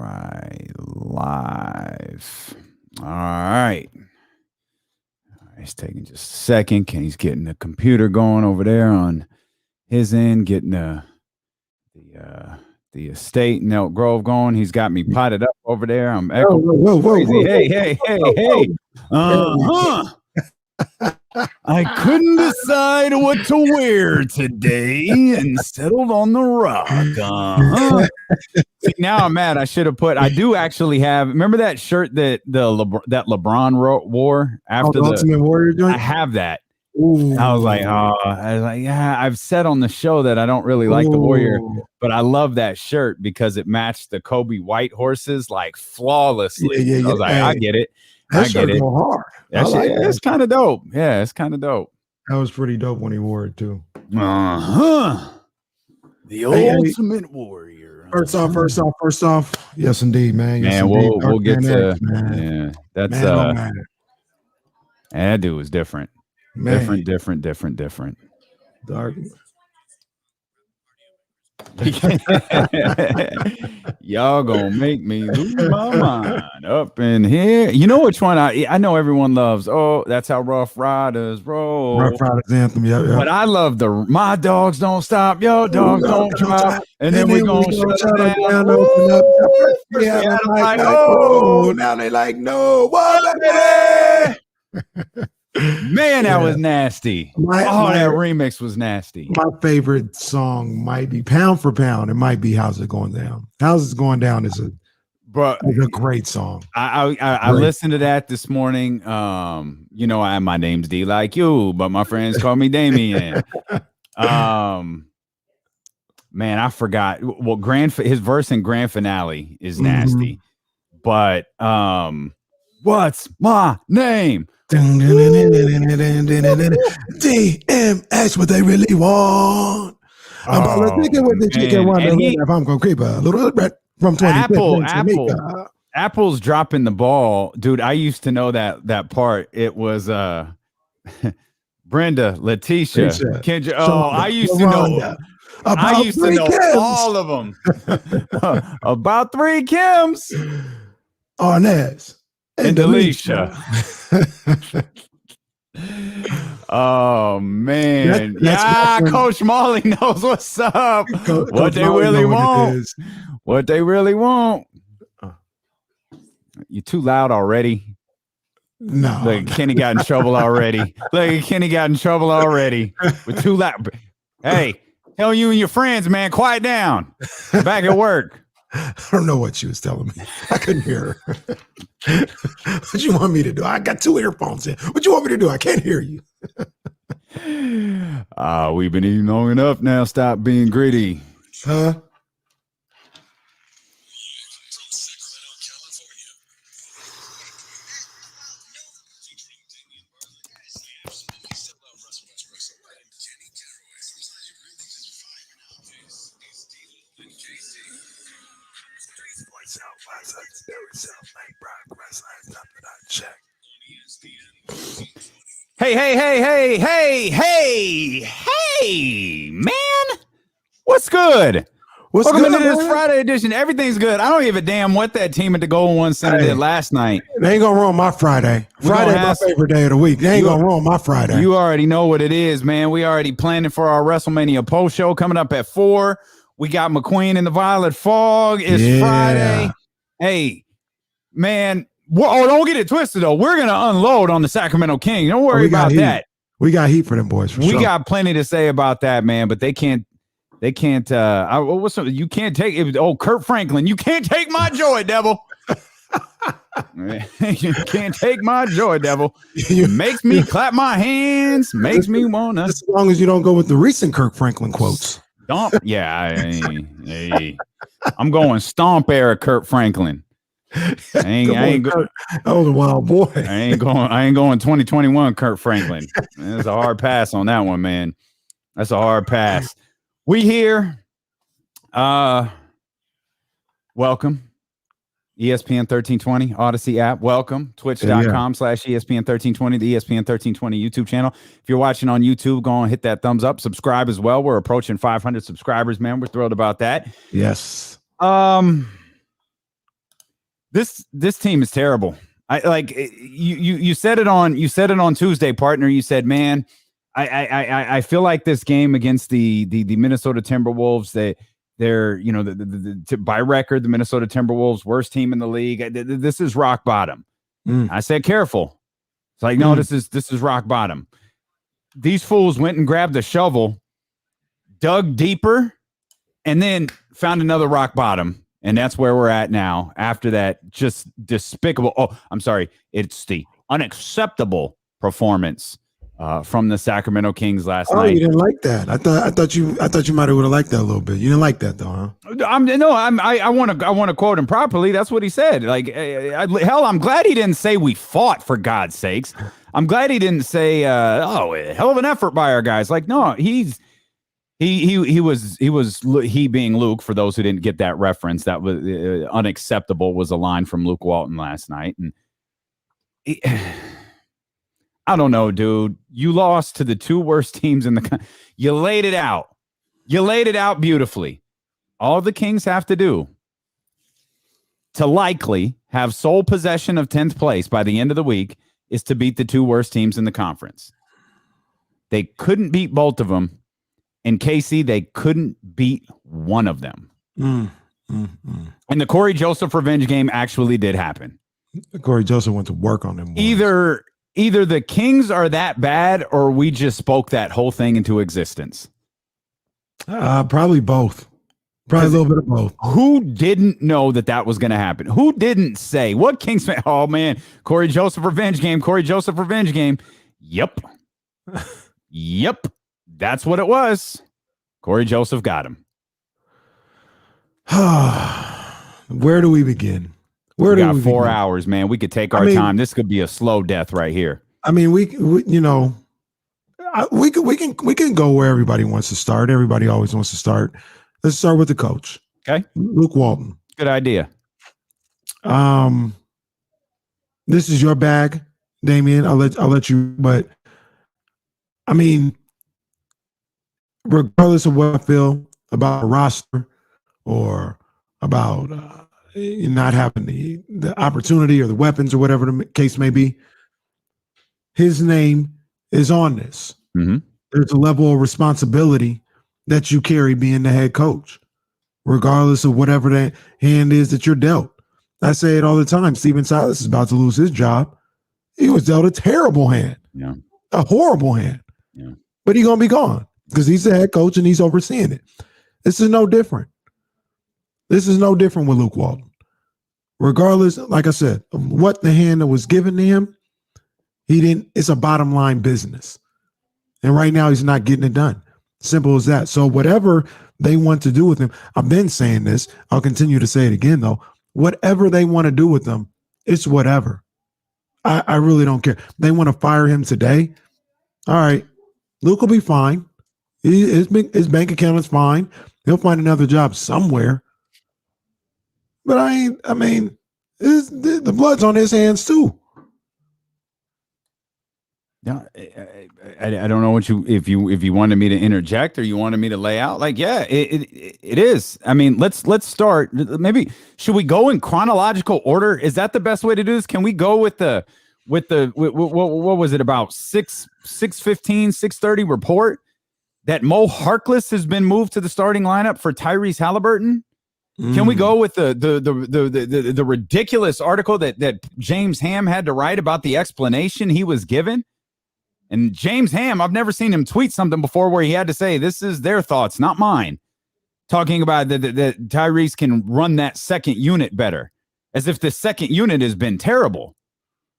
right, live. All right. It's taking just a second. Kenny's getting the computer going over there on his end, getting the estate in Elk Grove going. He's got me potted up over there. I'm echoing. Whoa. Hey. I couldn't decide what to wear today and settled on the rock. See, now I'm mad. I should have put. I do actually have. Remember that shirt that that LeBron wore after the Ultimate Warrior joint? I have that. Ooh. I was like, yeah. I've said on the show that I don't really like the Warrior, but I love that shirt because it matched the Kobe White horses like flawlessly. Yeah. I was like, I get it. That shirt go hard. It's kind of dope. Yeah, it's kind of dope. That was pretty dope when he wore it too. The Ultimate Warrior. First off. Yes, indeed, man. Yes, we'll get to man. Yeah. That's man. That dude was different. Man. Different. Dark. Y'all gonna make me lose my mind up in here. You know which one I know everyone loves. Oh, that's how Rough Riders roll. Rough Riders anthem, yeah. But I love my dogs don't stop, your dogs don't drop, and then we're gonna shut it down. Open up. Yeah, like, now they like, no, what? Man, that was nasty. That remix was nasty. My favorite song might be Pound for Pound. It might be How's It Going Down. How's It Going Down is a great song. I listened to that this morning. My name's D like you, but my friends call me Damien. Man, I forgot. Well, his verse in Grand Finale is nasty. But what's my name? DMX, what they really want. Let's get what the chicken want. If I'm gonna creep a little bit from 20. Apple's dropping the ball, dude. I used to know that part. It was Brenda, Letitia, Kendra. I used to know. I used to know all of them. About 3 Kims. Arnez. And Alicia. Oh man, Coach Molly knows what's up. What they really want. You too loud already. No, look, Kenny got in trouble already. We're too loud. Hey, tell you and your friends, man, quiet down. Back at work. I don't know what she was telling me. I couldn't hear her. What you want me to do? I got 2 earphones in. What you want me to do? I can't hear you. We've been eating long enough now. Stop being greedy. Huh? Hey, man. What's good? Welcome into this Friday edition. Everything's good. I don't give a damn what that team at the Golden One Center did last night. They ain't gonna ruin my Friday. Friday's my favorite day of the week. They ain't gonna ruin my Friday. You already know what it is, man. We already planning for our WrestleMania post show coming up at 4. We got McQueen in the Violet Fog. It's Friday. Hey, man. Don't get it twisted though. We're gonna unload on the Sacramento Kings. Don't worry about that. We got heat for them boys. We got plenty to say about that, man. But they can't. You can't take it. Oh, Kurt Franklin, you can't take my joy, devil. You can't take my joy, devil. It makes me clap my hands. Makes me wanna. As long as you don't go with the recent Kirk Franklin quotes. Stomp. Yeah, I'm going stomp era Kurt Franklin. I ain't that was a wild boy. I ain't going 2021 Kurt Franklin. That's a hard pass on that one, man. That's a hard pass. We here. Welcome. ESPN 1320 Odyssey app. Welcome. Twitch.com/ESPN 1320, the ESPN 1320 YouTube channel. If you're watching on YouTube, go on, hit that thumbs up. Subscribe as well. We're approaching 500 subscribers, man. We're thrilled about that. Yes. This team is terrible. I like you said it on Tuesday, partner. You said, man, I feel like this game against the Minnesota Timberwolves, they're by record the Minnesota Timberwolves worst team in the league. This is rock bottom. I said, careful. It's like, no, this is rock bottom. These fools went and grabbed a shovel, dug deeper, and then found another rock bottom. And that's where we're at now. After that, just despicable. Oh, I'm sorry. It's the unacceptable performance from the Sacramento Kings last night. Oh, you didn't like that? I thought you might have would have liked that a little bit. You didn't like that though, huh? I want to quote him properly. That's what he said. Like, hell, I'm glad he didn't say we fought, for God's sakes. I'm glad he didn't say, hell of an effort by our guys. Like, no, he being Luke, for those who didn't get that reference, that was unacceptable was a line from Luke Walton last night. And I don't know, dude. You lost to the two worst teams in the country. You laid it out. You laid it out beautifully. All the Kings have to do to likely have sole possession of 10th place by the end of the week is to beat the two worst teams in the conference. They couldn't beat both of them. In KC, they couldn't beat one of them. And the Corey Joseph revenge game actually did happen. Corey Joseph went to work on them. Either the Kings are that bad or we just spoke that whole thing into existence. Probably both. Probably a little bit of both. Who didn't know that was going to happen? Who didn't say, what Kings fan? Oh, man, Corey Joseph revenge game. Yep. Yep. That's what it was. Corey Joseph got him. Where do we begin? We got 4 hours, man. We could take our time. This could be a slow death right here. I mean, we can go where everybody wants to start. Everybody always wants to start. Let's start with the coach. Okay. Luke Walton. Good idea. This is your bag, Damian. I'll let you, but I mean, regardless of what I feel about a roster or about not having the opportunity or the weapons or whatever the case may be, his name is on this. Mm-hmm. There's a level of responsibility that you carry being the head coach, regardless of whatever that hand is that you're dealt. I say it all the time. Steven Silas is about to lose his job. He was dealt a terrible hand, a horrible hand, but he's going to be gone because he's the head coach and he's overseeing it. This is no different. This is no different with Luke Walton. Regardless, like I said, of what the hand that was given to him, it's a bottom line business. And right now he's not getting it done. Simple as that. So whatever they want to do with him, I've been saying this, I'll continue to say it again though. Whatever they want to do with him, it's whatever. I really don't care. They want to fire him today. All right. Luke will be fine. His bank account is fine. He'll find another job somewhere. But the blood's on his hands too. Yeah, I don't know if you wanted me to interject or you wanted me to lay out. Like, yeah, it is. I mean, let's start. Maybe should we go in chronological order? Is that the best way to do this? Can we go with what was it about 6:15, 6:30 report that Mo Harkless has been moved to the starting lineup for Tyrese Halliburton? Can we go with the ridiculous article that James Ham had to write about the explanation he was given? And James Ham, I've never seen him tweet something before where he had to say, this is their thoughts, not mine. Talking about that Tyrese can run that second unit better, as if the second unit has been terrible.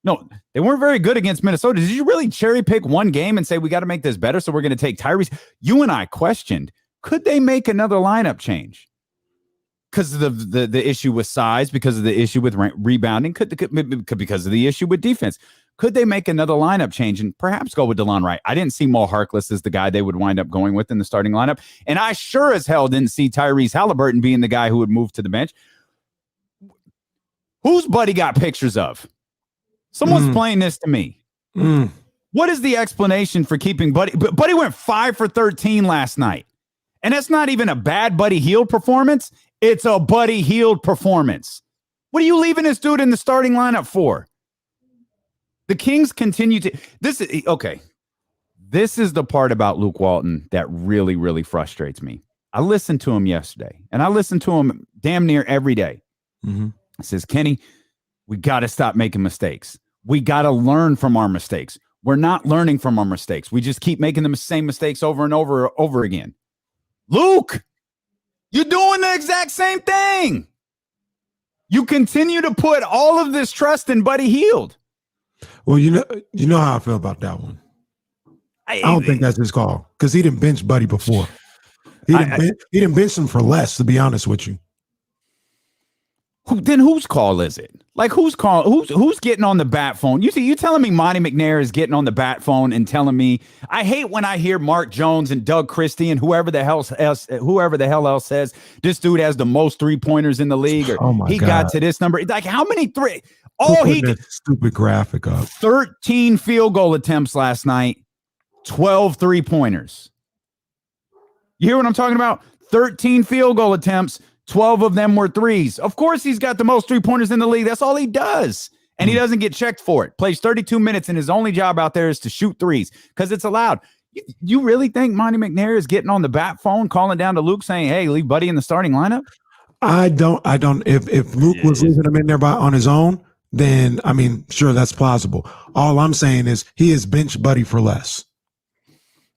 No, they weren't very good against Minnesota. Did you really cherry pick one game and say, we got to make this better, so we're going to take Tyrese? You and I questioned, could they make another lineup change? Because of the issue with size, because of the issue with rebounding, because of the issue with defense. Could they make another lineup change and perhaps go with DeLon Wright? I didn't see Mo Harkless as the guy they would wind up going with in the starting lineup. And I sure as hell didn't see Tyrese Halliburton being the guy who would move to the bench. Whose Buddy got pictures of? Someone's playing this to me. What is the explanation for keeping Buddy? Buddy went 5 for 13 last night. And that's not even a bad Buddy Hield performance. It's a Buddy Hield performance. What are you leaving this dude in the starting lineup for? The Kings continue to. This is okay. This is the part about Luke Walton that really, really frustrates me. I listened to him yesterday, and I listen to him damn near every day. Mm-hmm. He says, Kenny, we got to stop making mistakes. We got to learn from our mistakes. We're not learning from our mistakes. We just keep making the same mistakes over and over again. Luke, you're doing the exact same thing. You continue to put all of this trust in Buddy Hield. Well, you know how I feel about that one. I don't think that's his call because he didn't bench Buddy before. He didn't bench him for less, to be honest with you. Then whose call is it? Like who's getting on the bat phone? You telling me Monty McNair is getting on the bat phone and telling me? I hate when I hear Mark Jones and Doug Christie and whoever the hell else says this dude has the most 3-pointers in the league, or he got to this number. Like how many three? Oh, he that stupid graphic up. 13 field goal attempts last night, 12 3-pointers. You hear what I'm talking about? 13 field goal attempts. 12 of them were threes. Of course, he's got the most 3-pointers in the league. That's all he does. And he doesn't get checked for it. Plays 32 minutes, and his only job out there is to shoot threes because it's allowed. You really think Monty McNair is getting on the bat phone, calling down to Luke saying, hey, leave Buddy in the starting lineup? I don't. If Luke was leaving him in there on his own, then, I mean, sure, that's plausible. All I'm saying is he has benched Buddy for less.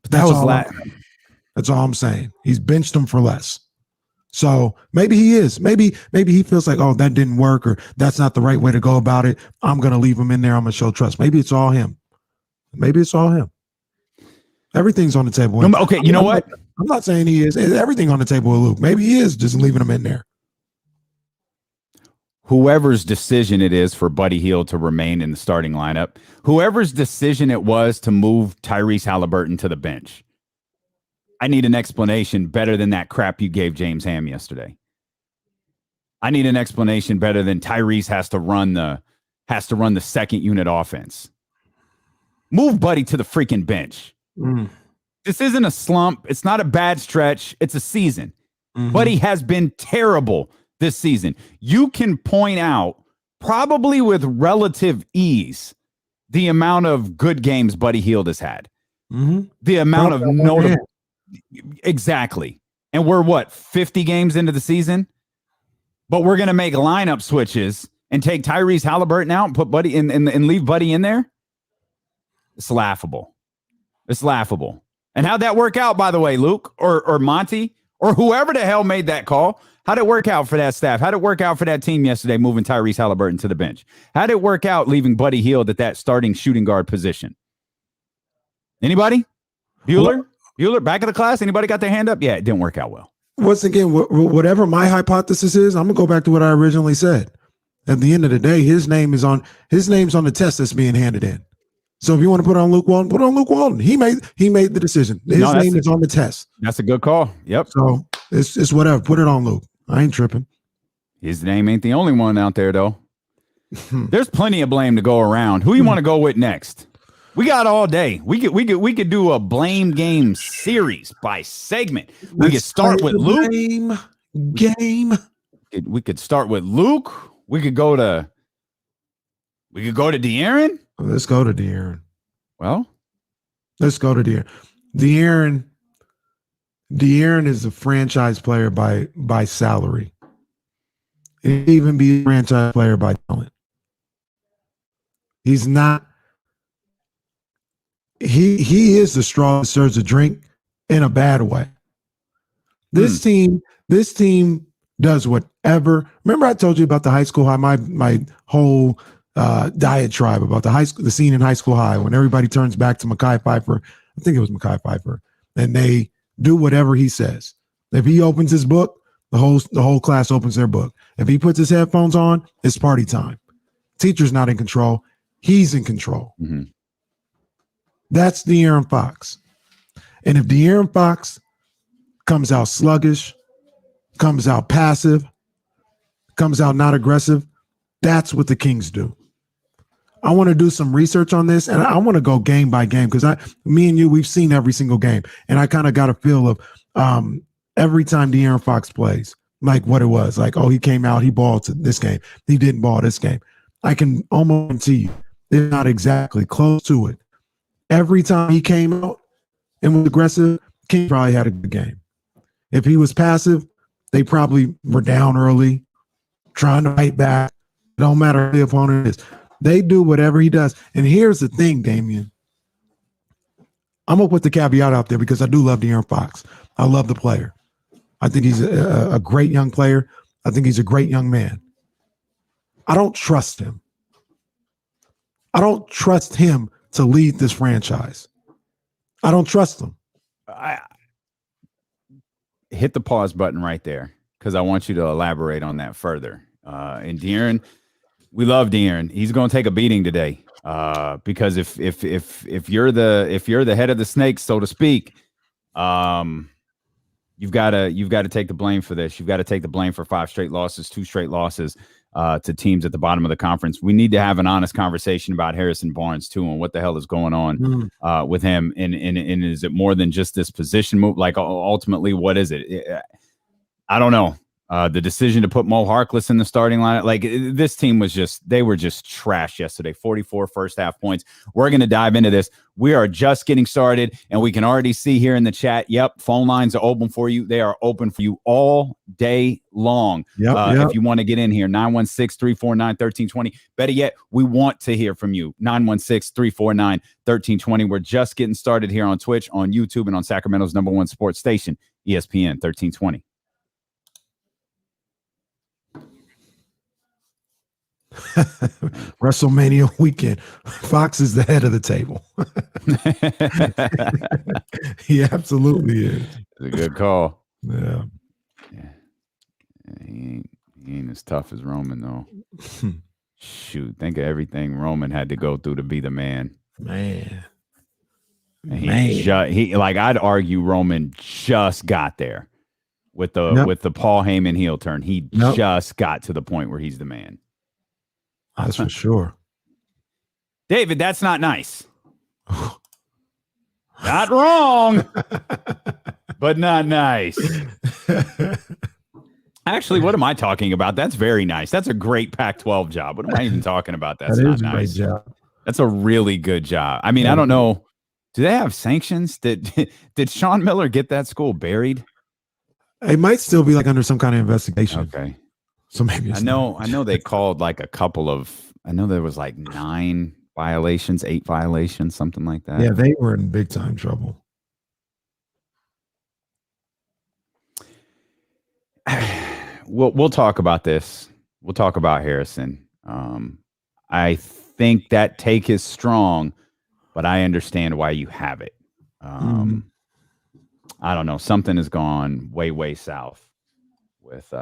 That's all I'm saying. He's benched him for less. So maybe he is. Maybe he feels like, oh, that didn't work, or that's not the right way to go about it. I'm going to leave him in there. I'm going to show trust. Maybe it's all him. Everything's on the table. Okay, you know what? I'm not saying he is. Everything on the table with Luke. Maybe he is just leaving him in there. Whoever's decision it is for Buddy Hield to remain in the starting lineup, whoever's decision it was to move Tyrese Halliburton to the bench, I need an explanation better than that crap you gave James Ham yesterday. I need an explanation better than Tyrese has to run the second unit offense. Move Buddy to the freaking bench. This isn't a slump. It's not a bad stretch. It's a season. Buddy has been terrible this season. You can point out, probably with relative ease, the amount of good games Buddy Hield has had. The amount of notable. Exactly. And we're 50 games into the season? But we're going to make lineup switches and take Tyrese Halliburton out and put Buddy in and leave Buddy in there? It's laughable. It's laughable. And how'd that work out, by the way, Luke or Monty or whoever the hell made that call? How'd it work out for that staff? How'd it work out for that team yesterday moving Tyrese Halliburton to the bench? How'd it work out leaving Buddy Hield at that starting shooting guard position? Anybody? Bueller, back of the class? Anybody got their hand up? Yeah, it didn't work out well. Once again, whatever my hypothesis is, I'm gonna go back to what I originally said. At the end of the day, his name's on the test that's being handed in. So if you want to put on Luke Walton, put on Luke Walton. He made the decision. His name is on the test. That's a good call. Yep. So it's whatever. Put it on Luke. I ain't tripping. His name ain't the only one out there though. There's plenty of blame to go around. Who you want to go with next? We got all day. We could do a blame game series by segment. We could start with Luke. Game. We could start with Luke. We could go to De'Aaron. Let's go to De'Aaron. Well, let's go to De'Aaron. De'Aaron is a franchise player by salary. He'd even be a franchise player by talent. He's not. He is the straw that stirs the drink in a bad way. This team does whatever. Remember I told you about the high school high, my whole diatribe about the scene in high school high when everybody turns back to Mekhi Phifer. I think it was Mekhi Phifer, and they do whatever he says. If he opens his book, the whole class opens their book. If he puts his headphones on, it's party time. Teacher's not in control. He's in control. That's De'Aaron Fox. And if De'Aaron Fox comes out sluggish, comes out passive, comes out not aggressive, that's what the Kings do. I want to do some research on this, and I want to go game by game because me and you, we've seen every single game, and I kind of got a feel of every time De'Aaron Fox plays, like what it was. Like, oh, he came out, he balled to this game. He didn't ball this game. I can almost see you. They're not exactly close to it. Every time he came out and was aggressive, King probably had a good game. If he was passive, they probably were down early, trying to fight back. It don't matter who the opponent is. They do whatever he does. And here's the thing, Damian. I'm going to put the caveat out there because I do love De'Aaron Fox. I love the player. I think he's a great young player. I think he's a great young man. I don't trust him. I don't trust him to lead this franchise. I don't trust him. I hit the pause button right there because I want you to elaborate on that further. And De'Aaron, we love De'Aaron. He's going to take a beating today because if you're the head of the snake, so to speak, you've got to take the blame for this. You've got to take the blame for 5 straight losses, 2 straight losses to teams at the bottom of the conference. We need to have an honest conversation about Harrison Barnes too, and what the hell is going on with him. And is it more than just this position move? Like ultimately, what is it? I don't know. The decision to put Mo Harkless in the starting line, like this team they were just trash yesterday. 44 first half points. We're going to dive into this. We are just getting started, and we can already see here in the chat. Yep, phone lines are open for you. They are open for you all day long. If you want to get in here, 916-349-1320. Better yet, we want to hear from you. 916-349-1320. We're just getting started here on Twitch, on YouTube, and on Sacramento's #1 sports station, ESPN 1320. WrestleMania weekend. Fox is the head of the table. He absolutely is. It's a good call. Yeah. He ain't as tough as Roman, though. Shoot, think of everything Roman had to go through to be the man. Man. I'd argue Roman just got there with the Paul Heyman heel turn. He just got to the point where he's the man. That's for sure. David, that's not nice. Not wrong, but not nice. Actually, what am I talking about? That's very nice. That's a great Pac-12 job. What am I even talking about? That's not nice. Great job. That's a really good job. I mean, I don't know. Do they have sanctions? Did Sean Miller get that school buried? It might still be like under some kind of investigation. Okay. So maybe I know they called like a couple of, I know there was like 9 violations, 8 violations, something like that. Yeah, they were in big time trouble. We'll talk about this. We'll talk about Harrison. I think that take is strong, but I understand why you have it. I don't know. Something has gone way, way south with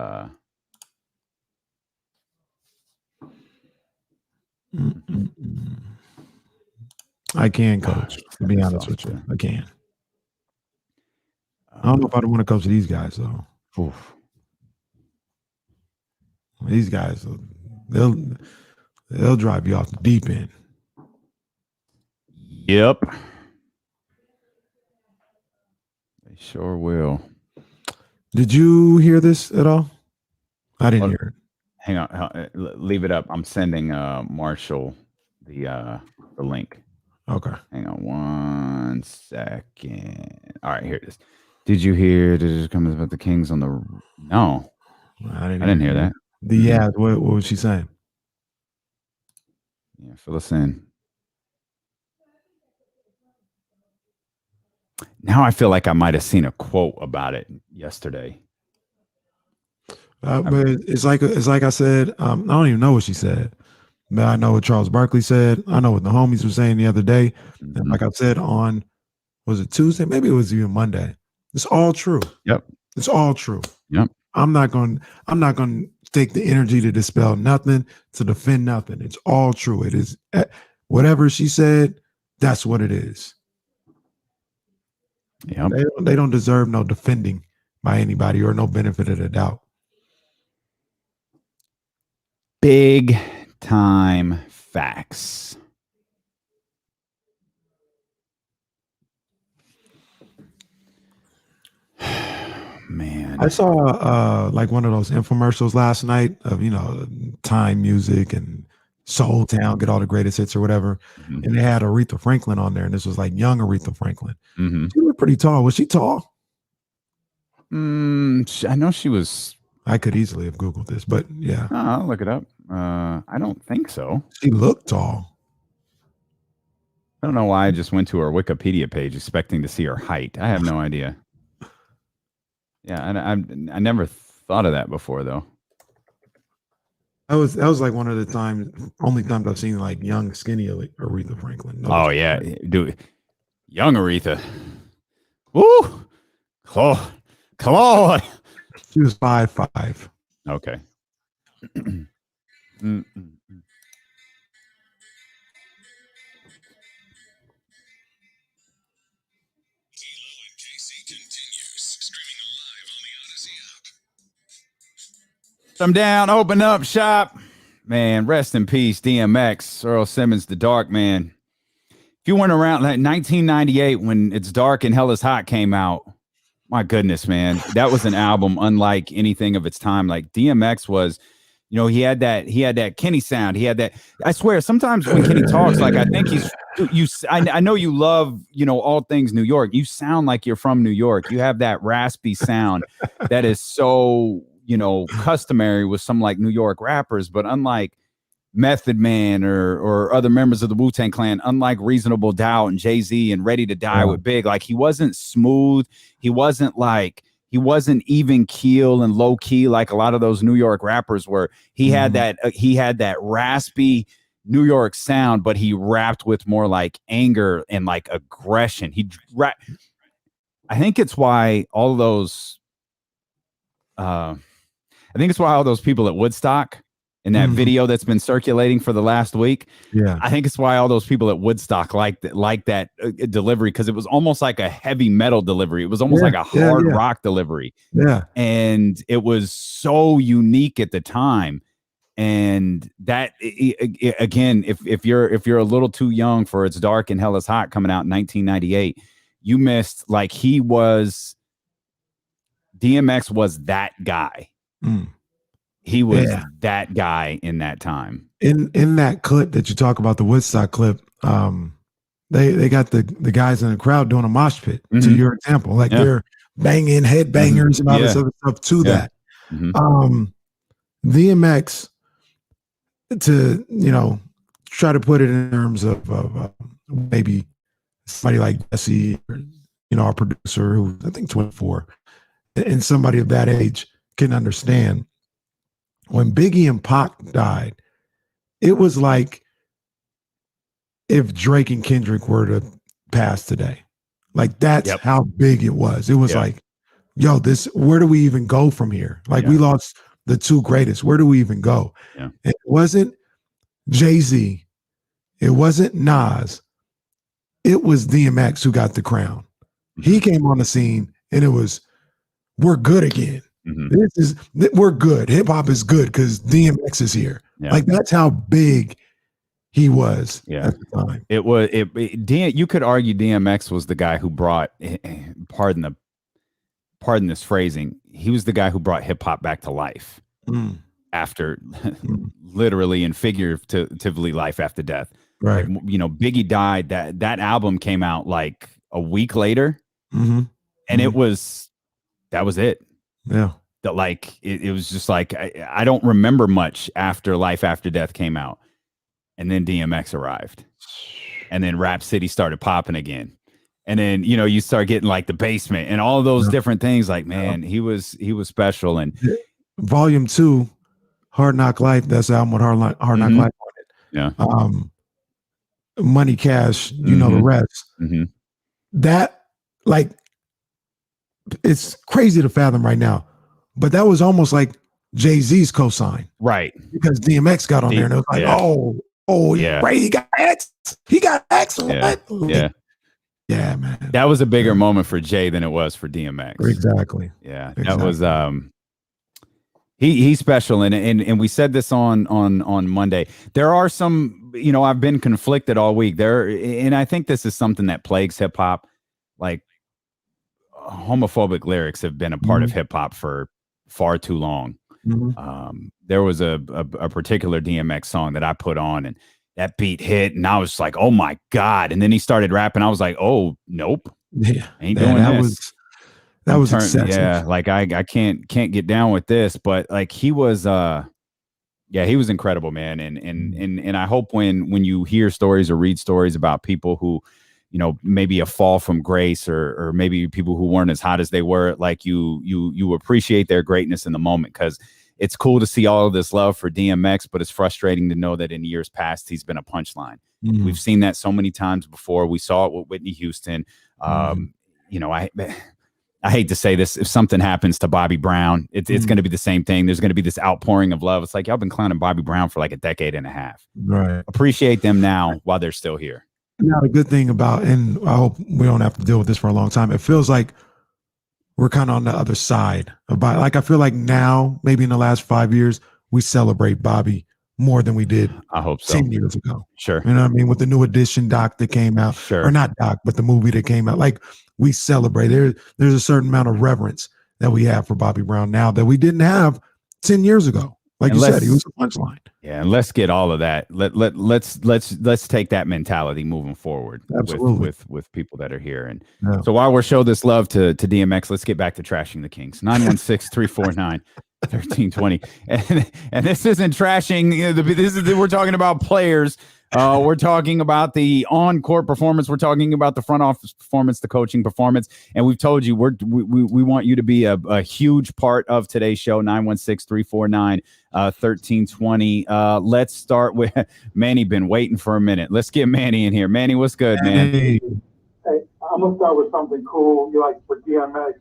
I can coach, to be honest with you. I can. I don't know if I want to coach these guys though. Oof. These guys, they'll drive you off the deep end. Yep. They sure will. Did you hear this at all? I didn't hear it. Hang on, leave it up. I'm sending Marshall the link. Okay. Hang on 1 second. All right, here it is. Did you hear? Did it come about the Kings on the? No, I didn't hear that. Yeah, what was she saying? Yeah, fill us in. Now I feel like I might have seen a quote about it yesterday. But it's like I said. I don't even know what she said, but I know what Charles Barkley said. I know what the homies were saying the other day, and like I said on, was it Tuesday? Maybe it was even Monday. It's all true. Yep, it's all true. Yep. I'm not going to take the energy to dispel nothing, to defend nothing. It's all true. It is whatever she said. That's what it is. Yep. They don't deserve no defending by anybody or no benefit of the doubt. Big time facts. Man. I saw like one of those infomercials last night of Time Music and Soul Town, get all the greatest hits or whatever, and they had Aretha Franklin on there, and this was like young Aretha Franklin. She was pretty tall. Was she tall? I know she was. I could easily have Googled this, but yeah, I'll look it up. I don't think so. She looked tall. I don't know why I just went to her Wikipedia page expecting to see her height. I have no idea. Yeah, I never thought of that before though. That was like one of the only times I've seen like young, skinny Aretha Franklin. Oh yeah, dude, young Aretha. Woo, Claude. She was 5'5". Okay. I'm down, open up shop. Man, rest in peace, DMX, Earl Simmons, the Dark Man. If you weren't around like 1998 when It's Dark and Hell is Hot came out, my goodness, man, that was an album unlike anything of its time. Like DMX was, he had that Kenny sound. He had that. I swear, sometimes when Kenny talks, like I think I know you love, all things New York. You sound like you're from New York. You have that raspy sound that is so, customary with some like New York rappers, but unlike Method Man or other members of the Wu-Tang Clan, unlike Reasonable Doubt and Jay-Z and Ready to Die with Big, like he wasn't smooth. He wasn't even keel and low key like a lot of those New York rappers were. He had that raspy New York sound, but he rapped with more like anger and like aggression. I think it's why all those people at Woodstock in that video that's been circulating for the last week. Yeah. I think it's why all those people at Woodstock like that delivery, because it was almost like a heavy metal delivery. It was almost like a hard rock delivery. Yeah. And it was so unique at the time. And that again, if you're a little too young for It's Dark and Hell is Hot coming out in 1998, you missed, like, DMX was that guy. He was that guy in that time. In that clip that you talk about, the Woodstock clip, they got the guys in the crowd doing a mosh pit to your example. Like they're banging head bangers and all this other stuff to that. DMX, to try to put it in terms of maybe somebody like Jesse, or, our producer who I think 24, and somebody of that age can understand. When Biggie and Pac died, it was like if Drake and Kendrick were to pass today. Like that's how big it was. It was like, yo, where do we even go from here? Like we lost the two greatest. Where do we even go? Yeah. It wasn't Jay-Z. It wasn't Nas. It was DMX who got the crown. He came on the scene and it was, we're good again. We're good. Hip hop is good because DMX is here. Yeah. Like that's how big he was at the time. You could argue DMX was the guy who brought, pardon this phrasing, he was the guy who brought hip hop back to life after literally and figuratively life after death. Right. Like, Biggie died. That album came out like a week later, and that was it. Yeah. That like it was just like I don't remember much after Life After Death came out, and then DMX arrived, and then Rap City started popping again, and then you start getting like The Basement and all of those different things. Like, man, he was special. And Volume 2, Hard Knock Life. That's the album with Hard Knock Life on it. Yeah. Money Cash. The rest. That, like, it's crazy to fathom right now, but that was almost like Jay-Z's cosign, right? Because DMX got on there and it was like, right, he got X. Yeah, man. That was a bigger moment for Jay than it was for DMX. Exactly. Yeah, that was he's special, and we said this on Monday. There are some, I've been conflicted all week there, and I think this is something that plagues hip hop, like. homophobic lyrics have been a part of hip hop for far too long. There was a particular DMX song that I put on, and that beat hit, and I was like, "Oh my God!" And then he started rapping. I was like, "Oh nope, ain't doing this." That was excessive. Yeah, like I can't get down with this. But like he was, he was incredible, man. And I hope when you hear stories or read stories about people who, maybe a fall from grace or maybe people who weren't as hot as they were, like you appreciate their greatness in the moment, because it's cool to see all of this love for DMX, but it's frustrating to know that in years past, he's been a punchline. We've seen that so many times before. We saw it with Whitney Houston. I hate to say this, if something happens to Bobby Brown, it's going to be the same thing. There's going to be this outpouring of love. It's like, y'all been clowning Bobby Brown for like a decade and a half. Right. Appreciate them now while they're still here. Now, the good thing about, and I hope we don't have to deal with this for a long time, it feels like we're kind of on the other side about, like, I feel like now, maybe in the last 5 years, we celebrate Bobby more than we did, I hope so, 10 years ago. Sure. You know what I mean? With the New Edition doc that came out, sure, or not doc, but the movie that came out, like, we celebrate. There's a certain amount of reverence that we have for Bobby Brown now that we didn't have 10 years ago. Like you said, he was a punchline. Yeah, and let's get all of that. Let's take that mentality moving forward with people that are here. And so while we're showing this love to DMX, let's get back to trashing the Kings. 916-349-1320. And this isn't trashing. We're talking about players. We're talking about the on-court performance. We're talking about the front office performance, the coaching performance. And we've told you we want you to be a huge part of today's show. 916-349-1320. Let's start with Manny. Been waiting for a minute. Let's get Manny in here. Manny, what's good, man? Hey, I'm gonna start with something cool. You like for DMX,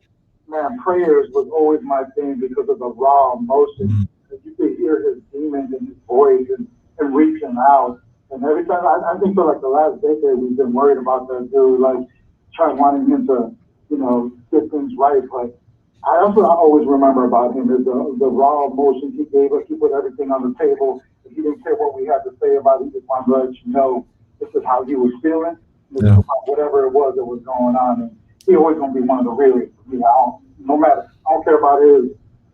man. Prayers was always my thing because of the raw emotion. You could hear his demons in his voice and reaching out. And every time, I think for like the last decade, we've been worried about that dude, like wanting him to, get things right. But that's what I always remember about him is the raw emotions he gave us. He put everything on the table. He didn't care what we had to say about it. He just wanted to let you know this is how he was feeling, whatever it was that was going on. And he always gonna be one of the really, no matter. I don't care about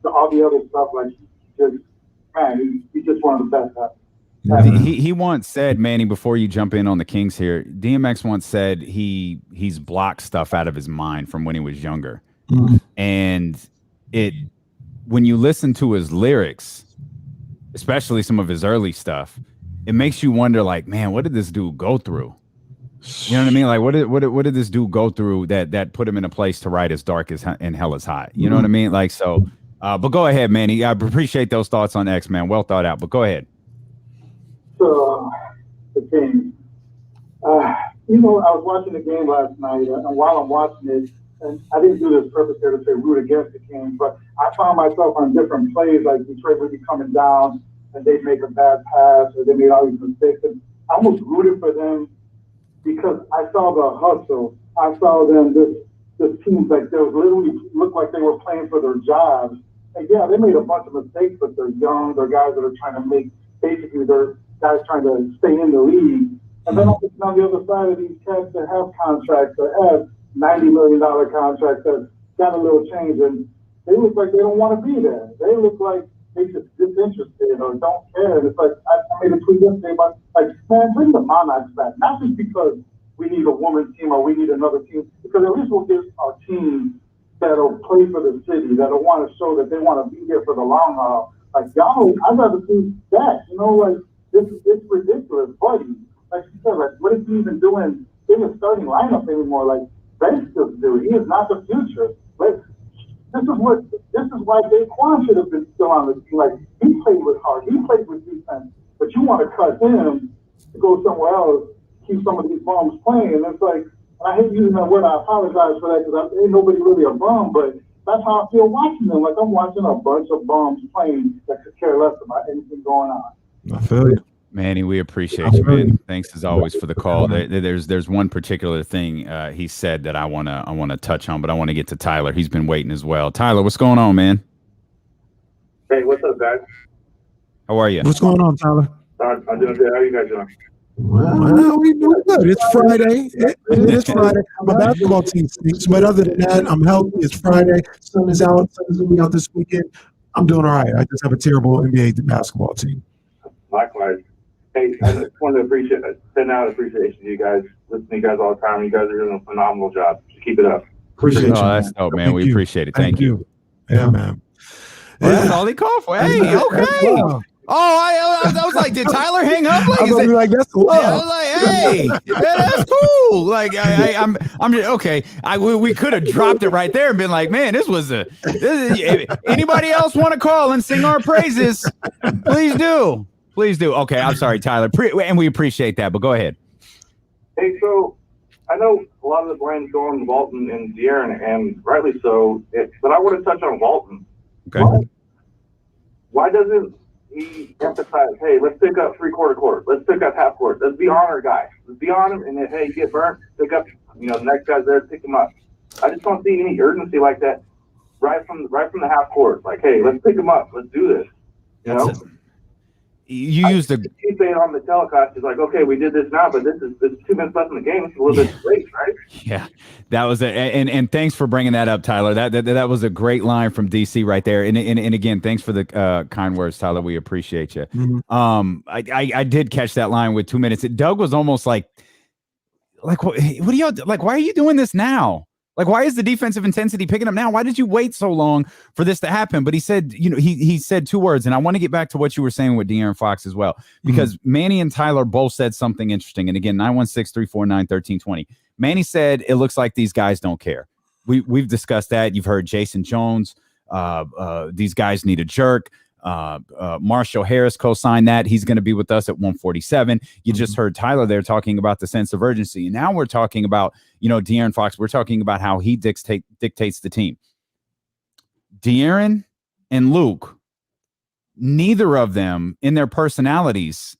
all the other stuff. Like he's just one of the best ever. He once said, Manny, before you jump in on the Kings here, DMX once said he's blocked stuff out of his mind from when he was younger. And when you listen to his lyrics, especially some of his early stuff, it makes you wonder, like, man, what did this dude go through? You know what I mean? Like, what did this dude go through that put him in a place to write as dark as and hell is high? You know what I mean? Like, so, but go ahead, Manny. I appreciate those thoughts on X, man. Well thought out, but go ahead. The Kings. I was watching the game last night, and while I'm watching it, and I didn't do this purposely to say root against the Kings, but I found myself on different plays, like Detroit would be coming down, and they'd make a bad pass, or they made all these mistakes. And I almost rooted for them because I saw the hustle. I saw them, this team, like they literally looked like they were playing for their jobs. And yeah, they made a bunch of mistakes, but they're young. They're guys that are trying to basically they're guys trying to stay in the league. And then on the other side of these cats that have contracts, that have $90 million contracts that got a little change, and they look like they don't want to be there. They look like they just disinterested or don't care. And it's like, I made a tweet yesterday about, like, man, bring the Monarchs back. Not just because we need a women's team or we need another team, because at least we'll get our team that'll play for the city, that'll want to show that they want to be here for the long haul. Like, y'all, I'd rather see that, like, it's ridiculous, buddy. Like you said, like, what is he even doing in the starting lineup anymore? Like, Ben's just dude. He is not the future. Like, this is why Daquan should have been still on the team. Like, he played with heart. He played with defense. But you want to cut him to go somewhere else, keep some of these bums playing. And it's like, I hate using that word. I apologize for that because ain't nobody really a bum, but that's how I feel watching them. Like, I'm watching a bunch of bums playing that could care less about anything going on. I feel you. Manny, we appreciate you, man. Thanks as always for the call. There's one particular thing he said that I wanna touch on, but I want to get to Tyler. He's been waiting as well. Tyler, what's going on, man? Hey, what's up, guys? How are you? What's going on, Tyler? I'm doing good. How are you guys doing? Well, we doing good. It's Friday. It is Friday. My basketball team stinks, but other than that, I'm healthy. It's Friday. Sun is out. Sun is going to be out this weekend. I'm doing all right. I just have a terrible NBA basketball team. Likewise. Hey, I just wanted to send out appreciation to you guys. Listen to you guys all the time. You guys are doing a phenomenal job. Just keep it up. Appreciate you. That's dope, man. We appreciate it. Thank you. Yeah, man. Well, that's all he called for. Hey, okay. Wow. Oh, I was like, did Tyler hang up? Like, I was like, that's cool. I was like, hey, that's cool. Like, I'm just, okay. We could have dropped it right there and been like, man, this is anybody else want to call and sing our praises? Please do. Okay, I'm sorry, Tyler, and we appreciate that. But go ahead. Hey, so I know a lot of the blame's going to Walton and De'Aaron, and rightly so. But I want to touch on Walton. Okay. Why doesn't he emphasize, hey, let's pick up three-quarter court. Let's pick up half court. Let's be on our guy. Let's be on him, and then, hey, get burnt, pick up, the next guy's there, pick him up. I just don't see any urgency like that right from the half court. Like, hey, let's pick him up. Let's do this. You used the He saying on the telecast, he's like, okay, we did this now, but this is 2 minutes left in the game. It's a little bit late, right? Yeah, that was it. And thanks for bringing that up, Tyler. That was a great line from DC right there. And again, thanks for the kind words, Tyler. We appreciate you. Mm-hmm. I did catch that line with 2 minutes. Doug was almost like what are y'all like? Why are you doing this now? Like, why is the defensive intensity picking up now? Why did you wait so long for this to happen? But he said, he said 2 words, and I want to get back to what you were saying with De'Aaron Fox as well, because Manny and Tyler both said something interesting. And again, 916-349-1320. Manny said, it looks like these guys don't care. We've discussed that. You've heard Jason Jones. These guys need a jerk. Marshall Harris co-signed that. He's going to be with us at 147. You just heard Tyler there talking about the sense of urgency. And now we're talking about, De'Aaron Fox. We're talking about how he dictates the team. De'Aaron and Luke, neither of them in their personalities,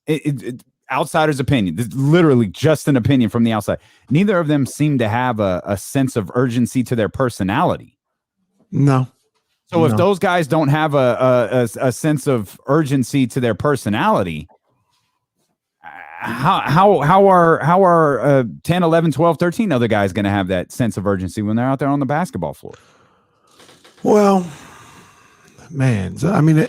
outsider's opinion, this is literally just an opinion from the outside. Neither of them seem to have a sense of urgency to their personality. No. So if those guys don't have a sense of urgency to their personality, how are 10, 11, 12, 13 other guys going to have that sense of urgency when they're out there on the basketball floor? Well, man, so, I mean,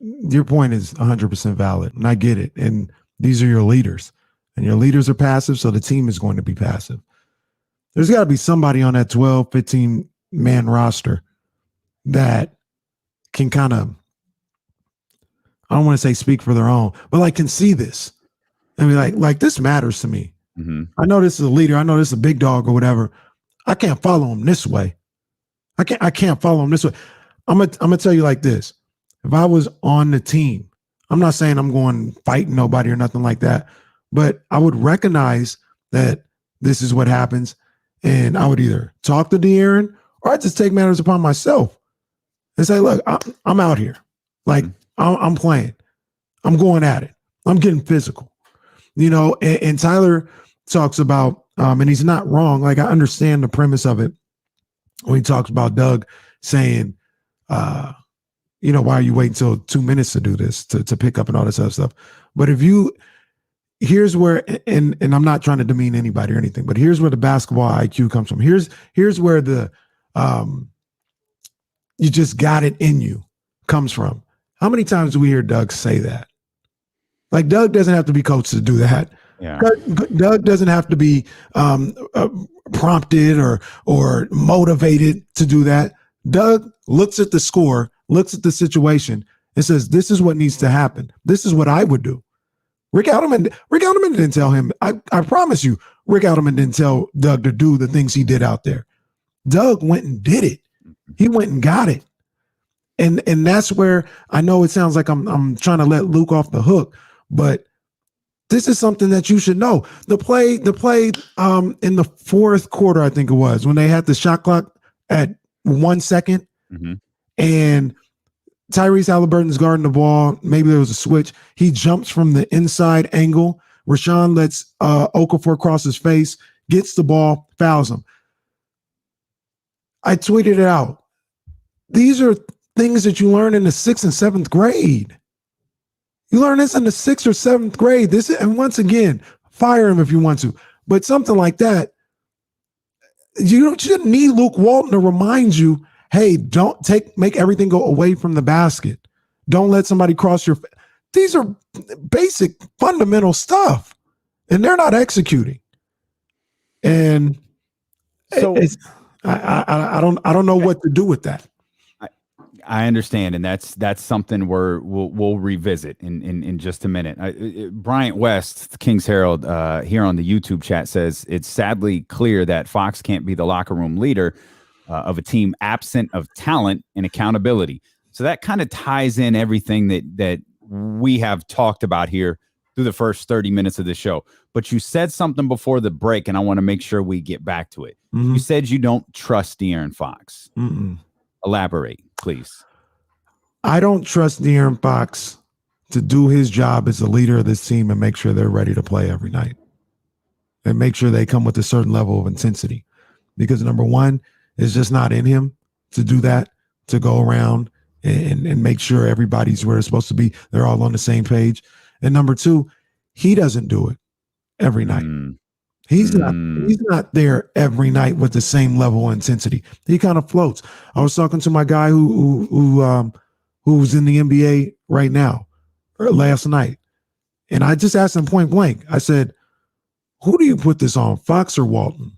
your point is 100% valid, and I get it. And these are your leaders, and your leaders are passive, so the team is going to be passive. There's got to be somebody on that 12, 15-man roster that can kind of, I don't want to say speak for their own, but can see this. I mean, like this matters to me. Mm-hmm. I know this is a leader. I know this is a big dog or whatever. I can't follow him this way. I can't follow him this way. I'm gonna tell you like this. If I was on the team, I'm not saying I'm going fighting nobody or nothing like that, but I would recognize that this is what happens, and I would either talk to De'Aaron or I'd just take matters upon myself and say, look, I'm out here. I'm playing. I'm going at it. I'm getting physical. And Tyler talks about, and he's not wrong. I understand the premise of it when he talks about Doug saying, why are you waiting until 2 minutes to do this, to pick up and all this other stuff? But here's where, and I'm not trying to demean anybody or anything, but here's where the basketball IQ comes from. Here's where the, you just got it in you comes from. How many times do we hear Doug say that? Doug doesn't have to be coached to do that. Yeah. Doug doesn't have to be prompted or motivated to do that. Doug looks at the score, looks at the situation, and says, this is what needs to happen. This is what I would do. Rick Alderman didn't tell him. I promise you, Rick Alderman didn't tell Doug to do the things he did out there. Doug went and did it. He went and got it. And that's where I know it sounds like I'm trying to let Luke off the hook, but this is something that you should know. The play in the fourth quarter, I think it was, when they had the shot clock at 1 second, and Tyrese Halliburton's guarding the ball. Maybe there was a switch. He jumps from the inside angle. Rashawn lets Okafor cross his face, gets the ball, fouls him. I tweeted it out. These are things that you learn in the 6th and 7th grade. You learn this in the 6th or 7th grade. And once again, fire him if you want to. But something like that, you shouldn't need Luke Walton to remind you, hey, don't make everything go away from the basket. Don't let somebody cross your. These are basic, fundamental stuff, and they're not executing. And so I don't know what to do with that. I understand, and that's something we'll revisit in just a minute. Bryant West, Kings Herald, here on the YouTube chat says it's sadly clear that Fox can't be the locker room leader of a team absent of talent and accountability. So that kind of ties in everything that we have talked about here through the first 30 minutes of the show. But you said something before the break, and I want to make sure we get back to it. Mm-hmm. You said you don't trust De'Aaron Fox. Mm-mm. Elaborate, please. I don't trust De'Aaron Fox to do his job as the leader of this team and make sure they're ready to play every night and make sure they come with a certain level of intensity. Because number one, it's just not in him to do that, to go around and make sure everybody's where it's supposed to be. They're all on the same page. And number two, he doesn't do it every night. He's not there every night with the same level of intensity. He kind of floats. I was talking to my guy who's in the NBA right now, or last night, and I just asked him point blank. I said, "Who do you put this on, Fox or Walton?"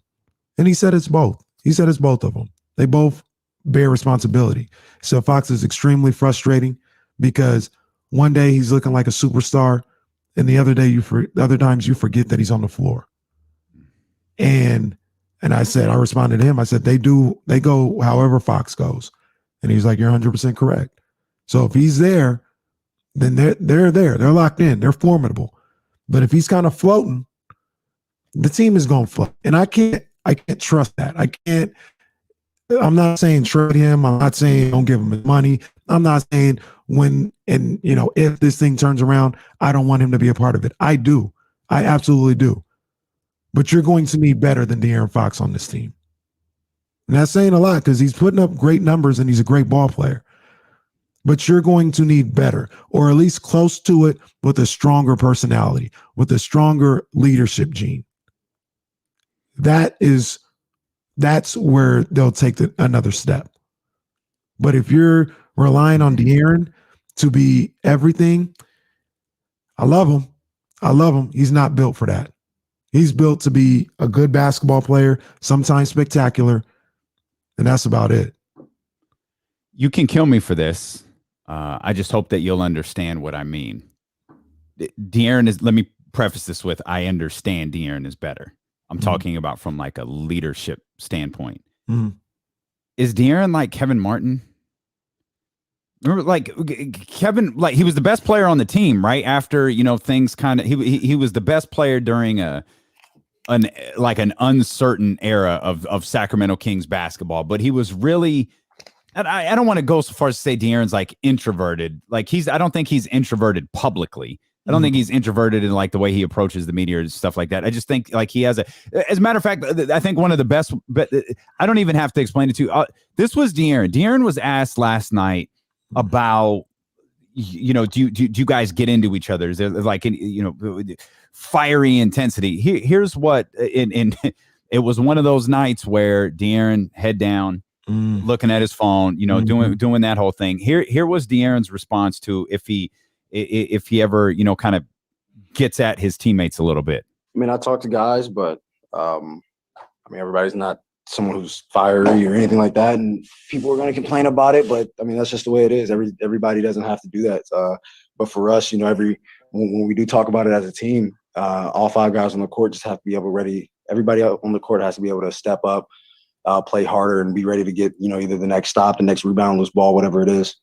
And he said it's both. He said it's both of them. They both bear responsibility. So Fox is extremely frustrating because one day he's looking like a superstar, and the other times you forget that he's on the floor. And I responded to him. I said, they go however Fox goes. And he's like, you're 100% correct. So if he's there, then they're there. They're locked in. They're formidable. But if he's kind of floating, the team is going to float. And I can't trust that. I'm not saying trade him. I'm not saying don't give him his money. I'm not saying if this thing turns around, I don't want him to be a part of it. I do. I absolutely do. But you're going to need better than De'Aaron Fox on this team. And that's saying a lot because he's putting up great numbers and he's a great ball player. But you're going to need better, or at least close to it, with a stronger personality, with a stronger leadership gene. That's where they'll take another step. But if you're relying on De'Aaron to be everything, I love him. He's not built for that. He's built to be a good basketball player, sometimes spectacular, and that's about it. You can kill me for this. I just hope that you'll understand what I mean. De'Aaron is, let me preface this with, I understand De'Aaron is better. I'm talking about from like a leadership standpoint. Is De'Aaron like Kevin Martin? Remember, like Kevin, like he was the best player on the team, right? After, things kind of, he was the best player during an uncertain era of Sacramento Kings basketball, but he was really, and I don't want to go so far as to say De'Aaron's like introverted. Like I don't think he's introverted publicly. I don't think he's introverted in like the way he approaches the media and stuff like that. I just think like he has as a matter of fact, I think one of the best, but I don't even have to explain it to you. This was De'Aaron. De'Aaron was asked last night about, do you guys get into each other? Is there like, fiery intensity? Here's what, it was one of those nights where De'Aaron head down, looking at his phone, doing that whole thing. Here was De'Aaron's response to if he ever, kind of gets at his teammates a little bit. I mean, I talk to guys, but everybody's not someone who's fiery or anything like that, and people are going to complain about it. But I mean, that's just the way it is. Everybody doesn't have to do that. But for us, when we do talk about it as a team, all five guys on the court just have to be able ready. Everybody on the court has to be able to step up, play harder, and be ready to get either the next stop, the next rebound, loose ball, whatever it is.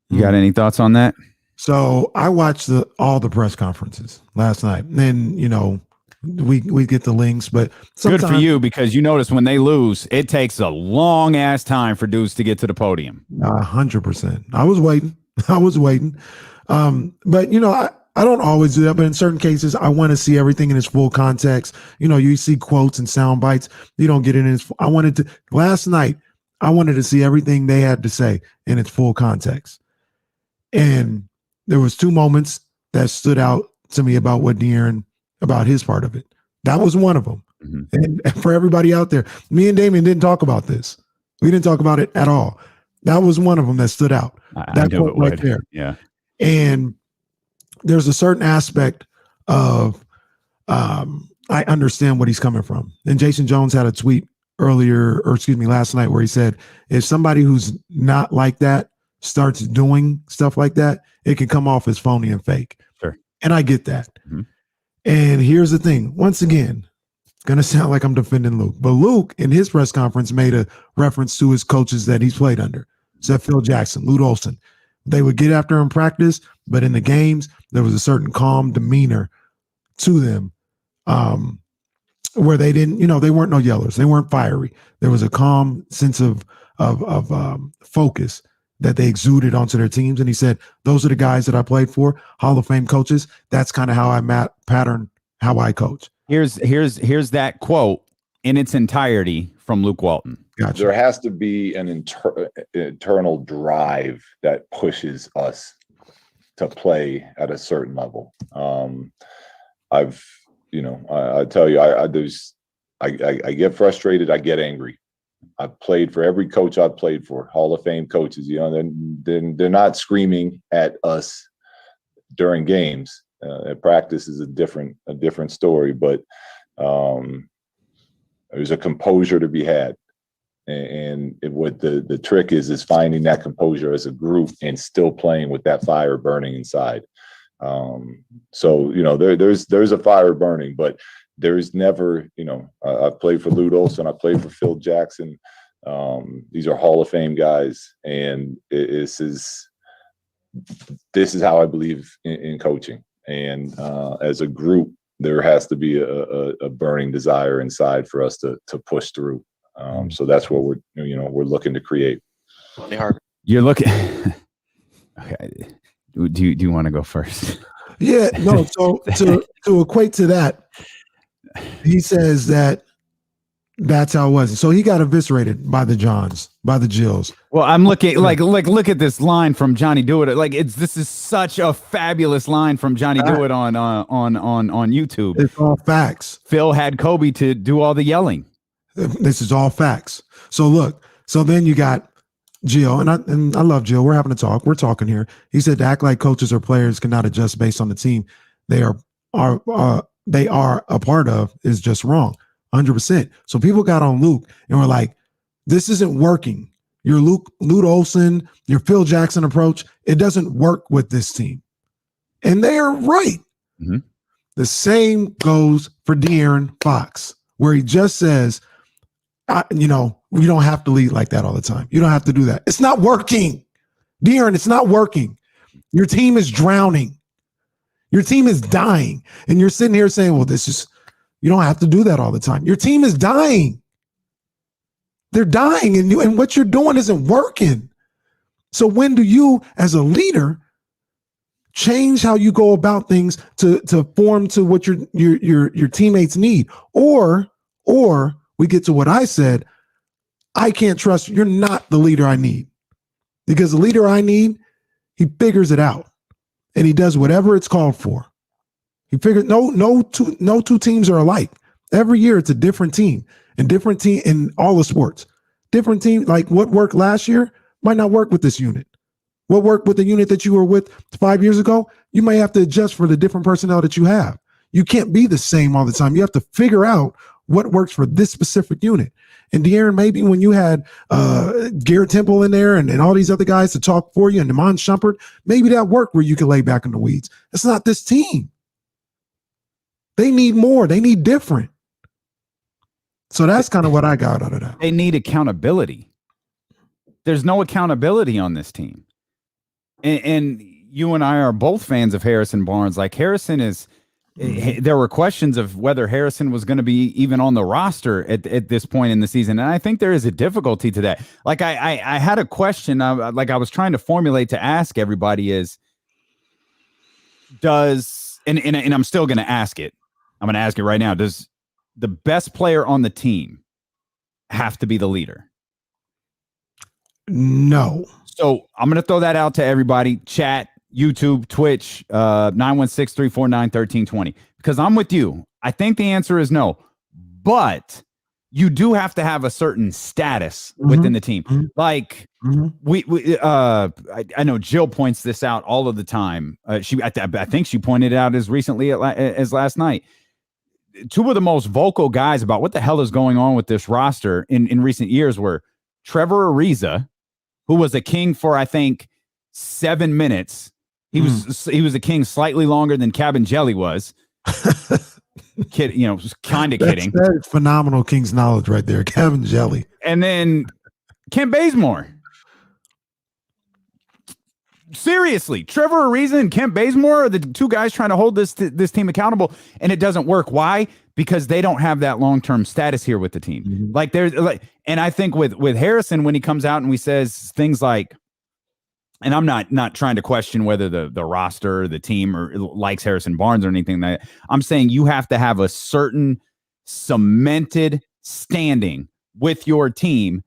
You got any thoughts on that? So I watched all the press conferences last night. And then, we get the links, but good for you, because you notice when they lose, it takes a long ass time for dudes to get to the podium. 100%. I was waiting. But I don't always do that, but in certain cases, I want to see everything in its full context. You see quotes and sound bites. You don't get it in its. Last night, I wanted to see everything they had to say in its full context. And there was two moments that stood out to me about what De'Aaron about his part of it. That was one of them. Mhm. And for everybody out there, me and Damien didn't talk about this. We didn't talk about it at all. That was one of them that stood out. I That knew quote it would. right there. Yeah. And there's a certain aspect of I understand what he's coming from. And Jason Jones had a tweet last night where he said, if somebody who's not like that starts doing stuff like that, it can come off as phony and fake. Sure. And I get that. Mhm. And here's the thing. Once again, it's going to sound like I'm defending Luke, but Luke in his press conference made a reference to his coaches that he's played under. So Phil Jackson, Lute Olson. They would get after him in practice, but in the games, there was a certain calm demeanor to them where they didn't, they weren't no yellers. They weren't fiery. There was a calm sense of focus that they exuded onto their teams. And he said, those are the guys that I played for, Hall of Fame coaches. That's kind of how I pattern how I coach. Here's that quote in its entirety from Luke Walton. Gotcha. There has to be an internal drive that pushes us to play at a certain level. I tell you, I get frustrated. I get angry. I've played for every coach I've played for, Hall of Fame coaches. They're not screaming at us during games. At practice is a different story, but there's a composure to be had. And what the trick is finding that composure as a group and still playing with that fire burning inside. So there's a fire burning, but there's never, I've played for Lute Olson, I played for Phil Jackson. These are Hall of Fame guys, and this is how I believe in coaching. And as a group, there has to be a burning desire inside for us to push through. So that's what we're looking to create. You're looking. Okay. Do you want to go first? Yeah, no. So to equate to that, he says that's how it was. So he got eviscerated by the Johns, by the Jills. Well, I'm looking look at this line from Johnny Do It. This is such a fabulous line from Johnny Do It on YouTube. It's all facts. Phil had Kobe to do all the yelling. This is all facts. So look, so then you got Jill, and I love Jill. We're having a talk. We're talking here. He said to act like coaches or players cannot adjust based on the team they are a part of is just wrong. 100%. So people got on Luke and were like, this isn't working. Your Lute Olson, your Phil Jackson approach, it doesn't work with this team. And they are right. Mm-hmm. The same goes for De'Aaron Fox, where he just says, you don't have to lead like that all the time. You don't have to do that. It's not working. De'Aaron, it's not working. Your team is drowning. Your team is dying. And you're sitting here saying, well, you don't have to do that all the time. Your team is dying. They're dying, and what you're doing isn't working. So when do you, as a leader, change how you go about things to form to what your teammates need? Or we get to what I said, I can't trust you. You're not the leader I need. Because the leader I need, he figures it out. And he does whatever it's called for. He figured no two teams are alike. Every year it's a different team in all the sports. Different team, like what worked last year might not work with this unit. What worked with the unit that you were with 5 years ago, you may have to adjust for the different personnel that you have. You can't be the same all the time. You have to figure out what works for this specific unit. And De'Aaron, maybe when you had Garrett Temple in there and all these other guys to talk for you and Damon Shumpert, maybe that worked where you could lay back in the weeds. It's not this team. They need more. They need different. So that's kind of what I got out of that. They need accountability. There's no accountability on this team. And you and I are both fans of Harrison Barnes. Like Harrison is, there were questions of whether Harrison was going to be even on the roster at this point in the season. And I think there is a difficulty to that. Like I had a question, I was trying to formulate to ask everybody is, and I'm still going to ask it. I'm going to ask it right now. Does the best player on the team have to be the leader? No. So I'm going to throw that out to everybody. Chat, YouTube, Twitch, 916-349-1320. Because I'm with you. I think the answer is no. But you do have to have a certain status within the team. Like I know Jill points this out all of the time. I think she pointed it out as recently as last night. Two of the most vocal guys about what the hell is going on with this roster in recent years were Trevor Ariza, who was a King for, I think, 7 minutes. He was a King slightly longer than Cabin Jelly was. Kid, kind of kidding. That is phenomenal King's knowledge right there, Cabin Jelly. And then Kent Bazemore. Seriously, Trevor Ariza and Kent Bazemore are the two guys trying to hold this team accountable, and it doesn't work. Why? Because they don't have that long-term status here with the team. Like there's and I think with Harrison, when he comes out and he says things like, and I'm not trying to question whether the roster, the team, or likes Harrison Barnes or anything. That I'm saying you have to have a certain cemented standing with your team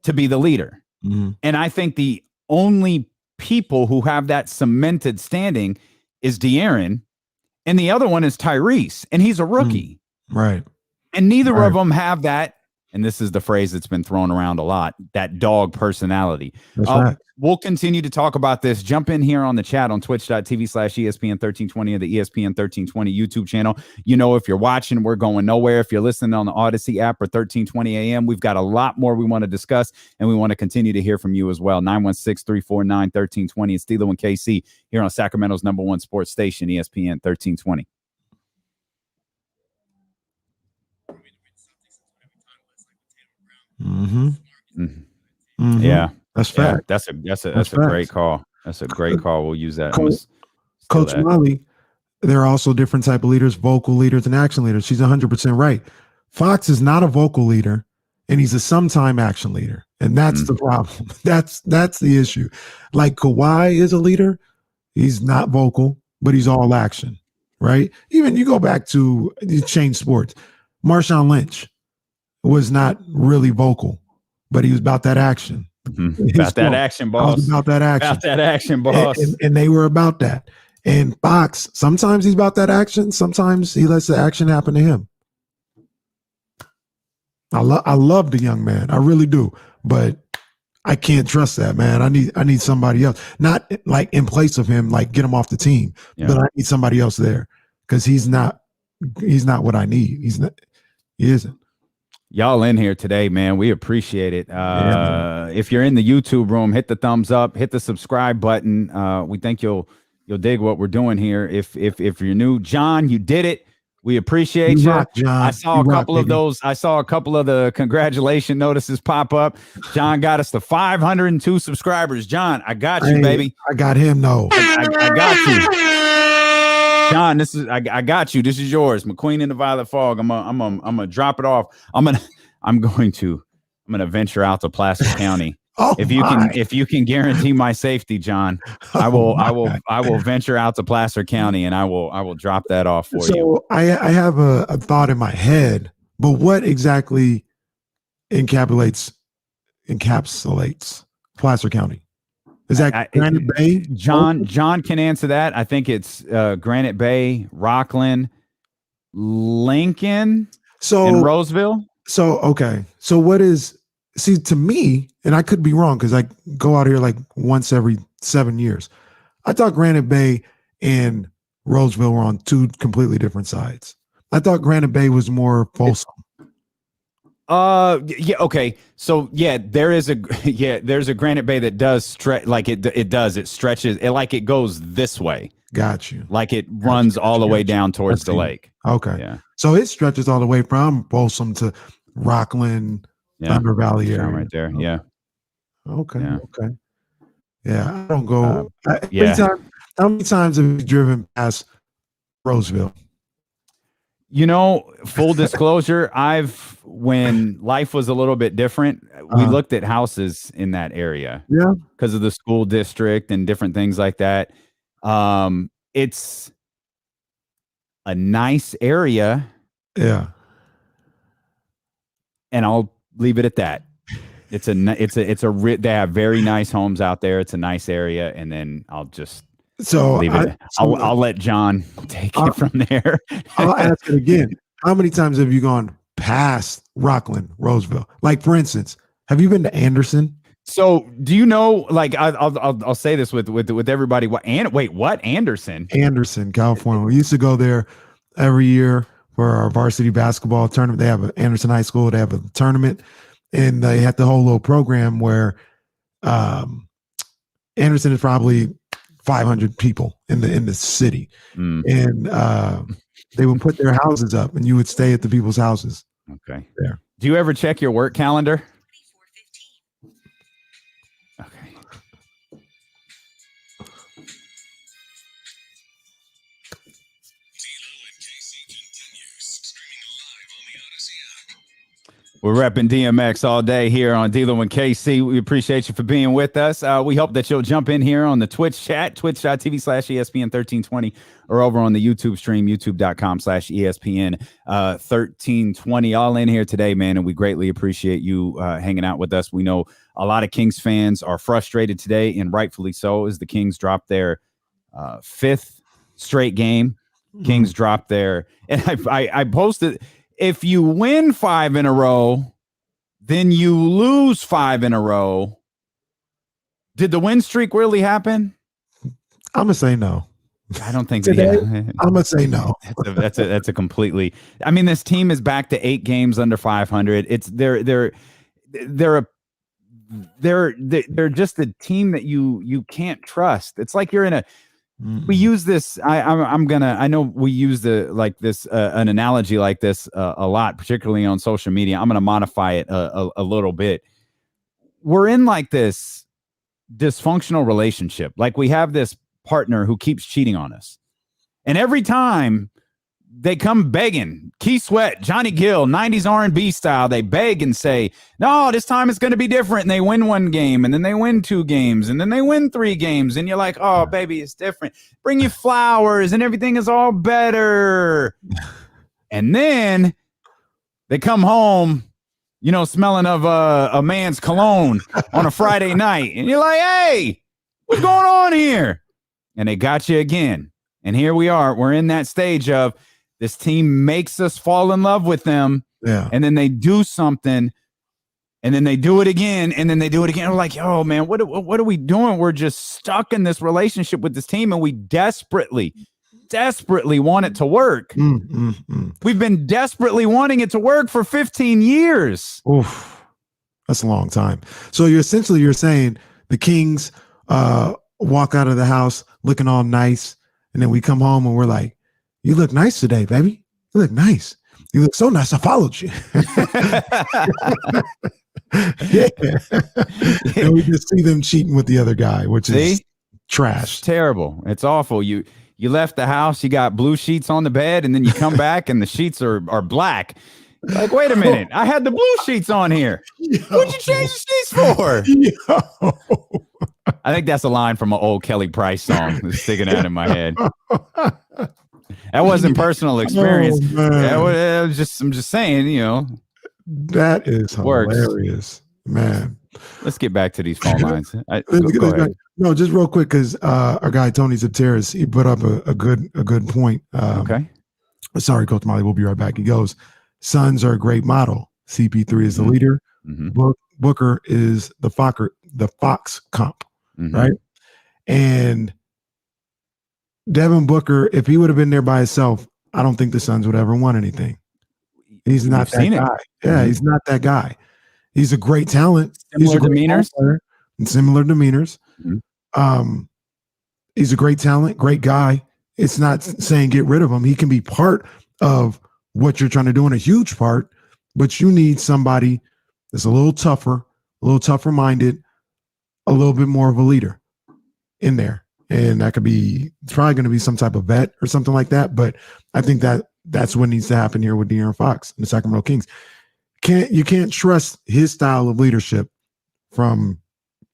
to be the leader. And I think the only people who have that cemented standing is De'Aaron, and the other one is Tyrese, and he's a rookie. Right. And neither of them have that, and this is the phrase that's been thrown around a lot, that dog personality. That's right. We'll continue to talk about this. Jump in here on the chat on twitch.tv/ESPN1320 or the ESPN 1320 YouTube channel. If you're watching, we're going nowhere. If you're listening on the Odyssey app or 1320 AM, we've got a lot more we want to discuss, and we want to continue to hear from you as well. 916-349-1320. It's Steelo and KC here on Sacramento's #1 sports station, ESPN 1320. Yeah. That's fact. That's a great call. That's a great call. We'll use that. Coach Molly, there are also different type of leaders, vocal leaders and action leaders. She's 100% right. Fox is not a vocal leader, and he's a sometime action leader. And that's the problem. That's the issue. Like Kawhi is a leader. He's not vocal, but he's all action, right? Even you go back to change sports. Marshawn Lynch was not really vocal, but he was about that action. About that action, boss. About that action. About that action, boss. And they were about that. And Fox, sometimes he's about that action. Sometimes he lets the action happen to him. I love the young man. I really do. But I can't trust that, man. I need somebody else. Not like in place of him, like get him off the team. Yeah. But I need somebody else there because he's not what I need. He isn't. Y'all in here today, man. We appreciate it. If you're in the YouTube room, hit the thumbs up, hit the subscribe button. We think you'll dig what we're doing here. If you're new, John, you did it. We appreciate you. Rock, John. I saw a couple of those. I saw a couple of the congratulation notices pop up. John got us to 502 subscribers. John, I got you, baby. I got him. No, I got you. John, I got you. This is yours. McQueen in the Violet Fog. I'm gonna drop it off. I'm gonna venture out to Placer County. If you can guarantee my safety, John, I will venture out to Placer County and I will drop that off for you. So I have a thought in my head, but what exactly encapsulates Placer County? Is that Granite Bay? John can answer that. I think it's Granite Bay, Rockland, Lincoln, and Roseville. So okay. So what is to me, and I could be wrong because I go out here like once every 7 years. I thought Granite Bay and Roseville were on two completely different sides. I thought Granite Bay was more Folsom. Yeah, okay. So there's a Granite Bay that does stretch like it stretches it like it goes this way. Got you. Like it runs all the way down towards the lake. Okay. Yeah. So it stretches all the way from Folsom to Rockland, Thunder Valley area. Right there. Yeah. Okay. Yeah. Okay. Yeah. I don't go. How many times have you driven past Roseville? Full disclosure, when life was a little bit different, we looked at houses in that area. Yeah. Because of the school district and different things like that. It's a nice area. Yeah. And I'll leave it at that. They have very nice homes out there. It's a nice area. And then I'll just So Leave it. I'll let John take it from there. I'll ask it again. How many times have you gone past Rockland, Roseville? Like, for instance, have you been to Anderson? So, do you know? Like, I'll say this with everybody. What Anderson? Anderson, California. We used to go there every year for our varsity basketball tournament. They have Anderson High School. They have a tournament, and they had the whole little program where Anderson is probably 500 people in the city, and they would put their houses up, and you would stay at the people's houses. Okay. There. Do you ever check your work calendar? Okay. We're repping DMX all day here on D'Lo and KC. We appreciate you for being with us. We hope that you'll jump in here on the Twitch chat, twitch.tv/ESPN1320, or over on the YouTube stream, youtube.com/ESPN1320. All in here today, man, and we greatly appreciate you hanging out with us. We know a lot of Kings fans are frustrated today, and rightfully so, as the Kings drop their fifth straight game. Kings dropped their, and I posted, if you win 5 in a row, then you lose 5 in a row. Did the win streak really happen? I'm gonna say no. I don't think Today, yeah. I'm gonna say no. That's a completely. I mean, this team is back to 8 games under 500. It's they're just a team that you can't trust. It's like you're in a. We use this. I know we use an analogy like this a lot, particularly on social media. I'm gonna modify it a little bit. We're in like this dysfunctional relationship. Like, we have this partner who keeps cheating on us, and every time they come begging, Key Sweat, Johnny Gill, 90s R&B style, they beg and say, no, this time it's going to be different. And they win 1 game, and then they win 2 games, and then they win 3 games. And you're like, oh, baby, it's different. Bring you flowers, and everything is all better. And then they come home, smelling of a man's cologne on a Friday night. And you're like, hey, what's going on here? And they got you again. And here we are. We're in that stage of, this team makes us fall in love with them, and then they do something, and then they do it again, and then they do it again. We're like, oh, man, what are we doing? We're just stuck in this relationship with this team, and we desperately want it to work. We've been desperately wanting it to work for 15 years. Oof, that's a long time. So you're saying the Kings walk out of the house looking all nice, and then we come home and we're like, you look nice today, baby. You look nice. You look so nice. I followed you. Yeah. And we just see them cheating with the other guy, which is trash. It's terrible. It's awful. You left the house, you got blue sheets on the bed, and then you come back and the sheets are black. Like, wait a minute. I had the blue sheets on here. What'd you change the sheets for? I think that's a line from an old Kelly Price song that's sticking out in my head. That wasn't personal experience. I'm just saying, That is hilarious, man. Let's get back to these phone lines. Go ahead. No, just real quick, because our guy Tony Zapteris, he put up a good point. Okay. Sorry, Coach Molly. We'll be right back. He goes, Suns are a great model. CP3 is the leader. Booker is the Fox comp, right? And Devin Booker, if he would have been there by himself, I don't think the Suns would ever won anything. He's not that guy. Yeah, he's not that guy. He's a great talent. Similar demeanors. He's a great talent, great guy. It's not saying get rid of him. He can be part of what you're trying to do, in a huge part, but you need somebody that's a little tougher minded, a little bit more of a leader in there. And that could be, it's probably going to be some type of vet or something like that. But I think that's what needs to happen here with De'Aaron Fox and the Sacramento Kings. You can't trust his style of leadership from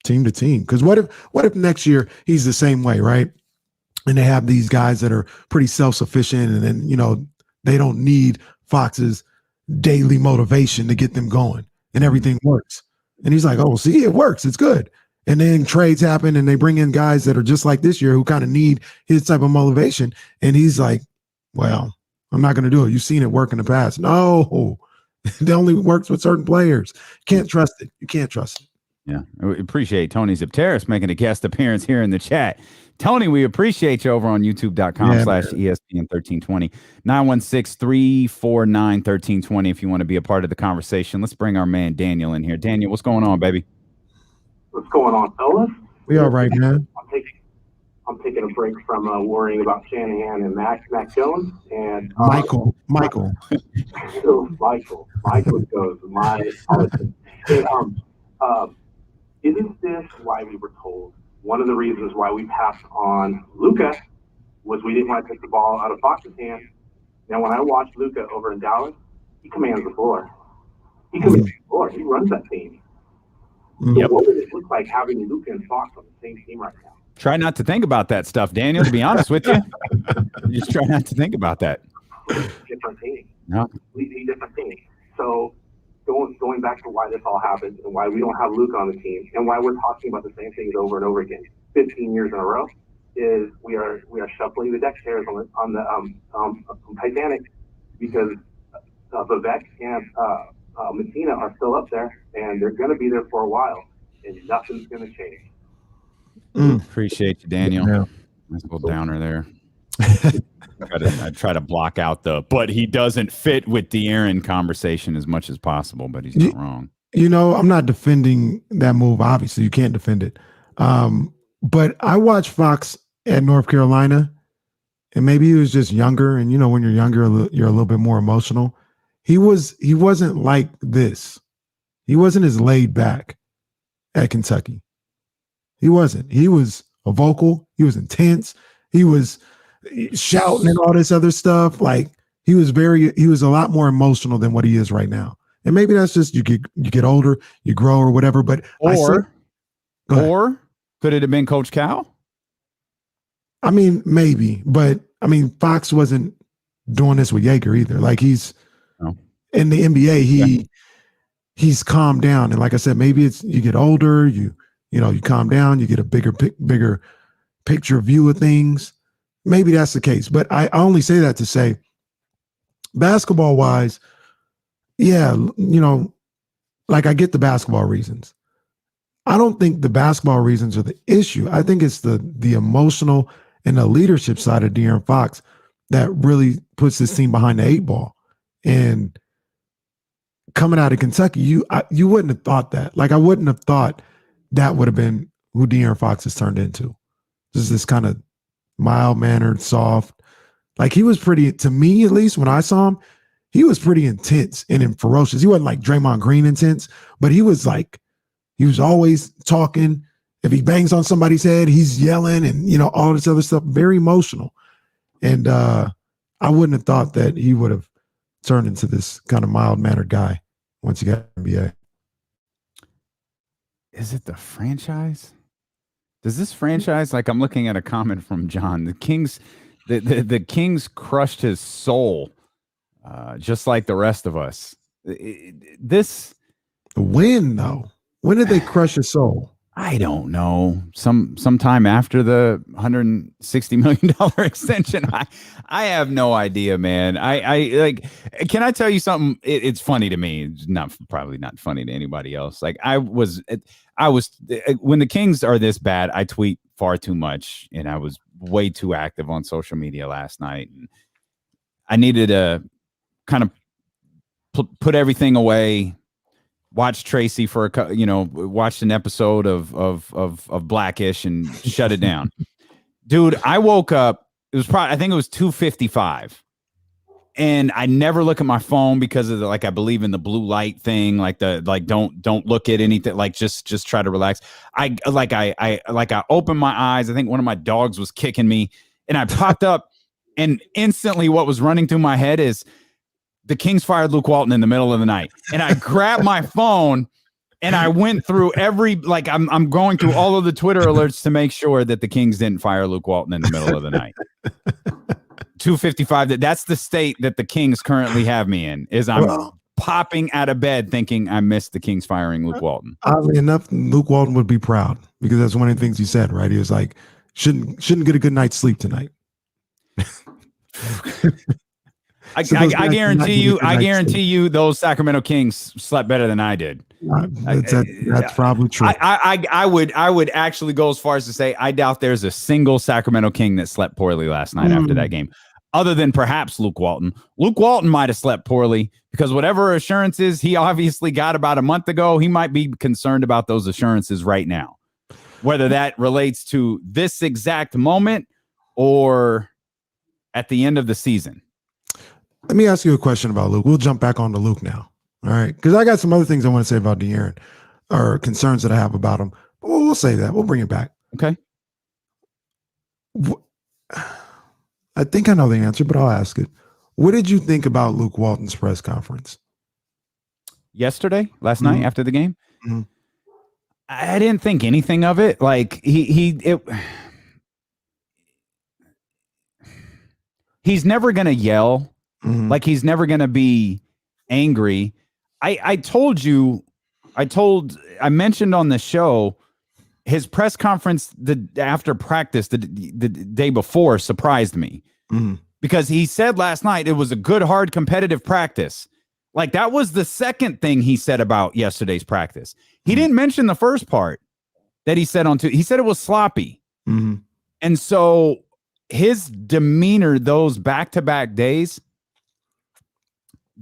team to team. Because what if next year he's the same way, right? And they have these guys that are pretty self-sufficient, and then they don't need Fox's daily motivation to get them going, and everything works. And he's like, oh, see, it works. It's good. And then trades happen and they bring in guys that are just like this year who kind of need his type of motivation. And he's like, well, I'm not going to do it. You've seen it work in the past. No, it only works with certain players. Can't trust it. You can't trust it. Yeah. We appreciate Tony Zipteris making a guest appearance here in the chat. Tony, we appreciate you over on youtube.com/ESPN1320, 916-349-1320 if you want to be a part of the conversation. Let's bring our man Daniel in here. Daniel, what's going on, baby? What's going on, fellas? We all right, man. I'm taking a break from worrying about Shanahan and Mac Jones and Michael. Michael goes. My apologies. Hey, isn't this why we were told? One of the reasons why we passed on Luka was we didn't want to take the ball out of Fox's hand. Now, when I watch Luka over in Dallas, he commands the floor. He runs that team. So what would it look like having Luka and Fox on the same team right now? Try not to think about that stuff, Daniel, to be honest with you. Just try not to think about that. Different team. No. Completely different team. So going back to why this all happened and why we don't have Luka on the team and why we're talking about the same things over and over again 15 years in a row is we are shuffling the deck chairs on the Titanic because Vivek and Messina are still up there and they're going to be there for a while and nothing's going to change. Appreciate you, Daniel. Yeah. Nice little downer there. I try to block out but he doesn't fit with the Aaron conversation as much as possible, but he's not wrong. You know, I'm not defending that move. Obviously, you can't defend it. But I watched Fox at North Carolina, and maybe he was just younger. And, you know, when you're younger, you're a little bit more emotional. He wasn't like this. He wasn't as laid back at Kentucky. He wasn't. He was a vocal. He was intense. He was shouting and all this other stuff. Like he was a lot more emotional than what he is right now. And maybe that's just you get older, you grow or whatever. But or could it have been Coach Cal? I mean, maybe, but I mean, Fox wasn't doing this with Yeager either. Like he's in the NBA, he's calmed down. And like I said, maybe it's you get older, you calm down, you get a bigger picture view of things. Maybe that's the case. But I only say that to say, basketball wise, yeah, you know, like I get the basketball reasons. I don't think the basketball reasons are the issue. I think it's the emotional and the leadership side of De'Aaron Fox that really puts this team behind the 8 ball. And coming out of Kentucky, you wouldn't have thought that. Like I wouldn't have thought that would have been who De'Aaron Fox has turned into. Just this kind of mild-mannered, soft. Like he was pretty, to me at least, when I saw him, he was pretty intense and ferocious. He wasn't like Draymond Green intense, but he was always talking. If he bangs on somebody's head, he's yelling and, you know, all this other stuff, very emotional. And I wouldn't have thought that he would have turned into this kind of mild-mannered guy once he got NBA. Is it the franchise? Does this franchise, like I'm looking at a comment from John, the Kings, the Kings crushed his soul, just like the rest of us. When though? When did they crush his soul? I don't know. Sometime after the $160 million extension. I have no idea, man. I like. Can I tell you something? It's funny to me. It's probably not funny to anybody else. Like I was when the Kings are this bad. I tweet far too much, and I was way too active on social media last night. And I needed to kind of put everything away. Watch Tracy for watched an episode of Blackish and shut it down. Dude, I woke up, I think it was 2:55. And I never look at my phone because of I believe in the blue light thing, don't look at anything, just try to relax. I opened my eyes. I think one of my dogs was kicking me and I popped up and instantly what was running through my head is the Kings fired Luke Walton in the middle of the night. And I grabbed my phone and I went through I'm going through all of the Twitter alerts to make sure that the Kings didn't fire Luke Walton in the middle of the night. 2:55. That's the state that the Kings currently have me in, is I'm popping out of bed thinking I missed the Kings firing Luke Walton. Oddly enough, Luke Walton would be proud. because that's one of the things he said, right? He was like, shouldn't get a good night's sleep tonight. I So those guys guarantee you those Sacramento Kings slept better than I did. That's probably true. I would actually go as far as to say I doubt there's a single Sacramento King that slept poorly last night after that game, other than perhaps Luke Walton. Luke Walton might have slept poorly because whatever assurances he obviously got about a month ago, he might be concerned about those assurances right now, whether that relates to this exact moment or at the end of the season. Let me ask you a question about Luke. We'll jump back on to Luke now. All right. Because I got some other things I want to say about De'Aaron, or concerns that I have about him. But we'll say that. We'll bring it back. Okay. I think I know the answer, but I'll ask it. What did you think about Luke Walton's press conference? Last night after the game? Mm-hmm. I didn't think anything of it. Like he's never going to yell. Mm-hmm. Like he's never going to be angry. I mentioned on the show his press conference after practice the day before surprised me because he said last night it was a good, hard, competitive practice. Like that was the second thing he said about yesterday's practice. He didn't mention the first part that he said he said it was sloppy. And so his demeanor those back-to-back days,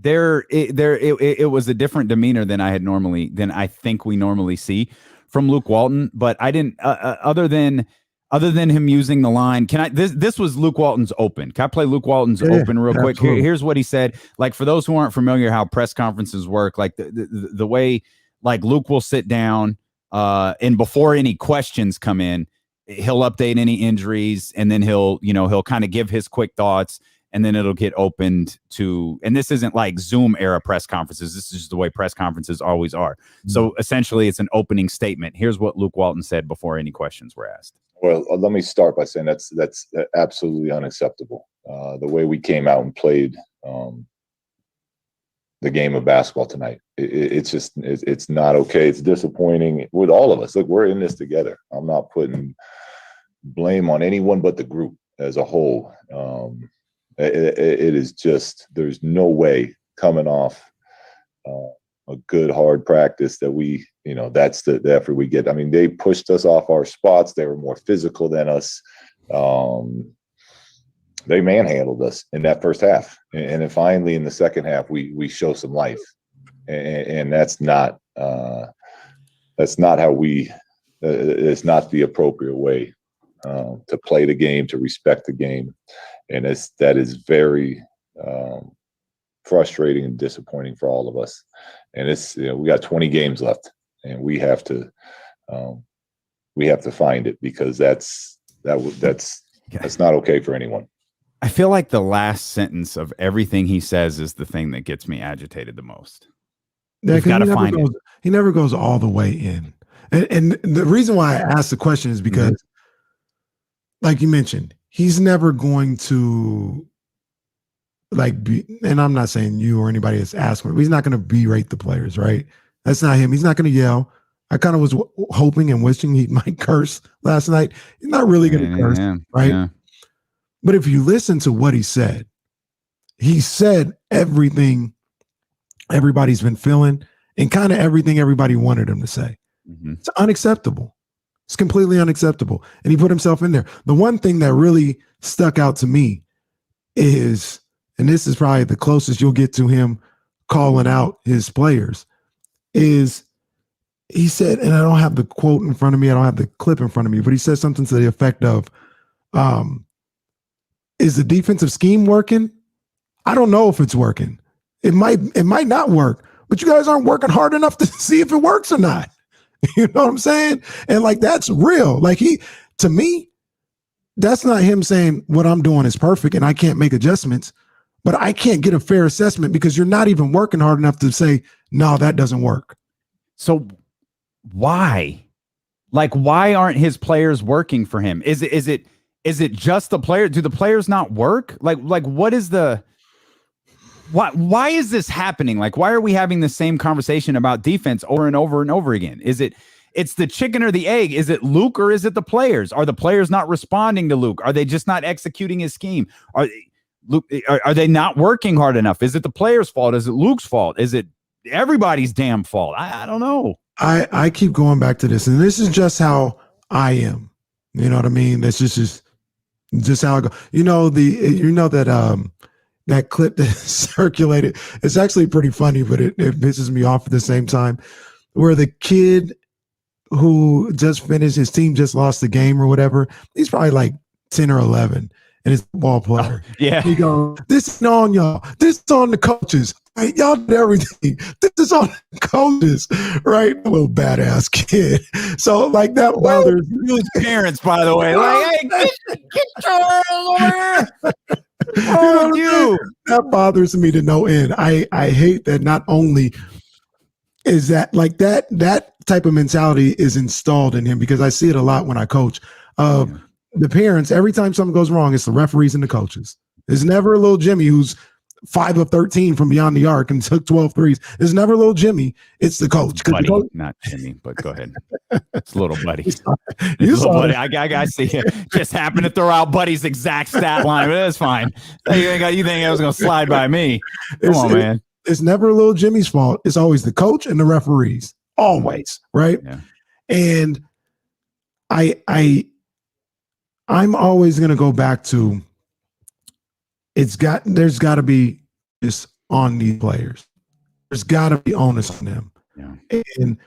it was a different demeanor than I think we normally see from Luke Walton. But I didn't other than him using the line. This was Luke Walton's open. Can I play Luke Walton's open real quick? Here's what he said. Like for those who aren't familiar how press conferences work, like the way like Luke will sit down and before any questions come in, he'll update any injuries and then he'll kind of give his quick thoughts. And then it'll get opened to, and this isn't like Zoom era press conferences. This is just the way press conferences always are. So essentially it's an opening statement. Here's what Luke Walton said before any questions were asked. Well, let me start by saying that's absolutely unacceptable. The way we came out and played the game of basketball tonight, it's not okay. It's disappointing with all of us. Look, we're in this together. I'm not putting blame on anyone but the group as a whole. It is just, there's no way coming off a good hard practice that that's the effort we get. I mean, they pushed us off our spots. They were more physical than us. They manhandled us in that first half. And then finally in the second half, we show some life. And that's not how it's not the appropriate way to play the game, to respect the game. And that is very frustrating and disappointing for all of us. And we got 20 games left, and we have to find it because that's not okay for anyone. I feel like the last sentence of everything he says is the thing that gets me agitated the most. Yeah, he never goes all the way in. And the reason why I asked the question is because, like you mentioned, he's never going to and I'm not saying you or anybody that's asking, but he's not going to berate the players, right? That's not him. He's not going to yell. I kind of was hoping and wishing he might curse last night. He's not really going to curse, right? Yeah. But if you listen to what he said everything everybody's been feeling and kind of everything everybody wanted him to say. It's unacceptable. It's completely unacceptable. And he put himself in there. The one thing that really stuck out to me is, and this is probably the closest you'll get to him calling out his players, is he said, and I don't have the quote in front of me, I don't have the clip in front of me, but he said something to the effect of, is the defensive scheme working? I don't know if it's working. It might not work, but you guys aren't working hard enough to see if it works or not. You know what I'm saying? And like, that's real. Like to me, that's not him saying what I'm doing is perfect and I can't make adjustments, but I can't get a fair assessment because you're not even working hard enough to say, no, that doesn't work. So why? Like, why aren't his players working for him? Is it just the player? Do the players not work? Like what is the, why is this happening? Like, why are we having the same conversation about defense over and over and over again? Is it it's the chicken or the egg. Is it Luke or is it the players? Are the players not responding to Luke? Are they just not executing his scheme? Are they not working hard enough? Is it the players' fault? Is it Luke's fault? Is it everybody's damn fault? I don't know. I keep going back to this, and this is just how I am. You know what I mean? That's just how I go. That clip that circulated, it's actually pretty funny, but it pisses me off at the same time, where the kid who just finished, his team just lost the game or whatever, he's probably like 10 or 11, and it's a ball player. Yeah. He goes, this is on y'all. This is on the coaches. Right? Y'all did everything. This is on the coaches, right? A little badass kid. So, like, that bothers me. His parents, by the way. Like, hey, get your over here. That bothers me to no end. I hate that not only is that like that type of mentality is installed in him, because I see it a lot when I coach. The parents, every time something goes wrong, it's the referees and the coaches. There's never a little Jimmy who's 5 of 13 from beyond the arc and took 12 threes. There's never little Jimmy. It's the coach. Buddy, not Jimmy, but go ahead. It's little Buddy. Little Buddy. I see it. Just happened to throw out Buddy's exact stat line, but that's fine. You think I was going to slide by me? Come on, man. It's never little Jimmy's fault. It's always the coach and the referees. Always, right? Yeah. And I'm always going to go back to, there's got to be this on these players. There's got to be onus on them. Yeah. And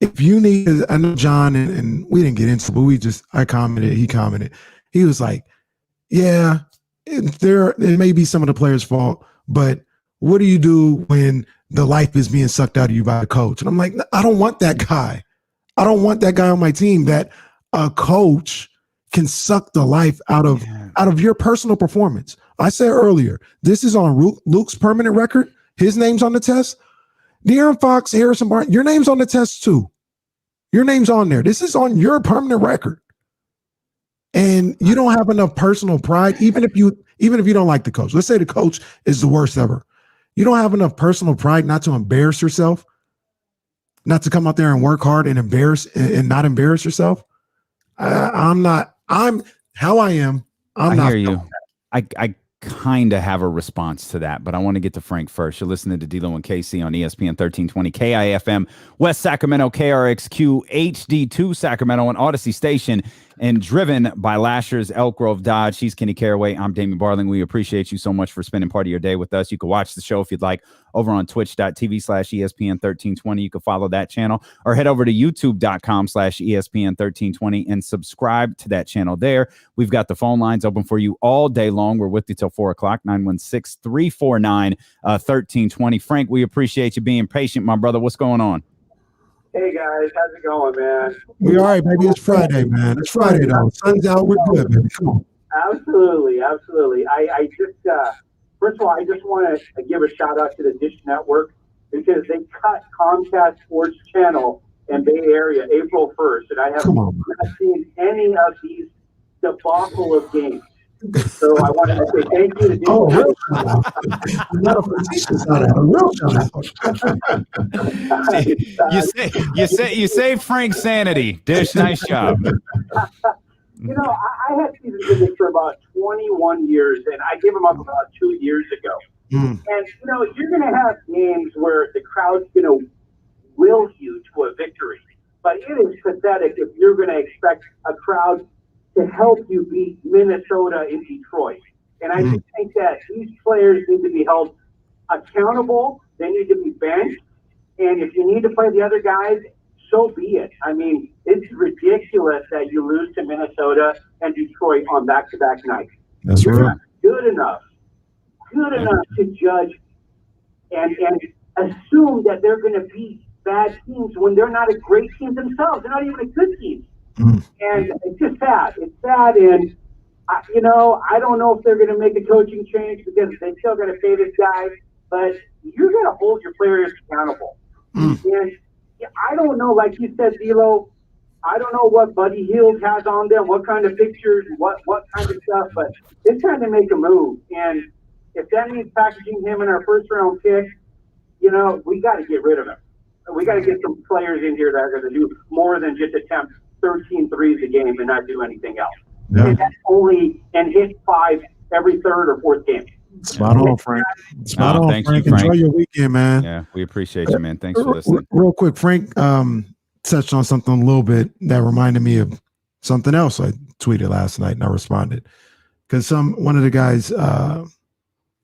if you need, I know John and we didn't get into it, but he commented. He was like, yeah, it may be some of the players' fault, but what do you do when the life is being sucked out of you by a coach? And I'm like, I don't want that guy. I don't want that guy on my team, that a coach can suck the life out of your personal performance. I said earlier, this is on Luke's permanent record. His name's on the test. De'Aaron Fox, Harrison Barnes, your name's on the test too. Your name's on there. This is on your permanent record. And you don't have enough personal pride, even if you don't like the coach. Let's say the coach is the worst ever. You don't have enough personal pride not to embarrass yourself, not to come out there and work hard and not embarrass yourself. I'm how I am. I hear you. I kind of have a response to that, but I want to get to Frank first. You're listening to D'Lo and KC on ESPN 1320 KIFM, West Sacramento, KRXQ, HD2 Sacramento, and Odyssey Station, and driven by Lashers, Elk Grove Dodge. He's Kenny Caraway. I'm Damian Barling. We appreciate you so much for spending part of your day with us. You can watch the show if you'd like over on twitch.tv/ESPN1320. You can follow that channel or head over to youtube.com/ESPN1320 and subscribe to that channel there. We've got the phone lines open for you all day long. We're with you till 4 o'clock, 916-349-1320. Frank, we appreciate you being patient, my brother. What's going on? Hey guys, how's it going, man? We all right, baby. It's Friday, man. It's Friday though. Sun's out. We're good, baby. Come on. Absolutely. I just first of all, I just want to give a shout out to the Dish Network, because they cut Comcast Sports Channel in Bay Area April 1st, and I have not seen any of these debacle of games. So I wanted to say thank you to Dish Network. Not a facetious shout out, a real shout out. You say Frank's sanity. Dish, nice job. You know, I had season tickets for about 21 years, and I gave them up about 2 years ago. And, you know, you're going to have games where the crowd's going to will you to a victory. But it is pathetic if you're going to expect a crowd to help you beat Minnesota and Detroit. And I just think that these players need to be held accountable. They need to be benched. And if you need to play the other guys, so be it. I mean, it's ridiculous that you lose to Minnesota and Detroit on back-to-back nights. That's You're right. not good enough to judge and assume that they're going to beat bad teams when they're not a great team themselves. They're not even a good team. And it's just sad. It's sad. And, I don't know if they're going to make a coaching change, because they still got to pay this guy. But you're going to hold your players accountable. And I don't know, like you said, D'Lo, I don't know what Buddy Hield has on them, what kind of pictures, what kind of stuff, but it's time to make a move. And if that means packaging him in our first-round pick, we got to get rid of him. We got to get some players in here that are going to do more than just attempt 13 threes a game and not do anything else. Yeah. And hit 5 every third or fourth game. Spot on, Frank. Spot on, thank Frank. you, Frank. Enjoy your weekend, man. Yeah, we appreciate you, man. Thanks for listening. Real quick, Frank touched on something a little bit that reminded me of something else I tweeted last night, and I responded because one of the guys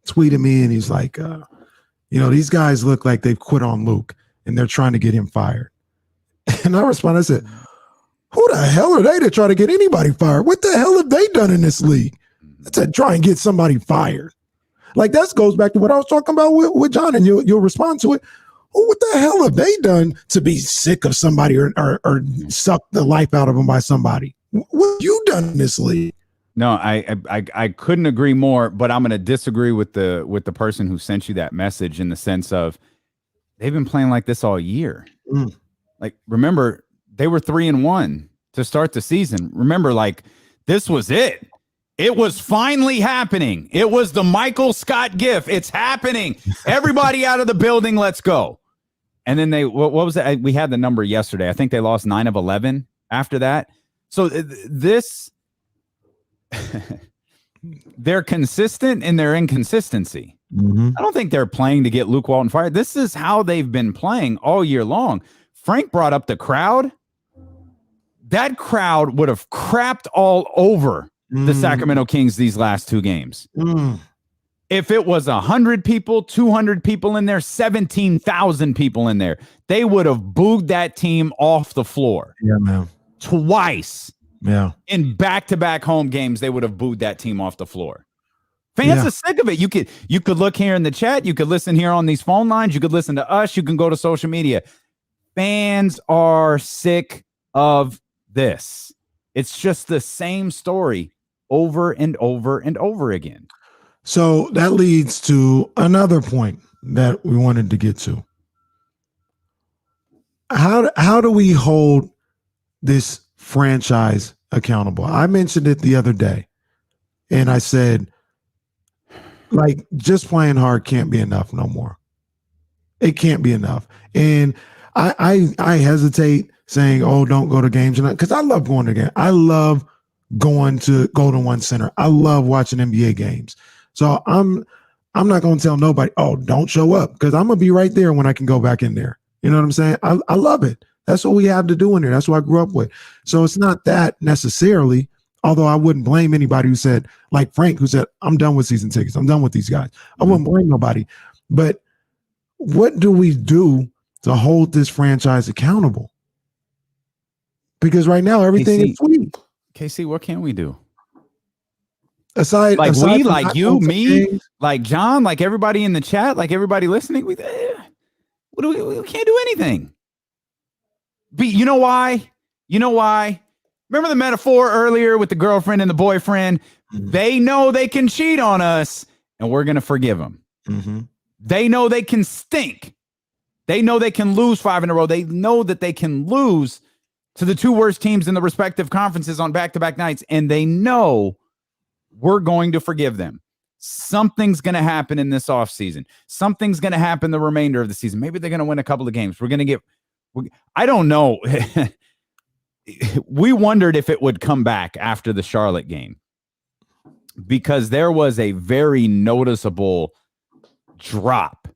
tweeted me, and he's like, these guys look like they've quit on Luke, and they're trying to get him fired. And I responded, I said, who the hell are they to try to get anybody fired? What the hell have they done in this league to try and get somebody fired? Like, that goes back to what I was talking about with John, and you'll respond to it. Oh, what the hell have they done to be sick of somebody or suck the life out of them by somebody? What have you done in this league? No, I couldn't agree more, but I'm going to disagree with the person who sent you that message in the sense of they've been playing like this all year. Like, remember, they were 3-1 to start the season. Remember, like, this was it. It was finally happening. It was the Michael Scott gif. It's happening. Everybody out of the building. Let's go. And then what was that? We had the number yesterday. I think they lost 9 of 11 after that. So they're consistent in their inconsistency. I don't think they're playing to get Luke Walton fired. This is how they've been playing all year long. Frank brought up the crowd. That crowd would have crapped all over the Sacramento Kings these last 2 games. If it was 100 people, 200 people in there, 17,000 people in there, they would have booed that team off the floor. Yeah, man. Twice. Yeah. In back-to-back home games, they would have booed that team off the floor. Fans are sick of it. You could look here in the chat. You could listen here on these phone lines. You could listen to us. You can go to social media. Fans are sick of this. It's just the same story over and over and over again. So that leads to another point that we wanted to get to. How do we hold this franchise accountable? I mentioned it the other day, and I said, like, just playing hard can't be enough no more. It can't be enough. And I hesitate saying, oh, don't go to games, because I love going to games. I love going to Golden One Center. I love watching NBA games. So I'm not going to tell nobody, oh, don't show up, because I'm going to be right there when I can go back in there. You know what I'm saying? I love it. That's what we have to do in there. That's what I grew up with. So it's not that necessarily, although I wouldn't blame anybody who said, like Frank, who said, I'm done with season tickets. I'm done with these guys. I wouldn't blame nobody. But what do we do to hold this franchise accountable? Because right now, everything is sweet. KC, what can we do? Aside we, from like you, me, games, like John, like everybody in the chat, like everybody listening, we can't do anything. You know why? Remember the metaphor earlier with the girlfriend and the boyfriend? They know they can cheat on us, and we're going to forgive them. They know they can stink. They know they can lose 5 in a row. They know that they can lose to the 2 worst teams in the respective conferences on back-to-back nights, and they know we're going to forgive them. Something's going to happen in this offseason. Something's going to happen the remainder of the season. Maybe they're going to win a couple of games. I don't know. We wondered if it would come back after the Charlotte game, because there was a very noticeable drop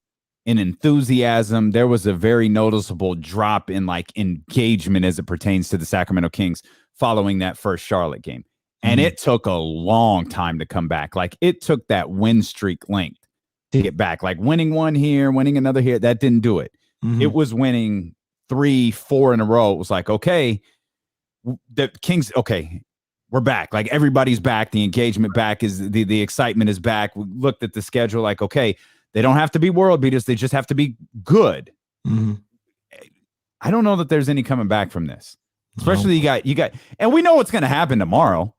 in enthusiasm. There was a very noticeable drop in like engagement as it pertains to the Sacramento Kings following that first Charlotte game. And it took a long time to come back. Like, it took that win streak length to get back. Like, winning one here, winning another here, that didn't do it. It was winning 3, 4 in a row. It was like, okay, the Kings, okay, we're back. Like, everybody's back. The engagement back is the excitement is back. We looked at the schedule like, okay, they don't have to be world beaters. They just have to be good. I don't know that there's any coming back from this. Especially you got, and we know what's going to happen tomorrow.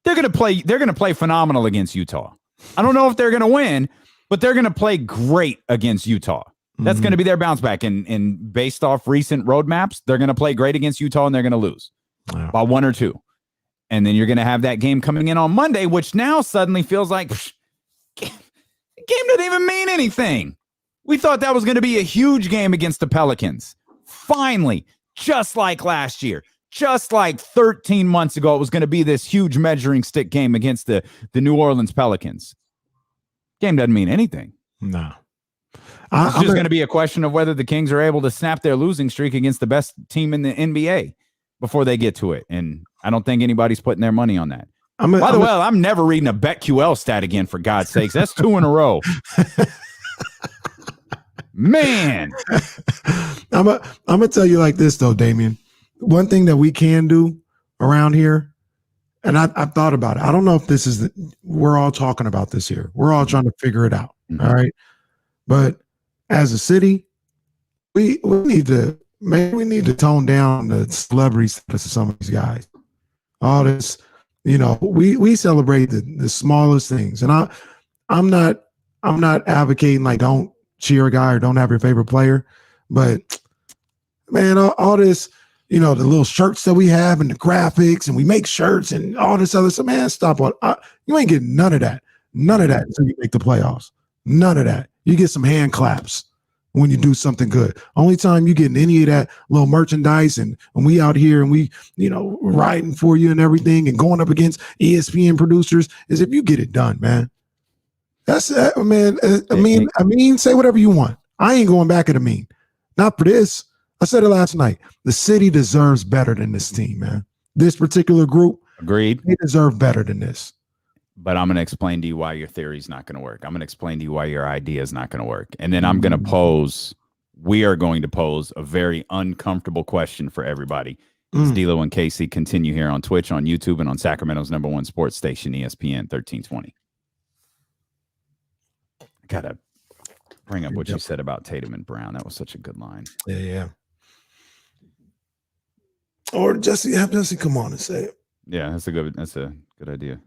They're going to play phenomenal against Utah. I don't know if they're going to win, but they're going to play great against Utah. That's going to be their bounce back. And based off recent roadmaps, they're going to play great against Utah, and they're going to lose by 1 or 2. And then you're going to have that game coming in on Monday, which now suddenly feels like the game didn't even mean anything. We thought that was going to be a huge game against the Pelicans. finally, just like last year, just like 13 months ago, it was going to be this huge measuring stick game against the New Orleans Pelicans. Game doesn't mean anything. No. It's just going to be a question of whether the Kings are able to snap their losing streak against the best team in the NBA before they get to it. And I don't think anybody's putting their money on that. By the way, I'm never reading a BetQL stat again, for God's sakes. That's 2 in a row. Man. I'm going to tell you like this, though, Damian. One thing that we can do around here, and I've thought about it. I don't know if this is we're all talking about this here. We're all trying to figure it out. Mm-hmm. All right. But as a city, we need to tone down the celebrity status of some of these guys. All this, we celebrate the smallest things. And I'm not advocating like don't cheer a guy or don't have your favorite player, but man, all this, the little shirts that we have and the graphics and we make shirts and all this other stuff, man, stop on. You ain't getting none of that until you make the playoffs. None of that. You get some hand claps when you do something good. Only time you getting any of that little merchandise and we out here and we, riding for you and everything and going up against ESPN producers is if you get it done, man. That's man. I mean, say whatever you want. I ain't going back at a mean. Not for this. I said it last night. The city deserves better than this team, man. This particular group, agreed. They deserve better than this. But I'm going to explain to you why your theory is not going to work. I'm going to explain to you why your idea is not going to work. And then we are going to pose a very uncomfortable question for everybody. As D'Lo and Casey continue here on Twitch, on YouTube, and on Sacramento's #1 sports station, ESPN 1320. I got to bring up what you said about Tatum and Brown. That was such a good line. Yeah. Or have Jesse come on and say it. Yeah, that's a good idea.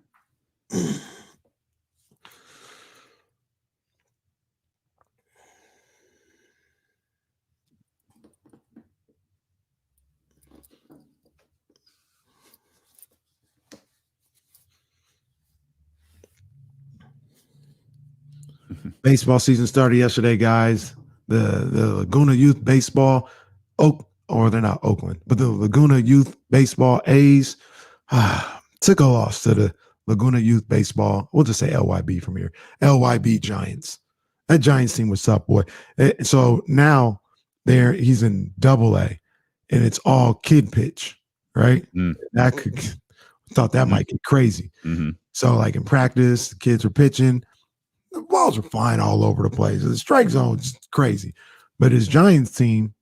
Baseball season started yesterday, guys. The Laguna Youth Baseball, they're not Oakland, but the Laguna Youth Baseball A's took a loss to the Laguna Youth Baseball. We'll just say LYB from here. LYB Giants. That Giants team was tough, boy. So now he's in AA, and it's all kid pitch, right? Thought that might get crazy. Mm-hmm. So like in practice, the kids were pitching. The balls are flying all over the place. The strike zone is crazy. But his Giants team,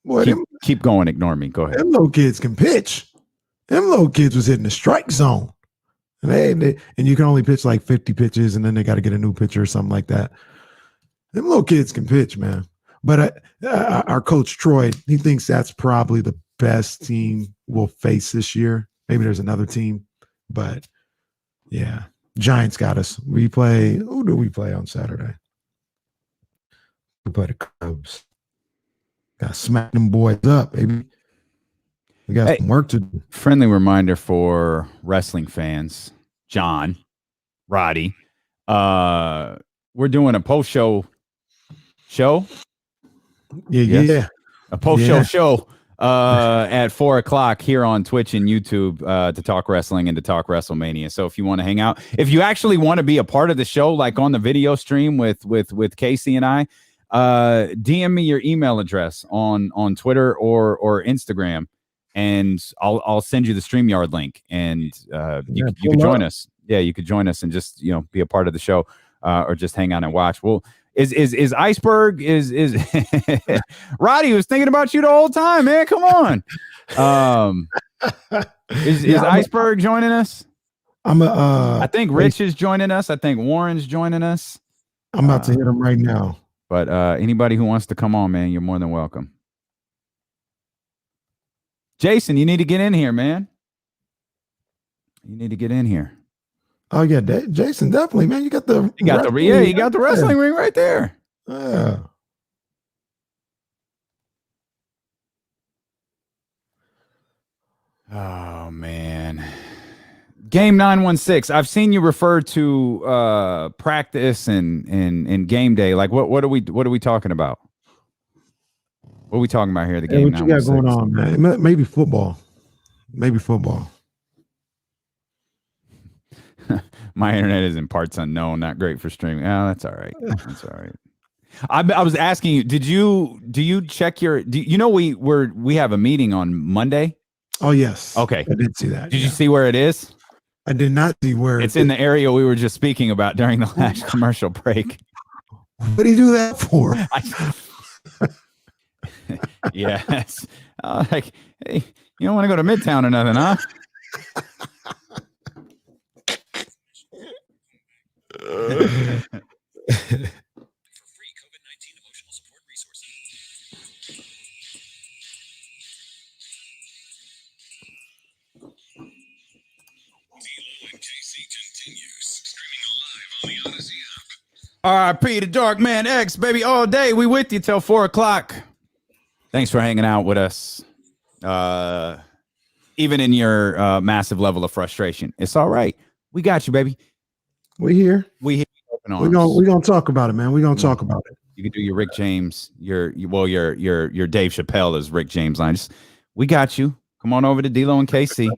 boy, keep going. Ignore me. Go ahead. Them little kids can pitch. Them little kids was hitting the strike zone. And you can only pitch like 50 pitches, and then they got to get a new pitcher or something like that. Them little kids can pitch, man. But our coach, Troy, he thinks that's probably the best team we'll face this year. Maybe there's another team. But, yeah. Giants got us. Who do we play on Saturday? We play the Cubs. Got to smack them boys up, baby. We got some work to do. Friendly reminder for wrestling fans, John, Roddy. We're doing a post-show show. Yeah. A post-show show at 4:00 here on Twitch and YouTube to talk wrestling and to talk WrestleMania. So if you want to hang out, if you actually want to be a part of the show, like on the video stream with Casey and I, DM me your email address on Twitter or Instagram, and I'll send you the StreamYard link, and you could join us. Yeah, you could join us and just be a part of the show, or just hang out and watch. Well. Is Iceberg is Roddy was thinking about you the whole time, man. Come on. Is Iceberg joining us? I think Rich is joining us. I think Warren's joining us. I'm about to hit him right now. But anybody who wants to come on, man, you're more than welcome. Jason, you need to get in here, man. You need to get in here. Oh yeah, Jason, definitely, man. You got the wrestling ring right there. Yeah. Oh man. Game 916. I've seen you refer to practice and game day. Like what are we talking about? What are we talking about here? The Hey, game what you got 916. going on, man? Maybe football. Maybe football. My internet is in parts unknown. Not great for streaming. Oh, that's all right. That's all right. I was asking you. Do you check your? We have a meeting on Monday. Oh yes. Okay. I did see that. Did you see where it is? I did not see where It's in the area we were just speaking about during the last commercial break. What do you do that for? Yes. Like, hey, you don't want to go to Midtown or nothing, huh? R.I.P. to Dark Man X, baby, all day. We with you till 4 o'clock. Thanks for hanging out with us. Even in your massive level of frustration, it's all right. We got you, baby. We here. We here. We're gonna talk about it, man. We're gonna talk about it. You can do your Rick James, your Dave Chappelle is Rick James line. We got you. Come on over to D-Lo and KC.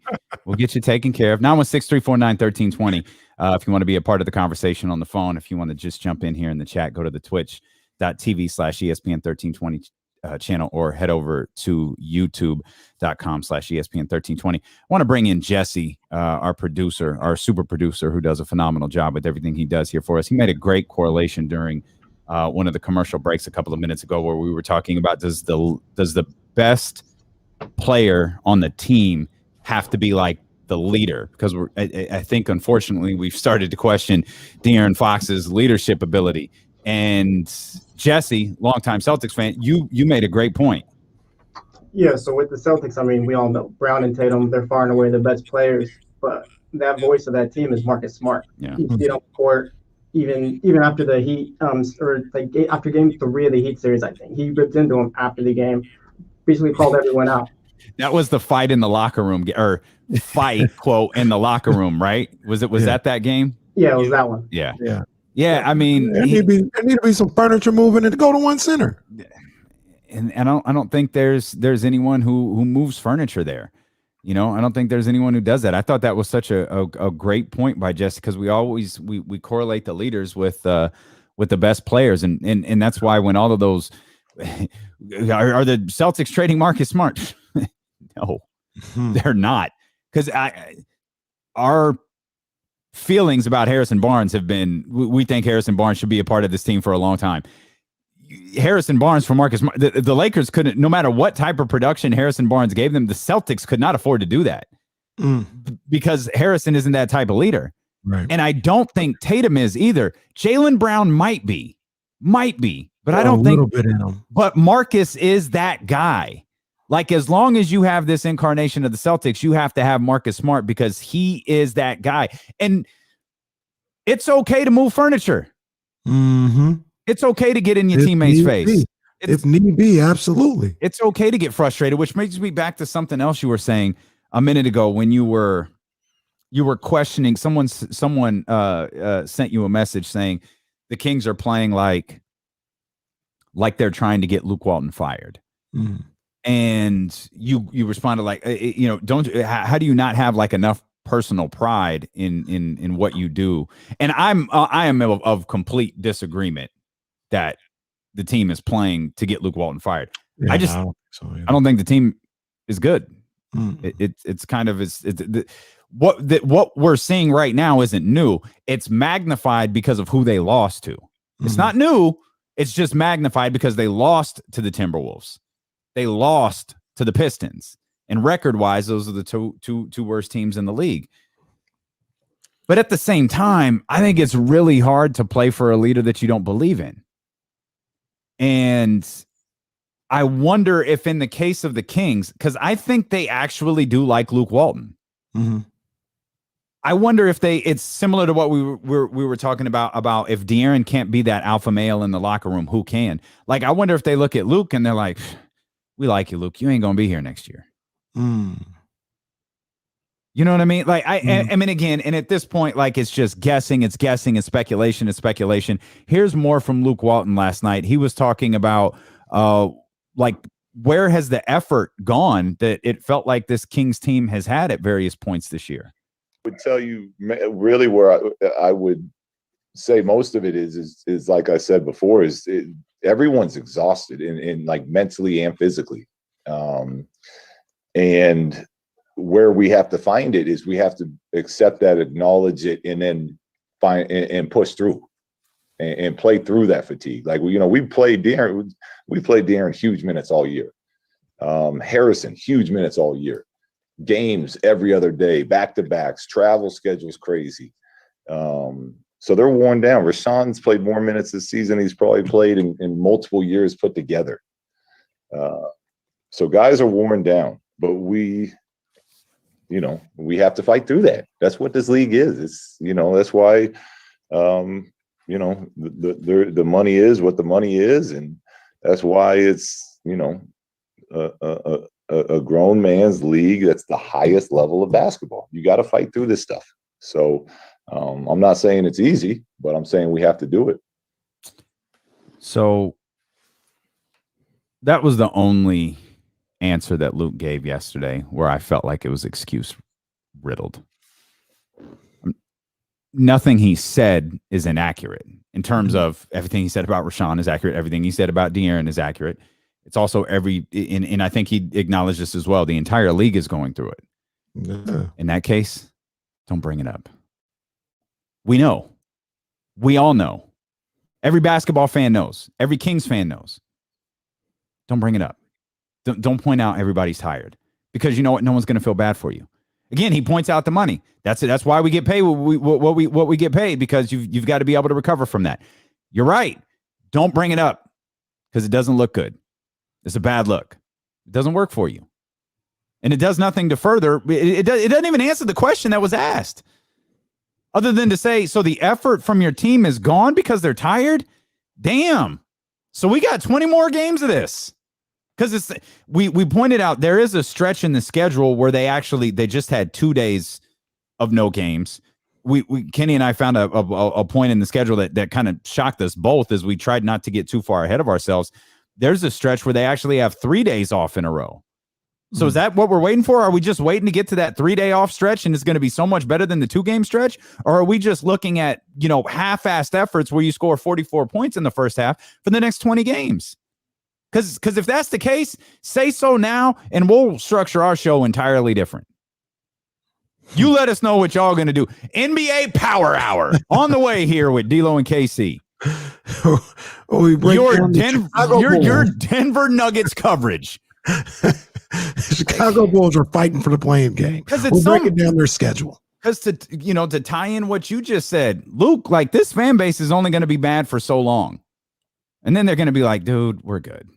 We'll get you taken care of. 916-349-1320. If you want to be a part of the conversation on the phone, if you want to just jump in here in the chat, go to the twitch.tv/ESPN1320 channel or head over to youtube.com/ESPN1320. I want to bring in Jesse, our producer, our super producer, who does a phenomenal job with everything he does here for us. He made a great correlation during one of the commercial breaks a couple of minutes ago where we were talking about does the best player on the team have to be like the leader, because I think unfortunately we've started to question De'Aaron Fox's leadership ability. And Jesse, longtime Celtics fan, you made a great point. Yeah, so with the Celtics, I mean, we all know Brown and Tatum, they're far and away the best players, but that voice of that team is Marcus Smart. Yeah. You see it on the court, even after the Heat, after game 3 of the Heat series, I think he ripped into him after the game, basically called everyone out. That was the fight in the locker room, or fight quote in the locker room, right? Was that game? Yeah, it was that one. Yeah. Yeah. Yeah, I mean, there need to be some furniture moving and to go to one center. And I don't think there's anyone who moves furniture there. You know, I don't think there's anyone who does that. I thought that was such a great point by Jesse, because we always we correlate the leaders with the best players, and that's why when all of those are the Celtics trading Marcus Smart? No, they're not, because our feelings about Harrison Barnes have been, we think Harrison Barnes should be a part of this team for a long time. Harrison Barnes for Marcus, the Lakers couldn't, no matter what type of production Harrison Barnes gave them, the Celtics could not afford to do that because Harrison isn't that type of leader. Right. And I don't think Tatum is either. Jaylen Brown might be, but I don't think, a little bit in him. But Marcus is that guy. Like, as long as you have this incarnation of the Celtics, you have to have Marcus Smart, because he is that guy. And it's okay to move furniture. Mm-hmm. It's okay to get in your teammate's face. If need be, absolutely. It's okay to get frustrated, which brings me back to something else you were saying a minute ago when you were questioning someone sent you a message saying the Kings are playing like they're trying to get Luke Walton fired. Mm. And you responded like, how do you not have like enough personal pride in what you do? And I am of complete disagreement that the team is playing to get Luke Walton fired. Yeah, I don't think the team is good. It's kind of what we're seeing right now isn't new. It's magnified because of who they lost to. It's not new. It's just magnified because they lost to the Timberwolves. They lost to the Pistons, and record-wise, those are the two worst teams in the league. But at the same time, I think it's really hard to play for a leader that you don't believe in. And I wonder if in the case of the Kings, because I think they actually do like Luke Walton. Mm-hmm. I wonder if it's similar to what we were talking about if De'Aaron can't be that alpha male in the locker room, who can? Like, I wonder if they look at Luke and they're like, we like you, Luke. You ain't going to be here next year. Mm. You know what I mean? Like, I mean, again, and at this point, like, it's just guessing, it's speculation. Here's more from Luke Walton last night. He was talking about, like, where has the effort gone that it felt like this Kings team has had at various points this year? I would tell you really where I would say most of it is like I said before, everyone's exhausted in like mentally and physically. And where we have to find it is we have to accept that, acknowledge it, and then find and push through and play through that fatigue. Like, we played De'Aaron huge minutes all year. Harrison, huge minutes all year. Games every other day, back-to-backs, travel schedules crazy. So they're worn down. Rashawn's played more minutes this season he's probably played in multiple years put together. So guys are worn down, but we have to fight through that. That's what this league is. It's, that's why, the money is what the money is. And that's why it's, a grown man's league. That's the highest level of basketball. You got to fight through this stuff. So I'm not saying it's easy, but I'm saying we have to do it. So that was the only answer that Luke gave yesterday where I felt like it was excuse riddled. Nothing he said is inaccurate in terms of everything he said about Rashawn is accurate. Everything he said about De'Aaron is accurate. It's also and I think he acknowledged this as well. The entire league is going through it. Yeah. In that case, don't bring it up. We know. We all know. Every basketball fan knows. Every Kings fan knows. Don't bring it up. Don't point out everybody's tired, because you know what? No one's going to feel bad for you. Again, he points out the money. That's it. That's why we get paid what we get paid, because you've got to be able to recover from that. You're right. Don't bring it up because it doesn't look good. It's a bad look. It doesn't work for you, and it does nothing to further. It doesn't even answer the question that was asked, other than to say, so the effort from your team is gone because they're tired. Damn. So we got 20 more games of this. Because we pointed out there is a stretch in the schedule where they just had 2 days of no games. Kenny and I found a point in the schedule that kind of shocked us both as we tried not to get too far ahead of ourselves. There's a stretch where they actually have 3 days off in a row. So is that what we're waiting for? Are we just waiting to get to that 3-day off stretch and it's going to be so much better than the 2-game stretch? Or are we just looking at, half-assed efforts where you score 44 points in the first half for the next 20 games? Because if that's the case, say so now, and we'll structure our show entirely different. You let us know what y'all going to do. NBA Power Hour on the way here with D'Lo and KC. Your Denver Nuggets coverage. Chicago Bulls are fighting for the playing game. We're breaking down their schedule. Because to tie in what you just said, Luke, like, this fan base is only going to be bad for so long. And then they're going to be like, dude, we're good.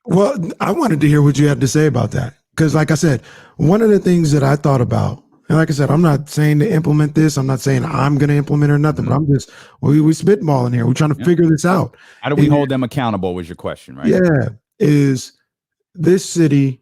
Well, I wanted to hear what you had to say about that. Because like I said, one of the things that I thought about, and like I said, I'm not saying to implement this. I'm not saying I'm going to implement it or nothing, but I'm just, we spitballing here. We're trying to figure this out. How do we hold them accountable was your question, right? Yeah. Is this city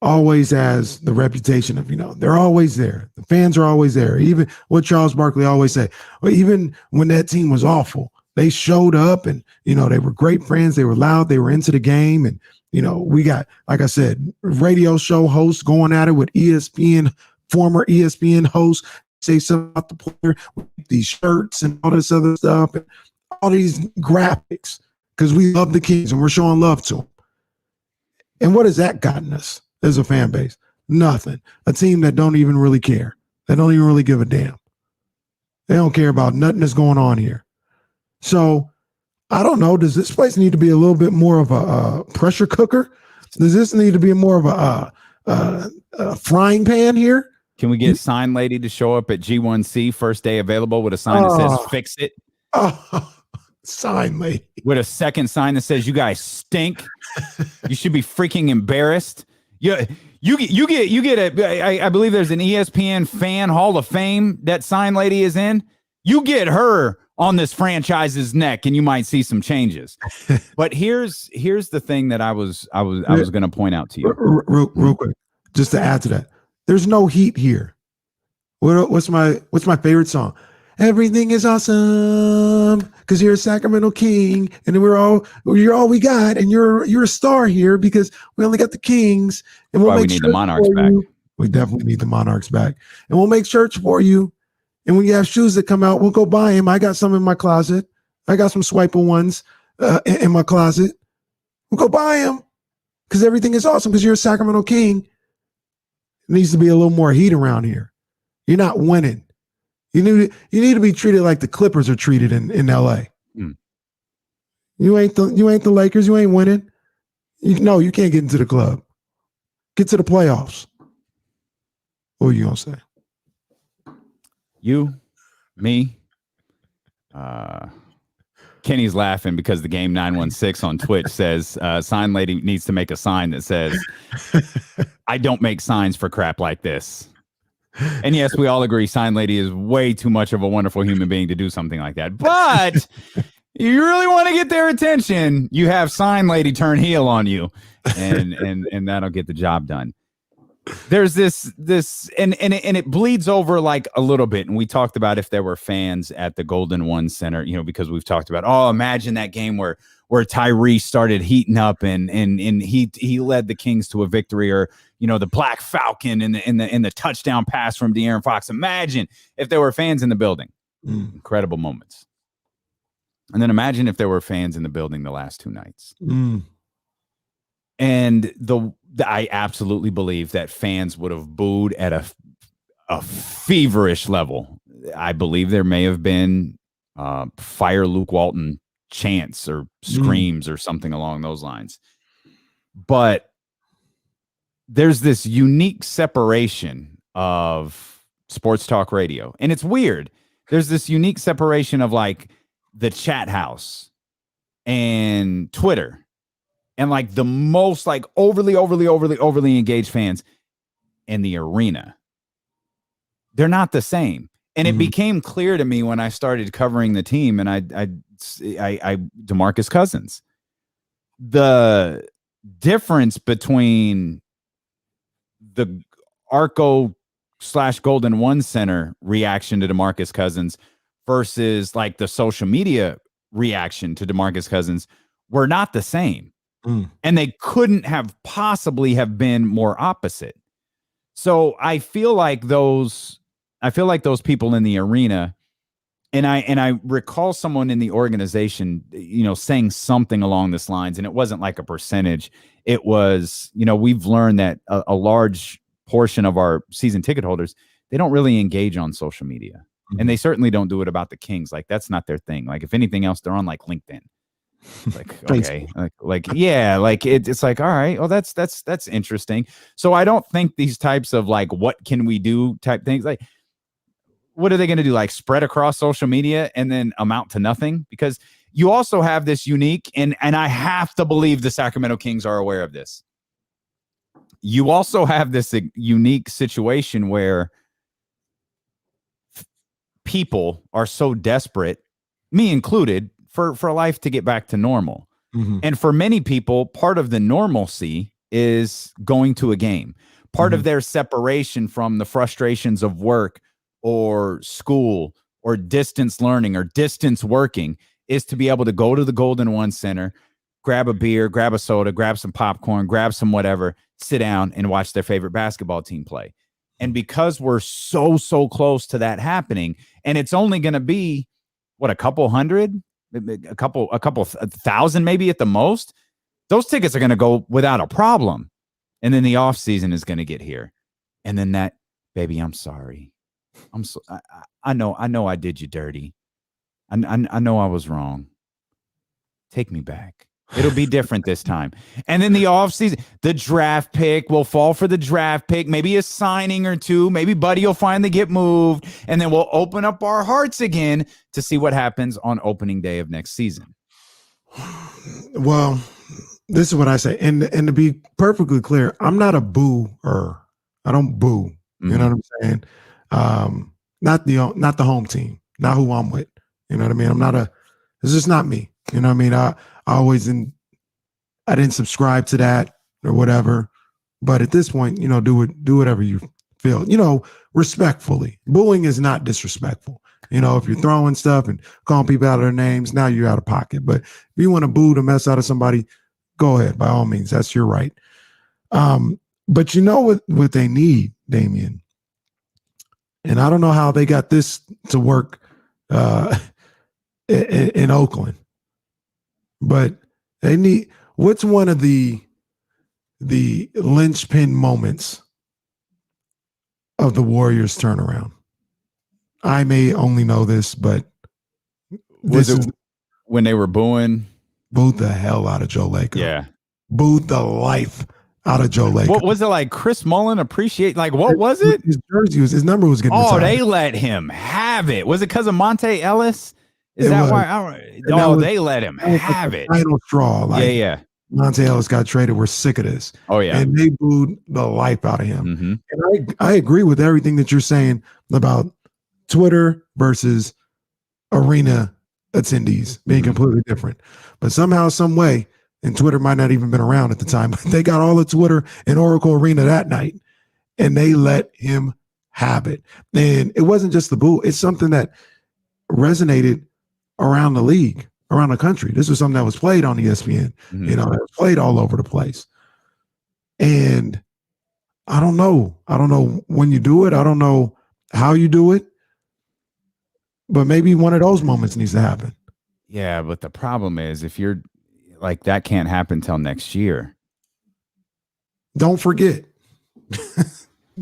always has the reputation of, they're always there. The fans are always there. Even what Charles Barkley always say, well, even when that team was awful, they showed up and, they were great friends. They were loud. They were into the game. And, we got, like I said, radio show hosts going at it with ESPN, former ESPN hosts, say something about the player with these shirts and all this other stuff and all these graphics because we love the Kings and we're showing love to them. And what has that gotten us as a fan base? Nothing. A team that don't even really care. They don't even really give a damn. They don't care about nothing that's going on here. So I don't know. Does this place need to be a little bit more of a pressure cooker? Does this need to be more of a frying pan here? Can we get Sign Lady to show up at G1C first day available with a sign that says "Fix it"? Sign Lady with a second sign that says "You guys stink. You should be freaking embarrassed." Yeah, you get I believe there's an ESPN fan Hall of Fame that Sign Lady is in. You get her on this franchise's neck, and you might see some changes. But here's the thing that I was going to point out to you real quick, just to add to that. There's no heat here. What's my favorite song? everything is awesome because you're a Sacramento King, and you're all we got, and you're a star here because we only got the Kings, and we'll make we need the Monarchs back. We definitely need the Monarchs back, and we'll make shirts for you. And when you have shoes that come out, we'll go buy them. I got some in my closet. I got some Swiper ones in my closet. We'll go buy them because everything is awesome because you're a Sacramento King. It needs to be a little more heat around here. You're not winning. You need to be treated like the Clippers are treated in LA. You ain't the Lakers. You ain't winning. You can't get into the club. Get to the playoffs. What are you gonna say? You, me. Kenny's laughing because the Game 916 on Twitch says sign lady needs to make a sign that says, I don't make signs for crap like this. And yes, we all agree sign lady is way too much of a wonderful human being to do something like that. But you really want to get their attention, you have sign lady turn heel on you, and that'll get the job done. There's this and it bleeds over like a little bit. And we talked about if there were fans at the Golden One Center, because we've talked about, imagine that game where Tyrese started heating up and he led the Kings to a victory, or the Black Falcon in the touchdown pass from De'Aaron Fox. Imagine if there were fans in the building. Incredible moments. And then imagine if there were fans in the building the last two nights. And I absolutely believe that fans would have booed at a feverish level. I believe there may have been fire Luke Walton chants or screams or something along those lines. But there's this unique separation of sports talk radio. And it's weird. There's this unique separation of like the chat house and Twitter. And like the most like overly engaged fans in the arena. They're not the same. And it became clear to me when I started covering the team, and I DeMarcus Cousins. The difference between the Arco / Golden One Center reaction to DeMarcus Cousins versus like the social media reaction to DeMarcus Cousins were not the same. And they couldn't have possibly have been more opposite. So I feel like those people in the arena, and I recall someone in the organization, saying something along this lines, and it wasn't like a percentage. It was, we've learned that a large portion of our season ticket holders, they don't really engage on social media. And they certainly don't do it about the Kings. Like that's not their thing. Like if anything else, they're on like LinkedIn. Like, okay, yeah, like it's like, all right, well, that's interesting. So I don't think these types of like, what can we do type things, like, what are they going to do? Like spread across social media and then amount to nothing? Because you also have this unique, and I have to believe the Sacramento Kings are aware of this. You also have this unique situation where people are so desperate, me included, for life to get back to normal. And for many people, part of the normalcy is going to a game. Part of their separation from the frustrations of work or school or distance learning or distance working is to be able to go to the Golden One Center, grab a beer, grab a soda, grab some popcorn, grab some whatever, sit down and watch their favorite basketball team play. And because we're so close to that happening, and it's only going to be a couple hundred, a couple thousand maybe at the most, those tickets are going to go without a problem. And then the off season is going to get here. And then that, baby, I'm sorry. I know I did you dirty. I know I was wrong. Take me back. It'll be different this time. And then the offseason, the draft pick will fall for the draft pick, maybe a signing or two, maybe Buddy will finally get moved, and then we'll open up our hearts again to see what happens on opening day of next season. Well, this is what I say. And to be perfectly clear, I'm not a booer. I don't boo. You know what I'm saying? Not the home team, not who I'm with. You know what I mean? It's just not me. You know what I mean? I didn't subscribe to that or whatever. But at this point, do whatever you feel, respectfully. Booing is not disrespectful. You know, if you're throwing stuff and calling people out of their names, now you're out of pocket. But if you want to boo the mess out of somebody, go ahead, by all means. That's your right. But you know what they need, Damian? And I don't know how they got this to work in Oakland. But they need, what's one of the linchpin moments of the Warriors turnaround? I may only know this, but Was it when they were booed the hell out of Joe Lacob? Yeah. Booed the life out of Joe Lacob. What was it like? Chris Mullen appreciate? Like, what was it? His jersey his number was getting retired. They let him have it. Was it because of Monte Ellis? Is It that was. why? They let him have it. Final straw. Like, Yeah. Monte Ellis got traded. We're sick of this. Oh, yeah. And they booed the life out of him. Mm-hmm. And I agree with everything that you're saying about Twitter versus arena attendees being completely different. But somehow, some way, and Twitter might not even been around at the time, but they got all of Twitter in Oracle Arena that night, and they let him have it. And it wasn't just the boo. It's something that resonated around the league, around the country. This was something that was played on ESPN, Mm-hmm. you know, it was played all over the place. And I don't know when you do it. I don't know how you do it, but maybe one of those moments needs to happen. Yeah, but the problem is if you're like, that can't happen till next year. Don't forget.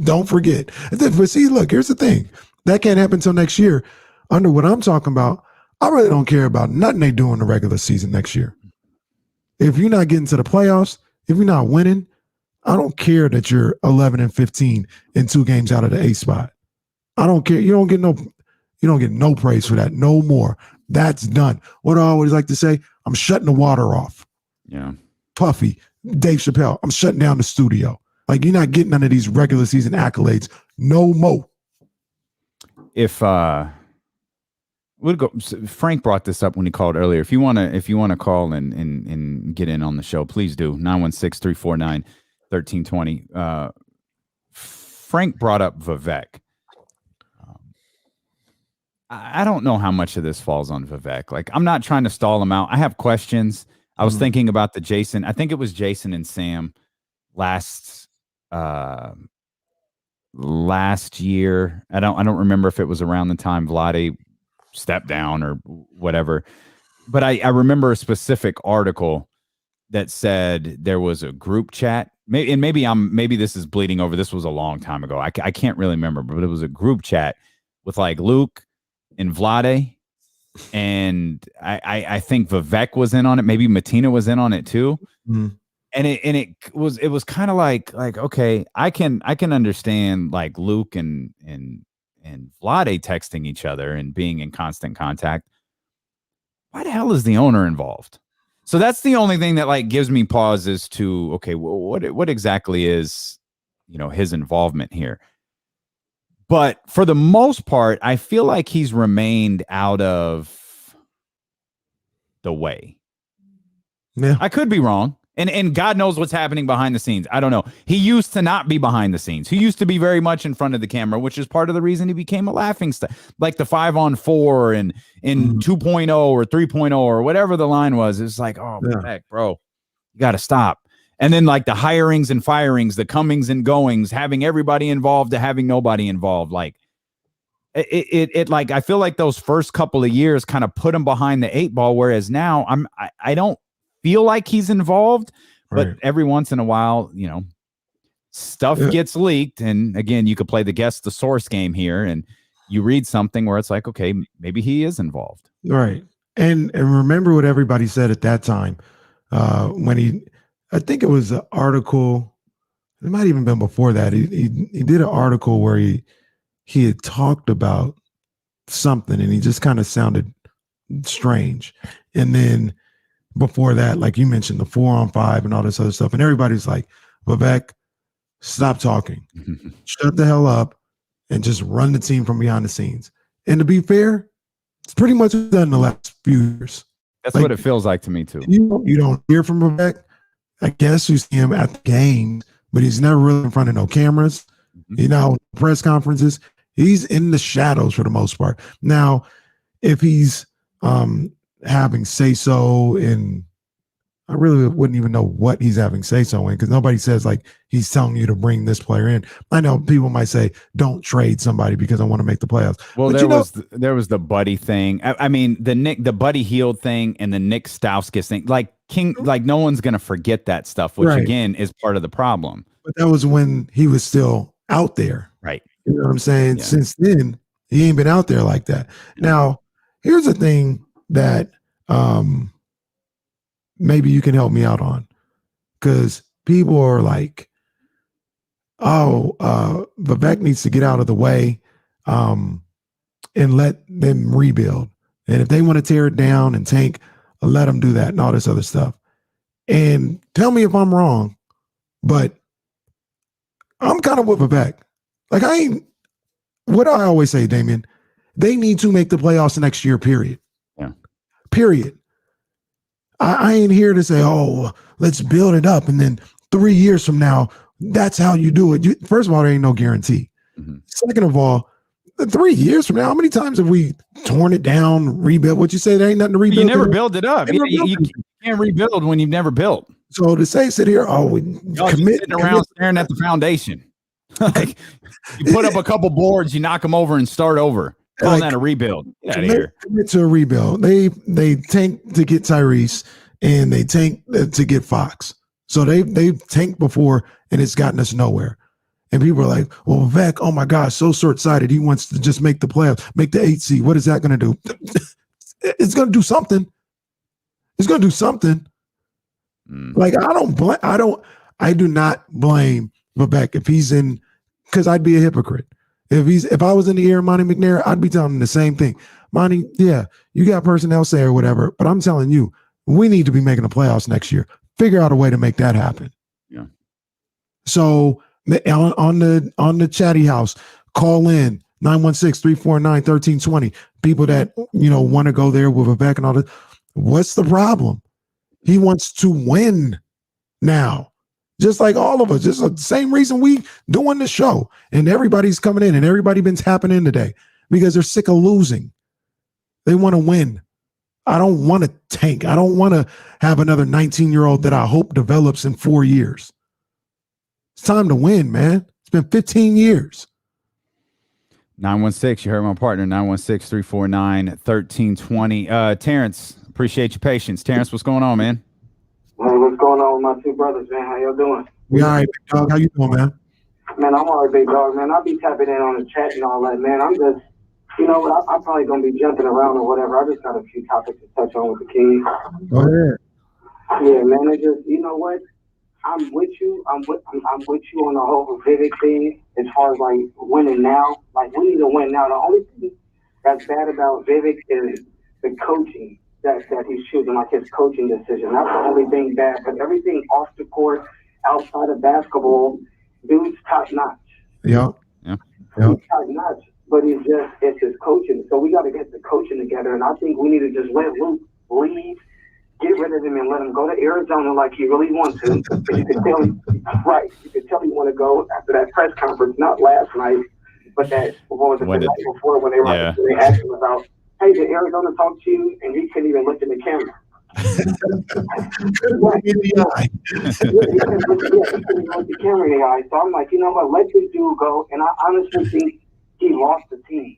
Don't forget. But see, look, here's the thing. That can't happen till next year. Under what I'm talking about, I really don't care about nothing they do in the regular season next year. If you're not getting to the playoffs, if you're not winning, I don't care that you're 11-15 in 2 games out of the 8th spot. I don't care. You don't get no praise for that. No more. That's done. What I always like to say, I'm shutting the water off. Yeah. Puffy, Dave Chappelle, I'm shutting down the studio. Like, you're not getting none of these regular season accolades. No more. If we'll go. Frank brought this up when he called earlier. If you want to call and get in on the show, please do. 916-349-1320. Frank brought up Vivek. I don't know how much of this falls on Vivek. Like, I'm not trying to stall him out. I have questions. I was thinking about the Jason. I think it was Jason and Sam last year. I don't remember if it was around the time Vlade stepped down or whatever. But I remember a specific article that said there was a group chat. Maybe this is bleeding over. This was a long time ago. I can't really remember, but it was a group chat with like Luke and Vlade, and I think Vivek was in on it. Maybe Matina was in on it too. Mm-hmm. And it was kind of like okay, I can understand like Luke and Vlade texting each other and being in constant contact. Why the hell is the owner involved? So that's the only thing that like gives me pause as to, okay, well, what exactly is, his involvement here? But for the most part, I feel like he's remained out of the way. Yeah. I could be wrong. And God knows what's happening behind the scenes. I don't know. He used to not be behind the scenes. He used to be very much in front of the camera, which is part of the reason he became a laughingstock. Like the 5-on-4 and in 2.0 or 3.0 or whatever the line was. It's like, oh, heck, bro, you got to stop. And then like the hirings and firings, the comings and goings, having everybody involved to having nobody involved. Like it like, I feel like those first couple of years kind of put him behind the 8 ball. Whereas now I don't feel like he's involved, but every once in a while, stuff gets leaked. And again, you could play the guess the source game here and you read something where it's like, okay, maybe he is involved. Right. And remember what everybody said at that time when I think it was an article. It might even been before that. He did an article where he had talked about something and he just kind of sounded strange. And then before that, like you mentioned, the 4-on-5 and all this other stuff. And everybody's like, Vivek, stop talking. Shut the hell up and just run the team from behind the scenes. And to be fair, it's pretty much done in the last few years. That's like, what it feels like to me too. You don't hear from Vivek. I guess you see him at the game, but he's never really in front of no cameras. Press conferences. He's in the shadows for the most part. Now, if he's having say-so in, I really wouldn't even know what he's having say-so in, because nobody says like he's telling you to bring this player in. I know people might say, don't trade somebody because I want to make the playoffs. Well, but there was the Buddy thing. I mean, the Buddy Hield thing and the Nick Stauskas thing. Like no one's gonna forget that stuff, which Right. again is part of the problem. But that was when he was still out there. Right. You know what I'm saying? Yeah. Since then, he ain't been out there like that. Yeah. Now, here's the thing that maybe you can help me out on, because people are like, oh, Vivek needs to get out of the way and let them rebuild. And if they want to tear it down and tank, let them do that and all this other stuff. And tell me if I'm wrong, but I'm kind of with Vivek. Like, what do I always say, Damien? They need to make the playoffs next year, period. Yeah. Period. I ain't here to say, oh, let's build it up, and then 3 years from now, that's how you do it. First of all, there ain't no guarantee. Mm-hmm. Second of all, 3 years from now, how many times have we torn it down, rebuilt? What you say, there ain't nothing to rebuild? You never build it up. You can't rebuild when you've never built. So to sit here, we sitting around staring at the foundation. Like, you put up a couple boards, you knock them over and start over. Calling that a rebuild. Get out of here. Commit to a rebuild. They tank to get Tyrese, and they tank to get Fox. So they've tanked before, and it's gotten us nowhere. And people are like, well, Vivek, oh my gosh, so short-sighted. He wants to just make the playoffs, make the 8 seed. What is that going to do? It's going to do something. It's going to do something. Like, I do not blame Vivek if he's in, because I'd be a hypocrite. If I was in the ear of Monty McNair, I'd be telling him the same thing. Monty, yeah, you got personnel say or whatever, but I'm telling you, we need to be making the playoffs next year. Figure out a way to make that happen. Yeah. So on the chatty house, call in 916-349-1320. People that want to go there with Vivek and all that. What's the problem? He wants to win now. Just like all of us, just the same reason we doing the show, and everybody's coming in and everybody been tapping in today because they're sick of losing. They want to win. I don't want to tank. I don't want to have another 19-year-old that I hope develops in 4 years. It's time to win, man. It's been 15 years. 916, you heard my partner, 916-349-1320. Terrence, appreciate your patience. Terrence, what's going on, man? Hey, what's going on with my two brothers, man? How y'all doing? We all right, big dog. How you doing, man? Man, I'm all right, big dog, man. I'll be tapping in on the chat and all that, man. I'm just, I'm probably going to be jumping around or whatever. I just got a few topics to touch on with the Kings. Go ahead. Yeah, man, it just, you know what? I'm with you. I'm with you on the whole Vivek thing as far as, like, winning now. Like, we need to win now. The only thing that's bad about Vivek is the coaching that he's choosing, like his coaching decision. That's the only thing bad. But everything off the court, outside of basketball, dude's top notch. Yeah. He's top notch. But it's his coaching. So we got to get the coaching together. And I think we need to just let Luke leave, get rid of him, and let him go to Arizona like he really wants to. Because you could tell he want to go after that press conference, not last night, but the night before when they asked him about, hey, did Arizona talk to you? And he couldn't even look in the camera. Couldn't look in the eye. He couldn't look the camera in the eye. So I'm like, you know what? Let this dude go. And I honestly think he lost the team.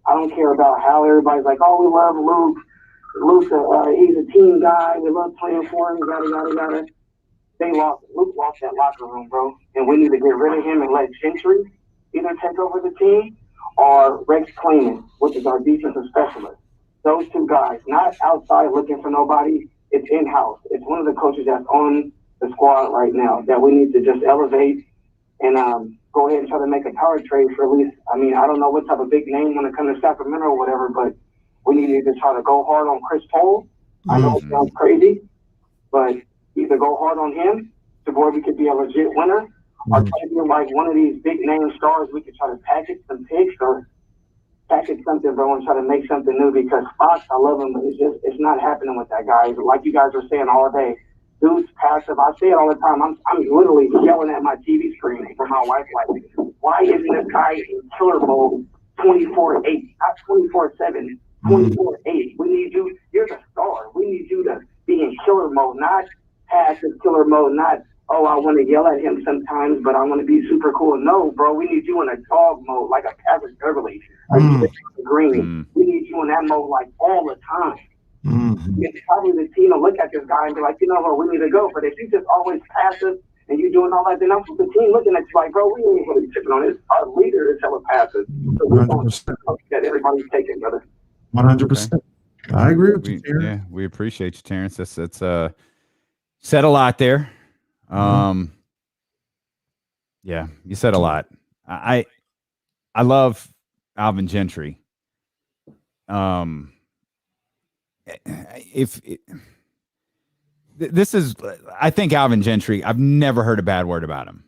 I don't care about how everybody's like, oh, we love Luke. Luke, he's a team guy. We love playing for him. Yada yada yada. They lost. Luke lost that locker room, bro. And we need to get rid of him and let Gentry either take over the team, or Rex Cleanan, which is our defensive specialist. Those two guys, not outside looking for nobody. It's in-house. It's one of the coaches that's on the squad right now that we need to just elevate and go ahead and try to make a power trade for at least, I don't know what type of big name when it comes to Sacramento or whatever, but we need to try to go hard on Chris Paul. I know it sounds crazy, but either go hard on him to where we could be a legit winner, or try to be like one of these big name stars. We could try to package some picks or package something, bro, and try to make something new. Because Fox, I love him, but it's not happening with that guy. Like you guys were saying all day, dude's passive. I say it all the time. I'm literally yelling at my TV screen for my wife, like, why isn't this guy in killer mode 24/8, not 24/7, 24/8. We need you. You're the star. We need you to be in killer mode, not passive killer mode, not, oh, I want to yell at him sometimes, but I want to be super cool. No, bro, we need you in a dog mode, like a Patrick Beverly, like Green. We need you in that mode like all the time. It's probably the team will look at this guy and be like, you know what, we need to go. But if you just always passive and you doing all that, then that's what the team looking at you like, bro, we ain't really chipping on this. Our leader is hella passive. So we're going to that everybody's taking, brother. 100%. I agree with you, Terrence. Yeah, we appreciate you, Terrence. That's said a lot there. Yeah, you said a lot. I love Alvin Gentry. This is, I think Alvin Gentry, I've never heard a bad word about him.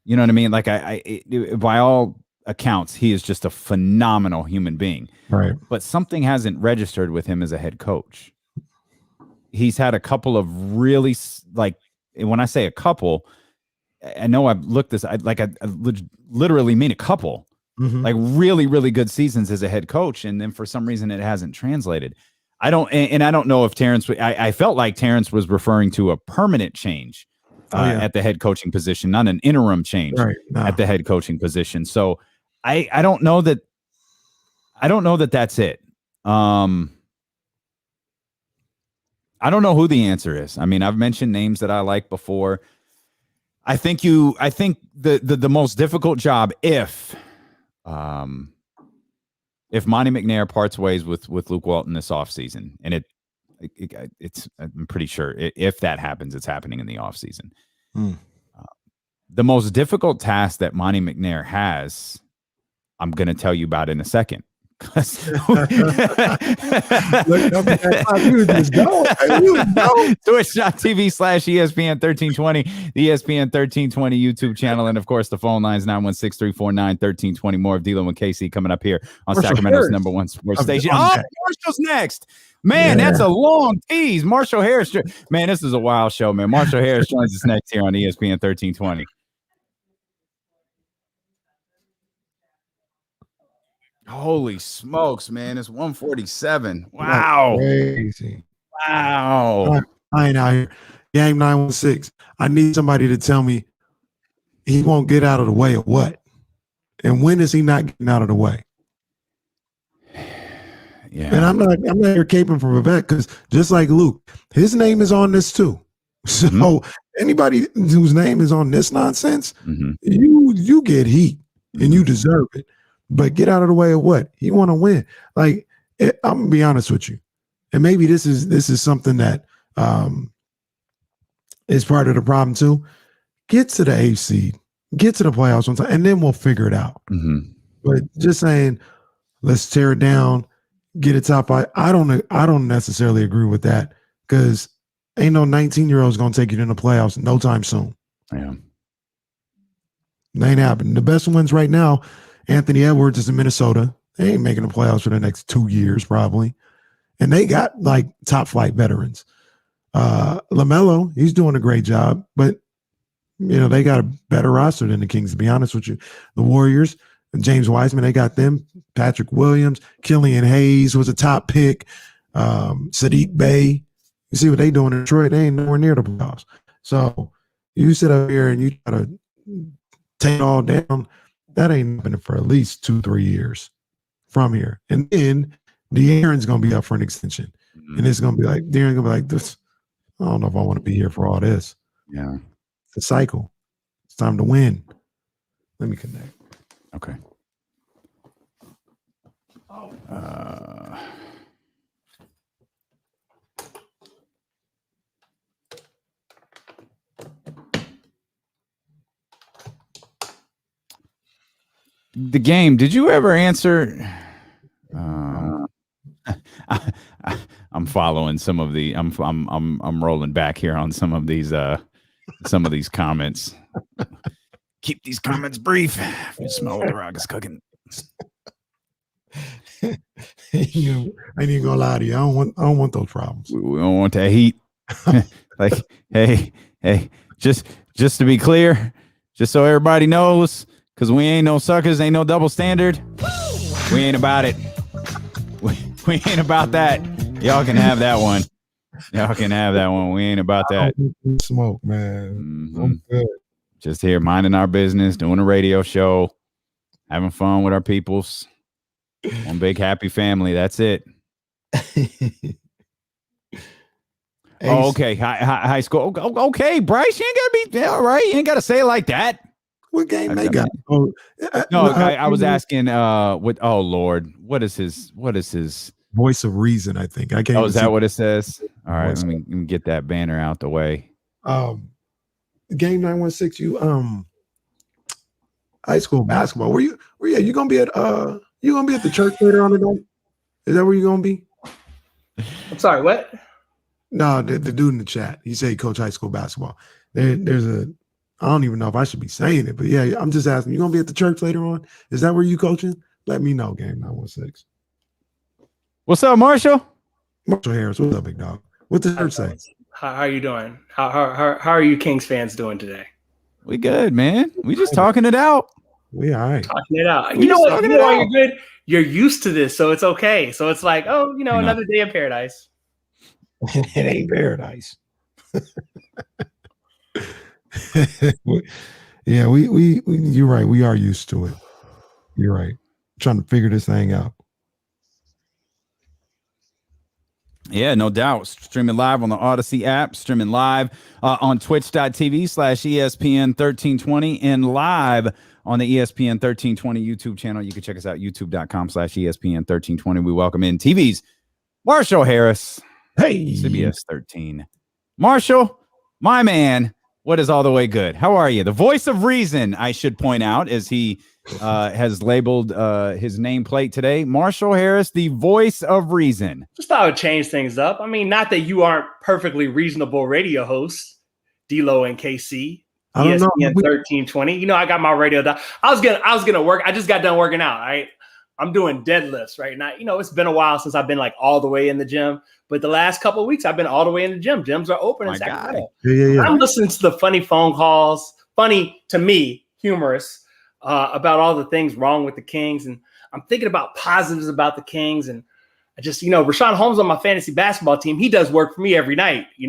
You know what I mean? Like by all accounts, he is just a phenomenal human being. Right. But something hasn't registered with him as a head coach. He's had a couple of really, like, when I say a couple, I know I've looked this, I literally mean a couple, like really, really good seasons as a head coach. And then for some reason it hasn't translated. I don't know if Terrence, I felt like Terrence was referring to a permanent change at the head coaching position, not an interim change at the head coaching position. So I don't know that that's it. I don't know who the answer is. I mean, I've mentioned names that I like before. I think the most difficult job if Monty McNair parts ways with Luke Walton this offseason, and it's I'm pretty sure if that happens, it's happening in the offseason. The most difficult task that Monty McNair has, I'm going to tell you about in a second. Twitch.tv /ESPN 1320, the ESPN 1320 YouTube channel, and of course the phone lines 916-349-1320. More of D'Lo and Casey coming up here on Sacramento's #1 sports station. Marshall's next. Man, that's a long tease. Marshall Harris. Man, this is a wild show, man. Marshall Harris joins us next here on ESPN 1320. Holy smokes, man. It's 147. Wow. Crazy. Wow. I ain't out here. Game 916. I need somebody to tell me he won't get out of the way of what? And when is he not getting out of the way? Yeah. And I'm not here caping for Vivek, because just like Luke, his name is on this too. So anybody whose name is on this nonsense, you get heat and you deserve it. But get out of the way of what? He want to win. Like, I'm gonna be honest with you, and maybe this is something that is part of the problem too. Get to the 8th seed, get to the playoffs one time, and then we'll figure it out. But just saying, let's tear it down, get it top 5. I don't necessarily agree with that, because ain't no 19-year-olds gonna take you to the playoffs no time soon. Yeah, they ain't happening. The best ones right now. Anthony Edwards is in Minnesota. They ain't making the playoffs for the next 2 years, probably. And they got like top flight veterans. LaMelo, he's doing a great job, but they got a better roster than the Kings, to be honest with you. The Warriors, and James Wiseman, they got them. Patrick Williams, Killian Hayes was a top pick. Sadiq Bey. You see what they doing in Detroit? They ain't nowhere near the playoffs. So you sit up here and you try to take it all down. That ain't happening for at least 2-3 years from here. And then De'Aaron's going to be up for an extension. And it's going to be like, De'Aaron's going to be like, this. I don't know if I want to be here for all this. Yeah. It's a cycle. It's time to win. Let me connect. Okay. The game. Did you ever answer? I'm following some of the. I'm rolling back here on some of these comments. Keep these comments brief. You smell what the rock is cooking. I ain't even gonna lie to you. I don't want those problems. We don't want that heat. Like, hey, just to be clear, just so everybody knows. Because we ain't no suckers, ain't no double standard. We ain't about it. We ain't about that. Y'all can have that one. Y'all can have that one. We ain't about that. Smoke, man. Mhm. I'm good. Just here minding our business, doing a radio show, having fun with our peoples. One big happy family. That's it. Oh, okay. High school. Okay, Bryce, you ain't gotta be all right. You ain't gotta say it like that. What game they got? Oh, No, I was asking. What? Oh Lord, what is his? Voice of reason? I think I can't. Oh, is that what it says? All right, let me get that banner out the way. Game 916. You high school basketball. Where you gonna be at? You gonna be at the church later on tonight? Is that where you gonna be? I'm sorry, what? No, the dude in the chat. He said he coach high school basketball. There's a. I don't even know if I should be saying it, but yeah, I'm just asking. You gonna be at the church later on? Is that where you coaching? Let me know. Game 916. What's up, Marshall? Marshall Harris. What's up, big dog? What the church say? How are you doing? How are you Kings fans doing today? We good, man. We just talking it out. We all right. Talking it out. You know what? You know why you're good? You're used to this, so it's okay. So it's like, oh, another day in paradise. It ain't paradise. Yeah, we you're right. We are used to it. You're right. Trying to figure this thing out. Yeah, no doubt. Streaming live on the Odyssey app, streaming live on twitch.tv/ESPN 1320 and live on the ESPN 1320 YouTube channel. You can check us out, youtube.com/ESPN 1320. We welcome in TV's Marshall Harris. Hey, CBS 13. Marshall, my man, what is all the way good? How are you? The voice of reason, I should point out, as he has labeled his nameplate today. Marshall Harris, the voice of reason. Just thought I would change things up. I mean, not that you aren't perfectly reasonable radio hosts, D-Lo and KC. I don't know. ESPN 1320. I got my radio down. I was gonna work. I just got done working out. Right, I'm doing deadlifts right now. It's been a while since I've been like all the way in the gym, but the last couple of weeks I've been all the way in the gym. Gyms are open in Sacramento. Yeah. I'm listening to the funny phone calls, funny to me, humorous, about all the things wrong with the Kings, and I'm thinking about positives about the Kings. And I just, Rashawn Holmes on my fantasy basketball team, he does work for me every night. He's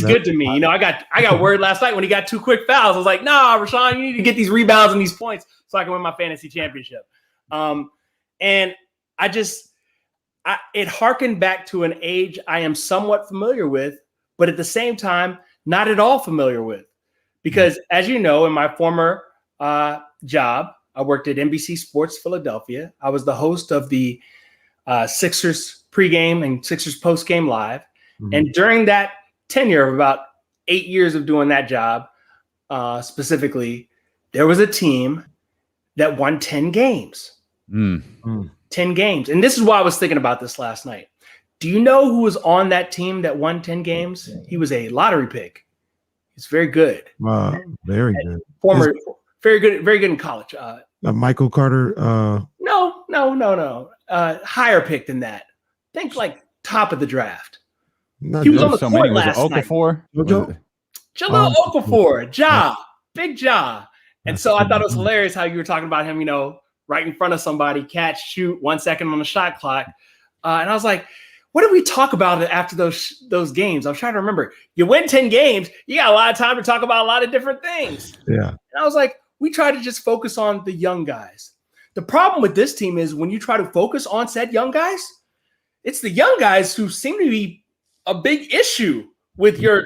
good to me. I got word last night when he got 2 quick fouls. I was like, nah, Rashawn, you need to get these rebounds and these points so I can win my fantasy championship. And it harkened back to an age I am somewhat familiar with, but at the same time, not at all familiar with. Because as you know, in my former job, I worked at NBC Sports Philadelphia. I was the host of the Sixers pregame and Sixers postgame live. Mm-hmm. And during that tenure of about 8 years of doing that job, specifically, there was a team that won 10 games. 10 games. And this is why I was thinking about this last night. Do you know who was on that team that won 10 games? He was a lottery pick. He's very good. Very good. Very good in college. Michael Carter. No. Higher pick than that. Think like top of the draft. Not he was on the court last night. Okafor? Jaleel Okafor. Big Ja. And so I thought it was hilarious how you were talking about him, right in front of somebody, catch, shoot, 1 second on the shot clock. And I was like, what did we talk about after those games? I was trying to remember. You win 10 games, you got a lot of time to talk about a lot of different things. Yeah. And I was like, we try to just focus on the young guys. The problem with this team is when you try to focus on said young guys, it's the young guys who seem to be a big issue with your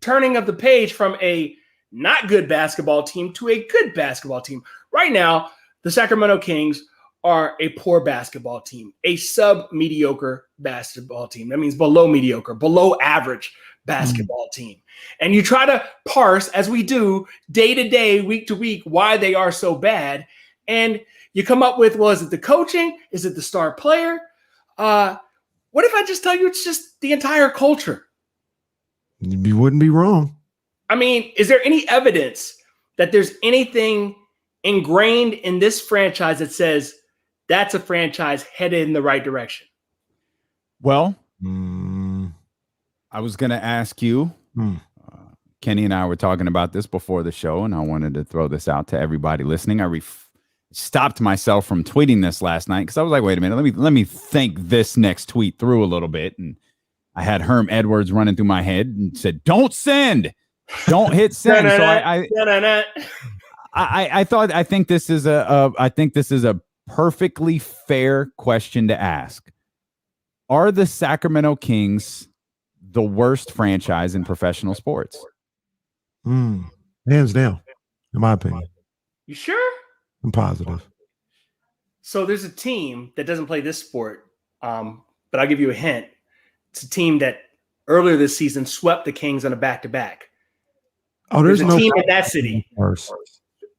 turning of the page from a not good basketball team to a good basketball team. Right now, the Sacramento Kings are a poor basketball team, a sub-mediocre basketball team. That means below mediocre, below average basketball team. And you try to parse, as we do, day to day, week to week, why they are so bad. And you come up with, well, is it the coaching? Is it the star player? What if I just tell you it's just the entire culture? You wouldn't be wrong. I mean, is there any evidence that there's anything ingrained in this franchise that says that's a franchise headed in the right direction? Well, I was going to ask you, Kenny and I were talking about this before the show, and I wanted to throw this out to everybody listening. I stopped myself from tweeting this last night because I was like, wait a minute, let me think this next tweet through a little bit. And I had Herm Edwards running through my head and said, don't send, don't hit send. So I think this is a perfectly fair question to ask. Are the Sacramento Kings the worst franchise in professional sports? Hands down, in my opinion. You sure? I'm positive. So there's a team that doesn't play this sport, but I'll give you a hint. It's a team that earlier this season swept the Kings on a back-to-back. Oh, there's no team in that city. Worse.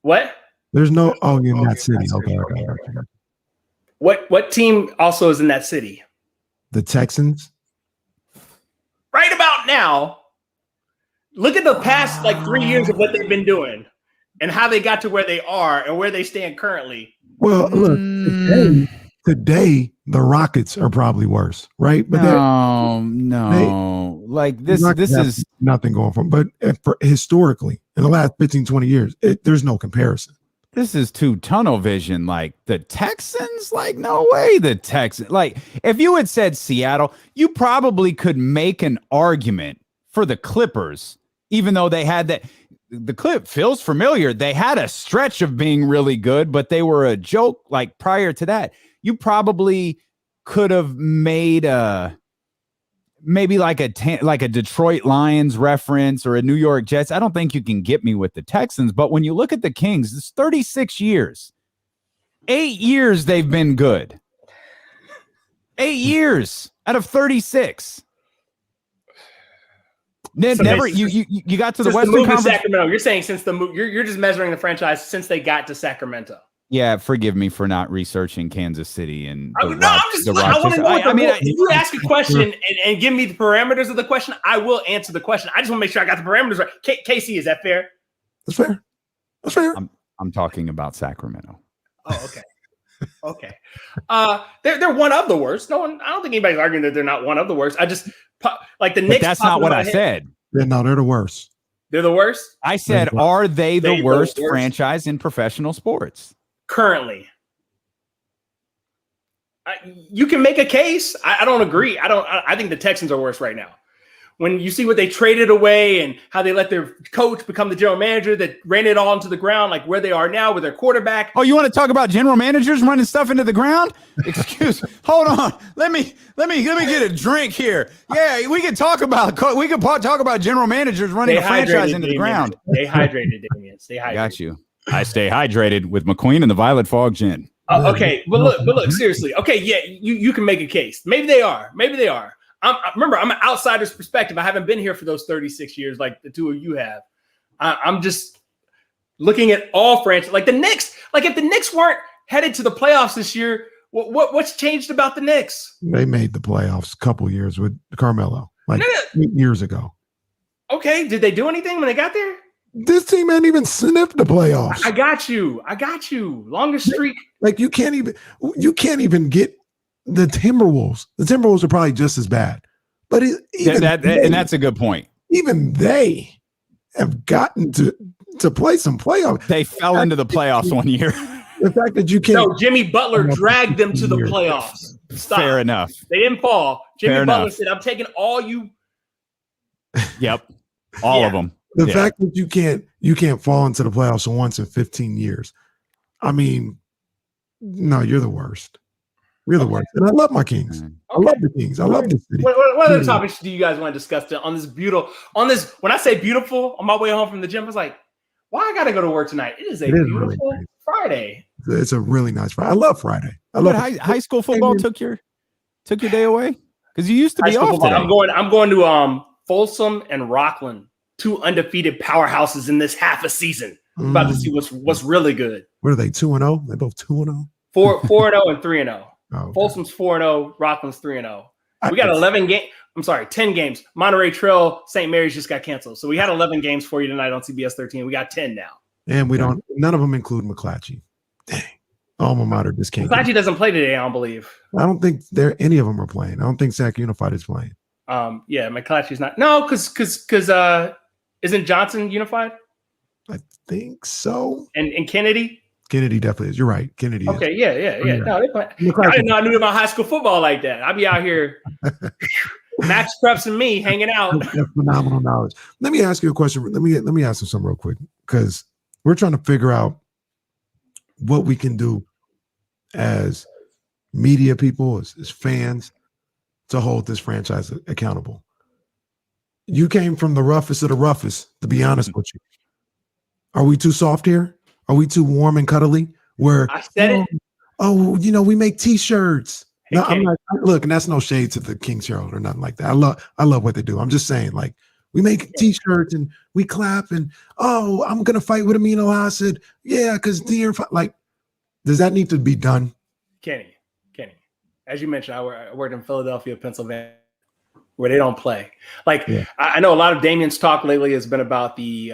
What? There's no in that city. Okay. What team also is in that city? The Texans. Right about now, look at the past 3 years of what they've been doing and how they got to where they are and where they stand currently. Well, look, today the Rockets are probably worse, right? But this is nothing going from. But historically, in the last 15, 20 years, there's no comparison. This is too tunnel vision. Like the Texans, no way. The Texans, if you had said Seattle, you probably could make an argument for the Clippers, even though they had that. The clip feels familiar. They had a stretch of being really good, but they were a joke. Prior to that, you probably could have made maybe like a Detroit Lions reference or a New York Jets. I don't think you can get me with the Texans, but when you look at the Kings, it's 36 years. 8 years they've been good. 8 years out of 36. Never you got to the Western Conference. Sacramento. You're saying since the move, you're just measuring the franchise since they got to Sacramento. Yeah, forgive me for not researching Kansas City and I want to know. If you ask a question and give me the parameters of the question, I will answer the question. I just want to make sure I got the parameters right. KC, is that fair? That's fair. That's fair. I'm talking about Sacramento. Oh, okay. Okay. They're one of the worst. I don't think anybody's arguing that they're not one of the worst. I just the Knicks. But that's not what I said. Yeah, no, they're the worst. They're the worst? I said, are they the worst franchise in professional sports? Currently. You can make a case. I don't agree. I think the Texans are worse right now. When you see what they traded away and how they let their coach become the general manager that ran it all into the ground, where they are now with their quarterback. Oh, you want to talk about general managers running stuff into the ground? Hold on. Let me get a drink here. Yeah, we can talk about general managers running a franchise into the ground. Stay hydrated, Damien. Stay hydrated. Got you. I stay hydrated with McQueen and the Violet Fog Gin. Okay, but look, seriously. Okay, yeah, you can make a case. Maybe they are. Remember, I'm an outsider's perspective. I haven't been here for those 36 years like the two of you have. I'm just looking at all franchises. Like the Knicks, if the Knicks weren't headed to the playoffs this year, what's changed about the Knicks? They made the playoffs a couple years with Carmelo, 8 years ago. Okay, did they do anything when they got there? This team hadn't even sniffed the playoffs. I got you. Longest streak. You can't even get the Timberwolves. The Timberwolves are probably just as bad. But and that's a good point. Even they have gotten to play some playoffs. They fell into the playoffs one year. The fact that you can't. No, Jimmy Butler dragged them to the playoffs. Stop. Fair enough. They didn't fall. Jimmy Fair Butler enough. said, "I'm taking all you." Yep, all of them. The fact that you can't fall into the playoffs once in 15 years. I mean, no, you're the worst. You're the worst. And I love my Kings. Okay. I love the Kings. I love the city. What other topics do you guys want to discuss when I say beautiful, on my way home from the gym, I was like, why I got to go to work tonight? It is beautiful really Friday. It's a really nice Friday. I love Friday. I love high school football took your day away? Because you used to be off today. I'm going to Folsom and Rockland, two undefeated powerhouses in this half a season. About to see what's really good. What are they, 2-0? They're both 2-0? 4-0 and 3-0. Oh, okay. Folsom's 4-0, Rockland's 3-0. We got 10 games. Monterey Trail, St. Mary's just got canceled. So we had 11 games for you tonight on CBS 13. We got 10 now. And none of them include McClatchy. Dang. Alma mater just can't. McClatchy doesn't play today, I don't believe. I don't think any of them are playing. I don't think Sac Unified is playing. Yeah, McClatchy's not. No, because Isn't Johnson unified? I think so. And Kennedy? Kennedy definitely is. You're right. Kennedy is. Okay, yeah. Yeah. No, they play. McCarthy. I didn't know I knew about high school football like that. I'd be out here, Max Preps and me hanging out. That's phenomenal knowledge. Let me ask you a question. Let me ask you something real quick, because we're trying to figure out what we can do as media people, as fans, to hold this franchise accountable. You came from the roughest of the roughest, to be honest with you. Are we too soft here? Are we too warm and cuddly? Where I said it. Oh, we make T-shirts. Hey, No, I'm not. Look, and that's no shade to the Kings Herald or nothing like that. I love what they do. I'm just saying, like, we make T-shirts and we clap and I'm gonna fight with Amin Al-Assad. Yeah, because dear, like, does that need to be done? Kenny, as you mentioned, I worked in Philadelphia, Pennsylvania, where they don't play. Like, yeah. I know a lot of Damien's talk lately has been about the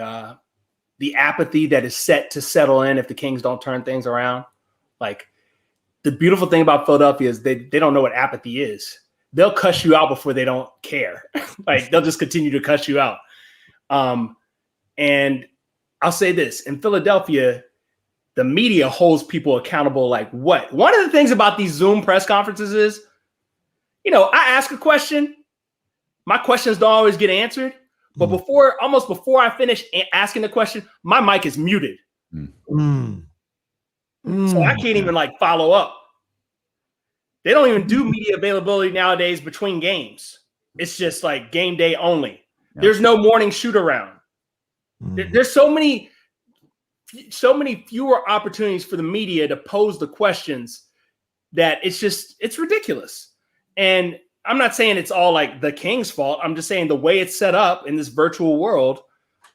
apathy that is set to settle in if the Kings don't turn things around. Like, the beautiful thing about Philadelphia is they don't know what apathy is. They'll cuss you out before they don't care. Like, they'll just continue to cuss you out. And I'll say this, in Philadelphia, the media holds people accountable like what? One of the things about these Zoom press conferences is, I ask a question, my questions don't always get answered, but before I finish asking the question, my mic is muted. So I can't even follow up. They don't even do media availability nowadays between games. It's just like game day only. Yeah. There's no morning shoot around. There's so many fewer opportunities for the media to pose the questions that it's ridiculous. And I'm not saying it's all like the Kings' fault. I'm just saying the way it's set up in this virtual world.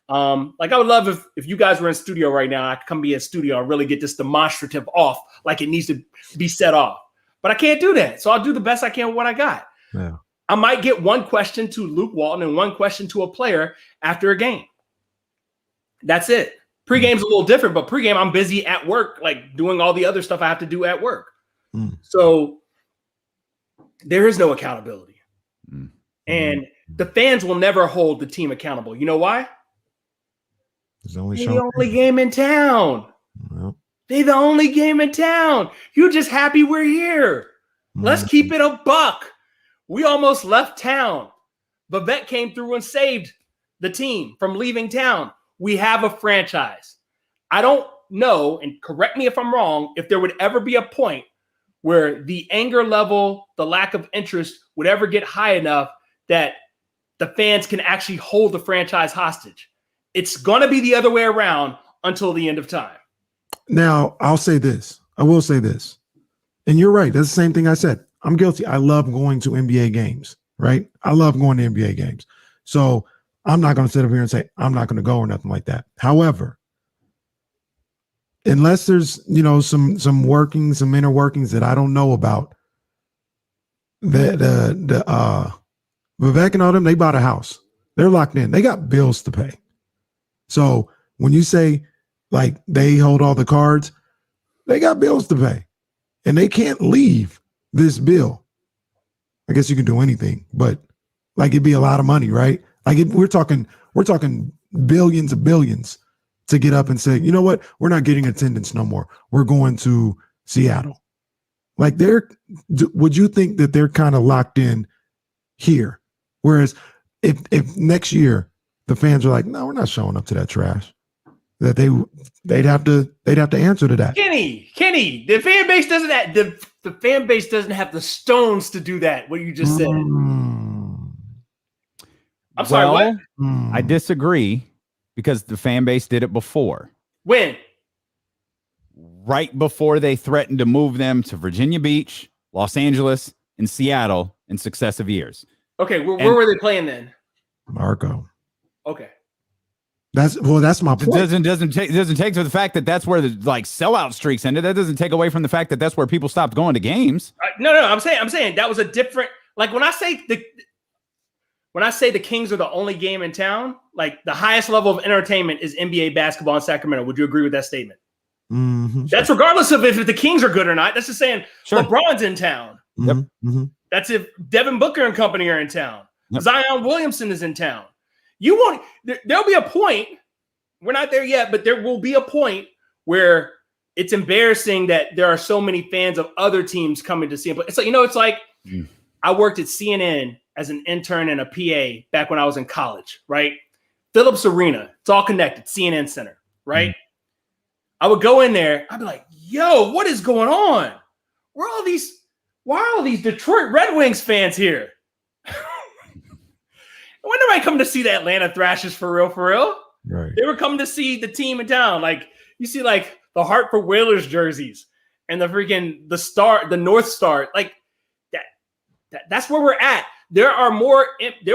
I would love if you guys were in studio right now, I could come be in studio and really get this demonstrative off like it needs to be set off. But I can't do that. So I'll do the best I can with what I got. Yeah. I might get one question to Luke Walton and one question to a player after a game. That's it. Pre-game's a little different, but pre-game I'm busy at work, like doing all the other stuff I have to do at work. So there is no accountability. And the fans will never hold the team accountable. You know why? They're the only game in town. Well, they're the only game in town. You're just happy we're here. Let's keep it a buck. We almost left town. Vivek came through and saved the team from leaving town. We have a franchise. I don't know, and correct me if I'm wrong, if there would ever be a point where the anger level, the lack of interest would ever get high enough that the fans can actually hold the franchise hostage. It's going to be the other way around until the end of time. Now, I will say this. And you're right. That's the same thing I said. I'm guilty. I love going to NBA games, right? I love going to NBA games. So I'm not going to sit up here and say I'm not going to go or nothing like that. However, unless there's, some inner workings that I don't know about, Vivek and all them, they bought a house. They're locked in. They got bills to pay. So when you say like they hold all the cards, they got bills to pay and they can't leave this bill. I guess you can do anything, but like it'd be a lot of money, right? Like we're talking billions of billions to get up and say, you know what? We're not getting attendance no more. We're going to Seattle. Like would you think that they're kind of locked in here? Whereas if next year the fans are like, no, we're not showing up to that trash, that they'd have to answer to that. Kenny, the fan base doesn't have the fan base doesn't have the stones to do that. What you just said. I'm sorry. What? I disagree because the fan base did it before. When? Right before they threatened to move them to Virginia Beach, Los Angeles, and Seattle in successive years. Okay, where were they playing then? Marco. Okay. That's my point. It doesn't take to the fact that that's where the sellout streaks ended. That doesn't take away from the fact that that's where people stopped going to games. No. I'm saying that was a different. Like when I say the Kings are the only game in town, like the highest level of entertainment is NBA basketball in Sacramento. Would you agree with that statement? Mm-hmm. That's regardless of if the Kings are good or not. That's just saying LeBron's in town. Mm-hmm. That's if Devin Booker and company are in town. Zion Williamson is in town. You won't. There'll be a point. We're not there yet, but there will be a point where it's embarrassing that there are so many fans of other teams coming to see him. But it's like, it's like I worked at CNN as an intern and a PA back when I was in college, right? Phillips Arena, it's all connected, CNN Center, right? I would go in there, I'd be like, yo, what is going on? Why are all these Detroit Red Wings fans here? When did I come to see the Atlanta Thrashers for real? Right. They were coming to see the team in town. Like, you see like the Hartford Whalers jerseys and the freaking the North Star. Like that's where we're at. There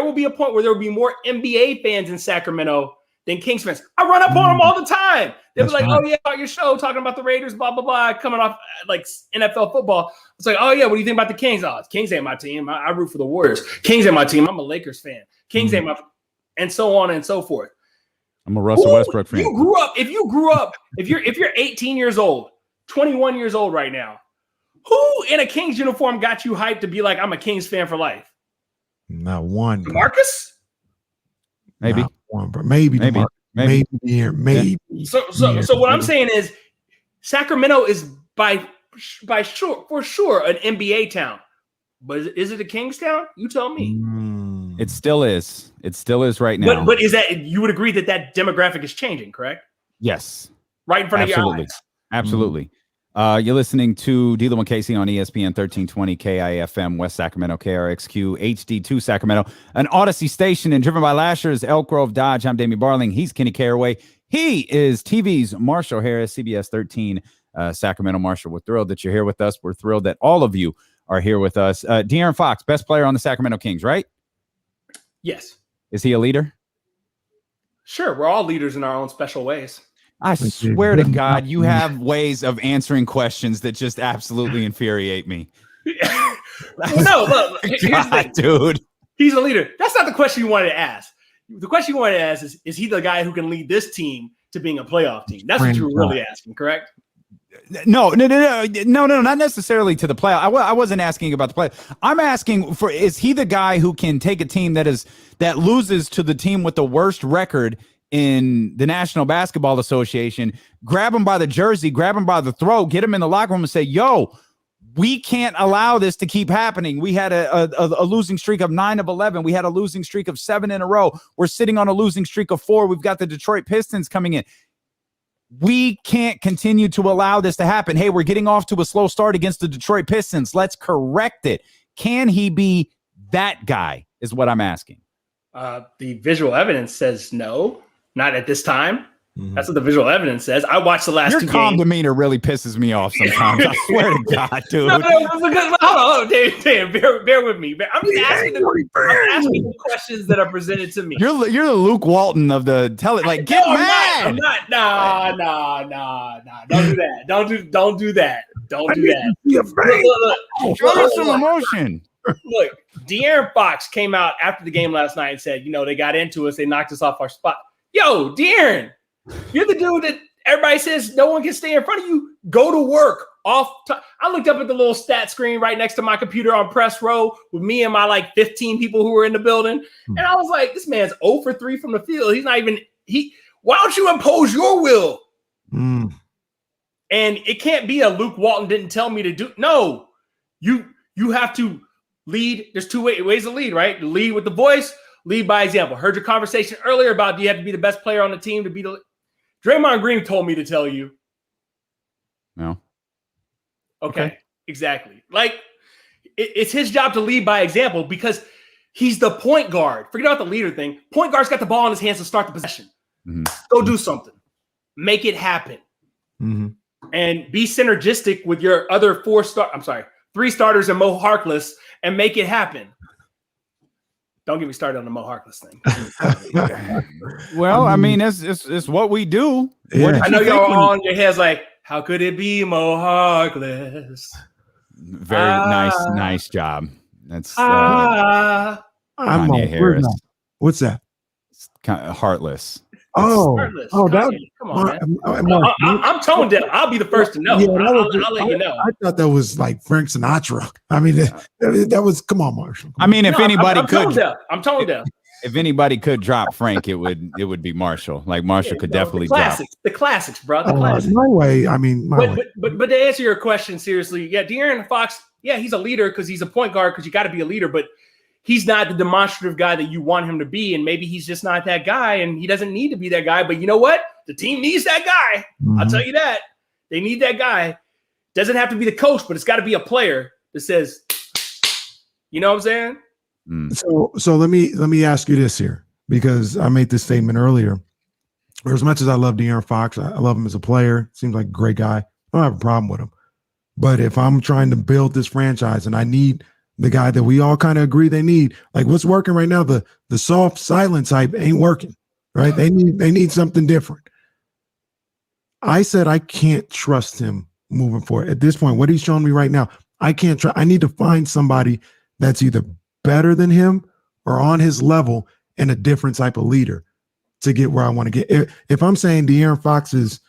will be a point where there will be more NBA fans in Sacramento than Kings fans. I run up on them all the time. They'll be like, oh yeah, about your show, talking about the Raiders, blah, blah, blah, coming off like NFL football. It's like, oh yeah, what do you think about the Kings? Oh, Kings ain't my team. I root for the Warriors. Kings ain't my team. I'm a Lakers fan. Kings ain't my, and so on and so forth. I'm a Russell Westbrook fan. If you're 18 years old, 21 years old right now, who in a Kings uniform got you hyped to be like, I'm a Kings fan for life? Not one. Marcus? Maybe. Not one, but maybe. So what I'm saying is Sacramento is for sure an NBA town. But is it a Kings town? You tell me. It still is. It still is right now. But is that, you would agree that demographic is changing, correct? Yes. Right in front of your eyes. Absolutely. You're listening to D'Lo and Casey on ESPN 1320 KIFM West Sacramento, KRXQ HD2 Sacramento, an Odyssey station and driven by Lashers, Elk Grove Dodge. I'm Damien Barling. He's Kenny Caraway. He is TV's Marshall Harris, CBS 13 Sacramento. Marshall, we're thrilled that you're here with us. We're thrilled that all of you are here with us. De'Aaron Fox, best player on the Sacramento Kings, right? Yes. Is he a leader? Sure. We're all leaders in our own special ways. I swear to God, you have ways of answering questions that just absolutely infuriate me. No, look, here's the thing. Dude. He's a leader. That's not the question you wanted to ask. The question you wanted to ask is he the guy who can lead this team to being a playoff team? That's what you were really asking, correct? No, not necessarily to the play. I wasn't asking about the play. I'm asking for, is he the guy who can take a team that loses to the team with the worst record in the National Basketball Association, grab him by the jersey, grab him by the throat, get him in the locker room and say, yo, we can't allow this to keep happening. We had a losing streak of 9 of 11. We had a losing streak of 7 in a row. We're sitting on a losing streak of 4. We've got the Detroit Pistons coming in. We can't continue to allow this to happen. Hey, we're getting off to a slow start against the Detroit Pistons. Let's correct it. Can he be that guy is what I'm asking. The visual evidence says no, not at this time. That's what the visual evidence says. I watched the last two games. Your calm demeanor really pisses me off sometimes. I swear to God, dude. Hold on, Dave, bear with me. I'm just asking the questions that are presented to me. You're the Luke Walton of the get mad. I'm not. Nah. Don't do that. Don't do that. Look, show me some emotion. Look, De'Aaron Fox came out after the game last night and said, they got into us. They knocked us off our spot. Yo, De'Aaron, you're the dude that everybody says no one can stay in front of you. Go to work. I looked up at the little stat screen right next to my computer on press row with me and my 15 people who were in the building. And I was like, this man's 0 for 3 from the field. He's not even why don't you impose your will? And it can't be a Luke Walton didn't tell me to do. No, you have to lead. There's two ways to lead, right? Lead with the voice, lead by example. Heard your conversation earlier about do you have to be the best player on the team to be the Draymond Green told me to tell you. No. Okay. Exactly. It's his job to lead by example because he's the point guard. Forget about the leader thing. Point guard's got the ball in his hands to start the possession. Go do something. Make it happen. And be synergistic with your other 3 starters and Mo Harkless and make it happen. Don't get me started on the Mo Harkless thing. Well, I mean, it's what we do. Yeah. I know y'all are on your heads like, how could it be Mo Harkless? Very nice job. That's I'm Kanye Harris. What's that? It's kind of heartless. Heartless. That. Come on, man. I'm tone deaf. I'll be the first to know. Yeah, I'll let you know. I thought that was like Frank Sinatra. I mean, that was. Come on, Marshall. I mean, if anybody could, I'm tone deaf. If anybody could drop Frank, it would be Marshall. Like Marshall could definitely drop. The classics, bro. The classics. My way. I mean, my way. But to answer your question seriously, yeah, De'Aaron Fox, yeah, he's a leader because he's a point guard because you got to be a leader, but he's not the demonstrative guy that you want him to be, and maybe he's just not that guy, and he doesn't need to be that guy. But you know what? The team needs that guy. I'll tell you that. They need that guy. Doesn't have to be the coach, but it's got to be a player that says, you know what I'm saying? So let me ask you this here, because I made this statement earlier. For as much as I love De'Aaron Fox, I love him as a player. Seems like a great guy. I don't have a problem with him. But if I'm trying to build this franchise and I need the guy that we all kind of agree they need, like what's working right now, the soft silence hype ain't working, right? They need something different. I said I can't trust him moving forward. At this point, what he's showing me right now, I can't try. I need to find somebody that's either better than him or on his level and a different type of leader to get where I want to get. If I'm saying De'Aaron Fox is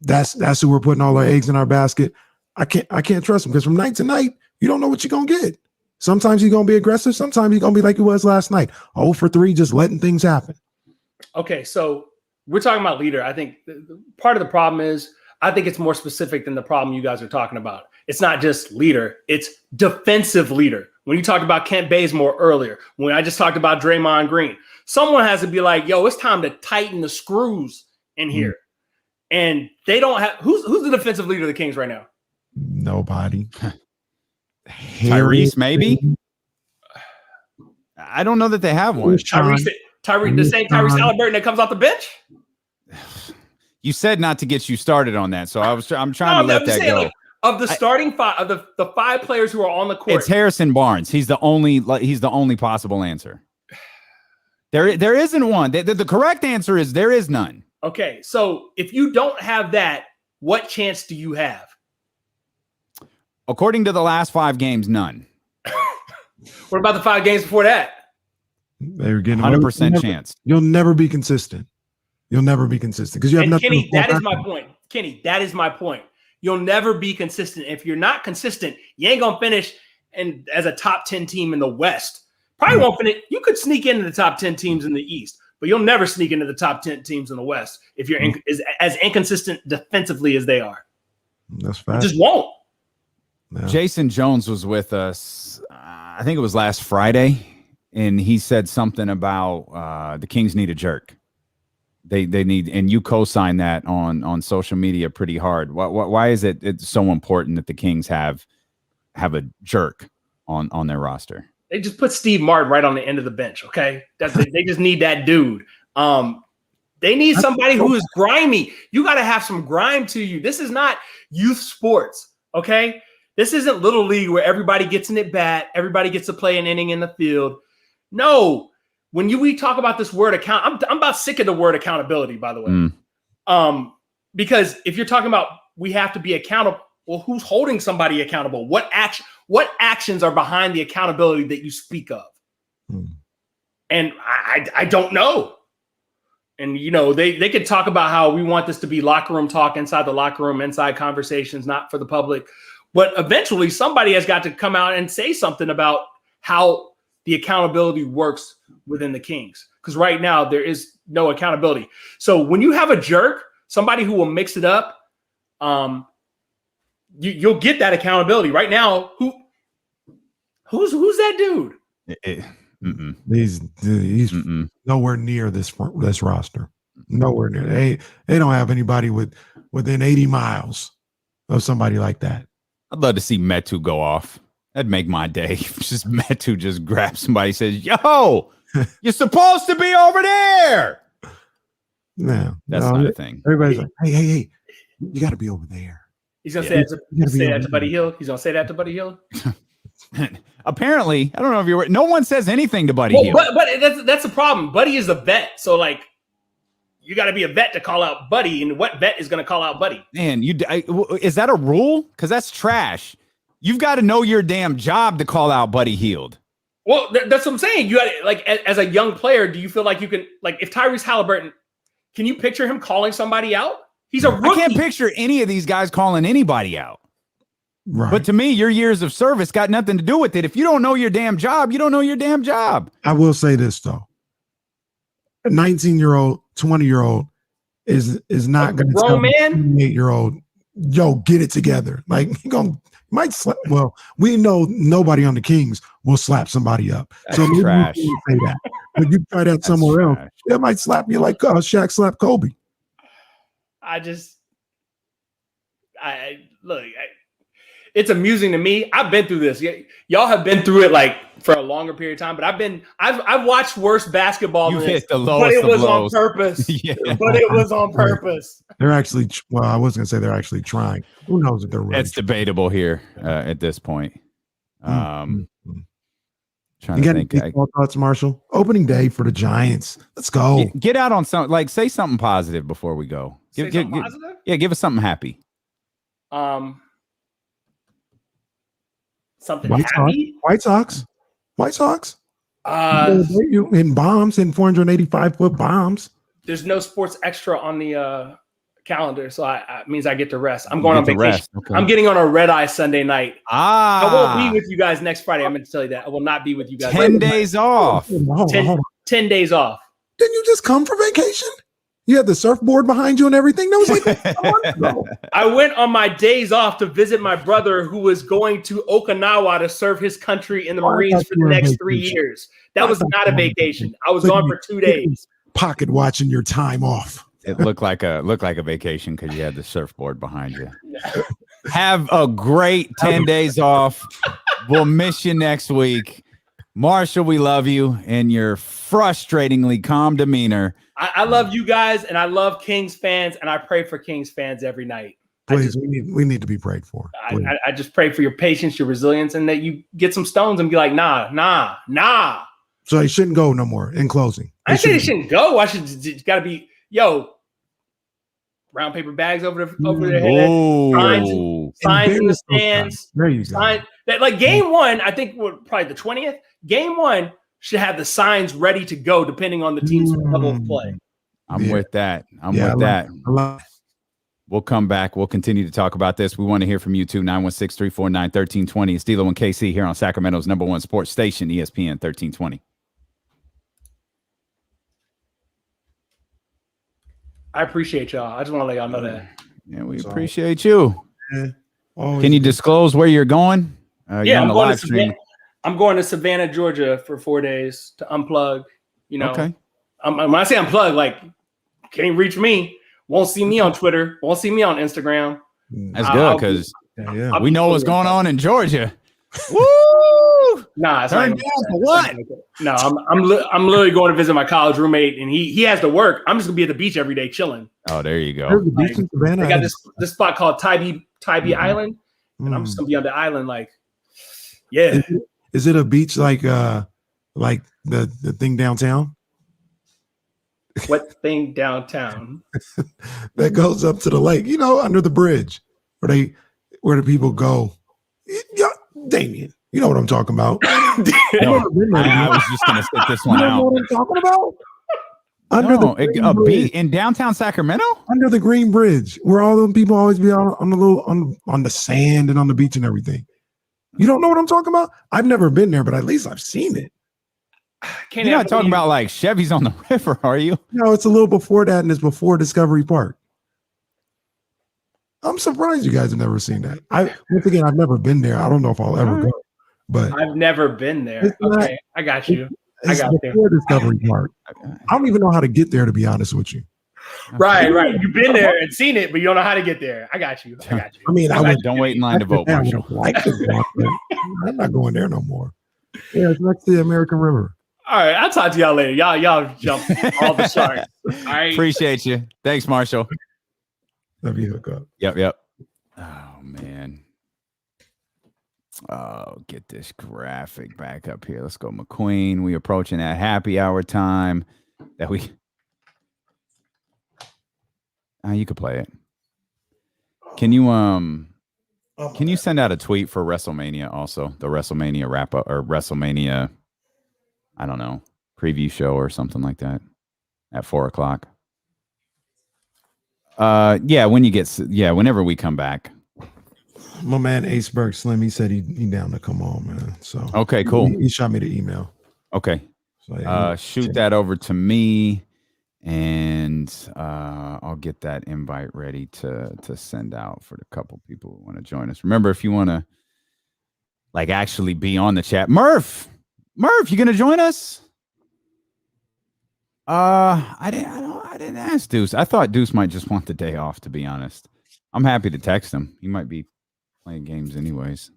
that's who we're putting all our eggs in our basket, I can't trust him, because from night to night, you don't know what you're gonna get. Sometimes he's gonna be aggressive, sometimes he's gonna be like he was last night, 0 for 3, just letting things happen. Okay, so we're talking about leader. I think part of the problem is I think it's more specific than the problem you guys are talking about. It's not just leader, it's defensive leader. When you talked about Kent Bazemore earlier, when I just talked about Draymond Green, someone has to be like, yo, it's time to tighten the screws in here. And they don't have, who's the defensive leader of the Kings right now? Nobody. Tyrese, maybe? I don't know that they have one. Tyrese, the same Tyrese Halliburton that comes off the bench? You said not to get you started on that, so I'm trying to let that go. Like, of the starting five, of the 5 players who are on the court, it's Harrison Barnes. He's the only possible answer. There isn't one. The correct answer is there is none. Okay, so if you don't have that, what chance do you have? According to the last 5 games, none. What about the 5 games before that? They're getting 100% chance. You'll never be consistent. You'll never be consistent because you have nothing. Kenny, that is my point. Kenny, that is my point. You'll never be consistent. If you're not consistent, you ain't gonna finish and as a top 10 team in the West. Probably won't finish. You could sneak into the top 10 teams in the East, but you'll never sneak into the top 10 teams in the West if you're as inconsistent defensively as they are. That's fact. You just won't. Yeah. Jason Jones was with us, I think it was last Friday, and he said something about the Kings need a jerk. They need, and you co-sign that on social media pretty hard. Why is it's so important that the Kings have a jerk on their roster? They just put Steve Martin right on the end of the bench. Okay, they just need that dude. They need somebody who is grimy. You got to have some grime to you. This is not youth sports. Okay, this isn't little league where everybody gets an at bat, everybody gets to play an inning in the field. No. When we talk about this word I'm about sick of the word accountability, by the way. Because if you're talking about we have to be accountable, well, who's holding somebody accountable? What actions are behind the accountability that you speak of? And I don't know. And they could talk about how we want this to be locker room talk, inside the locker room, inside conversations, not for the public. But eventually somebody has got to come out and say something about how the accountability works within the Kings, because right now there is no accountability. So when you have a jerk, somebody who will mix it up, you'll get that accountability. Right now, who's that dude? He's nowhere near this roster. Nowhere near. They don't have anybody within 80 miles of somebody like that. I'd love to see Metu go off. That'd make my day. Just Metu just grabs somebody, says, "Yo, you're supposed to be over there." No, that's not a thing. Everybody's like, hey, you got to be over there. He's gonna say that to Buddy Hield. He's gonna say that to Buddy Hield. Apparently, I don't know if you're. No one says anything to Buddy Hield. But that's the problem. Buddy is a vet, so like, you got to be a vet to call out Buddy, and what vet is gonna call out Buddy? Man, is that a rule? Because that's trash. You've got to know your damn job to call out Buddy Hield. Well, that's what I'm saying. You got to, like, as a young player, do you feel like you can, like, if Tyrese Halliburton, can you picture him calling somebody out? He's a rookie. I can't picture any of these guys calling anybody out. Right. But to me, your years of service got nothing to do with it. If you don't know your damn job, you don't know your damn job. I will say this, though. A 19-year-old, 20-year-old is not going to tell grown a man? 28-year-old, yo, get it together. Like he might slap. Well, we know nobody on the Kings will slap somebody up. That's So maybe trash. you can say that. But you try that somewhere else, they might slap you like Shaq slapped Kobe. It's amusing to me. I've been through this. Y'all have been through it like for a longer period of time, but I've watched worse basketball. You than hit this, the lowest but it was of on lows. purpose. Yeah. But it was on purpose. They're actually, well, I was going to say they're actually trying. Who knows if they're really It's debatable here at this point. Trying You to got think. any thoughts, Marshall? Opening day for the Giants. Let's go. Get out on some, like, say something positive before we go. Positive? Yeah, give us something happy. Something White happy? Sox. In bombs, in 485-foot bombs. There's no sports extra on the calendar, so it means I get to rest. I'm going on vacation. Okay. I'm getting on a red eye Sunday night. I won't be with you guys next Friday. I meant to tell you that. I will not be with you guys. 10 days off. Hold on. 10 days off. Didn't you just come for vacation? You had the surfboard behind you and everything. That was like a month ago. I went on my days off to visit my brother who was going to Okinawa to serve his country in the Marines for the next 3 years. That was not a vacation. I was gone for 2 days. Pocket watching your time off. It looked like a vacation because you had the surfboard behind you. Have a great 10 days off. We'll miss you next week. Marshall, we love you and your frustratingly calm demeanor. I love you guys, and I love Kings fans, and I pray for Kings fans every night. Please, we need to be prayed for. I just pray for your patience, your resilience, and that you get some stones and be like, nah. So he shouldn't go no more. In closing, I said he shouldn't go. I should got to be brown paper bags over their head, signs in the stands. There you go. That like game one, I think probably the 20th. Game one should have the signs ready to go depending on the team's level of play. I'm with that. We'll come back. We'll continue to talk about this. We want to hear from you too. 916-349-1320. It's D'Lo and KC here on Sacramento's #1 sports station, ESPN 1320. I appreciate y'all. I just want to let y'all know that. Yeah, we appreciate you. Yeah. Can you disclose where you're going? Yeah, I'm going to Savannah. I'm going to Savannah, Georgia for 4 days to unplug. You know, okay. When I say unplug, like can't reach me, won't see me on Twitter, won't see me on Instagram. That's good because we know what's going on in Georgia. Woo! Nah, it's turn like, down for what? No, I'm literally going to visit my college roommate, and he has to work. I'm just gonna be at the beach every day chilling. Oh, there you go. Like, they got this spot called Tybee Island, and I'm just gonna be on the island. Like, yeah. Is it a beach like the thing downtown? What thing downtown? That goes up to the lake, under the bridge where the people go. Yeah, Damien, you know what I'm talking about. I was just gonna stick this one out. You know what I'm talking about? A beach in downtown Sacramento, under the Green Bridge, where all them people always be on the sand and on the beach and everything. You don't know what I'm talking about? I've never been there, but at least I've seen it. You're not talking about like Chevys on the river, are you? No, it's a little before that, and it's before Discovery Park. I'm surprised you guys have never seen that. Once again, I've never been there. I don't know if I'll ever go, but I've never been there. Okay, I got you. It's before Discovery Park. I don't even know how to get there, to be honest with you. Right. You've been there and seen it, but you don't know how to get there. I got you. I mean, don't wait in line to vote, Marshall. I'm not going there no more. Yeah, it's next to the American River. All right, I'll talk to y'all later. Y'all jump all the sharks. All right. Appreciate you. Thanks, Marshall. Love you, hook up. Yep. Oh man. Oh, get this graphic back up here. Let's go, McQueen. We approaching that happy hour time that we. You could play it. Can you send out a tweet for WrestleMania also? The WrestleMania wrap up or WrestleMania, I don't know, preview show or something like that at 4:00. Whenever we come back. My man Aceberg Slim, he said he down to come on, man. So okay, cool. He shot me the email. Okay. So, shoot that over to me. And I'll get that invite ready to send out for the couple people who want to join us. Remember, if you want to like actually be on the chat, Murph, you gonna join us? I didn't ask Deuce. I thought Deuce might just want the day off, to be honest. I'm happy to text him. He might be playing games anyways.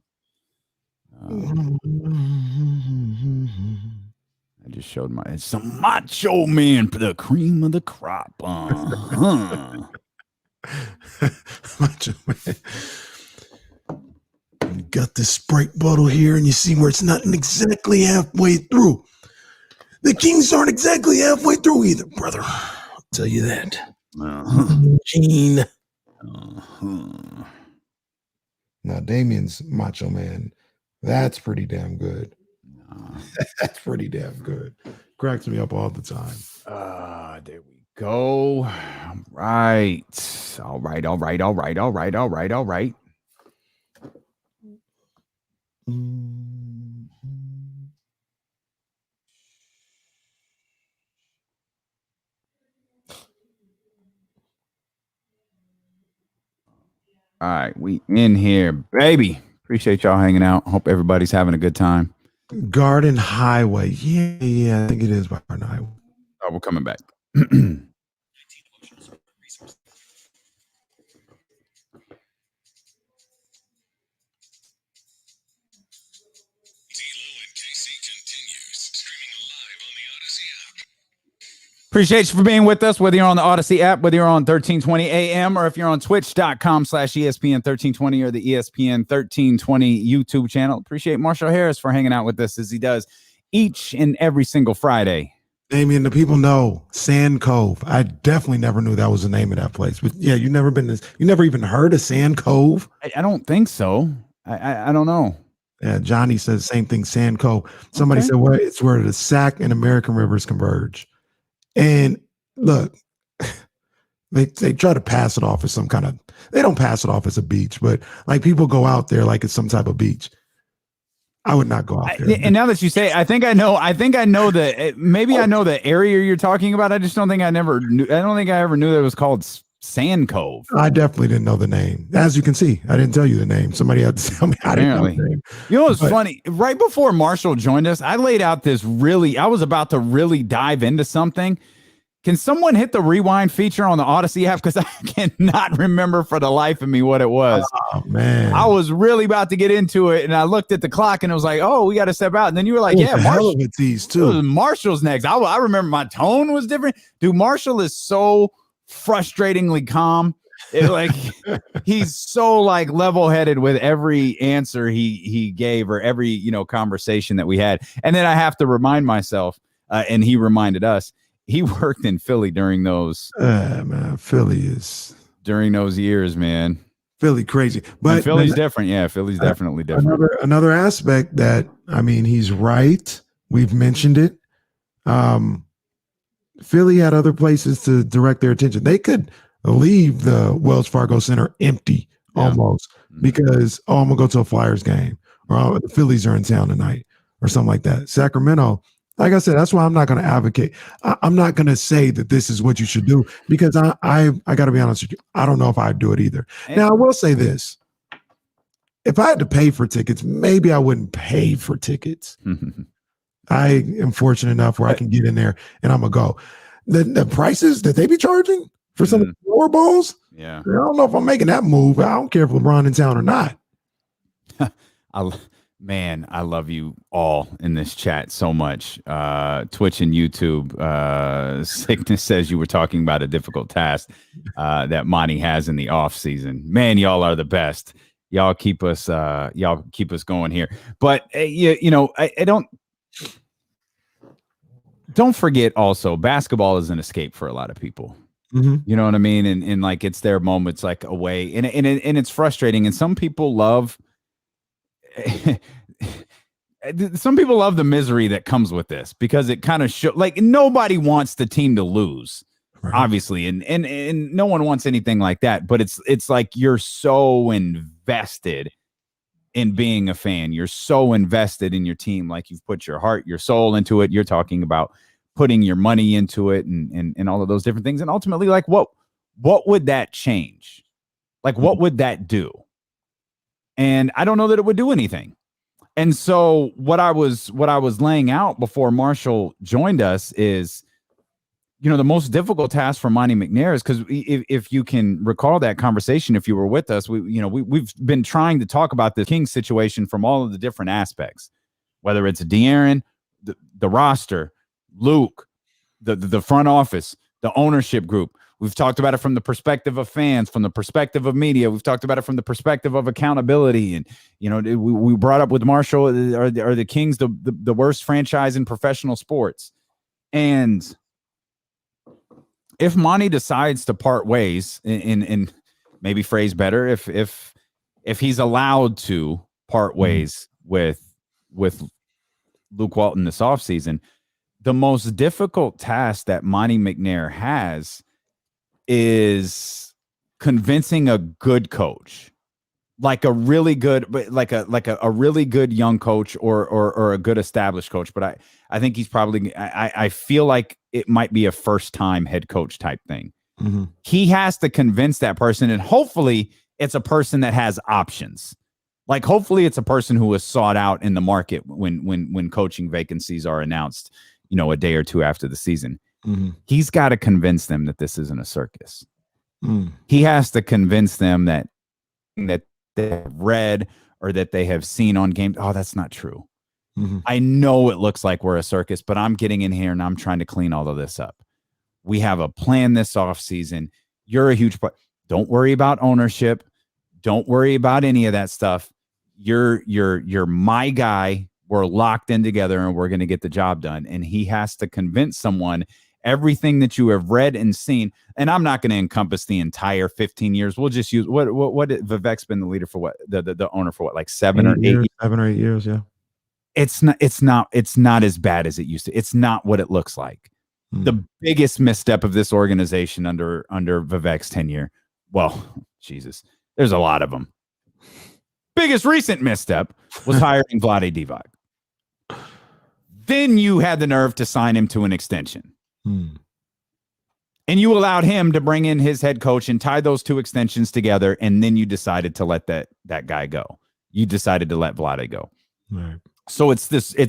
I just showed it's some macho man, the cream of the crop. Macho man. You got this Sprite bottle here, and you see where it's not exactly halfway through. The Kings aren't exactly halfway through either, brother. I'll tell you that. Gene. Now, Damien's Macho Man. That's pretty damn good. That's pretty damn good. Cracks me up all the time. There we go. All right. All right, we in here, baby. Appreciate y'all hanging out. Hope everybody's having a good time. Garden Highway. Yeah, I think it is Garden Highway. Oh, we're coming back. Appreciate you for being with us, whether you're on the Odyssey app, whether you're on 1320 AM, or if you're on twitch.com/ESPN 1320 or the ESPN 1320 YouTube channel. Appreciate Marshall Harris for hanging out with us as he does each and every single Friday. Damien, the people know Sand Cove. I definitely never knew that was the name of that place. But yeah, you never even heard of Sand Cove? I don't think so. I don't know. Yeah, Johnny says the same thing, Sand Cove. Somebody said, well, it's where the Sac and American rivers converge. And look, they try to pass it off as some kind of, they don't pass it off as a beach, but like people go out there like it's some type of beach. I would not go out there. And now that you say, I think I know that maybe I know the area you're talking about. I just don't think I ever knew that it was called Sand Cove. I definitely didn't know the name. As you can see, I didn't tell you the name. Somebody had to tell me. I didn't know the name. You know what's funny? Right before Marshall joined us, I laid out I was about to really dive into something. Can someone hit the rewind feature on the Odyssey app? Because I cannot remember for the life of me what it was. Oh, man. I was really about to get into it, and I looked at the clock, and it was like, oh, we got to step out. And then you were like, yeah, Marshall's next. I remember my tone was different. Dude, Marshall is so frustratingly calm. He's so like level-headed with every answer he gave or every conversation that we had. And then I have to remind myself, and he reminded us, he worked in Philly during those. Man, Philly is during those years, man. Philly crazy, but and Philly's different. Yeah, Philly's definitely different. Another aspect that he's right. We've mentioned it. Philly had other places to direct their attention. They could leave the Wells Fargo Center empty almost because I'm gonna go to a Flyers game or the Phillies are in town tonight or something like that. Sacramento. Like I said, that's why I'm not going to advocate. I'm not going to say that this is what you should do because I got to be honest with you. I don't know if I'd do it either. Now, I will say this. If I had to pay for tickets, maybe I wouldn't pay for tickets. I am fortunate enough where I can get in there and I'm going to go. The prices that they be charging for some of the lower balls, I don't know if I'm making that move. I don't care if LeBron in town or not. Man, I love you all in this chat so much. Twitch and YouTube. Sickness says you were talking about a difficult task that Monty has in the off season. Man, y'all are the best. Y'all keep us going here. But I don't forget also basketball is an escape for a lot of people. Mm-hmm. You know what I mean? And like it's their moments like away, and it's frustrating. And some people love. Some people love the misery that comes with this because it kind of shows like nobody wants the team to lose, obviously, and no one wants anything like that. But it's like you're so invested in being a fan. You're so invested in your team, like you've put your heart, your soul into it. You're talking about putting your money into it and all of those different things. And ultimately, like what would that change? Like what would that do? And I don't know that it would do anything. And so what I was laying out before Marshall joined us is, the most difficult task for Monty McNair is because if you can recall that conversation, if you were with us, we've been trying to talk about the Kings situation from all of the different aspects, whether it's De'Aaron, the roster, Luke, the front office, the ownership group. We've talked about it from the perspective of fans, from the perspective of media. We've talked about it from the perspective of accountability. And, we brought up with Marshall, are the Kings the worst franchise in professional sports? And if Monty decides to part ways, and maybe phrase better, if he's allowed to part ways with Luke Walton this offseason, the most difficult task that Monty McNair has is convincing a good coach, like a really good, like a really good young coach or a good established coach. But I think he's probably, I feel like it might be a first time head coach type thing. Mm-hmm. He has to convince that person, and hopefully it's a person that has options. Like hopefully it's a person who is sought out in the market when coaching vacancies are announced, a day or two after the season. Mm-hmm. He's got to convince them that this isn't a circus. Mm. He has to convince them that they have read or that they have seen on games. Oh, that's not true. Mm-hmm. I know it looks like we're a circus, but I'm getting in here and I'm trying to clean all of this up. We have a plan this offseason. You're a huge part. Don't worry about ownership. Don't worry about any of that stuff. You're my guy. We're locked in together and we're going to get the job done. And he has to convince someone everything that you have read and seen. And I'm not going to encompass the entire 15 years. We'll just use what Vivek's been the leader for what the owner for what, like 7 or 8 years? 7 or 8 years. Yeah. It's not as bad as it used to. It's not what it looks like. The biggest misstep of this organization under Vivek's tenure. Well, Jesus, there's a lot of them. Biggest recent misstep was hiring Vlade Divac. Then you had the nerve to sign him to an extension. And you allowed him to bring in his head coach and tie those two extensions together. And then you decided to let that guy go. You decided to let Vlade go. Right. So it's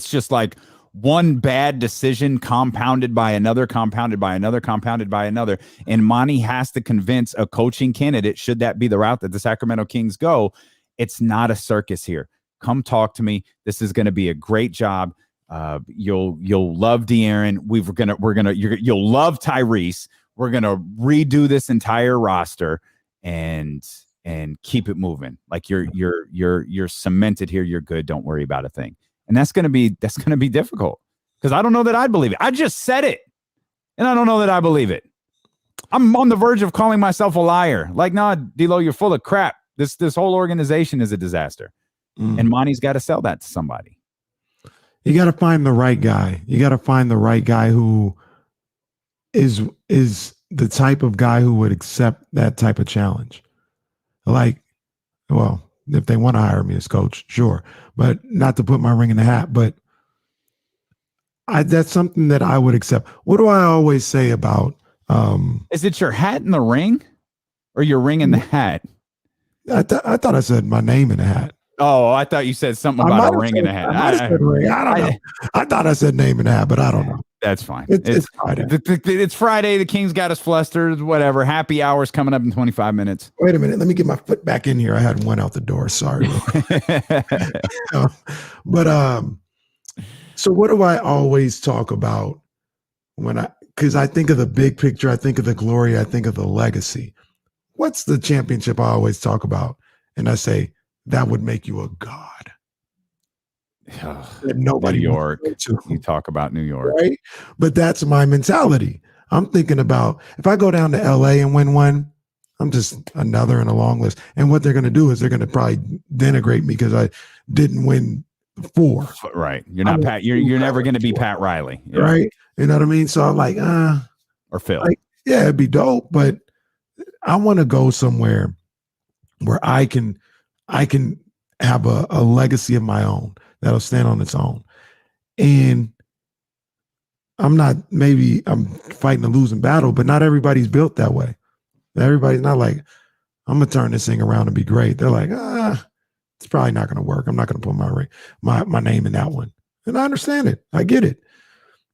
just like one bad decision compounded by another, compounded by another, compounded by another. And Monty has to convince a coaching candidate, should that be the route that the Sacramento Kings go, it's not a circus here. Come talk to me. This is going to be a great job. You'll love De'Aaron. You'll love Tyrese. We're gonna redo this entire roster and keep it moving. Like you're cemented here. You're good. Don't worry about a thing. And that's gonna be difficult because I don't know that I believe it. I just said it, and I don't know that I believe it. I'm on the verge of calling myself a liar. Like, nah, D-Lo, you're full of crap. This whole organization is a disaster. And Monty's got to sell that to somebody. You got to find the right guy. You got to find the right guy who is the type of guy who would accept that type of challenge. Like, well, if they want to hire me as coach, sure, but not to put my ring in the hat. But that's something that I would accept. What do I always say about? Is it your hat in the ring, or your ring in the hat? I thought I said my name in the hat. Oh, I thought you said something about a ring in the hat. I don't know. I thought I said name in the hat, but I don't know. That's fine. It's Friday. It's Friday. The Kings got us flustered. Whatever. Happy hour's coming up in 25 minutes. Wait a minute. Let me get my foot back in here. I had one out the door. Sorry. But so what do I always talk about because I think of the big picture, I think of the glory, I think of the legacy. What's the championship I always talk about? And I say, that would make you a god. Nobody New York. You talk about New York. Right? But that's my mentality. I'm thinking about if I go down to LA and win one, I'm just another in a long list. And what they're going to do is they're going to probably denigrate me because I didn't win 4. Right. You're not Pat. You're never going to be Pat Riley. Yeah. Right. You know what I mean? So I'm like, or Phil. Like, yeah, it'd be dope, but I want to go somewhere where I can have a legacy of my own that'll stand on its own. And maybe I'm fighting a losing battle, but not everybody's built that way. Everybody's not like, I'm going to turn this thing around and be great. They're like, it's probably not going to work. I'm not going to put my name in that one. And I understand it. I get it.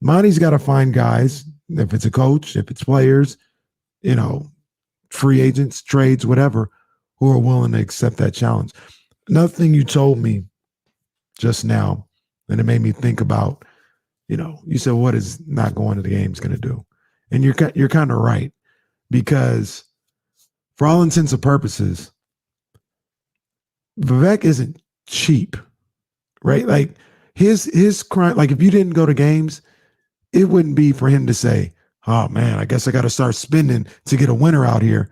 Monty's got to find guys, if it's a coach, if it's players, free agents, trades, whatever, who are willing to accept that challenge. Another thing you told me just now, and it made me think about, you said, what is not going to the games going to do? And you're kind of right, because for all intents and purposes, Vivek isn't cheap, right? Like his crime, like if you didn't go to games, it wouldn't be for him to say, oh man, I guess I got to start spending to get a winner out here.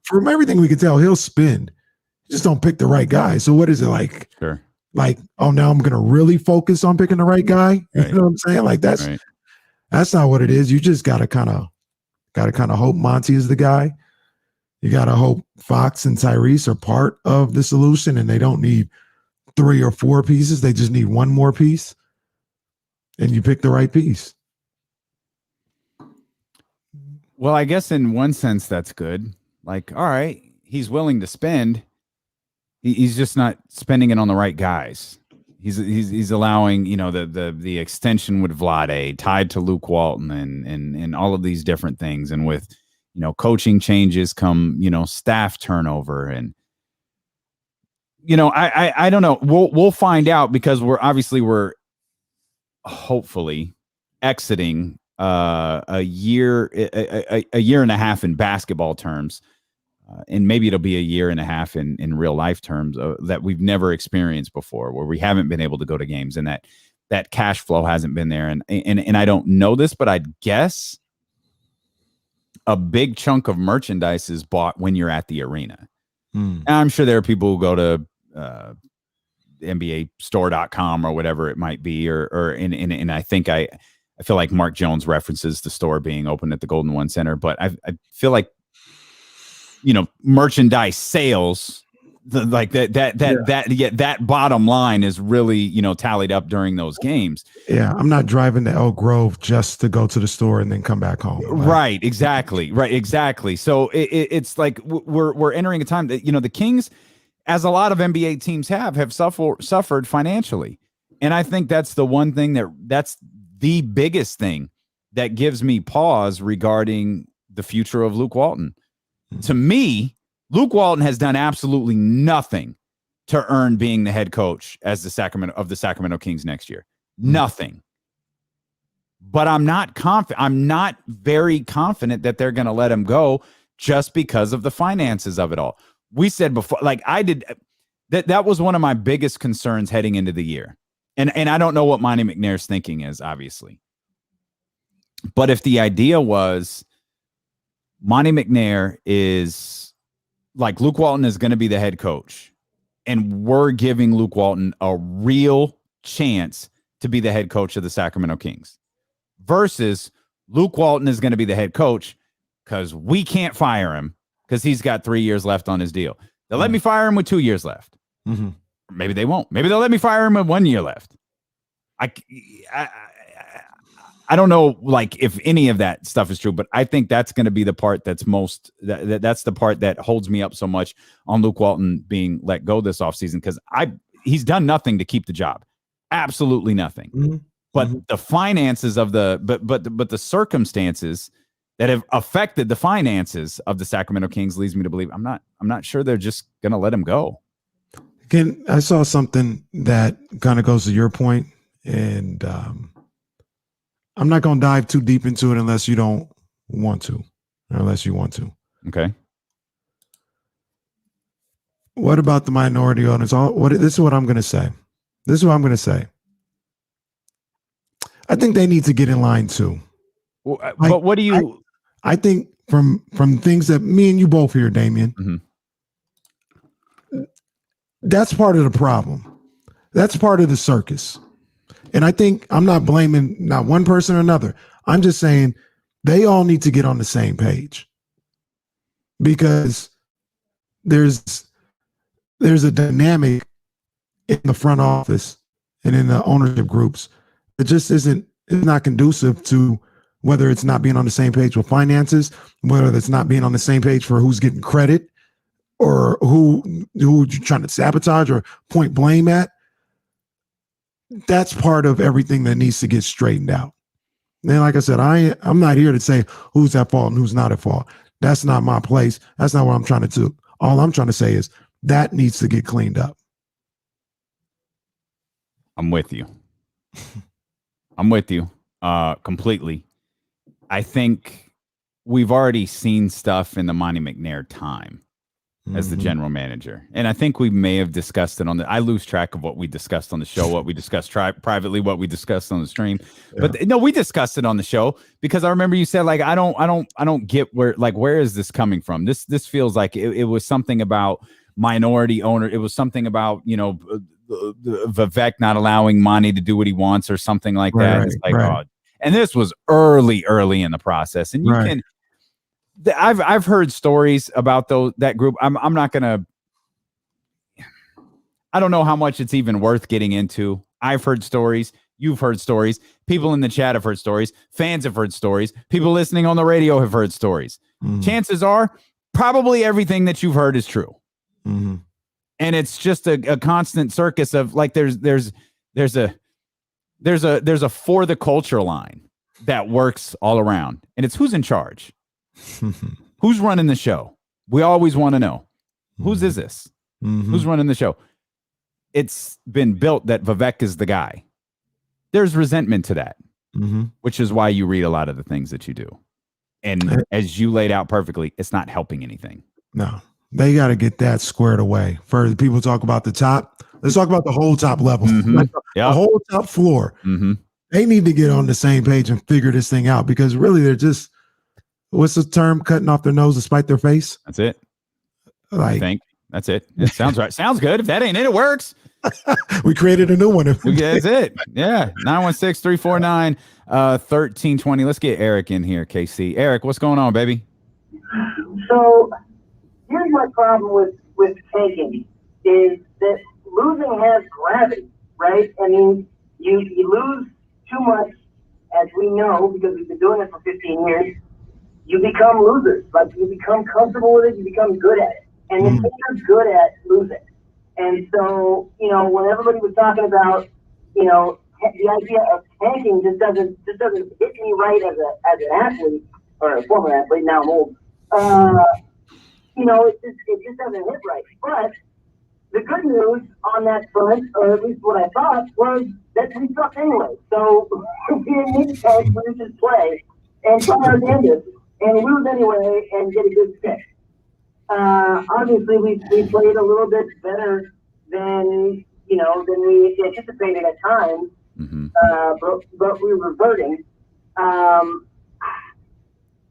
From everything we can tell, he'll spend. Just don't pick the right guy. So what is it like? Sure. Like, oh, now I'm going to really focus on picking the right guy. Right. You know what I'm saying? Like that's not what it is. You just got to kind of hope Monty is the guy. You got to hope Fox and Tyrese are part of the solution, and they don't need 3 or 4 pieces. They just need one more piece, and you pick the right piece. Well, I guess in one sense that's good. Like, all right, he's willing to spend. He's just not spending it on the right guys. He's allowing, the extension with Vlade tied to Luke Walton and all of these different things. And with, coaching changes come, staff turnover. And, I don't know. We'll find out, because we're hopefully exiting a year and a half in basketball terms. And maybe it'll be a year and a half in real life terms that we've never experienced before, where we haven't been able to go to games, and that cash flow hasn't been there. And I don't know this, but I'd guess a big chunk of merchandise is bought when you're at the arena. And I'm sure there are people who go to NBAstore.com or whatever it might be, and I think I feel like Mark Jones references the store being open at the Golden One Center, but I feel like, merchandise sales, that bottom line is really, tallied up during those games. Yeah. I'm not driving to Elk Grove just to go to the store and then come back home. Right. Exactly. So it's like we're entering a time that, the Kings, as a lot of NBA teams have suffered financially. And I think that's the one thing that's the biggest thing that gives me pause regarding the future of Luke Walton. To me, Luke Walton has done absolutely nothing to earn being the head coach as the Sacramento Kings next year. Nothing. But I'm not confident. I'm not very confident that they're going to let him go just because of the finances of it all. We said before, like I did, that was one of my biggest concerns heading into the year. And I don't know what Monty McNair's thinking is, obviously. But if the idea was Monty McNair is like, Luke Walton is going to be the head coach, and we're giving Luke Walton a real chance to be the head coach of the Sacramento Kings, versus Luke Walton is going to be the head coach because we can't fire him because he's got 3 years left on his deal. They'll let me fire him with 2 years left. Maybe they won't. Maybe they'll let me fire him with 1 year left. I don't know, like, if any of that stuff is true, but I think that's going to be the part that's that's the part that holds me up so much on Luke Walton being let go this offseason, because he's done nothing to keep the job. Absolutely nothing. But the finances of but the circumstances that have affected the finances of the Sacramento Kings leads me to believe I'm not sure they're just going to let him go. Again, I saw something that kind of goes to your point, and I'm not going to dive too deep into it unless you don't want to, or unless you want to. Okay. What about the minority owners? This is what I'm going to say. I think they need to get in line too. But what do you? I think from things that me and you both hear, Damian, that's part of the problem. That's part of the circus. And I think I'm not blaming not one person or another. I'm just saying they all need to get on the same page, because there's a dynamic in the front office and in the ownership groups that just isn't is not conducive to whether it's not being on the same page with finances, whether it's not being on the same page for who's getting credit or who you're trying to sabotage or point blame at. That's part of everything that needs to get straightened out. And like I said, I'm not here to say who's at fault and who's not at fault. That's not my place. That's not what I'm trying to do. All I'm trying to say is that needs to get cleaned up. I'm with you. I'm with you completely. I think we've already seen stuff in the Monty McNair time as the general manager. And I think we may have discussed it I lose track of what we discussed on the show, what we discussed privately, what we discussed on the stream. Yeah. But no, we discussed it on the show because I remember you said, like, I don't get where is this coming from? This feels like it was something about minority owner. It was something about, Vivek not allowing Monty to do what he wants or something like that. Right, it's like, oh, and this was early in the process. And you can, I've heard stories about that group. I'm not gonna. I don't know how much it's even worth getting into. I've heard stories. You've heard stories. People in the chat have heard stories. Fans have heard stories. People listening on the radio have heard stories. Chances are, probably everything that you've heard is true. And it's just a constant circus of like there's a for the culture line that works all around, and it's who's in charge. Who's running the show? We always want to know. Whose is this? Who's running the show? It's been built that Vivek is the guy. There's resentment to that, which is why you read a lot of the things that you do. And as you laid out perfectly, it's not helping anything. No, they got to get that squared away. For the people talk about the top, let's talk about the whole top level, like the whole top floor. They need to get on the same page and figure this thing out because really they're just, what's the term? Cutting off their nose to spite their face. That's it. I think that's it. It sounds right. Sounds good. If that ain't it, it works. We created a new one. That's it. Yeah. 916-349-1320. Let's get Eric in here, KC. Eric, what's going on, baby? So here's my problem with tanking is that losing has gravity, right? I mean, you lose too much, as we know, because we've been doing it for 15 years. You become losers. Like, you become comfortable with it, you become good at it. And the team are good at losing. And so, when everybody was talking about, the idea of tanking just doesn't hit me right as an athlete, or a former athlete, now I'm old. It just doesn't hit right. But the good news on that front, or at least what I thought, was that we sucked anyway. So we didn't need to tank, we just play and try our damnedest and lose anyway and get a good pick. Obviously, we played a little bit better than we anticipated at times, but we're reverting.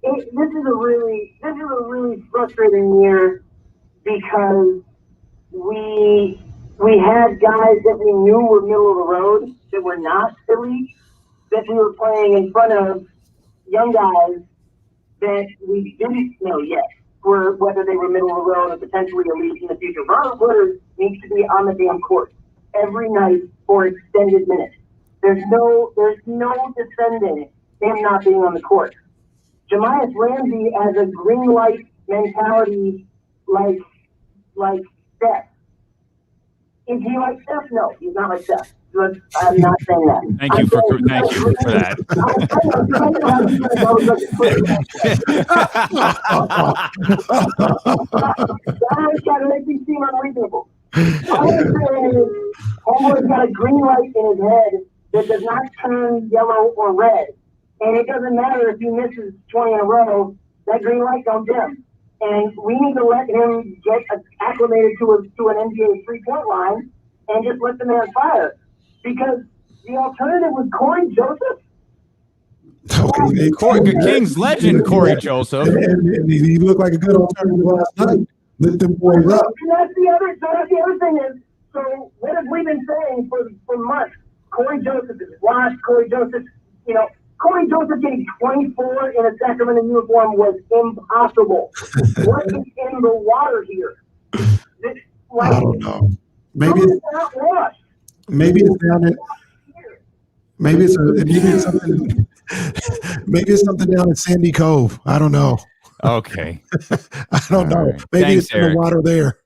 This is a really frustrating year because we had guys that we knew were middle of the road that were not elite, that we were playing in front of young guys that we didn't know yet whether they were middle of the road or potentially elite in the future. Robert Woodard needs to be on the damn court every night for extended minutes. There's no defending him not being on the court. Jemias Ramsey has a green light mentality like Steph. Is he like Steph? No, he's not like Steph. I'm not saying that. Thank you for that. Guys got to make me seem unreasonable. All I'm saying is, Homeboy's got a green light in his head that does not turn yellow or red. And it doesn't matter if he misses 20 in a row, that green light don't dim. And we need to let him get acclimated to an NBA three-point line and just let the man fire. Because the alternative was Corey Joseph. Kings legend Corey Joseph. And he looked like a good alternative last night. Lift them boys up. And that's the other thing is, so what have we been saying for months? Corey Joseph is washed. Corey Joseph getting 24 in a Sacramento uniform was impossible. What is in the water here? I don't know. Maybe it's down Maybe it's something. Maybe it's something down at Sandy Cove. I don't know. Okay. I don't know. Right. Maybe Thanks, it's in Eric. the water there.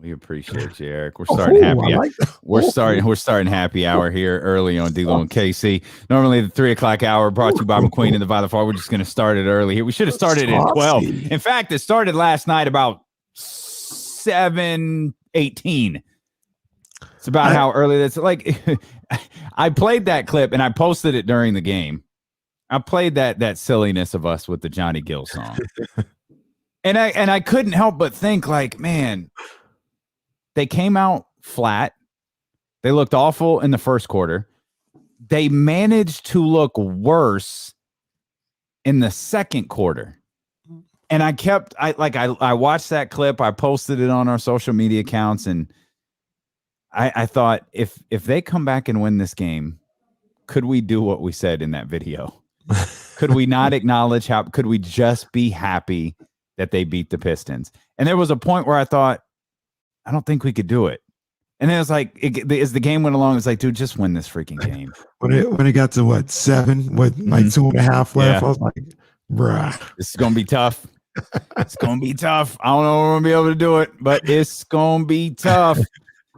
We appreciate you, Eric. We're starting happy. We're starting happy hour here early on D-Lo and KC. Normally the 3 o'clock hour brought to you by McQueen and the Violet Far. We're just going to start it early here. We should have started at 12. In fact, it started last night about 7:18. It's about how early that's like. I played that clip and I posted it during the game. I played that silliness of us with the Johnny Gill song, and I couldn't help but think like, man, they came out flat. They looked awful in the first quarter. They managed to look worse in the second quarter. And I watched that clip. I posted it on our social media accounts, and I thought if they come back and win this game, could we do what we said in that video? Could we not acknowledge how? Could we just be happy that they beat the Pistons? And there was a point where I thought, I don't think we could do it. And then it was like, as the game went along, it's like, dude, just win this freaking game. When it got to what, 7 with like 2.5 left, I was like, bruh, this is gonna be tough. It's gonna be tough. I don't know if we're gonna be able to do it, but it's gonna be tough.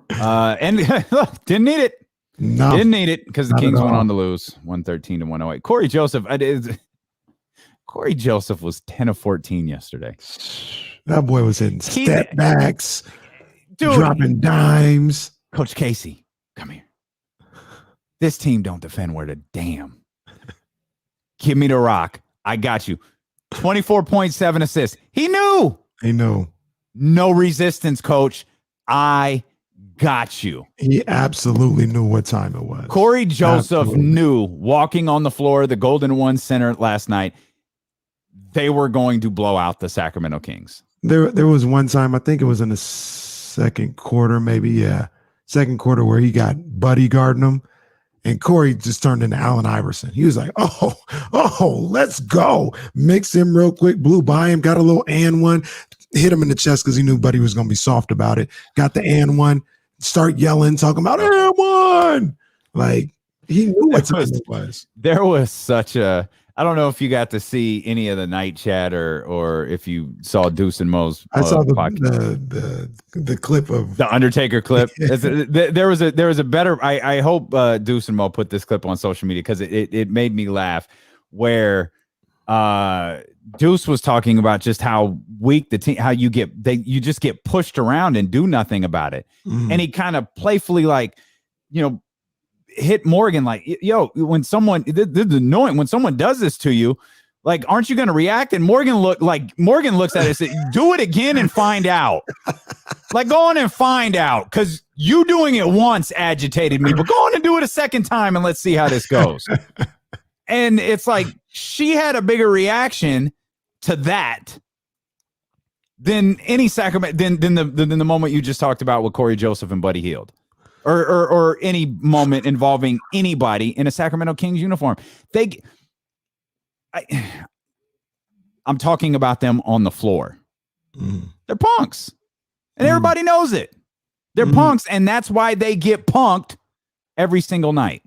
And look, didn't need it. No, didn't need it because the Kings went on to lose 113-108. Corey Joseph, Corey Joseph was 10 of 14 yesterday. That boy was hitting step backs, dude, dropping dimes. Coach Casey, come here. This team don't defend worth a damn. Give me the rock. I got you. 24.7 assists. He knew. No resistance, coach. I got you. He absolutely knew what time it was. Corey Joseph knew walking on the floor of the Golden One Center last night, they were going to blow out the Sacramento Kings. There was one time, I think it was in the second quarter, maybe, yeah. Second quarter where he got Buddy guarding him, and Corey just turned into Allen Iverson. He was like, oh, let's go. Mix him real quick, blew by him, got a little and one, hit him in the chest because he knew Buddy was going to be soft about it. Got the and one, start yelling, talking about and one. Like, he knew what time it was. There was such a, I don't know if you got to see any of the night chat or if you saw Deuce and Mo's. I saw the clip of the Undertaker clip. There was a better. I hope Deuce and Mo put this clip on social media because it made me laugh. Where Deuce was talking about just how weak the team, how you just get pushed around and do nothing about it, and he kind of playfully hit Morgan like, yo, when someone this is annoying when someone does this to you, like, aren't you going to react? And Morgan looks at it and said, do it again and find out. Like, go on and find out, because you doing it once agitated me, but go on and do it a second time and let's see how this goes. And it's like she had a bigger reaction to that than any Sacramento than the moment you just talked about with Corey Joseph and Buddy Hield. Or any moment involving anybody in a Sacramento Kings uniform. I'm talking about them on the floor. They're punks. And everybody knows it. They're punks, and that's why they get punked every single night.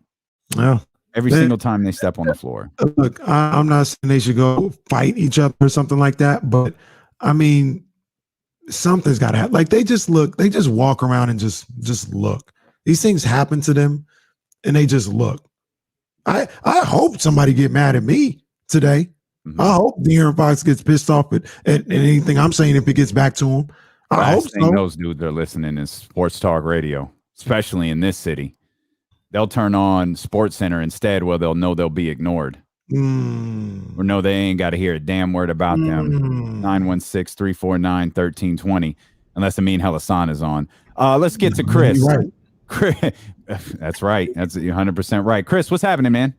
Well, every single time they step on the floor. Look, I'm not saying they should go fight each other or something like that, but I mean, something's got to happen. Like, they just walk around and just look. These things happen to them, and they just look. I hope somebody get mad at me today. I hope De'Aaron Fox gets pissed off at anything I'm saying if it gets back to him. I hope so. Those dudes are listening is sports talk radio, especially in this city. They'll turn on Sports Center instead, where they'll know they'll be ignored. Or no, they ain't got to hear a damn word about them. 916-349-1320, unless Amin Hassan is on. Let's get to Chris. Chris, that's right. That's 100% right. Chris, what's happening, man?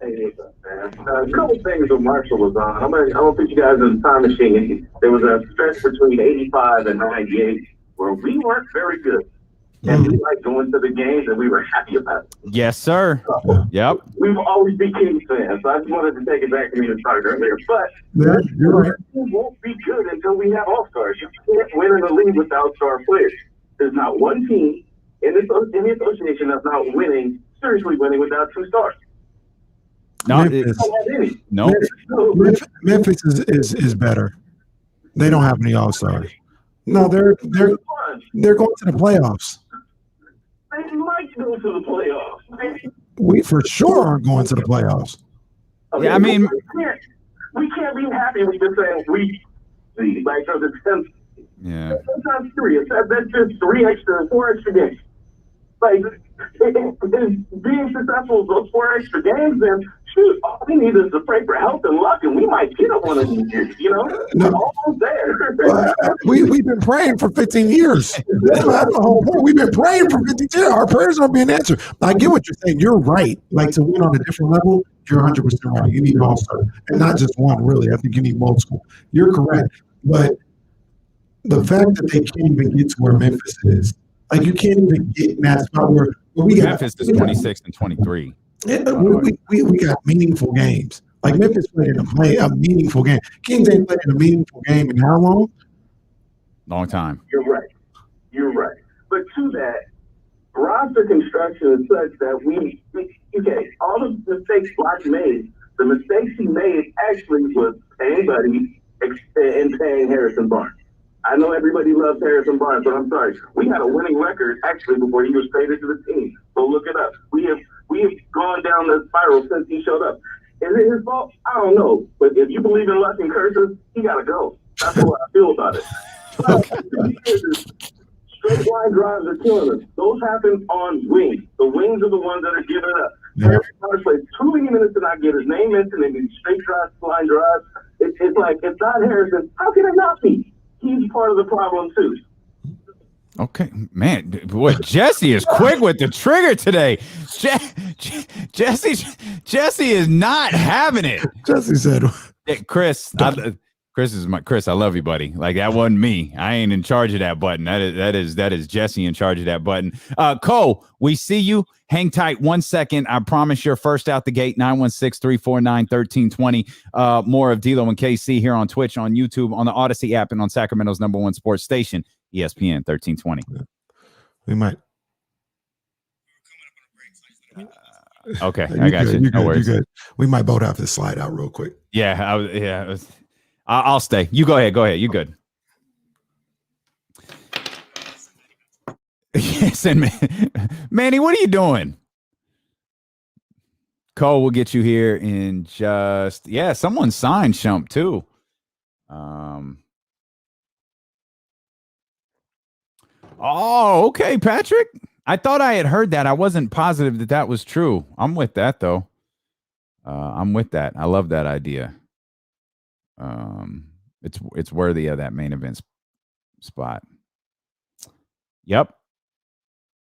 Hey, man. A couple things when Marshall was on. I'm gonna put you guys in the time machine. There was a stretch between 85 and 98 where we weren't very good. And we liked going to the games, and we were happy about it. Yes, sir. Yep. We've always been Kings fans, so I just wanted to take it back to me to start earlier. But you're right. We won't be good until we have all-stars. You can't win in the league without star players. There's not one team in the association that's not winning seriously winning without 2 stars. No, Memphis, no. Memphis is better. They don't have any all-stars. No, they're going to the playoffs. They might go to the playoffs. We for sure aren't going to the playoffs. Okay, Yeah, I mean, we can't be happy with just saying we see like the 10th. yeah. That's not serious. That's just 4 extra games. Like, being successful with those 4 extra games, then shoot, all we need is to pray for health and luck, and we might get it one of these years, you know? No. We're almost there. We've been praying for 15 years. That's the whole point. We've been praying for 15 years. Our prayers aren't being answered. I get what you're saying. You're right. Like, to win on a different level, you're 100% right. You need an all-star. And not just one, really. I think you need multiple. You're correct. But the fact that they can't even get to where Memphis is, like, you can't even get in that spot where we got Memphis is 26 and 23. We got meaningful games. Like, Memphis played a meaningful game. Kings ain't played in a meaningful game in how long? Long time. You're right. You're right. But to that, roster construction is such that all the mistakes Block made, the mistakes he made actually was paying Buddy and paying Harrison Barnes. I know everybody loves Harrison Barnes, but I'm sorry. We had a winning record actually before he was traded to the team. So look it up. We have gone down the spiral since he showed up. Is it his fault? I don't know. But if you believe in luck and curses, he gotta go. That's what I feel about it. Straight line drives are killing us. Those happen on wings. The wings are the ones that are giving up. Harrison Barnes plays too many minutes to not get his name mentioned and these straight drives, line drives. It's like, it's not Harrison. How can it not be? He's part of the problem too. Okay, man, boy, Jesse is quick with the trigger today. Jesse is not having it. Jesse said, hey, Chris, Chris, I love you, buddy. Like, that wasn't me. I ain't in charge of that button. That is Jesse in charge of that button. Cole, we see you. Hang tight 1 second. I promise you're first out the gate. 916-349-1320. More of D'Lo and KC here on Twitch, on YouTube, on the Odyssey app, and on Sacramento's #1 sports station, ESPN 1320. We might. Okay, I got you. No worries. You're good. We might both have to slide out real quick. Yeah, I'll stay. You go ahead. You good? Yes, and Manny, what are you doing? Cole will get you here in just someone signed Shump too. Oh, okay, Patrick. I thought I had heard that. I wasn't positive that was true. I'm with that though. I'm with that. I love that idea. It's worthy of that main event spot. Yep.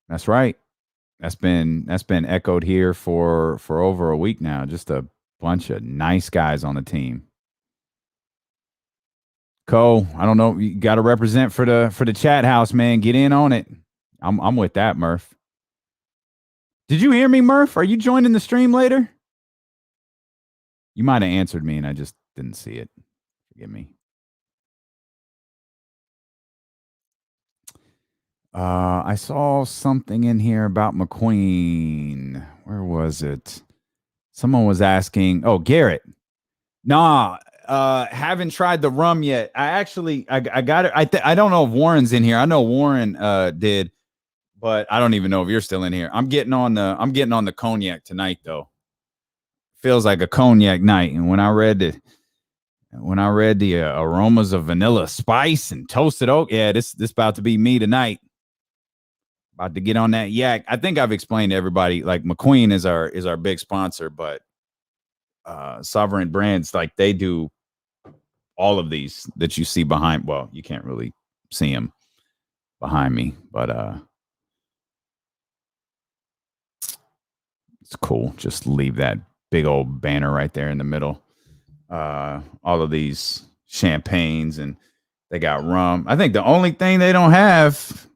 That's right. That's been echoed here for over a week now. Just a bunch of nice guys on the team. Cole, I don't know. You got to represent for the chat house, man. Get in on it. I'm with that, Murph. Did you hear me, Murph? Are you joining the stream later? You might have answered me and I just didn't see it. Forgive me. I saw something in here about McQueen. Where was it? Someone was asking. Oh, Garrett. Nah, haven't tried the rum yet. I got it. I don't know if Warren's in here. I know Warren did, but I don't even know if you're still in here. I'm getting on the cognac tonight though. Feels like a cognac night. And when I read the aromas of vanilla spice and toasted oak, this about to be me tonight. About to get on that yak. I think I've explained to everybody, like, McQueen is our big sponsor, but Sovereign Brands, like, they do all of these that you see behind. Well, you can't really see them behind me, but it's cool. Just leave that big old banner right there in the middle. All of these champagnes, and they got rum. I think the only thing they don't have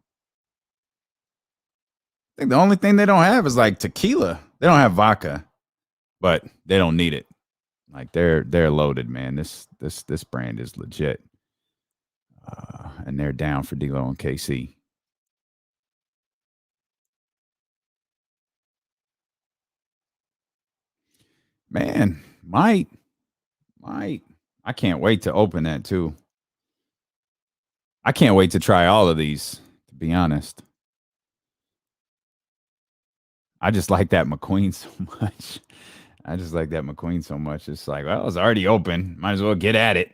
is like tequila. They don't have vodka, but they don't need it. Like, they're loaded, man. This brand is legit, and they're down for D'Lo and KC. Man, might. I can't wait to open that too. I can't wait to try all of these, to be honest. I just like that McQueen so much. It's like, well, it's already open. Might as well get at it.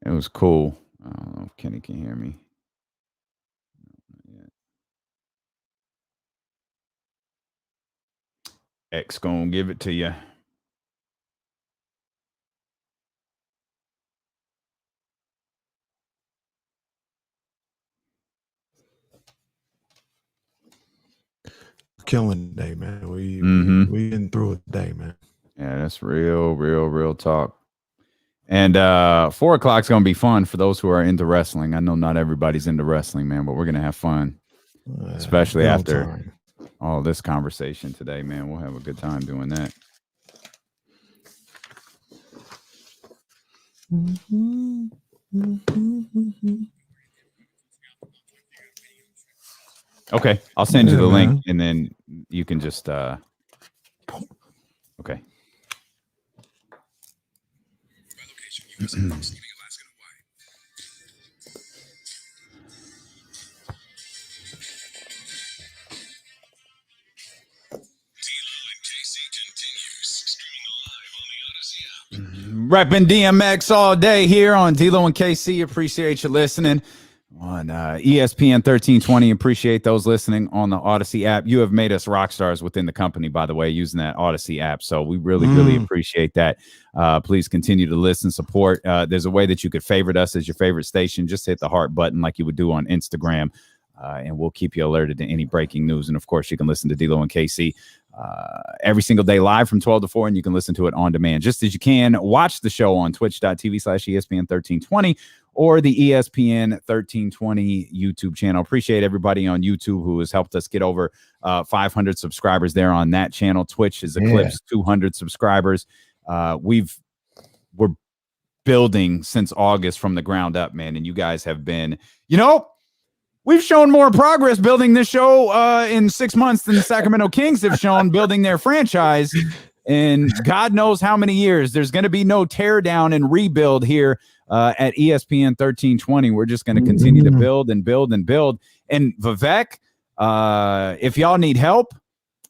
It was cool. I don't know if Kenny can hear me. X gonna give it to you. Killing day, man. We getting through it today, man. Yeah, that's real talk. And 4 o'clock's gonna be fun for those who are into wrestling. I know not everybody's into wrestling, man, but we're gonna have fun, especially after all this conversation today, man. We'll have a good time doing that. Okay, I'll send you the link, and then you can just okay. Repping DMX all day here on D-Lo and KC. Appreciate you listening on ESPN 1320. Appreciate those listening on the Odyssey app. You have made us rock stars within the company, by the way, using that Odyssey app. So we really appreciate that. Please continue to listen, support. There's a way that you could favorite us as your favorite station. Just hit the heart button like you would do on Instagram, and we'll keep you alerted to any breaking news. And, of course, you can listen to D-Lo and KC every single day live from 12 to 4, and you can listen to it on demand just as you can watch the show on twitch.tv/ESPN 1320 or the ESPN 1320 YouTube channel. Appreciate everybody on YouTube who has helped us get over 500 subscribers there on that channel. Twitch has eclipsed 200 subscribers. We're building since August from the ground up, man, and you guys have been, we've shown more progress building this show in 6 months than the Sacramento Kings have shown building their franchise in God knows how many years. There's going to be no tear down and rebuild here at ESPN 1320. We're just going to continue to build and build and build. And Vivek, if y'all need help,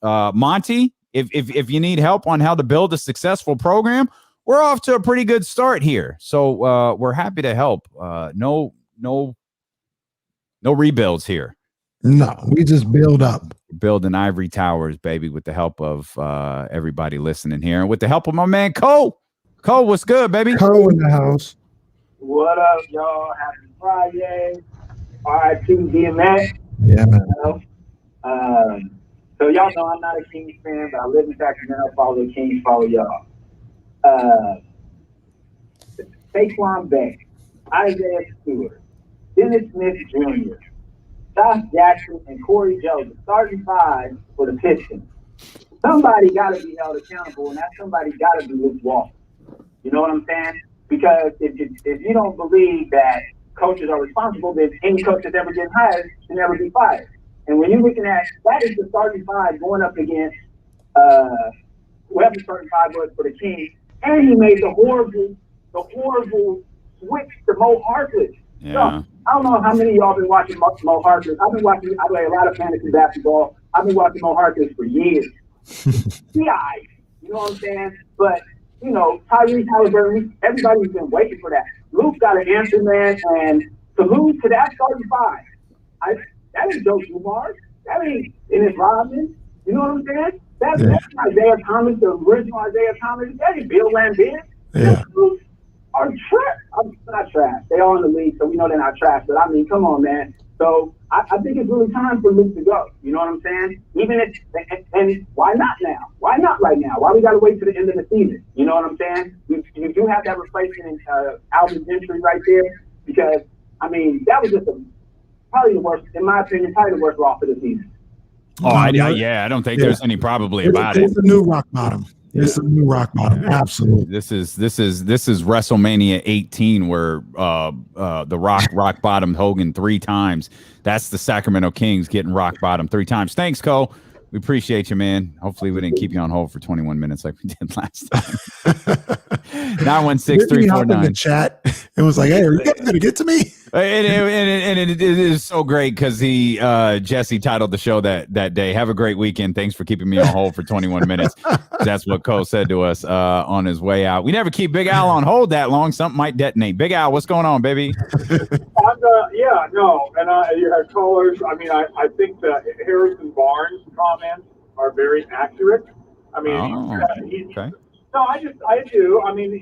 Monty, if you need help on how to build a successful program, we're off to a pretty good start here. So we're happy to help. No rebuilds here. No, we just build up. Building ivory towers, baby, with the help of everybody listening here. And with the help of my man, Cole. Cole, what's good, baby? Cole in the house. What up, y'all? Happy Friday. R.I.P. DMX. Yeah, man. So y'all know I'm not a Kings fan, but I live in Sacramento. Follow the Kings, follow y'all. Saquon Banks, Isaiah Stewart, Dennis Smith Jr., Josh Jackson, and Corey Joseph, starting 5 for the Pistons. Somebody got to be held accountable, and that somebody got to be Luke Walton. You know what I'm saying? Because if you don't believe that coaches are responsible, then any coach that's ever been hired should never be fired. And when you're looking at that, is the starting 5 going up against whoever the starting 5 was for the Kings, and he made the horrible switch to Mo Harkless. Yeah. So, I don't know how many of y'all been watching Mo Harkless. I play a lot of fantasy basketball. I've been watching Mo Harkless for years. You know what I'm saying? But, Tyrese Halliburton, everybody's been waiting for that. Luke's got an answer, man, and to lose to that starting 5, that ain't Joe Dumars. That ain't Dennis Rodman. You know what I'm saying? That's Isaiah Thomas, the original Isaiah Thomas. That ain't Bill Lambert. Yeah. Are trash. I'm not trash. They all in the league, so we know they're not trash. But I mean, come on, man. So I think it's really time for Luke to go. You know what I'm saying? And why not now? Why not right now? Why we got to wait to the end of the season? You know what I'm saying? You do have that replacement in Alvin Gentry right there, because I mean that was just probably the worst, in my opinion, probably the worst loss of the season. Oh, I don't think there's any probably about it. It's a new rock bottom. It's a new rock bottom. Absolutely. This is WrestleMania 18 where the rock bottom Hogan 3 times. That's the Sacramento Kings getting rock bottom 3 times. Thanks, Cole. We appreciate you, man. Hopefully we didn't keep you on hold for 21 minutes like we did last time. 916-349 in the chat. It was like, hey, are you guys gonna get to me? And it is so great because Jesse titled the show that day. Have a great weekend. Thanks for keeping me on hold for 21 minutes. That's what Cole said to us on his way out. We never keep Big Al on hold that long. Something might detonate. Big Al, what's going on, baby? You have callers. I mean, I think the Harrison Barnes comments are very accurate. I mean, okay. No, I do. I mean,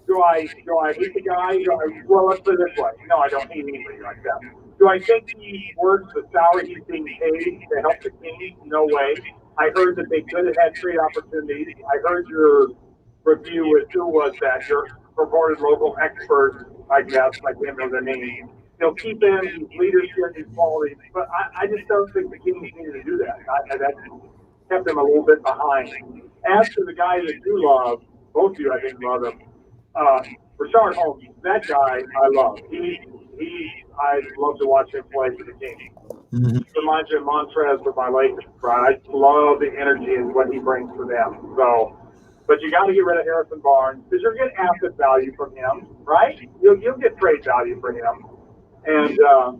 do I hate the guy? Well, let's put it this way. No, I don't hate anybody like that. Do I think he's worth the salary he's being paid to help the Kings? No way. I heard that they could have had trade opportunities. I heard your review with who was that? Your purported local expert, I guess. I can't remember the name. They'll keep in his leadership, his qualities, but I just don't think the Kings needed to do that. That kept them a little bit behind. As to the guy that you love, both of you, I think, love him. Rashard Holmes, that guy I love. I love to watch him play for the Kings. Mm-hmm. Reminds me of Montrez with my Lakers, right? I love the energy and what he brings for them. So, but you got to get rid of Harrison Barnes because you're getting asset value from him, right? You'll get trade value for him. And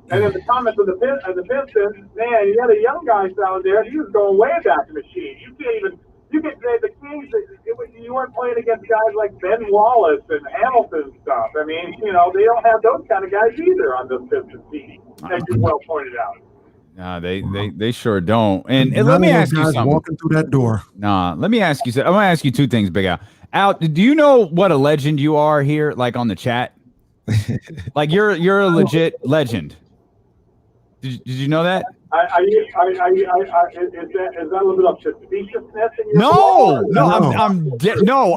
then the comments of the Pistons, man, you had a young guy down there. He was going way back the machine. You can say the Kings, you weren't playing against guys like Ben Wallace and Hamilton and stuff. I mean, they don't have those kind of guys either on the Pistons team, as you well pointed out. No, they sure don't. And let me ask you something. Walking through that door. Nah, let me ask you something. I'm going to ask you 2 things, Big Al. Al, do you know what a legend you are here, like on the chat? Like you're a legit legend. Did you know that? Is that a little bit of suspiciousness in your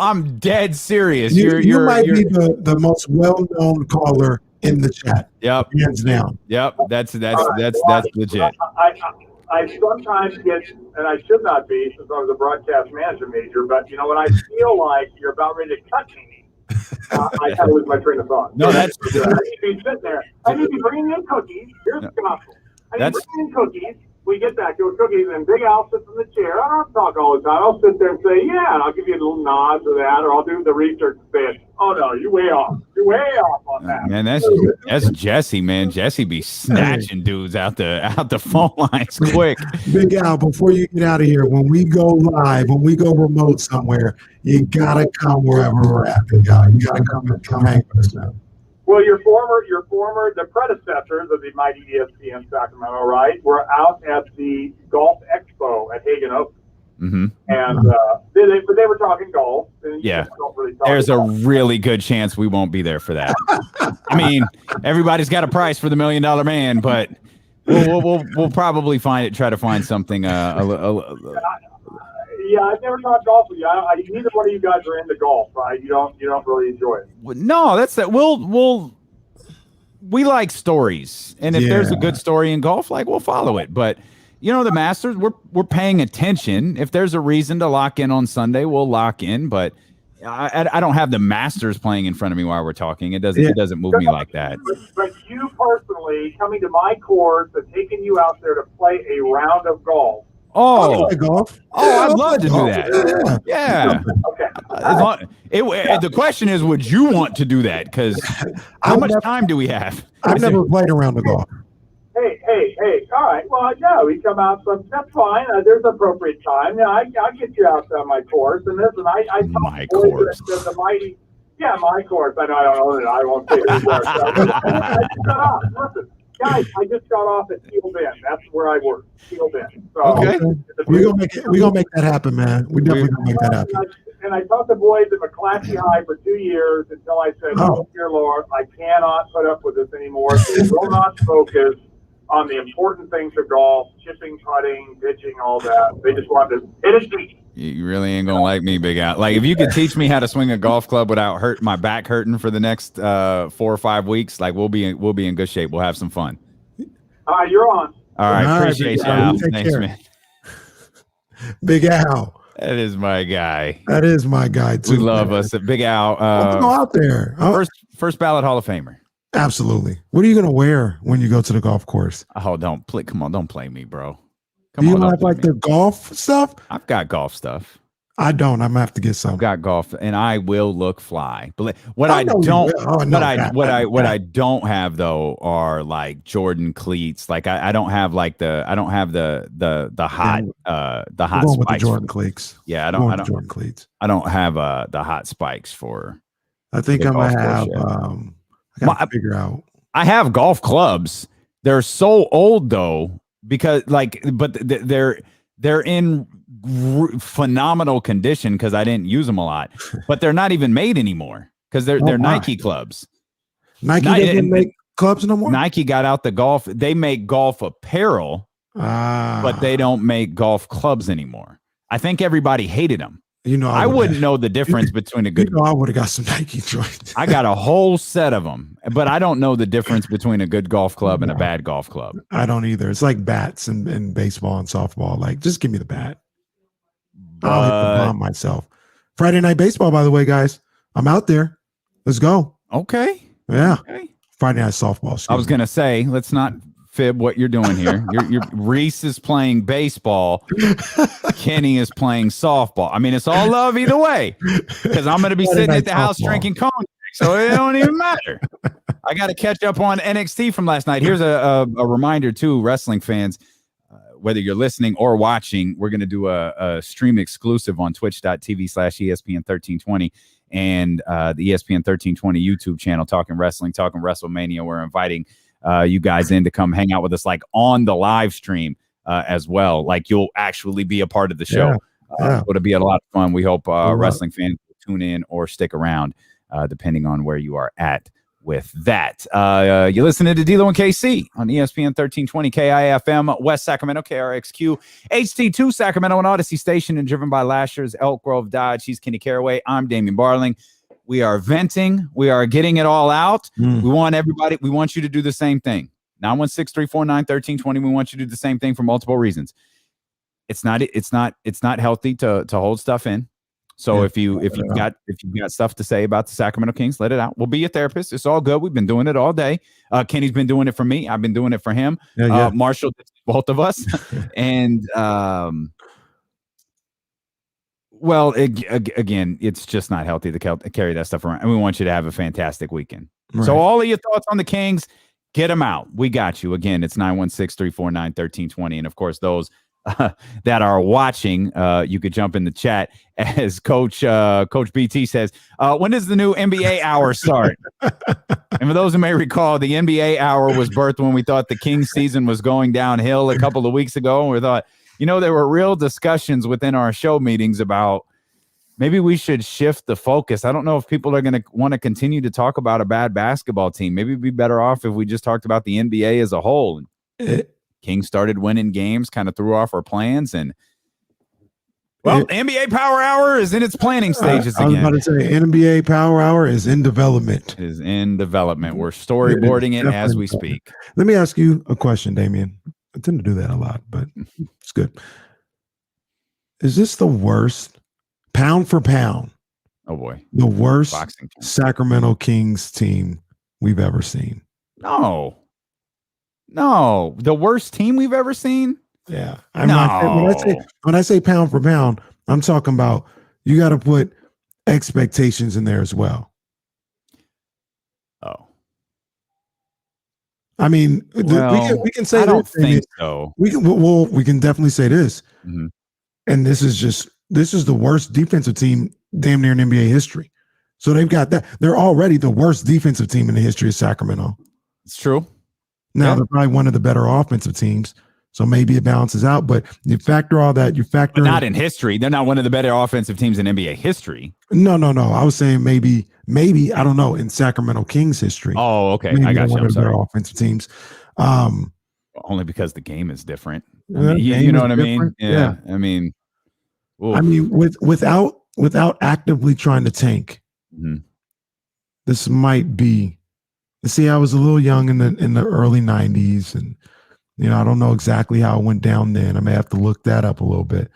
I'm dead serious. You might be the most well-known caller in the chat. Yep, hands down. Yep, that's legit. I sometimes get, and I should not be since I was a broadcast management major, but when I feel like you're about ready to cut me, I kind of lose my train of thought. No, that's I need to be sitting there. I need to be bringing in cookies. Here's the gospel. I need to bring in cookies. We get back to cookies, and Big Al sits in the chair. I don't talk all the time. I'll sit there and say, yeah, and I'll give you a little nod to that, or I'll do the research and say, oh, no, you're way off. You're way off on that. Man, that's Jesse, man. Jesse be snatching dudes out the phone lines quick. Big Al, before you get out of here, when we go live, when we go remote somewhere, you got to come wherever we're at, Big Al. You got to come hang with us now. Well, the predecessors of the mighty ESPN Sacramento, right, were out at the Golf Expo at Hagen Oak. Mm-hmm. And they were talking golf. And yeah, really there's a really good chance we won't be there for that. I mean, everybody's got a price for the $1 Million Man, but we'll probably try to find something. Yeah, I've never talked golf with you. Neither one of you guys are into golf, right? You don't really enjoy it. No, that's that. We like stories, and if there's a good story in golf, like we'll follow it. But the Masters, we're paying attention. If there's a reason to lock in on Sunday, we'll lock in. But I don't have the Masters playing in front of me while we're talking. It doesn't move me like that. But you personally coming to my course and taking you out there to play a round of golf. Oh, golf. I'd love to do that. Yeah. Okay. The question is, would you want to do that? Because how much time do we have? I've never played around the golf. Hey. All right. Well, yeah, we come out. So that's fine. There's appropriate time. Yeah, I'll get you out on my course. And listen, my course. The mighty. Yeah, my course. I know I don't own it. I won't say it. Listen. Guys, I just got off at Steel Bend. That's where I work, Steel Bend. So okay. We're gonna make that happen, man. We definitely gonna make that happen. And I taught the boys at McClatchy High for 2 years until I said, "Oh, dear Lord, I cannot put up with this anymore. They will not focus on the important things of golf: chipping, putting, pitching, all that. They just want to hit it deep." You really ain't gonna like me, Big Al. Like if you could teach me how to swing a golf club without my back hurting for the next 4 or 5 weeks, like we'll be in good shape. We'll have some fun. All right, you're on. All right, appreciate you, Al. Thanks, care. man. Big Al. That is my guy. That is my guy too. We love man. us. Big Al. Let's go out there. First ballot Hall of Famer. Absolutely. What are you gonna wear when you go to the golf course? Oh, come on, don't play me, bro. Do you have like the golf stuff? I've got golf stuff. I don't. I'm gonna have to get some. I've got golf, and I will look fly. But what I I know you don't, will. Oh, no, what I don't have though are like Jordan cleats. Like I don't have like the hot We're going with the spikes. Jordan cleats. Yeah, I don't Jordan cleats. I don't have the hot spikes for. I think the I'm gonna golf have. course yet. I gotta figure out. I have golf clubs. They're so old though, because but they're in phenomenal condition because I didn't use them a lot. But they're not even made anymore because they're Nike clubs. Nike doesn't make clubs no more. Nike got out the golf. They make golf apparel, but they don't make golf clubs anymore. I think everybody hated them. You know, I wouldn't know the difference between a good. You know, I would have got some Nike joints. I got a whole set of them, but I don't know the difference between a good golf club and a bad golf club. I don't either. It's like bats and baseball and softball. Like, just give me the bat. I'll hit the bomb myself. Friday Night Baseball, by the way, guys. I'm out there. Let's go. Okay. Yeah. Okay. Friday Night Softball. I was gonna say, let's not fib what you're doing here. Reese is playing baseball. Kenny is playing softball. I mean, it's all love either way because I'm going to be sitting at the house drinking cognac, so it don't even matter. I got to catch up on NXT from last night. Here's a reminder too, wrestling fans, whether you're listening or watching, we're going to do a stream exclusive on twitch.tv/ESPN1320 and the ESPN 1320 YouTube channel, Talking Wrestling, Talking WrestleMania. We're inviting you guys in to come hang out with us like on the live stream as well. Like you'll actually be a part of the show. It'll be a lot of fun. We hope wrestling fans will tune in or stick around depending on where you are at with that. You're listening to D-Lo and KC on ESPN 1320 KIFM West Sacramento, KRXQ HD2 Sacramento, and Odyssey Station, and driven by Lashers, Elk Grove Dodge. He's Kenny Caraway. I'm Damian Barling. We are venting. We are getting it all out. We want everybody. We want you to do the same thing. 916-349-1320. We want you to do the same thing for multiple reasons. It's not healthy to hold stuff in. So if you've got stuff to say about the Sacramento Kings, let it out. We'll be your therapist. It's all good. We've been doing it all day. Kenny's been doing it for me. I've been doing it for him. Marshall, both of us. And well, again, it's just not healthy to carry that stuff around. And we want you to have a fantastic weekend. Right. So all of your thoughts on the Kings, get them out. We got you. Again, it's 916-349-1320. And, of course, those that are watching, you could jump in the chat as Coach BT says, when does the new NBA hour start? And for those who may recall, the NBA hour was birthed when we thought the Kings season was going downhill a couple of weeks ago. And we thought, there were real discussions within our show meetings about maybe we should shift the focus. I don't know if people are going to want to continue to talk about a bad basketball team. Maybe it'd be better off if we just talked about the NBA as a whole. Kings started winning games, kind of threw off our plans. And, well, NBA Power Hour is in its planning stages again. I was about to say, NBA Power Hour is in development. We're storyboarding it as we speak. Let me ask you a question, Damian. I tend to do that a lot, but it's good. Is this the worst, pound for pound? Oh, boy. The worst Sacramento Kings team we've ever seen? No. The worst team we've ever seen? Yeah. When I say pound for pound, I'm talking about you got to put expectations in there as well. Oh. I mean, we can say I don't think so. We can definitely say this. Mm-hmm. And this is the worst defensive team damn near in NBA history. So they've got that. They're already the worst defensive team in the history of Sacramento. It's true. Now they're probably one of the better offensive teams. So maybe it balances out, but you factor all that. But not in history. They're not one of the better offensive teams in NBA history. No. I was saying maybe I don't know, in Sacramento Kings history. Oh, okay. I got you. One of the better offensive teams. Only because the game is different. You know what I mean? Yeah. I mean, without actively trying to tank, this might be. See, I was a little young in the early 90s, and I don't know exactly how it went down then. I may have to look that up a little bit.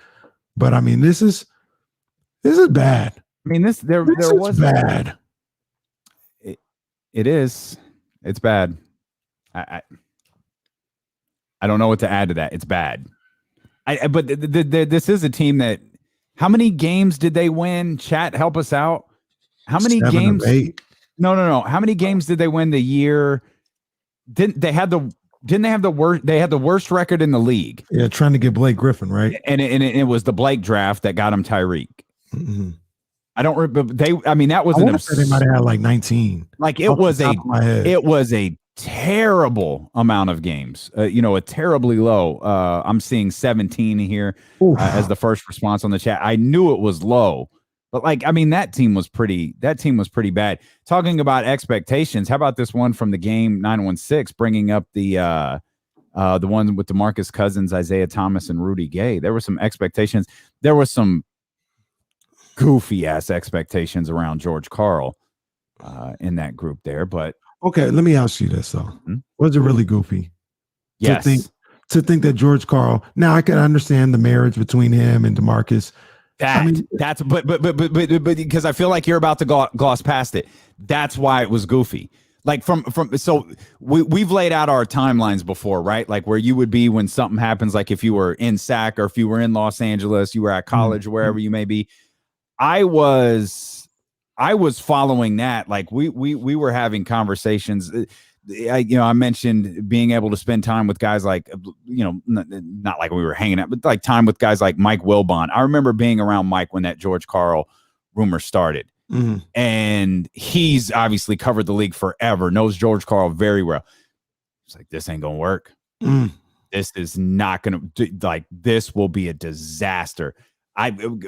But I mean, this is This is bad. I mean, there was bad. It is. It's bad. I don't know what to add to that. It's bad. But this is a team that. How many games did they win? Chat, help us out. How many 7 games? of 8. No. How many games did they win the year? Didn't they have the worst? They had the worst record in the league. Yeah, trying to get Blake Griffin, right? And it was the Blake draft that got him Tyreek. Mm-hmm. I don't. But they. I mean, that was they might have had like 19. Like it was a terrible amount of games. A terribly low. I'm seeing 17 here as the first response on the chat. I knew it was low, but that team was pretty bad. Talking about expectations, how about this one from the game 916, bringing up the one with DeMarcus Cousins, Isaiah Thomas, and Rudy Gay. There were some expectations. There was some goofy ass expectations around George Karl in that group there, but. Okay, let me ask you this though. Mm-hmm. Was it really goofy? Yes. To think that George Karl. Now I can understand the marriage between him and DeMarcus. But because I feel like you're about to gloss past it. That's why it was goofy. Like so we've laid out our timelines before, right? Like where you would be when something happens, like if you were in Sac or if you were in Los Angeles, you were at college or wherever you may be. I was following that. Like we were having conversations. I mentioned being able to spend time with guys like, not like we were hanging out, but like time with guys like Mike Wilbon. I remember being around Mike when that George Karl rumor started. Mm-hmm. And he's obviously covered the league forever, knows George Karl very well. It's like, this ain't going to work. This is not going to, this will be a disaster.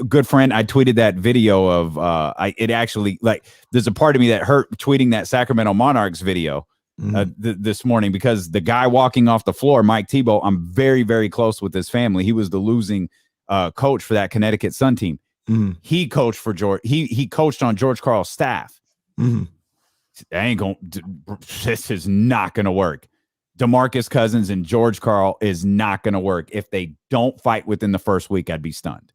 Good friend, I tweeted that video of there's a part of me that hurt tweeting that Sacramento Monarchs video this morning, because the guy walking off the floor, Mike Tebow, I'm very, very close with his family. He was the losing coach for that Connecticut Sun team. He coached for George. He coached on George Karl's staff. This is not going to work. DeMarcus Cousins and George Karl is not going to work. If they don't fight within the first week, I'd be stunned.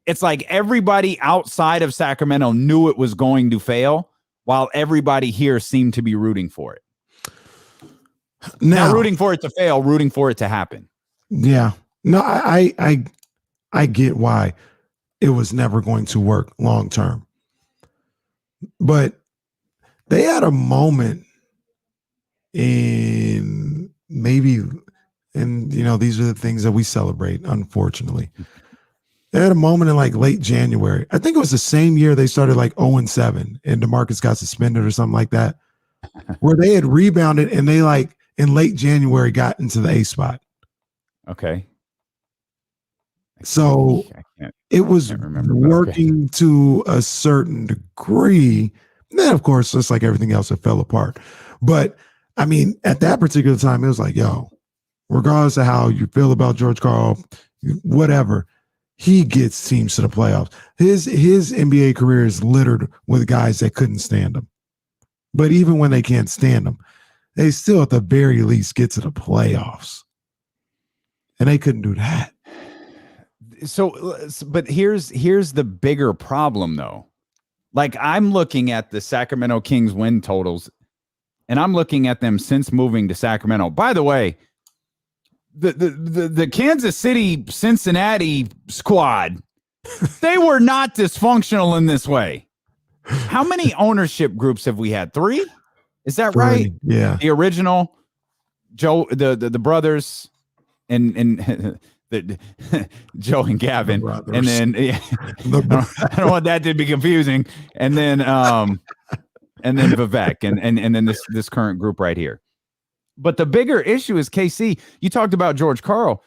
It's like everybody outside of Sacramento knew it was going to fail, while everybody here seemed to be rooting for it. Now rooting for it to fail, rooting for it to happen. Yeah. No, I get why it was never going to work long term. But they had a moment these are the things that we celebrate, unfortunately. They had a moment in like late January. I think it was the same year they started like 0-7 and DeMarcus got suspended or something like that, where they had rebounded and they like in late January got into the A spot. Okay. So it was working to a certain degree. Then, of course, just like everything else, it fell apart. But I mean, at that particular time, it was like, yo, regardless of how you feel about George Karl, whatever, he gets teams to the playoffs. His NBA career is littered with guys that couldn't stand him. But even when they can't stand him, they still at the very least get to the playoffs. And they couldn't do that. So, but here's the bigger problem, though. Like, I'm looking at the Sacramento Kings win totals, and I'm looking at them since moving to Sacramento. By the way, the Kansas City Cincinnati squad, they were not dysfunctional in this way. How many ownership groups have we had? 3? Is that right? Yeah. The original Joe, the brothers, and the Joe and Gavin, and then I don't want that to be confusing. And then Vivek, and then this current group right here. But the bigger issue is KC. You talked about George Karl.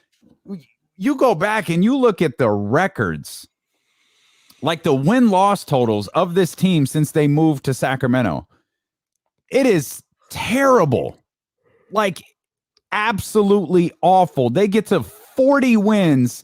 You go back and you look at the records, like the win-loss totals of this team since they moved to Sacramento. It is terrible. Like, absolutely awful. They get to 40 wins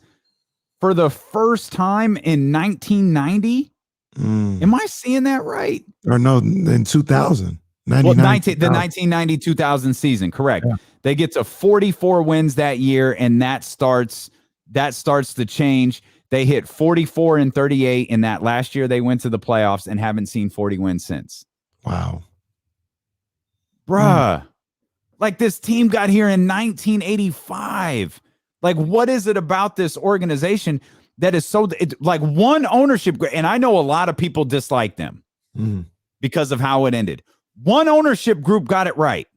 for the first time in 1990. Am I seeing that right? Or no, in 2000. The 1990-2000 season, correct. Yeah. They get to 44 wins that year, and that starts to change. They hit 44-38 in that last year they went to the playoffs and haven't seen 40 wins since. Wow. Bruh. Like this team got here in 1985. Like, what is it about this organization that is so like one ownership? And I know a lot of people dislike them because of how it ended. One ownership group got it right.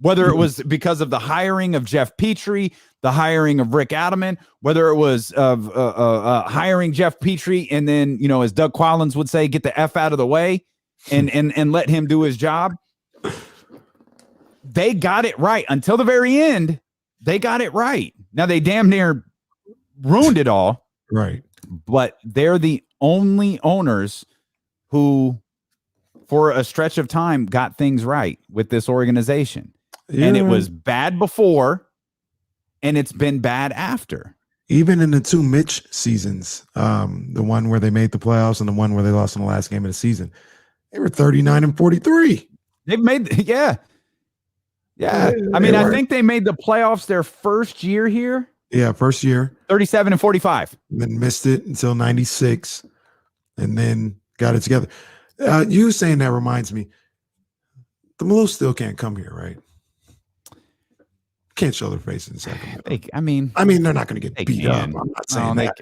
Whether it was because of the hiring of Jeff Petrie, the hiring of Rick Adelman, whether it was of hiring Jeff Petrie and then, you know, as Doug Quallins would say, get the F out of the way and let him do his job. They got it right until the very end. They got it right. Now they damn near ruined it all. Right. But they're the only owners who, for a stretch of time, got things right with this organization. Yeah. And it was bad before, and it's been bad after. Even in the two Mitch seasons, the one where they made the playoffs and the one where they lost in the last game of the season, they were 39-43. They've made, yeah. I mean, I think they made the playoffs their first year here. Yeah, first year. 37-45. And then missed it until 96, and then got it together. You saying that reminds me, the Malous still can't come here, right? Can't show their face in Sacramento. I mean, they're not going to get beat up. I'm not saying that.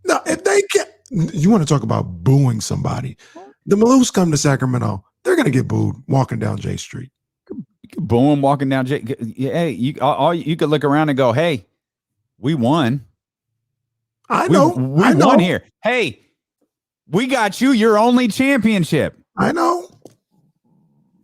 No, if they can't, you want to talk about booing somebody? The Malous come to Sacramento, they're going to get booed walking down J Street. You could boo them walking down J. Hey, you could look around and go, "Hey, we won. I know. We won here. Hey, we got you your only championship. I know.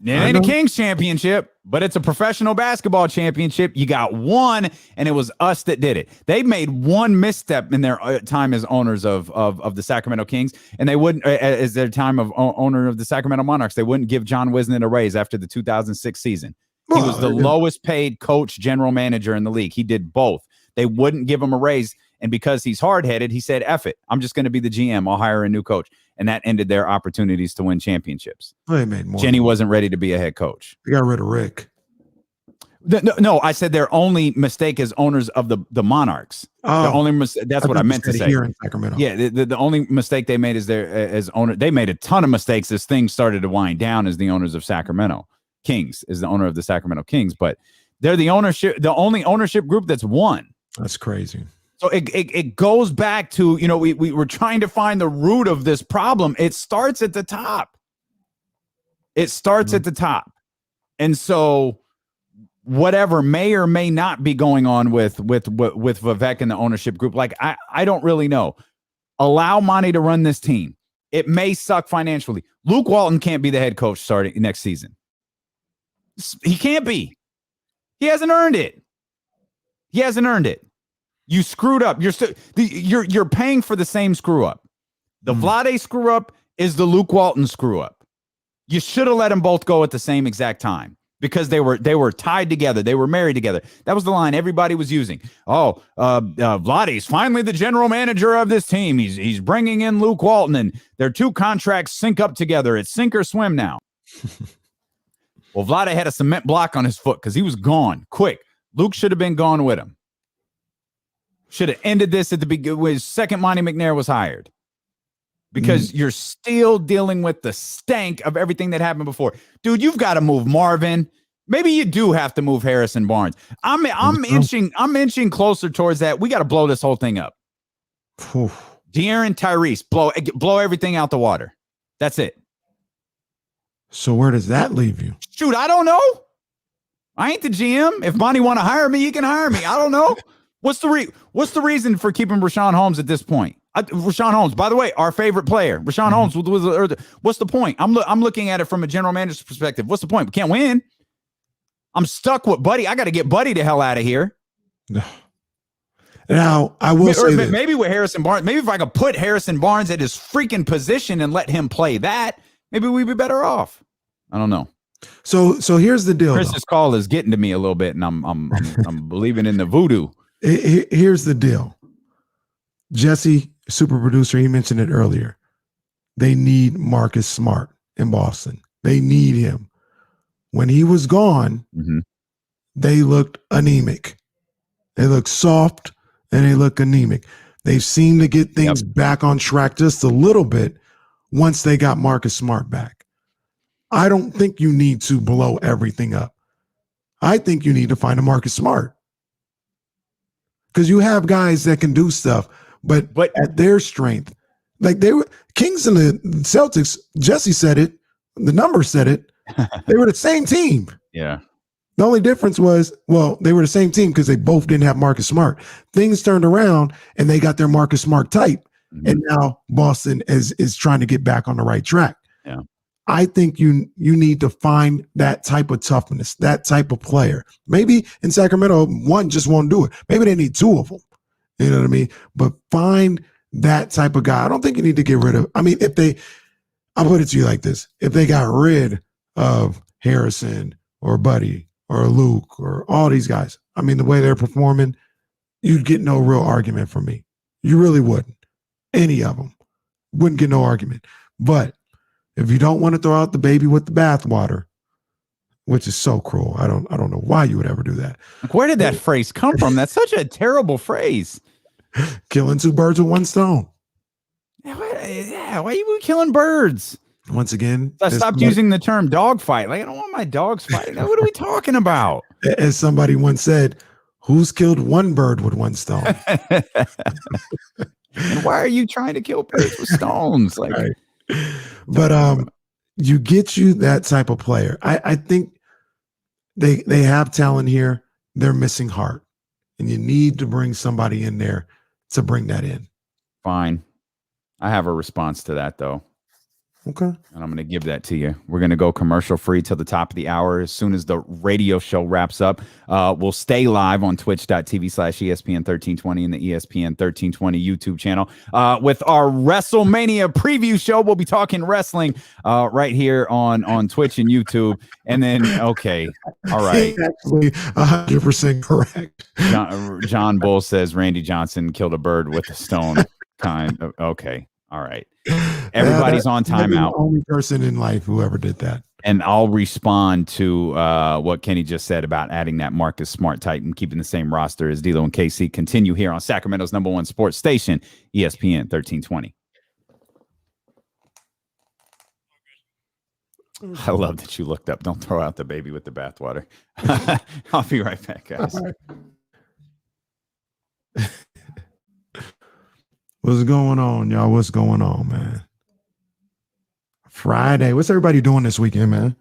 It ain't a Kings championship, but it's a professional basketball championship. You got one, and it was us that did it. They made one misstep in their time as owners of the Sacramento Kings, and they wouldn't, as their time of owner of the Sacramento Monarchs, they wouldn't give John Wisnett a raise after the 2006 season. He was the lowest paid coach, general manager in the league. He did both. They wouldn't give him a raise, and because he's hard-headed, he said, F it. I'm just going to be the GM. I'll hire a new coach. And that ended their opportunities to win championships. They made more. Jenny wasn't ready to be a head coach. They got rid of Rick. No, I said their only mistake as owners of the Monarchs. That's what I meant to say. Here in Sacramento. Yeah, the only mistake they made is as owner. They made a ton of mistakes as things started to wind down as the owners of Sacramento Kings, is the owner of the Sacramento Kings. But they're the only ownership group that's won. That's crazy. So it goes back to, you know, we were trying to find the root of this problem. It starts at the top. It starts at the top. And so whatever may or may not be going on with Vivek and the ownership group, like I don't really know. Allow Monty to run this team. It may suck financially. Luke Walton can't be the head coach starting next season. He can't be. He hasn't earned it. He hasn't earned it. You screwed up. You're paying for the same screw up. The Vlade screw up is the Luke Walton screw up. You should have let them both go at the same exact time because they were tied together. They were married together. That was the line everybody was using. Vlade's finally the general manager of this team. He's bringing in Luke Walton, and their two contracts sync up together. It's sink or swim now. Well, Vlade had a cement block on his foot because he was gone quick. Luke should have been gone with him. Should have ended this at the beginning when second Monty McNair was hired. Because you're still dealing with the stank of everything that happened before. Dude, you've got to move Marvin. Maybe you do have to move Harrison Barnes. I'm inching closer towards that. We got to blow this whole thing up. De'Aaron, Tyrese, blow everything out the water. That's it. So where does that leave you? Shoot, I don't know. I ain't the GM. If Monty want to hire me, he can hire me. I don't know. What's the reason for keeping Rashawn Holmes at this point? Rashawn Holmes, by the way, our favorite player. Rashawn Holmes what's the point? I'm looking at it from a general manager's perspective. What's the point? We can't win. I'm stuck with Buddy. I got to get Buddy the hell out of here. Now, I will say that maybe with Harrison Barnes, maybe if I could put Harrison Barnes at his freaking position and let him play that, maybe we'd be better off. I don't know. So here's the deal. Chris's call is getting to me a little bit, and I'm believing in the voodoo. Here's the deal. Jesse, super producer, he mentioned it earlier. They need Marcus Smart in Boston. They need him. When he was gone, they looked anemic. They looked soft and they looked anemic. They've seemed to get things back on track just a little bit once they got Marcus Smart back. I don't think you need to blow everything up. I think you need to find a Marcus Smart. Because you have guys that can do stuff, but at their strength, like they were Kings and the Celtics, Jesse said it, the numbers said it, they were the same team. Yeah. The only difference was, well, they were the same team because they both didn't have Marcus Smart. Things turned around and they got their Marcus Smart type. Mm-hmm. And now Boston is trying to get back on the right track. Yeah. I think you need to find that type of toughness, that type of player. Maybe in Sacramento, one just won't do it. Maybe they need two of them. You know what I mean? But find that type of guy. I don't think you need to get rid of, I'll put it to you like this. If they got rid of Harrison or Buddy or Luke or all these guys, the way they're performing, you'd get no real argument from me. You really wouldn't. Any of them. Wouldn't get no argument. But if you don't want to throw out the baby with the bathwater, which is so cruel, I don't know why you would ever do that. Where did that phrase come from? That's such a terrible phrase. Killing two birds with one stone. Yeah, why are you killing birds? Once again, I stopped using the term dog fight. Like, I don't want my dogs fighting. What are we talking about? As somebody once said, who's killed one bird with one stone? And why are you trying to kill birds with stones? Like, right. But you get you that type of player. I think they have talent here. They're missing heart, and you need to bring somebody in there to bring that in. Fine. I have a response to that, though. Okay. And I'm going to give that to you. We're going to go commercial free till the top of the hour. As soon as the radio show wraps up, we'll stay live on twitch.tv/ESPN 1320 and the ESPN 1320 YouTube channel with our WrestleMania preview show. We'll be talking wrestling right here on Twitch and YouTube. And then, okay. All right. Actually, 100% correct. John Bull says Randy Johnson killed a bird with a stone. Okay. All right. Everybody's on timeout. The only person in life who ever did that. And I'll respond to what Kenny just said about adding that Marcus Smart type and keeping the same roster as D'Lo and KC. Continue here on Sacramento's #1 sports station, ESPN 1320. I love that you looked up. Don't throw out the baby with the bathwater. I'll be right back, guys. What's going on, y'all? What's going on, man? Friday. What's everybody doing this weekend, man?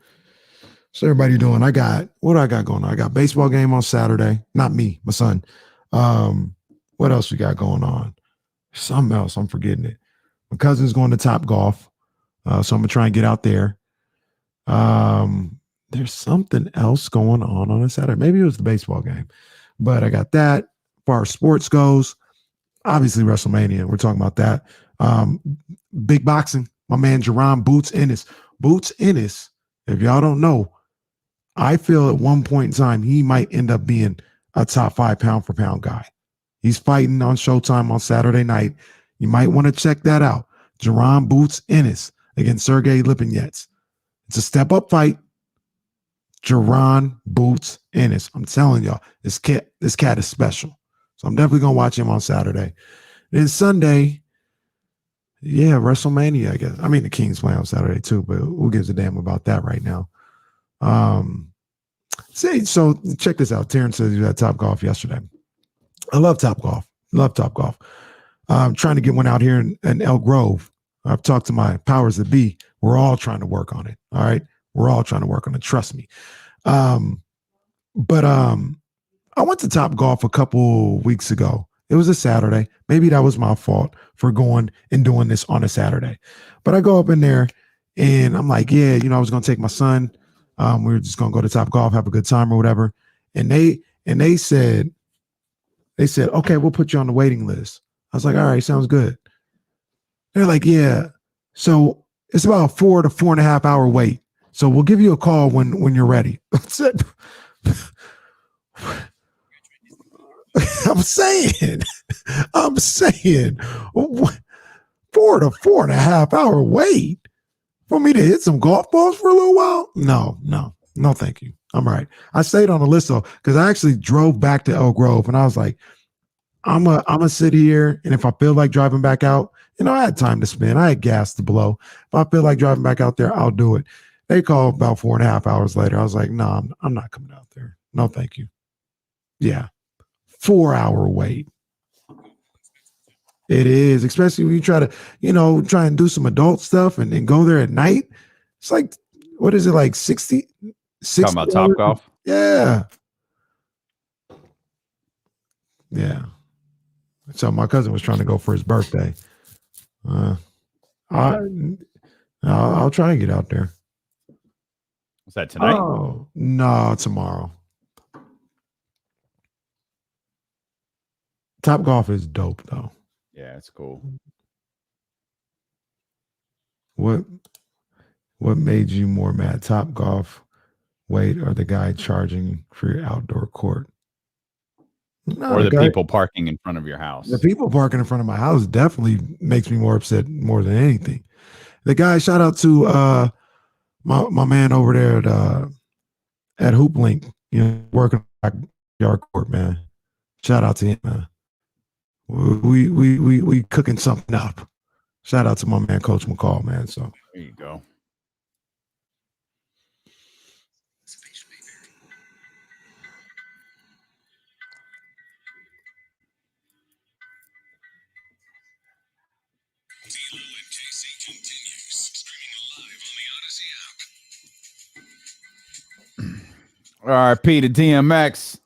What's everybody doing? What do I got going on? I got baseball game on Saturday. Not me, my son. What else we got going on? Something else. I'm forgetting it. My cousin's going to Top Golf. So I'm going to try and get out there. There's something else going on a Saturday. Maybe it was the baseball game. But I got that. As far as sports goes, obviously WrestleMania. We're talking about that. Big boxing. My man Jerron Boots Ennis. Boots Ennis, if y'all don't know, I feel at one point in time he might end up being a top 5 pound for pound guy. He's fighting on Showtime on Saturday night. You might want to check that out. Jerron Boots Ennis against Sergey Lipinets. It's a step up fight. Jerron Boots Ennis. I'm telling y'all, this cat is special. So I'm definitely going to watch him on Saturday. Then Sunday, yeah, WrestleMania, I guess. The Kings play on Saturday too, but who gives a damn about that right now? So check this out. Terrence says you had Top Golf yesterday. I love Top Golf. I'm trying to get one out here in Elk Grove. I've talked to my powers that be. We're all trying to work on it. All right. We're all trying to work on it. Trust me. But I went to Top Golf a couple weeks ago. It was a Saturday. Maybe that was my fault for going and doing this on a Saturday. But I go up in there and I'm like, yeah, I was going to take my son. We were just going to go to Top Golf, have a good time or whatever. And they said, okay, we'll put you on the waiting list. I was like, all right, sounds good. They're like, yeah. So it's about a 4 to 4.5 hour wait. So we'll give you a call when you're ready. I said, I'm saying 4 to 4.5 hour wait for me to hit some golf balls for a little while. No, thank you. I'm all right. I stayed on the list though, because I actually drove back to Elk Grove and I was like, I'm a sit here, and if I feel like driving back out, I had time to spend. I had gas to blow. If I feel like driving back out there, I'll do it. They called about 4.5 hours later. I was like, no, I'm not coming out there. No, thank you. Yeah. 4-hour wait. It is, especially when you try to, try and do some adult stuff and then go there at night. It's like, what is it, like 60? Talking about Top Golf? Yeah. Yeah. So my cousin was trying to go for his birthday. I'll try and get out there. Is that tonight? Oh, no, tomorrow. Top Golf is dope, though. Yeah, it's cool. What made you more mad? Top Golf wait or the guy charging for your outdoor court? No, or the people parking in front of your house. The people parking in front of my house definitely makes me more upset more than anything. The guy, shout out to my man over there at Hoop Link, working backyard court, man. Shout out to him, man. We cooking something up. Shout out to my man, Coach McCall, man. So there you go. RIP to DMX.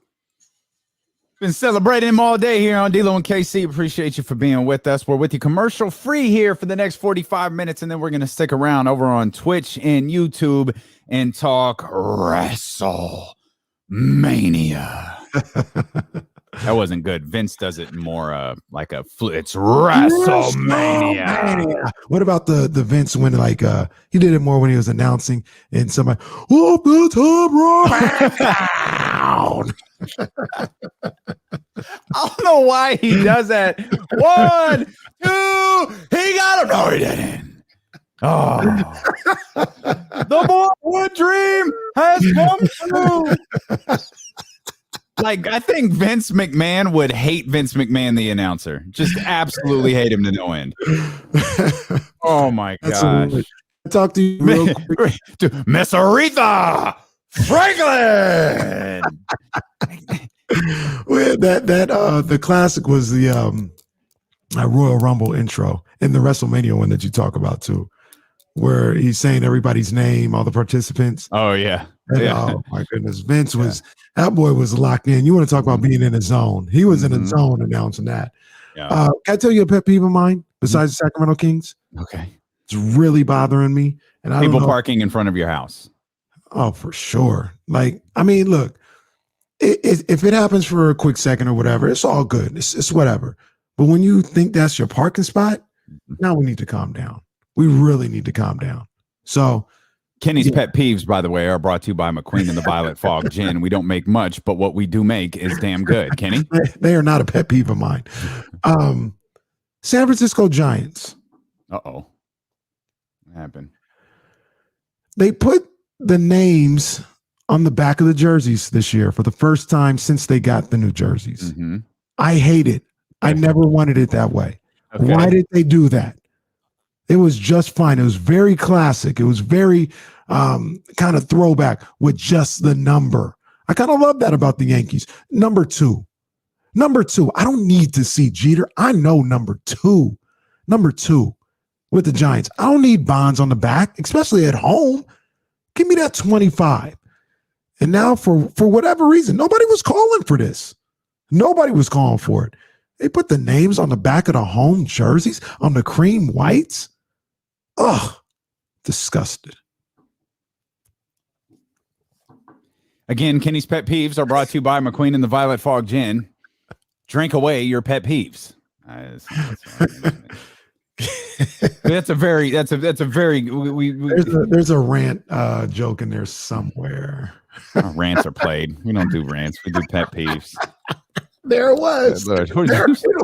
Been celebrating him all day here on D-Lo and KC. Appreciate you for being with us. We're with you commercial free here for the next 45 minutes, and then we're going to stick around over on Twitch and YouTube and talk WrestleMania. That wasn't good. Vince does it more like a it's WrestleMania. What about the Vince when he did it more when he was announcing and somebody off the top rope. I don't know why he does that. 1, 2, he got him. No, he didn't. Oh, the boyhood dream has come true. I think Vince McMahon would hate Vince McMahon, the announcer. Just absolutely hate him to no end. Oh my gosh. I talked to you real quick. To Miss Aretha Franklin. Well, the classic was the Royal Rumble intro and the WrestleMania one that you talk about too, where he's saying everybody's name, all the participants. Oh yeah. And, oh my goodness, Vince that boy was locked in. You want to talk about being in a zone? He was in a zone announcing that. Yeah. Can I tell you a pet peeve of mine besides the Sacramento Kings? Okay. It's really bothering me. And people parking in front of your house. Oh, for sure. Look, if it happens for a quick second or whatever, it's all good. It's whatever. But when you think that's your parking spot, now we need to calm down. We really need to calm down. So Kenny's pet peeves, by the way, are brought to you by McQueen and the Violet Fog Gin. We don't make much, but what we do make is damn good. Kenny? They are not a pet peeve of mine. San Francisco Giants. Uh-oh. What happened? They put the names on the back of the jerseys this year for the first time since they got the new jerseys. Mm-hmm. I hate it. I never wanted it that way. Okay. Why did they do that? It was just fine. It was very classic. It was very kind of throwback with just the number. I kind of love that about the Yankees. Number two. I don't need to see Jeter. I know number two with the Giants. I don't need Bonds on the back, especially at home. Give me that 25. And now for whatever reason, nobody was calling for this. Nobody was calling for it. They put the names on the back of the home jerseys on the cream whites. Ugh, disgusted. Again, Kenny's pet peeves are brought to you by McQueen and the Violet Fog Gin. Drink away your pet peeves. That's a very. There's a rant joke in there somewhere. Rants are played. We don't do rants. We do pet peeves. There it was. There it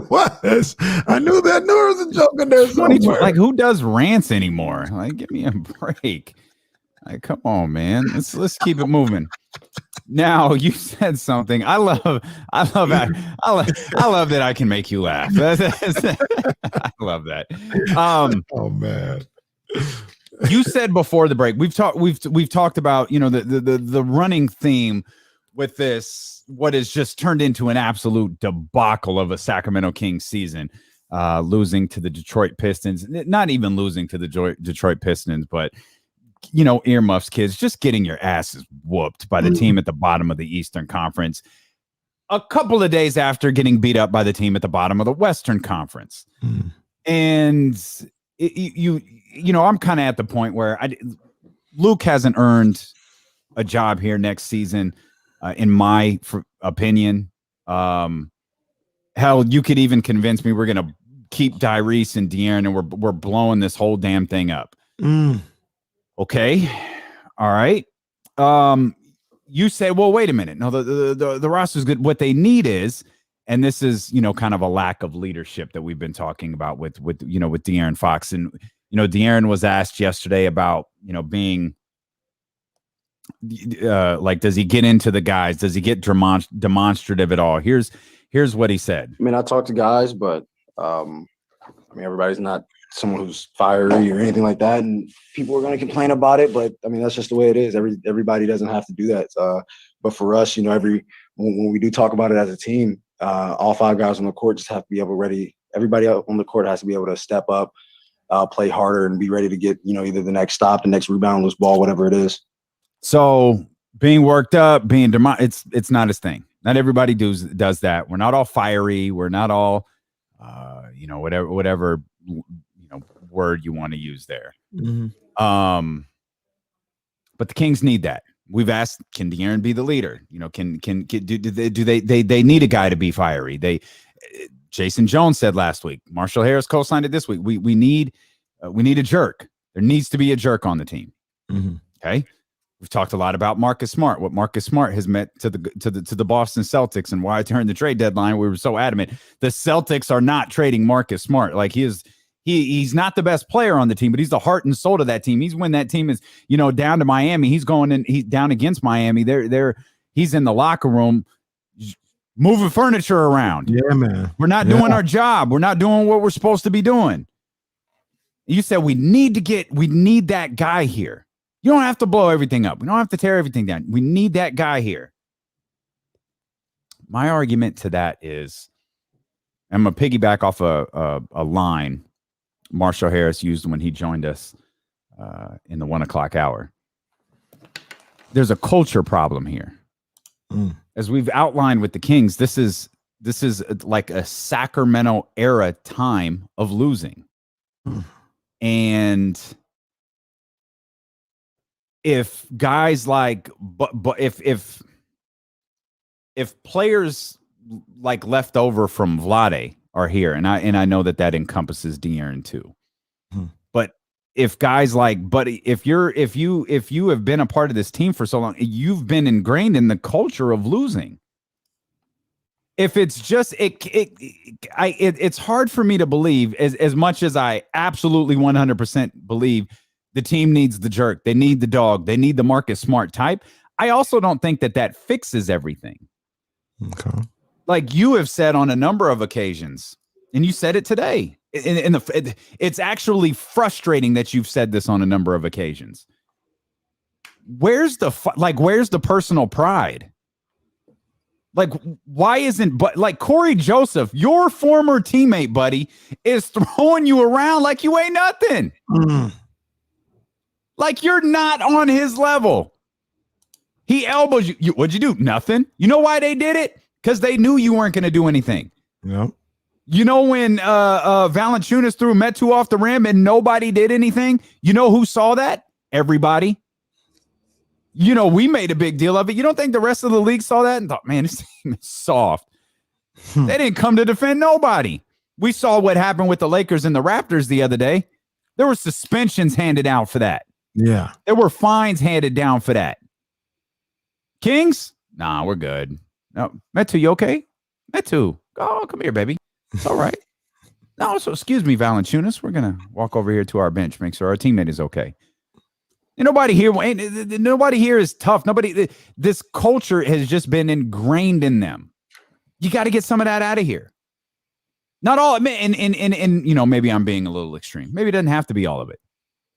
was. I knew that there was a joke in there somewhere. Who does rants anymore? Give me a break. Like, come on, man. Let's keep it moving. Now you said something. I love that I can make you laugh. I love that. Oh man. You said before the break, we've talked about, you know, the running theme with this, what has just turned into an absolute debacle of a Sacramento Kings season, losing to the Detroit Pistons, not even losing to the Detroit Pistons, but, you know, earmuffs, kids, just getting your asses whooped by the team at the bottom of the Eastern Conference a couple of days after getting beat up by the team at the bottom of the Western Conference. And you know, I'm kind of at the point where Luke hasn't earned a job here next season, in my opinion. Hell, you could even convince me we're going to keep Tyrese and De'Aaron, and we're blowing this whole damn thing up. Okay. All right. You say, well, wait a minute. No, the roster's good. What they need is, and this is, you know, kind of a lack of leadership that we've been talking about with you know, with De'Aaron Fox. And, you know, De'Aaron was asked yesterday about, you know, being like, does he get into the guys? Does he get demonstrative at all? Here's what he said. I mean, I talk to guys, but I mean, everybody's not someone who's fiery or anything like that, and people are going to complain about it. But I mean, that's just the way it is. Everybody doesn't have to do that. But for us, you know, when we do talk about it as a team, all 5 guys on the court just have to be able ready. Everybody on the court has to be able to step up, play harder, and be ready to get, you know, either the next stop, the next rebound, loose ball, whatever it is. So being worked up, it's not his thing. Not everybody does that. We're not all fiery. We're not all, you know, whatever you know word you want to use there. But the Kings need that. We've asked, can De'Aaron be the leader? You know, do they need a guy to be fiery? Jason Jones said last week. Marshall Harris co-signed it this week. We need a jerk. There needs to be a jerk on the team. Okay. We've talked a lot about Marcus Smart, what Marcus Smart has meant to the Boston Celtics, and why during the trade deadline we were so adamant. The Celtics are not trading Marcus Smart. Like, he's not the best player on the team, but he's the heart and soul of that team. He's when that team is, you know, down to Miami. He's down against Miami. He's in the locker room moving furniture around. Yeah, man. We're not doing our job. We're not doing what we're supposed to be doing. You said we need that guy here. You don't have to blow everything up. We don't have to tear everything down. We need that guy here. My argument to that is, I'm going to piggyback off a line Marshall Harris used when he joined us in the 1 o'clock hour. There's a culture problem here. As we've outlined with the Kings, this is like a Sacramento era time of losing. And if guys like, but if players like left over from Vlade are here, and I know that encompasses De'Aaron too. But if guys like, if you have been a part of this team for so long, you've been ingrained in the culture of losing. If it's just it's hard for me to believe, as much as I absolutely 100% believe the team needs the jerk, they need the dog, they need the Marcus Smart type. I also don't think that fixes everything. Okay. Like you have said on a number of occasions, and you said it today. It's actually frustrating that you've said this on a number of occasions. Where's the personal pride? Like, why isn't, but like Corey Joseph, your former teammate, buddy, is throwing you around like you ain't nothing. Like you're not on his level. He elbows you. What'd you do? Nothing. You know why they did it? Because they knew you weren't going to do anything. Yep. You know when Valanciunas threw Metu off the rim and nobody did anything? You know who saw that? Everybody. You know, we made a big deal of it. You don't think the rest of the league saw that and thought, man, this team is soft. They didn't come to defend nobody. We saw what happened with the Lakers and the Raptors the other day. There were suspensions handed out for that. Yeah. There were fines handed down for that. Kings? Nah, we're good. No, Metu, you okay? Metu, oh, come here, baby. It's all right. No, so excuse me, Valanciunas. We're going to walk over here to our bench, make sure our teammate is okay. And nobody here is tough. This culture has just been ingrained in them. You got to get some of that out of here. Not all, and maybe I'm being a little extreme. Maybe it doesn't have to be all of it.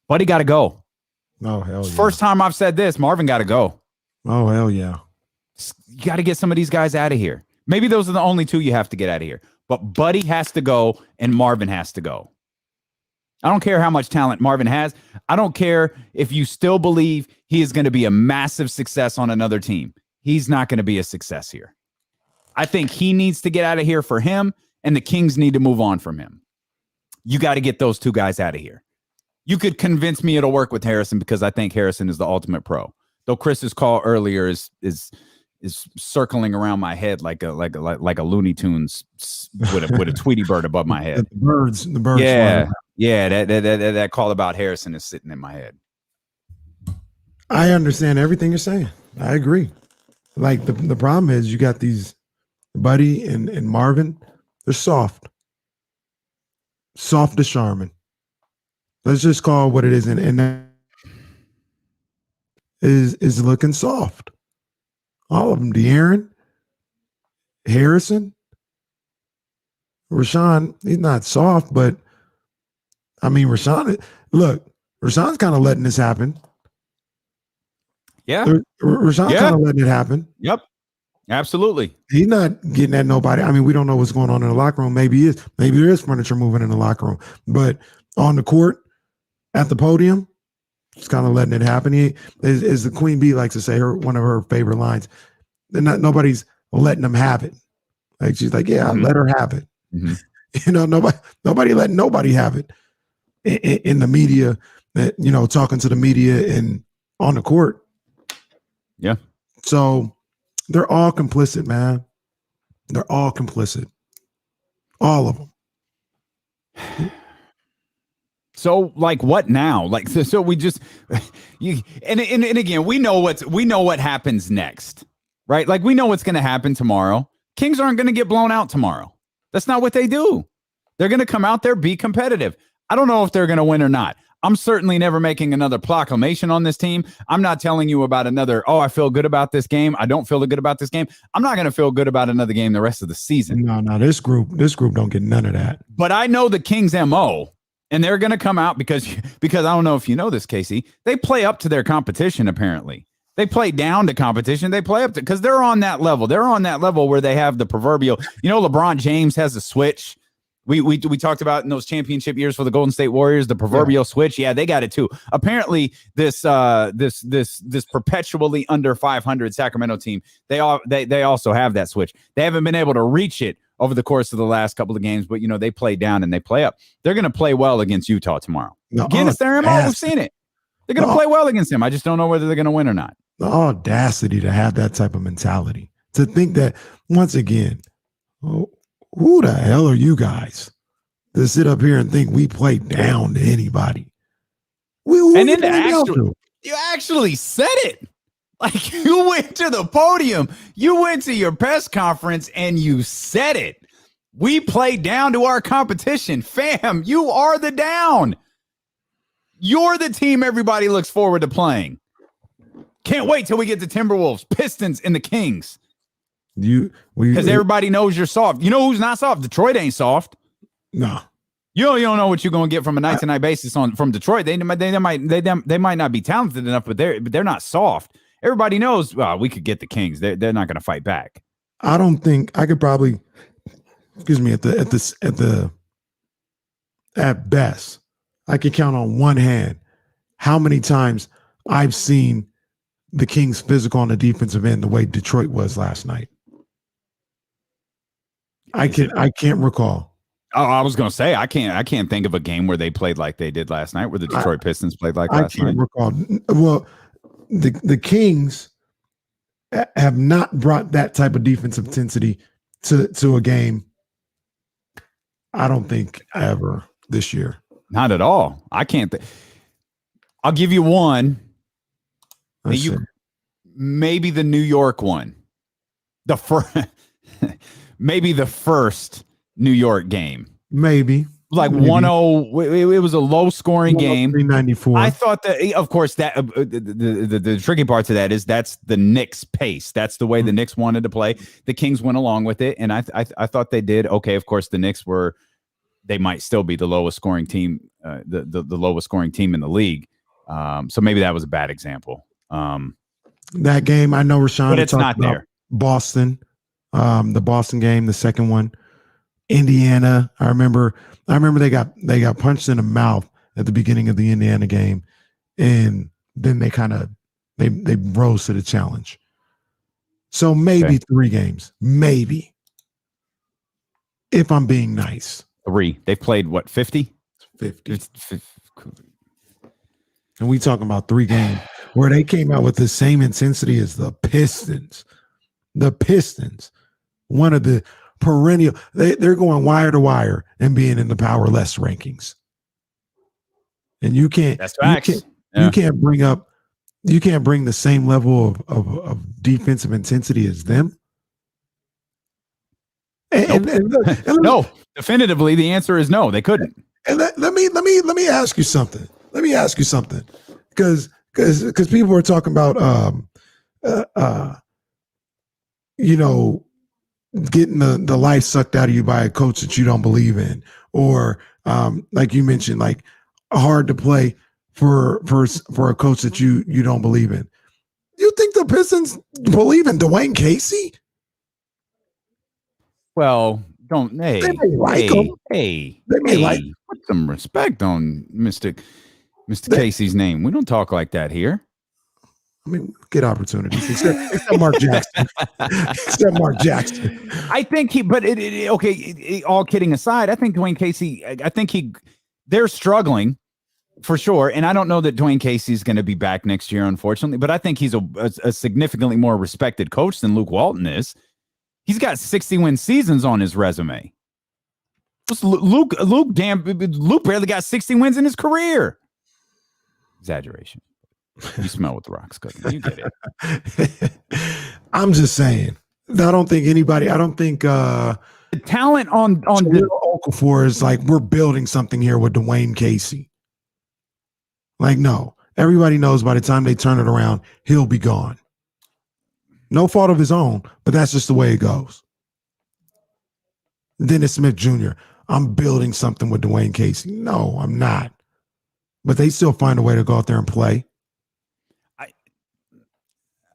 Buddy got to go. Oh, hell yeah. First time I've said this, Marvin got to go. Oh, hell yeah. You got to get some of these guys out of here. Maybe those are the only two you have to get out of here. But Buddy has to go and Marvin has to go. I don't care how much talent Marvin has. I don't care if you still believe he is going to be a massive success on another team. He's not going to be a success here. I think he needs to get out of here for him, and the Kings need to move on from him. You got to get those two guys out of here. You could convince me it'll work with Harrison because I think Harrison is the ultimate pro. Though Chris's call earlier is circling around my head like a Looney Tunes with a Tweety bird above my head. The birds. Yeah, that call about Harrison is sitting in my head. I understand everything you're saying. I agree. Like the problem is you got these Buddy and Marvin. They're soft as Charmin. Let's just call it what it is, and that is looking soft. All of them, De'Aaron, Harrison, Rashawn. He's not soft, but I mean, Rashawn's kind of letting this happen. Yeah, Rashawn's kind of letting it happen. Yep, absolutely. He's not getting at nobody. I mean, we don't know what's going on in the locker room. Maybe there is furniture moving in the locker room, but on the court, at the podium, just kind of letting it happen. He, as the Queen Bee likes to say, one of her favorite lines, nobody's letting them have it. Like she's like, yeah, let her have it. Mm-hmm. Nobody letting nobody have it in the media. That talking to the media and on the court. Yeah. So they're all complicit, man. They're all complicit. All of them. So like what now? Like so we just and again we know what happens next, right? Like we know what's going to happen tomorrow. Kings aren't going to get blown out tomorrow. That's not what they do. They're going to come out there, be competitive. I don't know if they're going to win or not. I'm certainly never making another proclamation on this team. I'm not telling you about another, I feel good about this game. I don't feel good about this game. I'm not going to feel good about another game the rest of the season. No, this group don't get none of that. But I know the Kings MO. And they're going to come out because I don't know if you know this, Casey. They play up to their competition, apparently. They play down to competition. They play up to because they're on that level. They're on that level where they have the proverbial, LeBron James has a switch. We talked about in those championship years for the Golden State Warriors, the proverbial switch. Yeah, they got it too. Apparently, this perpetually under 500 Sacramento team, they also have that switch. They haven't been able to reach it over the course of the last couple of games, but they play down and they play up. They're going to play well against Utah tomorrow. Again, it's their MO. We've seen it. They're going to play well against them. I just don't know whether they're going to win or not. The audacity to have that type of mentality, to think that once again, who the hell are you guys to sit up here and think we play down to anybody? You actually said it. Like you went to the podium, you went to your press conference and you said it. We play down to our competition. Fam, you are the down. You're the team everybody looks forward to playing. Can't wait till we get the Timberwolves, Pistons, and the Kings. Because everybody knows you're soft. You know who's not soft? Detroit ain't soft. No. You don't know what you're going to get from a night-to-night basis from Detroit. They might not be talented enough, but they're not soft. Everybody knows, we could get the Kings. They're not going to fight back. I don't think I could probably, at best, I could count on one hand how many times I've seen the Kings physical on the defensive end the way Detroit was last night. I can't recall. Oh, I was going to say I can't think of a game where they played like they did last night, where the Detroit Pistons played like last night. I can't recall. Well, the Kings have not brought that type of defensive intensity to a game. I don't think ever this year. Not at all. I can't. I'll give you one. Maybe the New York one. Maybe the first New York game. Maybe. like 1-0. It was a low scoring game. 394. I thought that, of course, that the tricky part to that is that's the Knicks pace. That's the way the Knicks wanted to play. The Kings went along with it, and I thought they did okay. Of course, the Knicks they might still be the lowest scoring team, the lowest scoring team in the league. So maybe that was a bad example. That game, I know Rashawn, but it's not there. Boston, the Boston game, the second one. Indiana, I remember they got punched in the mouth at the beginning of the Indiana game, and then they rose to the challenge. So maybe 3 games, maybe, if I'm being nice. 3. They've played what, 50? 50. And we talking about 3 games where they came out with the same intensity as the Pistons. The Pistons, one of the perennial, they're going wire to wire and being in the power less rankings. And you can't, that's facts. You can't bring the same level of defensive intensity as them. No, definitively the answer is no, they couldn't. And let me ask you something. Because people are talking about getting the life sucked out of you by a coach that you don't believe in, or like you mentioned, like hard to play for a coach that you don't believe in. You think the Pistons believe in Dwayne Casey? Well, don't they may put some respect on Mr. Casey's name. We don't talk like that here. I mean, get opportunities. Except Mark Jackson. I think all kidding aside, I think Dwayne Casey, they're struggling for sure. And I don't know that Dwayne Casey's going to be back next year, unfortunately, but I think he's a significantly more respected coach than Luke Walton is. He's got 60-win seasons on his resume. Luke barely got 60 wins in his career. Exaggeration. You smell what the Rock's cooking. You get it. I'm just saying. I don't think the talent on Okafor is like, we're building something here with Dwayne Casey. Like, no. Everybody knows by the time they turn it around, he'll be gone. No fault of his own, but that's just the way it goes. Dennis Smith Jr., I'm building something with Dwayne Casey. No, I'm not. But they still find a way to go out there and play.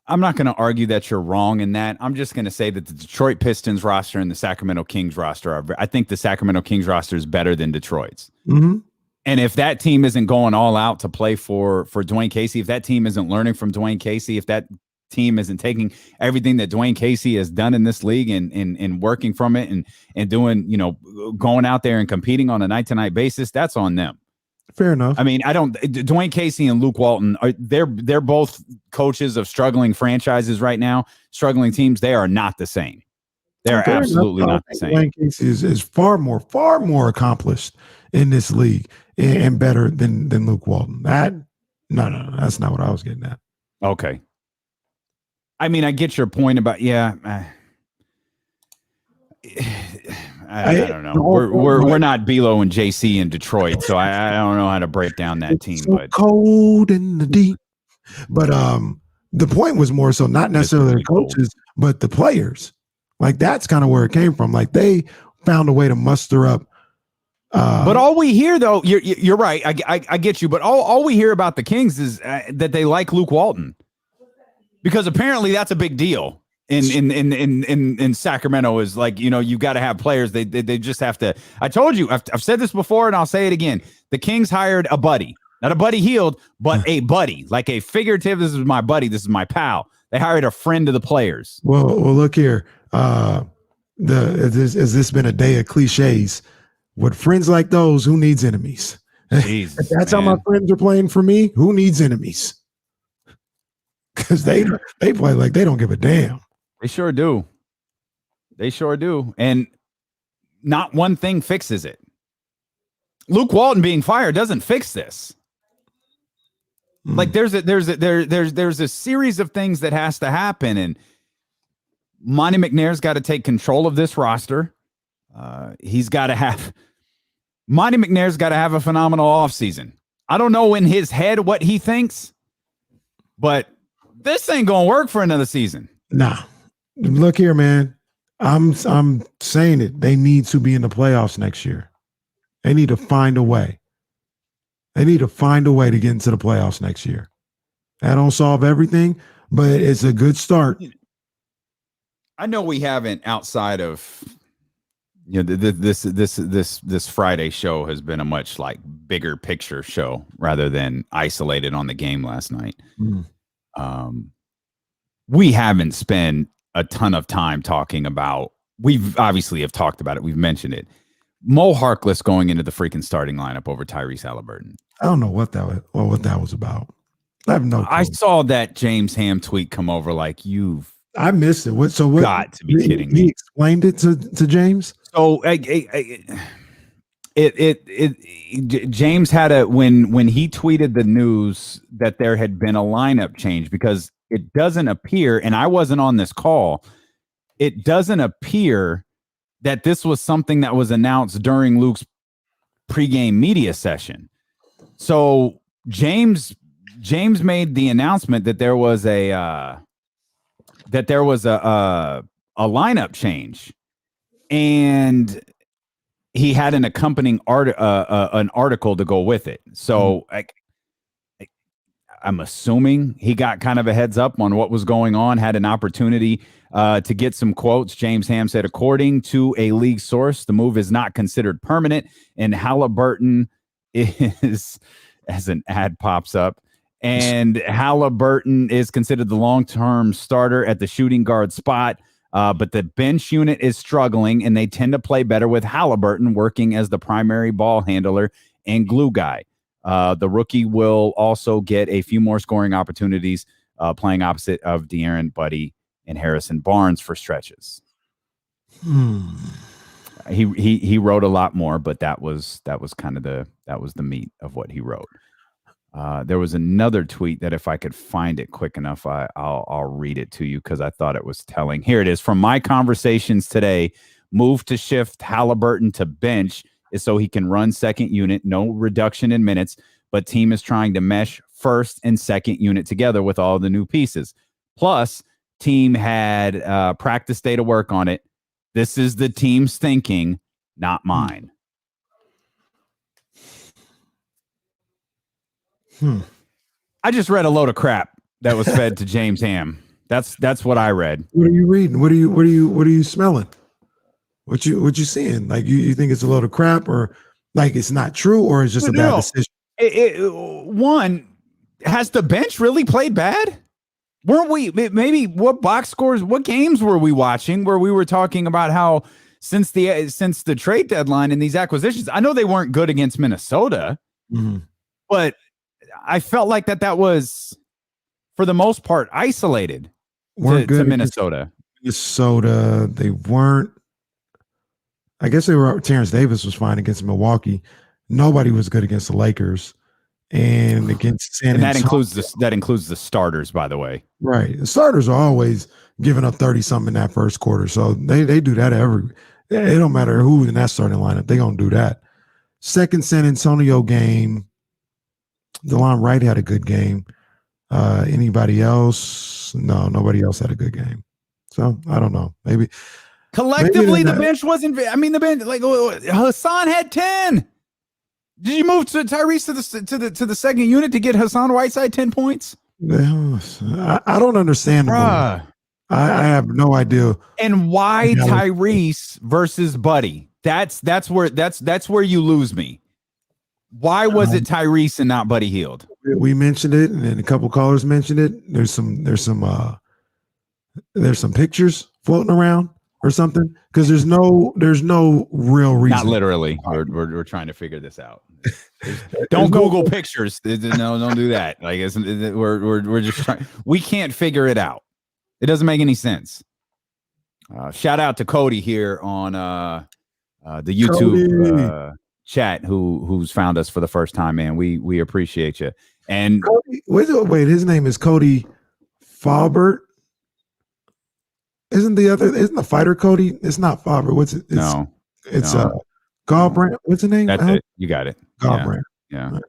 I'm not going to argue that you're wrong in that. I'm just going to say that the Detroit Pistons roster and the Sacramento Kings roster I think the Sacramento Kings roster is better than Detroit's. Mm-hmm. And if that team isn't going all out to play for Dwayne Casey, if that team isn't learning from Dwayne Casey, if that team isn't taking everything that Dwayne Casey has done in this league and working from it and doing, going out there and competing on a night-to-night basis, that's on them. Fair enough. I mean, Dwayne Casey and Luke Walton they're both coaches of struggling franchises right now, struggling teams. They are not the same. They're absolutely not the same. Dwayne Casey is far more accomplished in this league and better than Luke Walton. No, that's not what I was getting at. Okay. I mean, I get your point about I don't know. We're not Belo and JC in Detroit, so I don't know how to break down that team. So but cold in the deep. But the point was more so not necessarily the coaches, but the players. Like that's kind of where it came from. Like they found a way to muster up. But all we hear, though, you're right. I get you. But all we hear about the Kings is that they like Luke Walton, because apparently that's a big deal. In Sacramento is like, you got to have players. They just have to. I told you, I've said this before and I'll say it again. The Kings hired a buddy, not a buddy healed, but a buddy, like a figurative. This is my buddy. This is my pal. They hired a friend of the players. Well, look here. Has this been a day of cliches? With friends like those, who needs enemies? Jesus, if that's how my friends are playing for me, who needs enemies? Because they play like they don't give a damn. They sure do. And not one thing fixes it. Luke Walton being fired doesn't fix this. Like there's a series of things that has to happen, and Monty McNair's got to take control of this roster. He's got to have Monty McNair's got to have a phenomenal offseason. I don't know in his head what he thinks, but this ain't gonna work for another season. Nah, look here, man. I'm saying it. They need to be in the playoffs next year. They need to find a way. They need to find a way to get into the playoffs next year. That don't solve everything, but it's a good start. I know we haven't, outside of, you know, this Friday show has been a much like bigger picture show rather than isolated on the game last night. We haven't spent a ton of time talking about. We've obviously have talked about it. We've mentioned it. Mo Harkless going into the freaking starting lineup over Tyrese Halliburton. I don't know what that was about. I have no clue. I saw that James Ham tweet come over like you've. I missed it. What got to be kidding me. He explained it to James. So James had when he tweeted the news that there had been a lineup change, because it doesn't appear, and I wasn't on this call, it doesn't appear that this was something that was announced during Luke's pregame media session. So James made the announcement that there was a lineup change, and he had an accompanying an article to go with it. So I'm assuming he got kind of a heads up on what was going on, had an opportunity to get some quotes. James Ham said, according to a league source, the move is not considered permanent, and Halliburton is, as an ad pops up, and Halliburton is considered the long-term starter at the shooting guard spot. But the bench unit is struggling, and they tend to play better with Halliburton working as the primary ball handler and glue guy. The rookie will also get a few more scoring opportunities, playing opposite of De'Aaron, Buddy, and Harrison Barnes for stretches. He wrote a lot more, but that was kind of the meat of what he wrote. There was another tweet that, if I could find it quick enough, I'll read it to you because I thought it was telling. Here it is. From my conversations today, move to shift Halliburton to bench is so he can run second unit, no reduction in minutes, but team is trying to mesh first and second unit together with all the new pieces. Plus, team had practice day to work on it. This is the team's thinking, not mine. I just read a load of crap that was fed to James Ham. That's what I read. What are you reading? What are you smelling? What you seeing? Like you think it's a load of crap, or like it's not true, or it's just a bad decision? One, has the bench really played bad? Weren't we? Maybe what box scores? What games were we watching where we were talking about how since the trade deadline and these acquisitions? I know they weren't good against Minnesota, but I felt like that was, for the most part, isolated to Minnesota. Minnesota, they weren't. I guess they were. Terrence Davis was fine against Milwaukee. Nobody was good against the Lakers, and against San Antonio. That includes the starters, by the way. Right, the starters are always giving up 30-something in that first quarter, so they do that It don't matter who in that starting lineup, they gonna do that. Second San Antonio game, DeLon Wright had a good game. Anybody else? No, nobody else had a good game. So I don't know. Maybe collectively the bench wasn't. I mean, the bench, like Hassan had 10. Did you move to Tyrese to the second unit to get Hassan Whiteside 10 points? I don't understand. I have no idea. And why Tyrese versus Buddy? That's where you lose me. Why was it Tyrese and not Buddy Hield? We mentioned it, and a couple callers mentioned it. There's some pictures floating around or something, because there's no real reason. Not literally. We're trying to figure this out. Don't Google pictures. No, don't do that. Like we're just trying. We can't figure it out. It doesn't make any sense. Shout out to Cody here on the YouTube chat who's found us for the first time, man. We appreciate you. And Cody, wait, his name is Cody Faubert. Isn't the fighter Cody? It's not Faubert. What's it? It's Gallbrand. What's the name? That's it. You got it. Gallbrand. Yeah.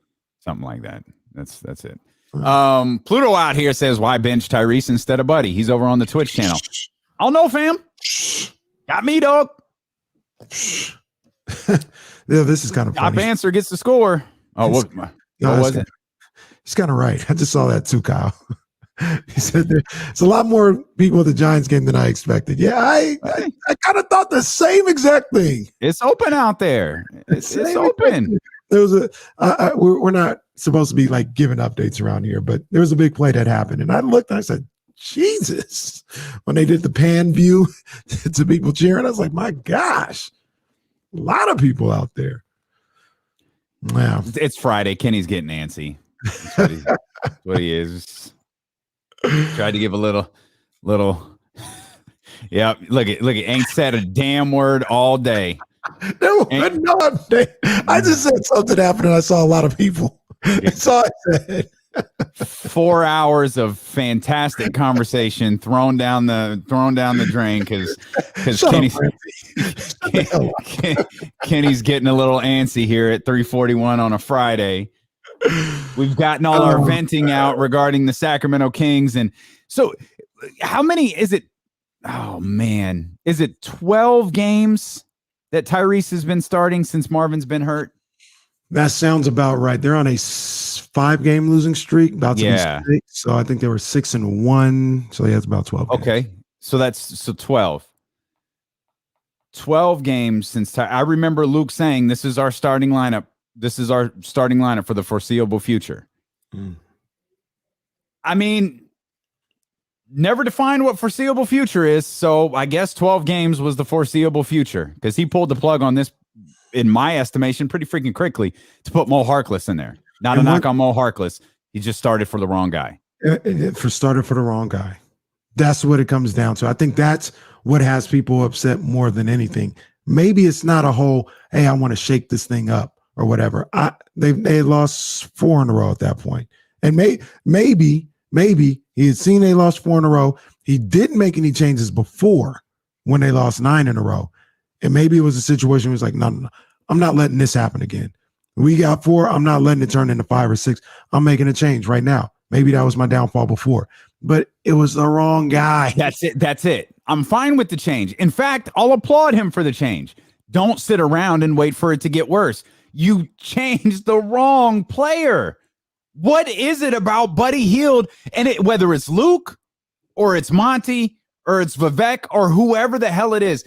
Something like that. That's it. Pluto out here says, why bench Tyrese instead of Buddy? He's over on the Twitch channel. I don't know, fam. Got me, dog. Yeah, this is kind of funny. Top answer gets the score. Oh, what was it? He's kind of right. I just saw that too, Kyle. He said there's a lot more people at the Giants game than I expected. Yeah, I kind of thought the same exact thing. It's open out there. It's open. There was we're not supposed to be like giving updates around here, but there was a big play that happened, and I looked and I said, Jesus, when they did the pan view to people cheering, I was like, my gosh, a lot of people out there. Wow. It's Friday. Kenny's getting antsy. That's what he is. Tried to give a little. Yeah, look at ain't said a damn word all day. No update. I just said something happened and I saw a lot of people. That's all I said. 4 hours of fantastic conversation thrown down the drain because Kenny's getting a little antsy here at 3:41 on a Friday. We've gotten all our venting out regarding the Sacramento Kings, and so how many is it? Oh man, is it 12 games that Tyrese has been starting since Marvin's been hurt? That sounds about right. They're on a 5-game losing streak, about to be 6. So I think they were 6-1. So he has about 12 games. Okay. So 12. 12 games since I remember Luke saying this is our starting lineup. This is our starting lineup for the foreseeable future. I mean, never defined what foreseeable future is. So I guess 12 games was the foreseeable future because he pulled the plug on this, in my estimation, pretty freaking quickly to put Mo Harkless in there. Not a knock on Mo Harkless. He just started for the wrong guy. Started for the wrong guy. That's what it comes down to. I think that's what has people upset more than anything. Maybe it's not a whole, hey, I want to shake this thing up or whatever. They lost 4 in a row at that point. And maybe he had seen they lost 4 in a row. He didn't make any changes before when they lost 9 in a row. And maybe it was a situation where he was like, no, I'm not letting this happen again. We got 4. I'm not letting it turn into 5 or 6. I'm making a change right now. Maybe that was my downfall before, but it was the wrong guy. That's it. I'm fine with the change. In fact, I'll applaud him for the change. Don't sit around and wait for it to get worse. You changed the wrong player. What is it about Buddy Hield? And whether it's Luke or it's Monty or it's Vivek or whoever the hell it is,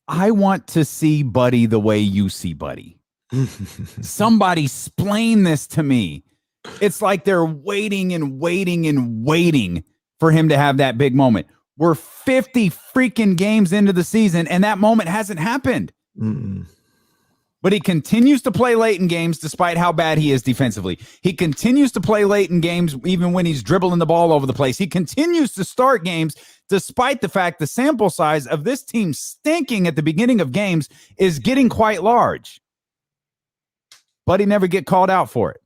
I want to see Buddy the way you see Buddy. Somebody explain this to me. It's like they're waiting and waiting and waiting for him to have that big moment. We're 50 freaking games into the season, and that moment hasn't happened. But he continues to play late in games despite how bad he is defensively. He continues to play late in games even when he's dribbling the ball over the place. He continues to start games despite the fact the sample size of this team stinking at the beginning of games is getting quite large. But he never get called out for it.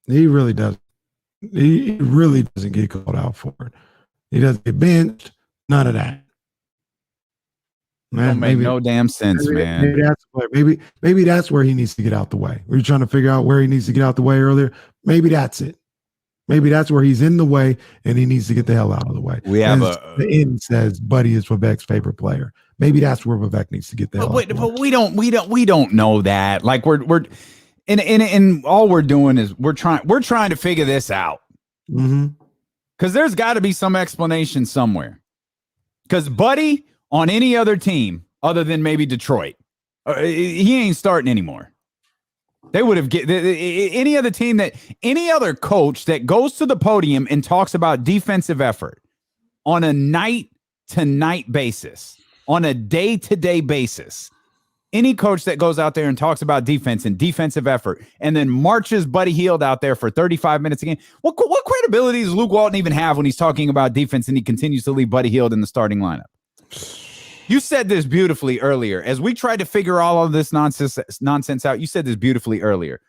He really does. He really doesn't get called out for it. He doesn't get benched. None of that. Man, don't make no damn sense, man. Maybe that's where he needs to get out the way. We're trying to figure out where he needs to get out the way earlier. Maybe that's it. Maybe that's where he's in the way and he needs to get the hell out of the way. We have the end says Buddy is Vivek's favorite player. Maybe that's where Vivek needs to get the hell out. But we don't know that. Like we're and all we're doing is we're trying to figure this out. Because there's got to be some explanation somewhere. Because Buddy on any other team other than maybe Detroit, he ain't starting anymore. They would have any other team any other coach that goes to the podium and talks about defensive effort on a night-to-night basis, on a day-to-day basis. Any coach that goes out there and talks about defense and defensive effort and then marches Buddy Hield out there for 35 minutes a game, what credibility does Luke Walton even have when he's talking about defense and he continues to leave Buddy Hield in the starting lineup? You said this beautifully earlier. As we tried to figure all of this nonsense out, you said this beautifully earlier.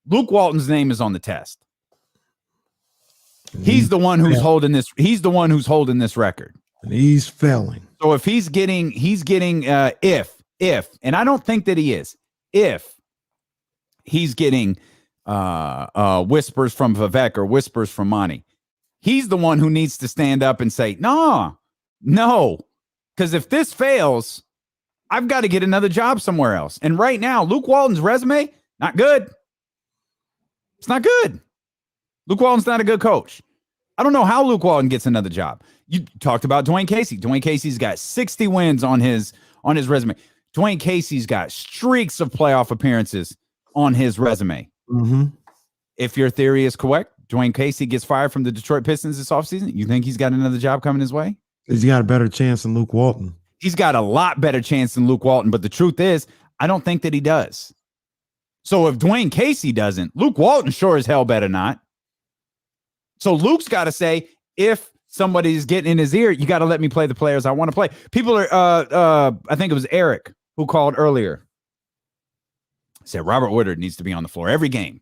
Luke Walton's name is on the test. He's the one who's holding this. He's the one who's holding this record. And he's failing. So if he's getting if, and I don't think that he is, if he's getting whispers from Vivek or whispers from Monty, he's the one who needs to stand up and say, no. Because if this fails, I've got to get another job somewhere else. And right now, Luke Walton's resume, not good. It's not good. Luke Walton's not a good coach. I don't know how Luke Walton gets another job. You talked about Dwayne Casey. Dwayne Casey's got 60 wins on his resume. Dwayne Casey's got streaks of playoff appearances on his resume. Mm-hmm. If your theory is correct, Dwayne Casey gets fired from the Detroit Pistons this offseason. You think he's got another job coming his way? He's got a better chance than Luke Walton. He's got a lot better chance than Luke Walton, but the truth is, I don't think that he does. So if Dwayne Casey doesn't, Luke Walton sure as hell better not. So Luke's got to say, if somebody's getting in his ear, you got to let me play the players I want to play. People are, I think it was Eric who called earlier. Said Robert Woodard needs to be on the floor every game.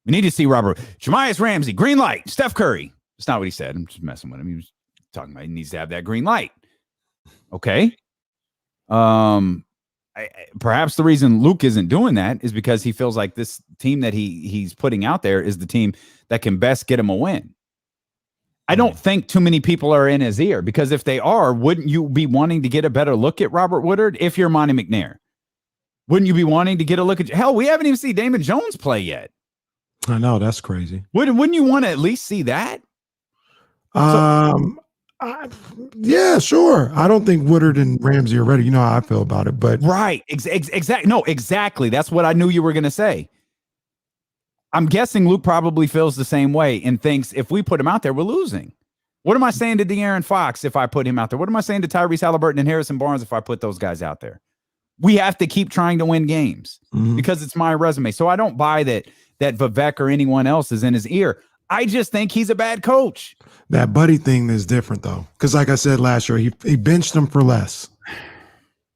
We need to see Robert. Jamias Ramsey, green light. Steph Curry. That's not what he said. I'm just messing with him. He was talking about he needs to have that green light. Okay. Perhaps the reason Luke isn't doing that is because he feels like this team that he's putting out there is the team that can best get him a win. I don't think too many people are in his ear, because if they are, wouldn't you be wanting to get a better look at Robert Woodard if you're Monty McNair? Wouldn't you be wanting to get a look at, hell, we haven't even seen Damon Jones play yet. I know, that's crazy. Wouldn't you want to at least see that? Yeah, sure. I don't think Woodard and Ramsey are ready. You know how I feel about it, but right. Exactly. No, exactly. That's what I knew you were going to say. I'm guessing Luke probably feels the same way and thinks if we put him out there, we're losing. What am I saying to De'Aaron Fox if I put him out there? What am I saying to Tyrese Halliburton and Harrison Barnes if I put those guys out there? We have to keep trying to win games because it's my resume. So I don't buy that Vivek or anyone else is in his ear. I just think he's a bad coach. That Buddy thing is different, though, because like I said last year, he benched him for less.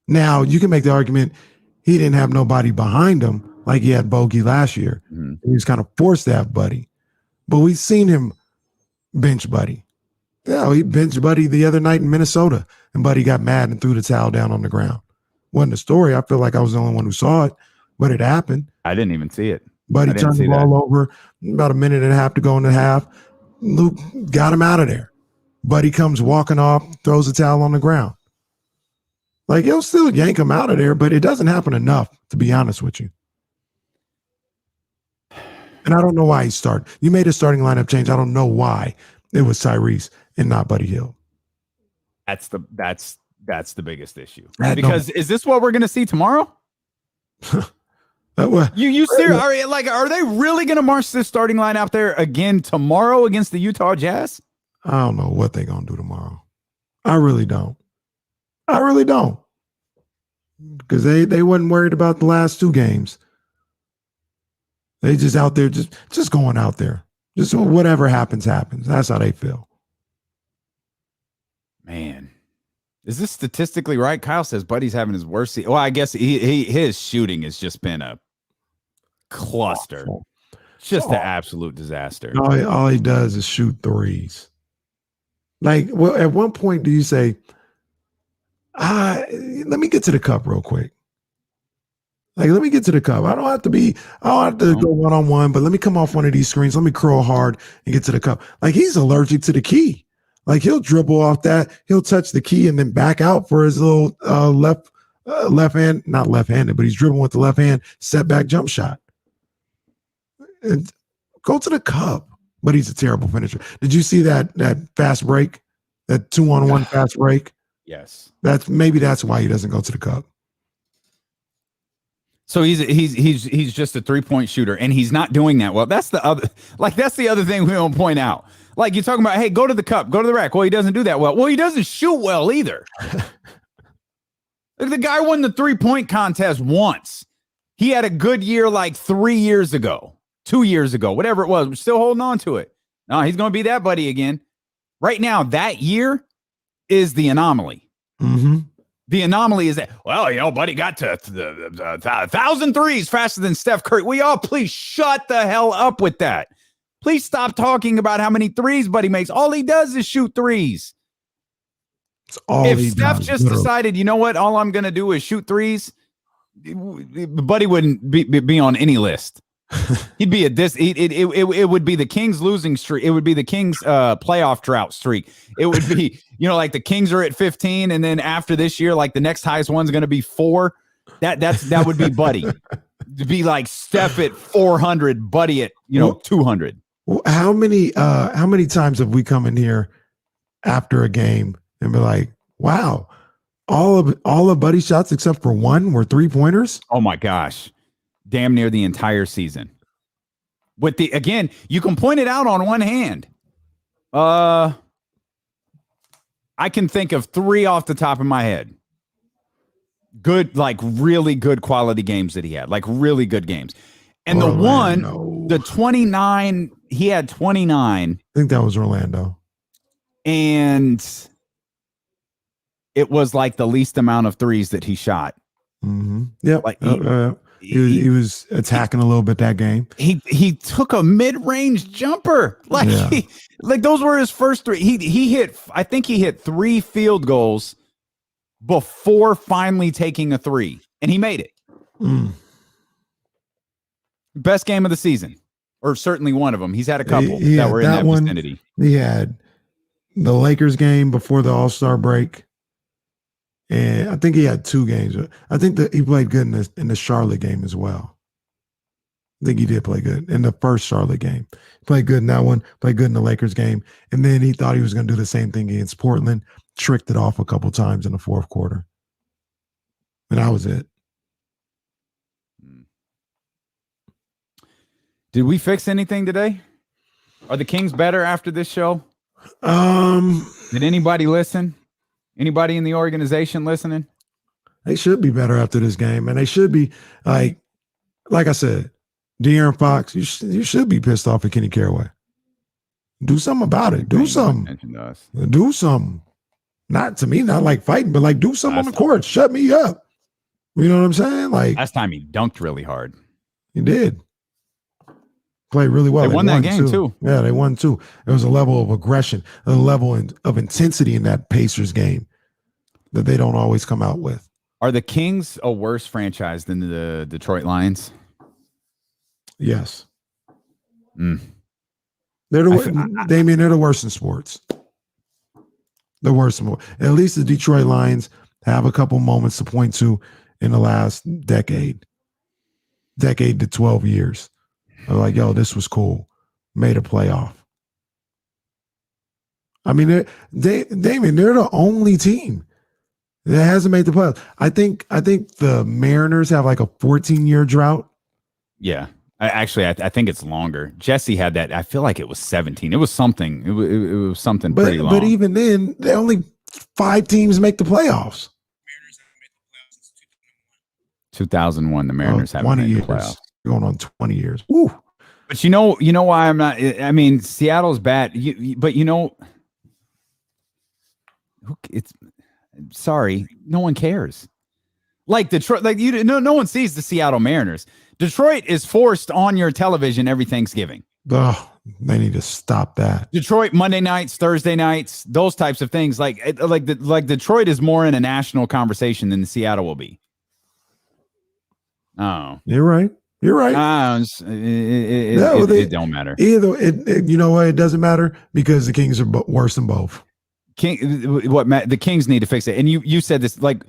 Now, you can make the argument he didn't have nobody behind him like he had Bogey last year. He was kind of forced to have Buddy. But we've seen him bench Buddy. Yeah, he benched Buddy the other night in Minnesota, and Buddy got mad and threw the towel down on the ground. Wasn't a story. I feel like I was the only one who saw it, but it happened. I didn't even see it. Buddy turned the ball over, about a minute and a half to go in the half. Luke got him out of there. Buddy comes walking off, throws the towel on the ground. Like, he'll still yank him out of there, but it doesn't happen enough, to be honest with you. And I don't know why he started. You made a starting lineup change. I don't know why it was Tyrese and not Buddy Hield. That's the biggest issue. Because is this what we're going to see tomorrow? You serious? Are they really going to march this starting line out there again tomorrow against the Utah Jazz? I don't know what they're going to do tomorrow. I really don't. Because they wasn't worried about the last two games. They just out there, just going out there. Just whatever happens, happens. That's how they feel. Man. Is this statistically right? Kyle says Buddy's having his worst season. Well, I guess his shooting has just been a cluster. Just an absolute disaster. All he does is shoot threes. Like, well, at one point do you say, let me get to the cup real quick. Like, let me get to the cup. I don't have to go one-on-one, but let me come off one of these screens. Let me curl hard and get to the cup. Like, he's allergic to the key. Like, he'll dribble off that, he'll touch the key and then back out for his little left hand, not left-handed, but he's dribbling with the left hand, step back jump shot. And go to the cup. But he's a terrible finisher. Did you see that fast break? That 2-on-1 fast break? Yes. That's why he doesn't go to the cup. So he's just a 3-point shooter, and he's not doing that well. That's the other thing we don't point out. Like, you're talking about, hey, go to the cup, go to the rack. Well, he doesn't do that well. Well, he doesn't shoot well either. The guy won the 3-point contest once. He had a good year like 3 years ago, 2 years ago, whatever it was. We're still holding on to it. No, he's going to be that buddy again. Right now, that year is the anomaly. Mm-hmm. The anomaly is that, well, Buddy got to 1,000 threes faster than Steph Curry. We all please shut the hell up with that. Please stop talking about how many threes Buddy makes. All he does is shoot threes. all if he Steph does, just literally. decided, you know what, all I'm going to do is shoot threes, Buddy wouldn't be on any list. He'd be it would be the Kings losing streak. It would be the Kings playoff drought streak. It would be, like the Kings are at 15, and then after this year, like the next highest one's going to be 4. That would be Buddy. To be like Steph at 400, Buddy at 200. How many times have we come in here after a game and be like, wow, all of Buddy's shots except for one were 3-pointers? Oh my gosh. Damn near the entire season. Again, you can point it out on one hand. I can think of 3 off the top of my head. Good, like really good quality games that he had, like really good games. And the 29, he had 29. I think that was Orlando. And it was like the least amount of threes that he shot. Mm-hmm. Yeah, like he was attacking a little bit that game. He took a mid-range jumper. Like those were his first 3. He hit, I think he hit 3 field goals before finally taking a 3, and he made it. Best game of the season, or certainly one of them. He's had a couple that were in that vicinity. He had the Lakers game before the All-Star break. And I think he had 2 games. I think that he played good in the Charlotte game as well. I think he did play good in the first Charlotte game. Played good in that one, played good in the Lakers game. And then he thought he was going to do the same thing against Portland, tricked it off a couple times in the fourth quarter. And that was it. Did we fix anything today? Are the Kings better after this show? Did anybody listen? Anybody in the organization listening? They should be better after this game, and they should be like I said, De'Aaron Fox. You should be pissed off at Kenny Caraway. Do something about it. Do something. Do something. Not to me, not like fighting, but like do something on the court. Shut me up. You know what I'm saying? Like last time he dunked really hard. He did. Played really well. They won that game too. Yeah, they won too. There was a level of aggression, a level of intensity in that Pacers game that they don't always come out with. Are the Kings a worse franchise than the Detroit Lions? Yes. They're Damian, they're the worst in sports. The worst in sports. At least the Detroit Lions have a couple moments to point to in the last decade to 12 years. They're like, yo, this was cool. Made a playoff. I mean, Damian, they're the only team that hasn't made the playoffs. I think the Mariners have like a 14-year drought. Yeah. I think it's longer. Jesse had that. I feel like it was 17. It was something. It was something pretty long. But even then, only 5 teams make the playoffs. 2001, the Mariners haven't made the playoffs. Going on 20 years. Woo. But you know why I'm not. I mean, Seattle's bad. But it's sorry, no one cares. Like Detroit, like no one sees the Seattle Mariners. Detroit is forced on your television every Thanksgiving. Oh, they need to stop that. Detroit Monday nights, Thursday nights, those types of things. Like Detroit is more in a national conversation than Seattle will be. Oh, you're right. You're right. It don't matter. Either you know what? It doesn't matter because the Kings are worse than both. The Kings need to fix it. And you said this like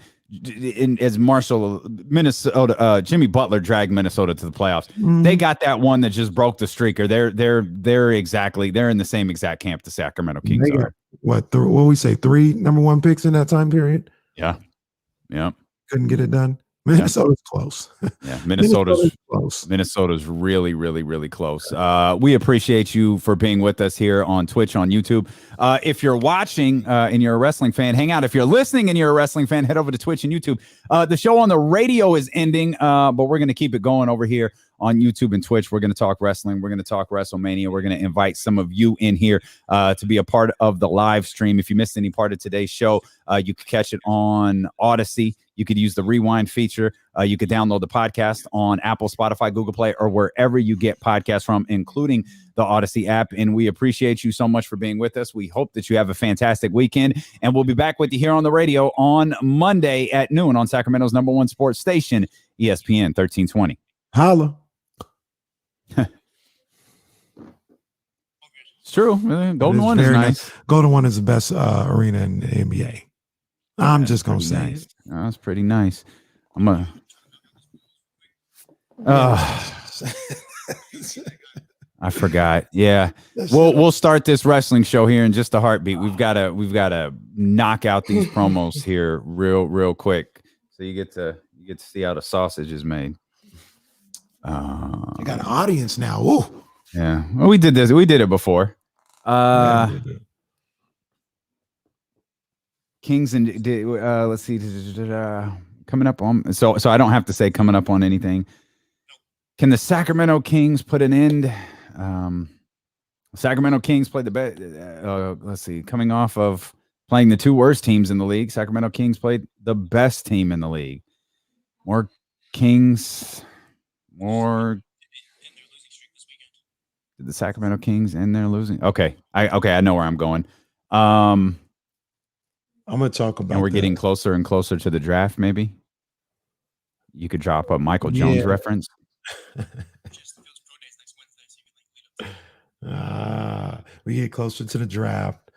as Marshall, Minnesota, Jimmy Butler dragged Minnesota to the playoffs. They got that one that just broke the streak. Or they're in the same exact camp the Sacramento Kings are. What we say? 3 number 1 picks in that time period. Yeah. Couldn't get it done. Minnesota's close. Yeah, Minnesota's close. Minnesota's really, really, really close. We appreciate you for being with us here on Twitch, on YouTube. If you're watching and you're a wrestling fan, hang out. If you're listening and you're a wrestling fan, head over to Twitch and YouTube. The show on the radio is ending, but we're going to keep it going over here on YouTube and Twitch. We're going to talk wrestling. We're going to talk WrestleMania. We're going to invite some of you in here to be a part of the live stream. If you missed any part of today's show, you could catch it on Odyssey. You could use the rewind feature. You could download the podcast on Apple, Spotify, Google Play, or wherever you get podcasts from, including the Odyssey app. And we appreciate you so much for being with us. We hope that you have a fantastic weekend. And we'll be back with you here on the radio on Monday at noon on Sacramento's #1 sports station, ESPN 1320. Holla. It's true. Golden One is nice. Golden One is the best arena in the NBA. I'm just going to say nice. That's pretty nice. I'm going to... I forgot. Yeah. We'll start this wrestling show here in just a heartbeat. We've got to knock out these promos here real quick. So you get to see how the sausage is made. You got an audience now. Ooh. Yeah. Well, we did this. We did it before. Kings and let's see. Coming up on so I don't have to say coming up on anything. Can the Sacramento Kings put an end? Sacramento Kings played the best. Let's see. Coming off of playing the two worst teams in the league, Sacramento Kings played the best team in the league. More Kings. More. Did the Sacramento Kings end their losing? Okay. I know where I'm going. I'm going to talk about. And we're getting closer and closer to the draft. Maybe you could drop a Michael Jones reference. We get closer to the draft,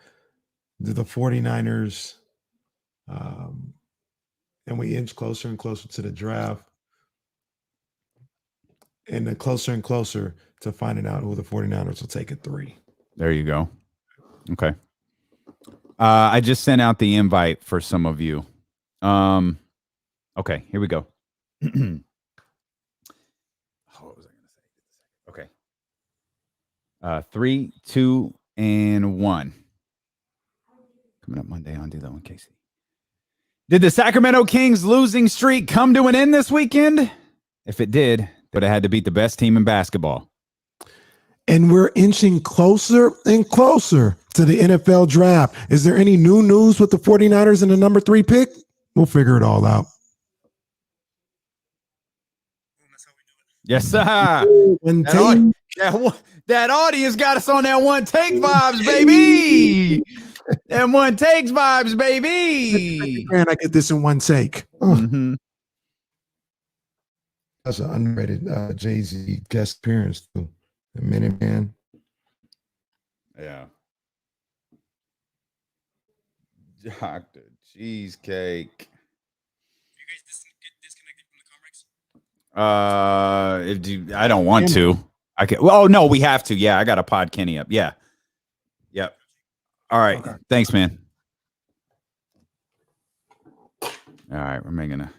to the 49ers, and we inch closer and closer to the draft, and then closer and closer to finding out who the 49ers will take at 3. There you go. Okay. I just sent out the invite for some of you. Okay, here we go. What was I going to say? Okay. 3, 2, and 1. Coming up Monday on D-Lo and Casey. Did the Sacramento Kings losing streak come to an end this weekend? If it did, they would have had to beat the best team in basketball. And we're inching closer and closer to the NFL draft. Is there any new news with the 49ers and the number 3 pick? We'll figure it all out. Yes, sir. That audience got us on that one take vibes, baby. And one takes vibes, baby. And I get this in one take. Mm-hmm. That's an underrated Jay-Z guest appearance too. The Minuteman. Yeah. Dr. Cheesecake. You guys get disconnected from the I don't want to. I can. Well, oh no, we have to. Yeah, I got to pod Kenny up. Yeah. Yep. All right. Okay. Thanks, man. All right, we're making a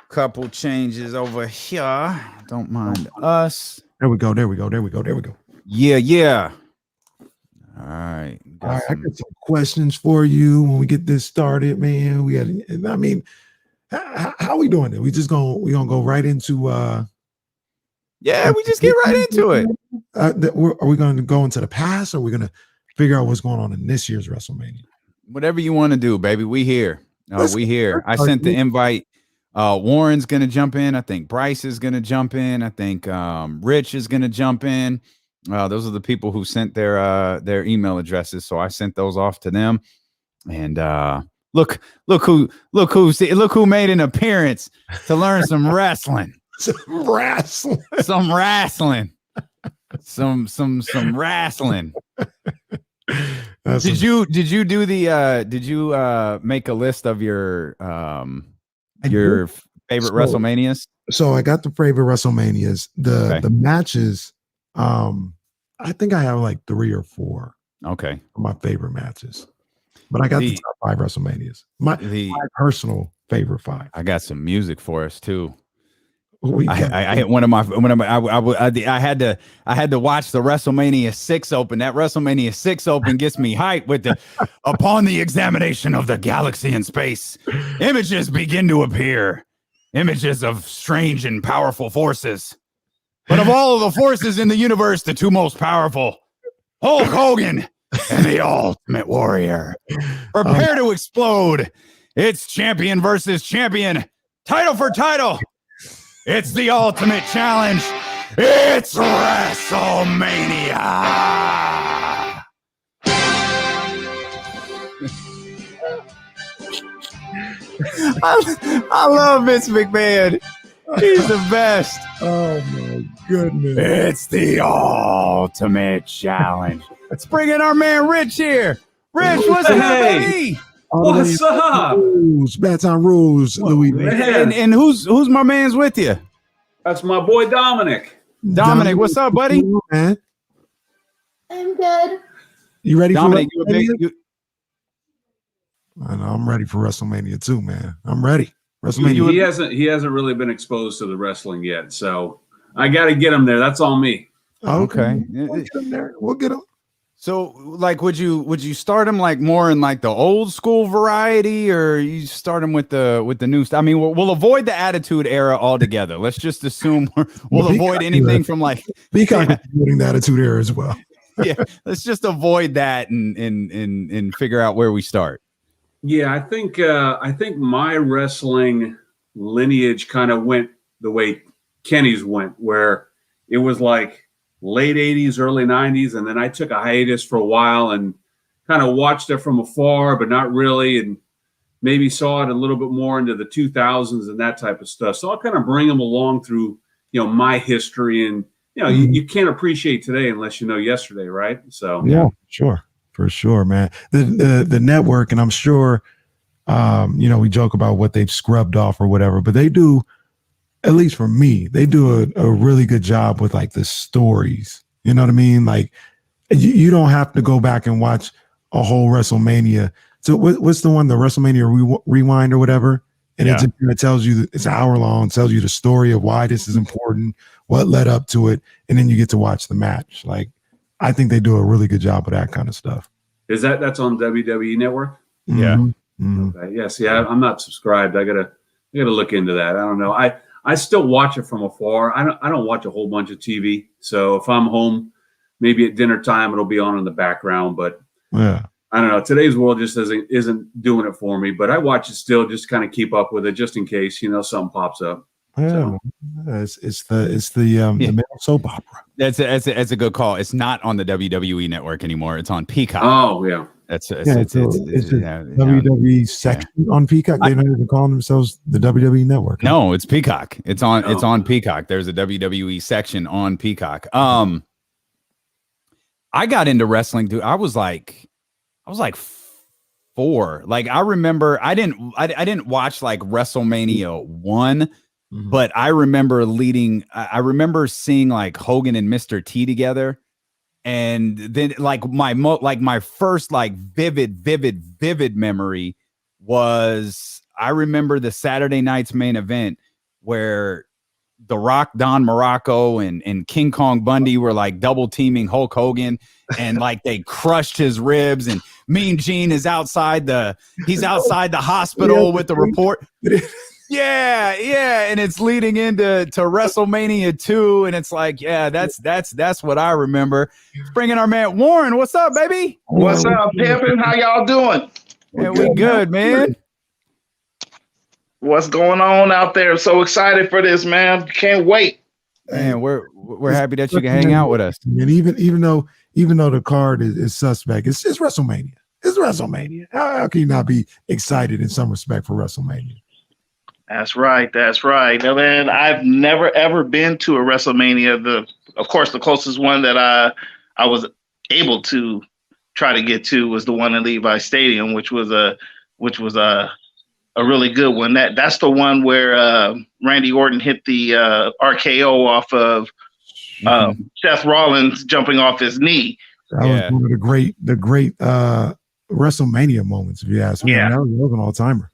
couple changes over here. Don't mind us. There we go. Yeah. All right. All right. I got some questions for you when we get this started, man. How are we doing it? We gonna go right into yeah, we just get right into it. Are we going to go into the past, or are we going to figure out what's going on in this year's WrestleMania? Whatever you want to do, baby. We here. We here. I sent the invite. Warren's going to jump in. I think Bryce is going to jump in. I think Rich is going to jump in. Those are the people who sent their email addresses, so I sent those off to them. And look who made an appearance to learn some wrestling. Some wrestling. Did you do the did you make a list of your favorite WrestleManias? So I got the favorite WrestleManias. The matches, I think I have like 3 or 4. Okay. Of my favorite matches. But I got the top 5 WrestleManias. My personal favorite 5. I got some music for us too. I hit I had to watch the WrestleMania 6 Open. That WrestleMania 6 Open gets me hyped with the upon the examination of the galaxy and space, images begin to appear, images of strange and powerful forces. But of all of the forces in the universe, the two most powerful, Hulk Hogan and the Ultimate Warrior. Prepare to explode. It's champion versus champion. Title for title. It's the ultimate challenge. It's WrestleMania. I love Vince McMahon. He's the best. Oh my goodness. It's the ultimate challenge. Let's bring in our man Rich here. Rich, what's up, baby? What's up? Baton Rules, Louis. And who's my man's with you? That's my boy Dominic. Dominic, what's up, buddy? Man, I'm good. you ready Dominic, for WrestleMania? I know I'm ready for WrestleMania too, man. I'm ready. WrestleMania. He hasn't really been exposed to the wrestling yet, so I got to get him there. That's all me. Okay. We'll get him there. We'll get him. So, like, would you start him like more in like the old school variety, or you start him with the new stuff? I mean, we'll avoid the Attitude Era altogether. Let's just assume we'll avoid anything from like Peacock is avoiding the Attitude Era as well. Yeah, let's just avoid that and figure out where we start. Yeah, I think my wrestling lineage kind of went the way Kenny's went, where it was like late 80s, early 90s, and then I took a hiatus for a while and kind of watched it from afar, but not really, and maybe saw it a little bit more into the 2000s and that type of stuff. So I'll kind of bring them along through, my history, and you can't appreciate today unless you know yesterday, right? So yeah, sure. For sure, man. The network, and I'm sure, we joke about what they've scrubbed off or whatever, but they do, at least for me, they do a really good job with like the stories. You know what I mean? Like you don't have to go back and watch a whole WrestleMania. So what's the one, the WrestleMania Rewind or whatever? And it tells you that it's an hour long, tells you the story of why this is important, what led up to it, and then you get to watch the match. Like, I think they do a really good job of that kind of stuff. That's on WWE Network? Yeah. Mm-hmm. Okay. Yes. Yeah. I'm not subscribed. I gotta look into that. I don't know. I still watch it from afar. I don't watch a whole bunch of TV. So if I'm home, maybe at dinner time, it'll be on in the background. But yeah, I don't know. Today's world just isn't doing it for me. But I watch it still, just kind of keep up with it, just in case something pops up. Yeah, so. It's the male soap opera. That's a good call. It's not on the WWE Network anymore. It's on Peacock. Oh yeah, it's WWE section on Peacock. They're not even calling themselves the WWE Network. No, it's Peacock. It's on Peacock. There's a WWE section on Peacock. I got into wrestling, dude. I was like 4. Like I remember I didn't watch like WrestleMania 1. Mm-hmm. But I remember seeing like Hogan and Mr. T together. And then like my first like vivid memory was I remember the Saturday night's main event where The Rock, Don Morocco and King Kong Bundy were like double teaming Hulk Hogan and like they crushed his ribs, and Mean Gene is outside the hospital with the report. Yeah, and it's leading into WrestleMania 2, and it's like, yeah, that's what I remember. Let's bring in our man Warren. What's up, baby? What's up, Pimpin'? How y'all doing? Yeah, we good, man. What's going on out there? So excited for this, man. Can't wait. Man, we're happy that you can hang out with us. And even though the card is suspect, it's WrestleMania. It's WrestleMania. How can you not be excited in some respect for WrestleMania? That's right. And then I've never ever been to a WrestleMania. Of course, the closest one that I was able to try to get to was the one in Levi Stadium, which was a really good one. That's the one where Randy Orton hit the RKO off of Seth Rollins jumping off his knee. That was one of the great WrestleMania moments, if you ask me. Yeah, that was an all-timer.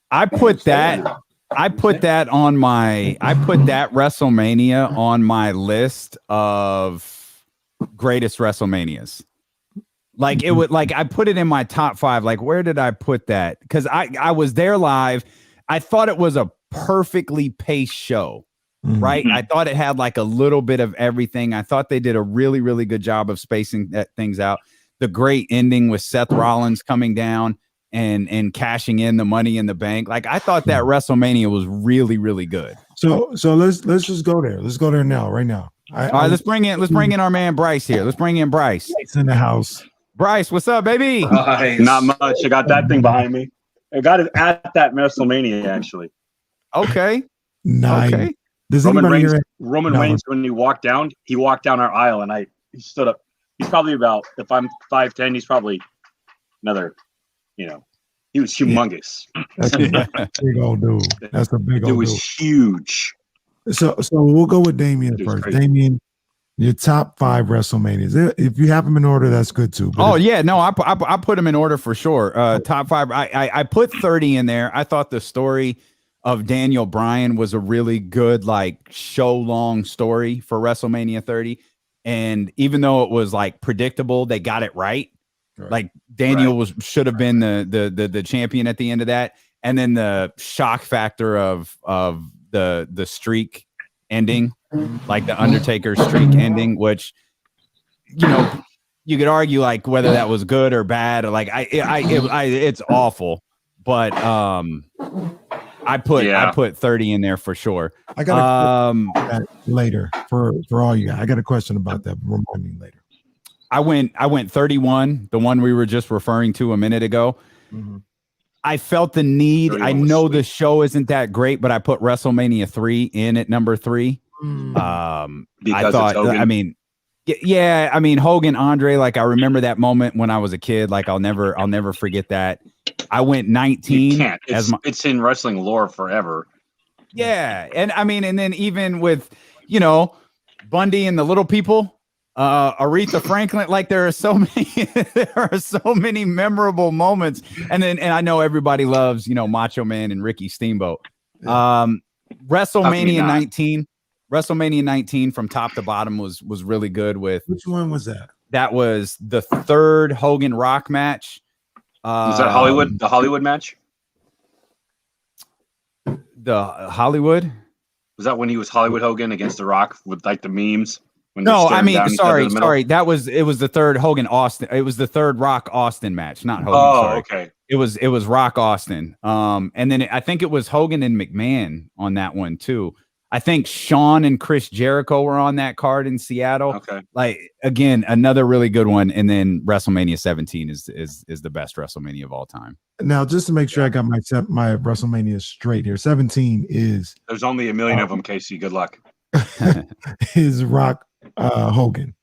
I put that WrestleMania on my list of greatest WrestleManias. Like it would, like I put it in my top 5. Like, where did I put that? Because I was there live. I thought it was a perfectly paced show. right? I thought it had like a little bit of everything. I thought they did a really, really good job of spacing things out. The great ending with Seth Rollins coming down and cashing in the Money in the Bank. Like, I thought that WrestleMania was really, really good. So let's just go there. Let's go there now, right now. All right, let's bring in our man Bryce here. Let's bring in Bryce. It's in the house. Bryce, what's up, baby? Nice. Not much. I got that thing behind me. I got it at that WrestleMania, actually. Okay. Nice. Okay. Does Roman anybody Reigns, here? Roman Reigns, when he walked down our aisle, and he stood up. He's probably about, if I'm 5'10", he's probably another, he was humongous. That's a big old dude. That's a big old dude. It was huge. So we'll go with Damien first. Crazy. Damien, your top 5 WrestleManias. If you have them in order, that's good too. But I put them in order for sure. Top 5. I put 30 in there. I thought the story of Daniel Bryan was a really good, like, show long story for WrestleMania 30. And even though it was like predictable, they got it right. Like, Daniel should have been the champion at the end of that. And then the shock factor of the streak ending, like the Undertaker streak ending, which, you could argue like whether that was good or bad, or like it's awful. But I put 30 in there for sure. I got that later for all you guys. I got a question about that. Remind me later. I went 31, the one we were just referring to a minute ago. Mm-hmm. I felt the need. I know the show isn't that great, but I put WrestleMania 3 in at number 3. I thought, Hogan, Andre, like, I remember that moment when I was a kid. Like, I'll never forget that. I went 19. You can't. It's in wrestling lore forever. Yeah. And and then even with, Bundy and the Little People, Aretha Franklin, like, there are so many memorable moments. And I know everybody loves, Macho Man and Ricky Steamboat. WrestleMania 19 from top to bottom was really good. With which one was that? That was the 3rd Hogan Rock match. Was that Hollywood? The Hollywood match? The Hollywood? Was that when he was Hollywood Hogan against The Rock with like the memes? No, sorry. It was the 3rd Hogan Austin. It was the 3rd Rock Austin match, not Hogan. Sorry. Okay. It was Rock Austin. And then I think it was Hogan and McMahon on that one too. I think Shawn and Chris Jericho were on that card in Seattle. Okay. Like, again, another really good one. And then WrestleMania 17 is the best WrestleMania of all time. Now, just to make sure I got my WrestleMania straight here, 17 is. There's only a million of them, Casey. Good luck. Is Rock Hogan,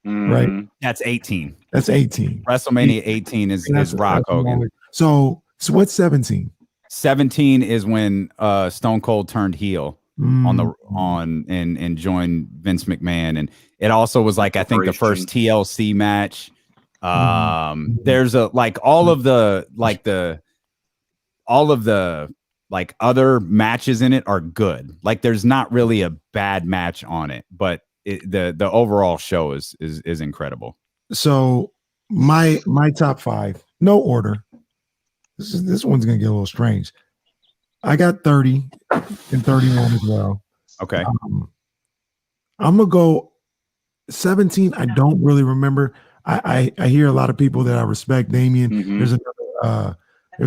right? That's 18. That's 18. WrestleMania 18 is Rock Hogan. So what's 17? 17 is when Stone Cold turned heel and joined Vince McMahon, and it also was like, I think, the first TLC match. There's all of the other matches in it are good. Like, there's not really a bad match on it, but the overall show is incredible. So my top 5, no order. This one's gonna get a little strange. I got 30 and 31 as well. Okay. I'm gonna go 17. I don't really remember. I hear a lot of people that I respect. Damien, there's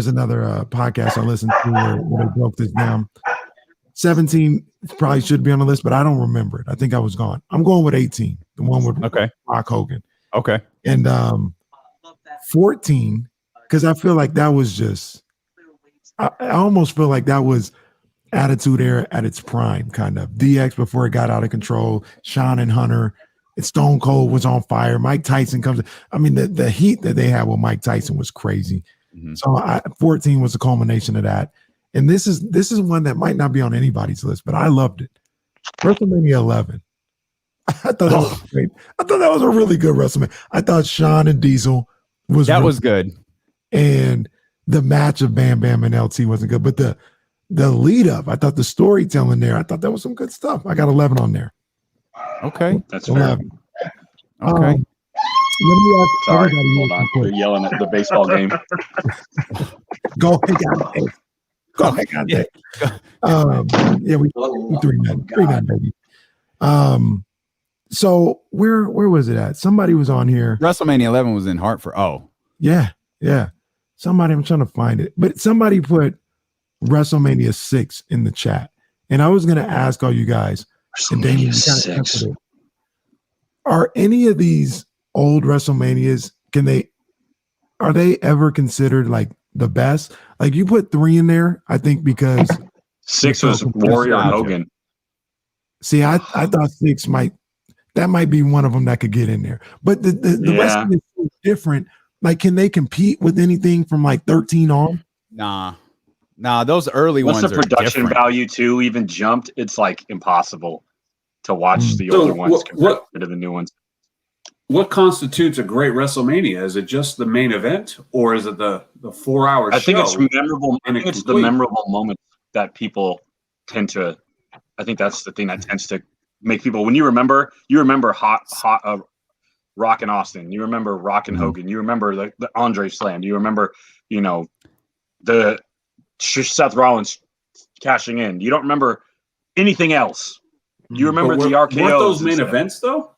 another podcast I listened to where they broke this down. 17 probably should be on the list, but I don't remember it. I think I was gone. I'm going with 18, the one with Rock Hogan. Okay. And 14, because I feel like that was just, I almost feel like that was Attitude Era at its prime, kind of. DX before it got out of control, Shawn and Hunter, and Stone Cold was on fire. Mike Tyson comes. I mean, the heat that they had with Mike Tyson was crazy. So 14 was the culmination of that. And this is one that might not be on anybody's list, but I loved it. WrestleMania 11. I thought that was great. I thought that was a really good WrestleMania. I thought Shawn and Diesel was good. And the match of Bam Bam and LT wasn't good, but the lead up, I thought the storytelling there, I thought that was some good stuff. I got 11 on there. Okay. That's 11. Fair. Okay. Sorry, hold on. We're yelling at the baseball game. Go ahead. Go ahead, goddamn. Yeah, we 3-9, baby. So where was it at? Somebody was on here. WrestleMania 11 was in Hartford. Oh, yeah. Somebody, I'm trying to find it, but somebody put WrestleMania 6 in the chat, and I was going to ask all you guys. And Damien, you kind of answered it. Are any of these old WrestleManias? Are they ever considered like the best? Like you put 3 in there, I think because 6 was Warrior and Hogan. See, I thought 6 might be one of them that could get in there, but the rest of it is different. Like, can they compete with anything from like 13 on? Nah, those early Once ones the are production different. value too even jumped, it's like impossible to watch the older ones compared to the new ones. What constitutes a great WrestleMania? Is it just the main event, or is it the 4-hour show? I think it's memorable. I think it's the memorable moment that people tend to. I think that's the thing that tends to make people. When you remember hot Rock and Austin. You remember Rock and Hogan. You remember the Andre Slam. You remember, the Seth Rollins cashing in. You don't remember anything else. You remember the RKOs. Weren't those main events though?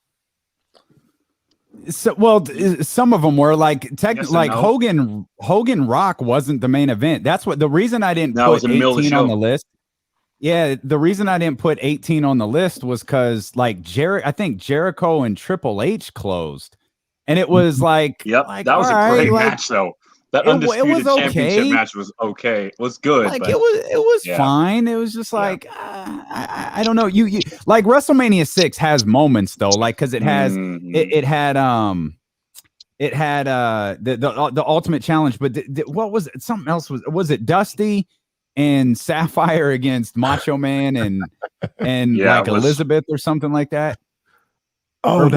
So, well, some of them were like like no. Hogan Rock wasn't the main event. That's what the reason I didn't put 18 on the list. Yeah, the reason I didn't put 18 on the list was because like I think Jericho and Triple H closed, and it was like, that was a great match though. That undisputed championship match was okay. It was good. Like but, it was fine. It was just like I don't know. You like WrestleMania 6 has moments though, like because it has it had the Ultimate Challenge, but what was it? Something else was it Dusty and Sapphire against Macho Man and like Elizabeth or something like that? Oh, it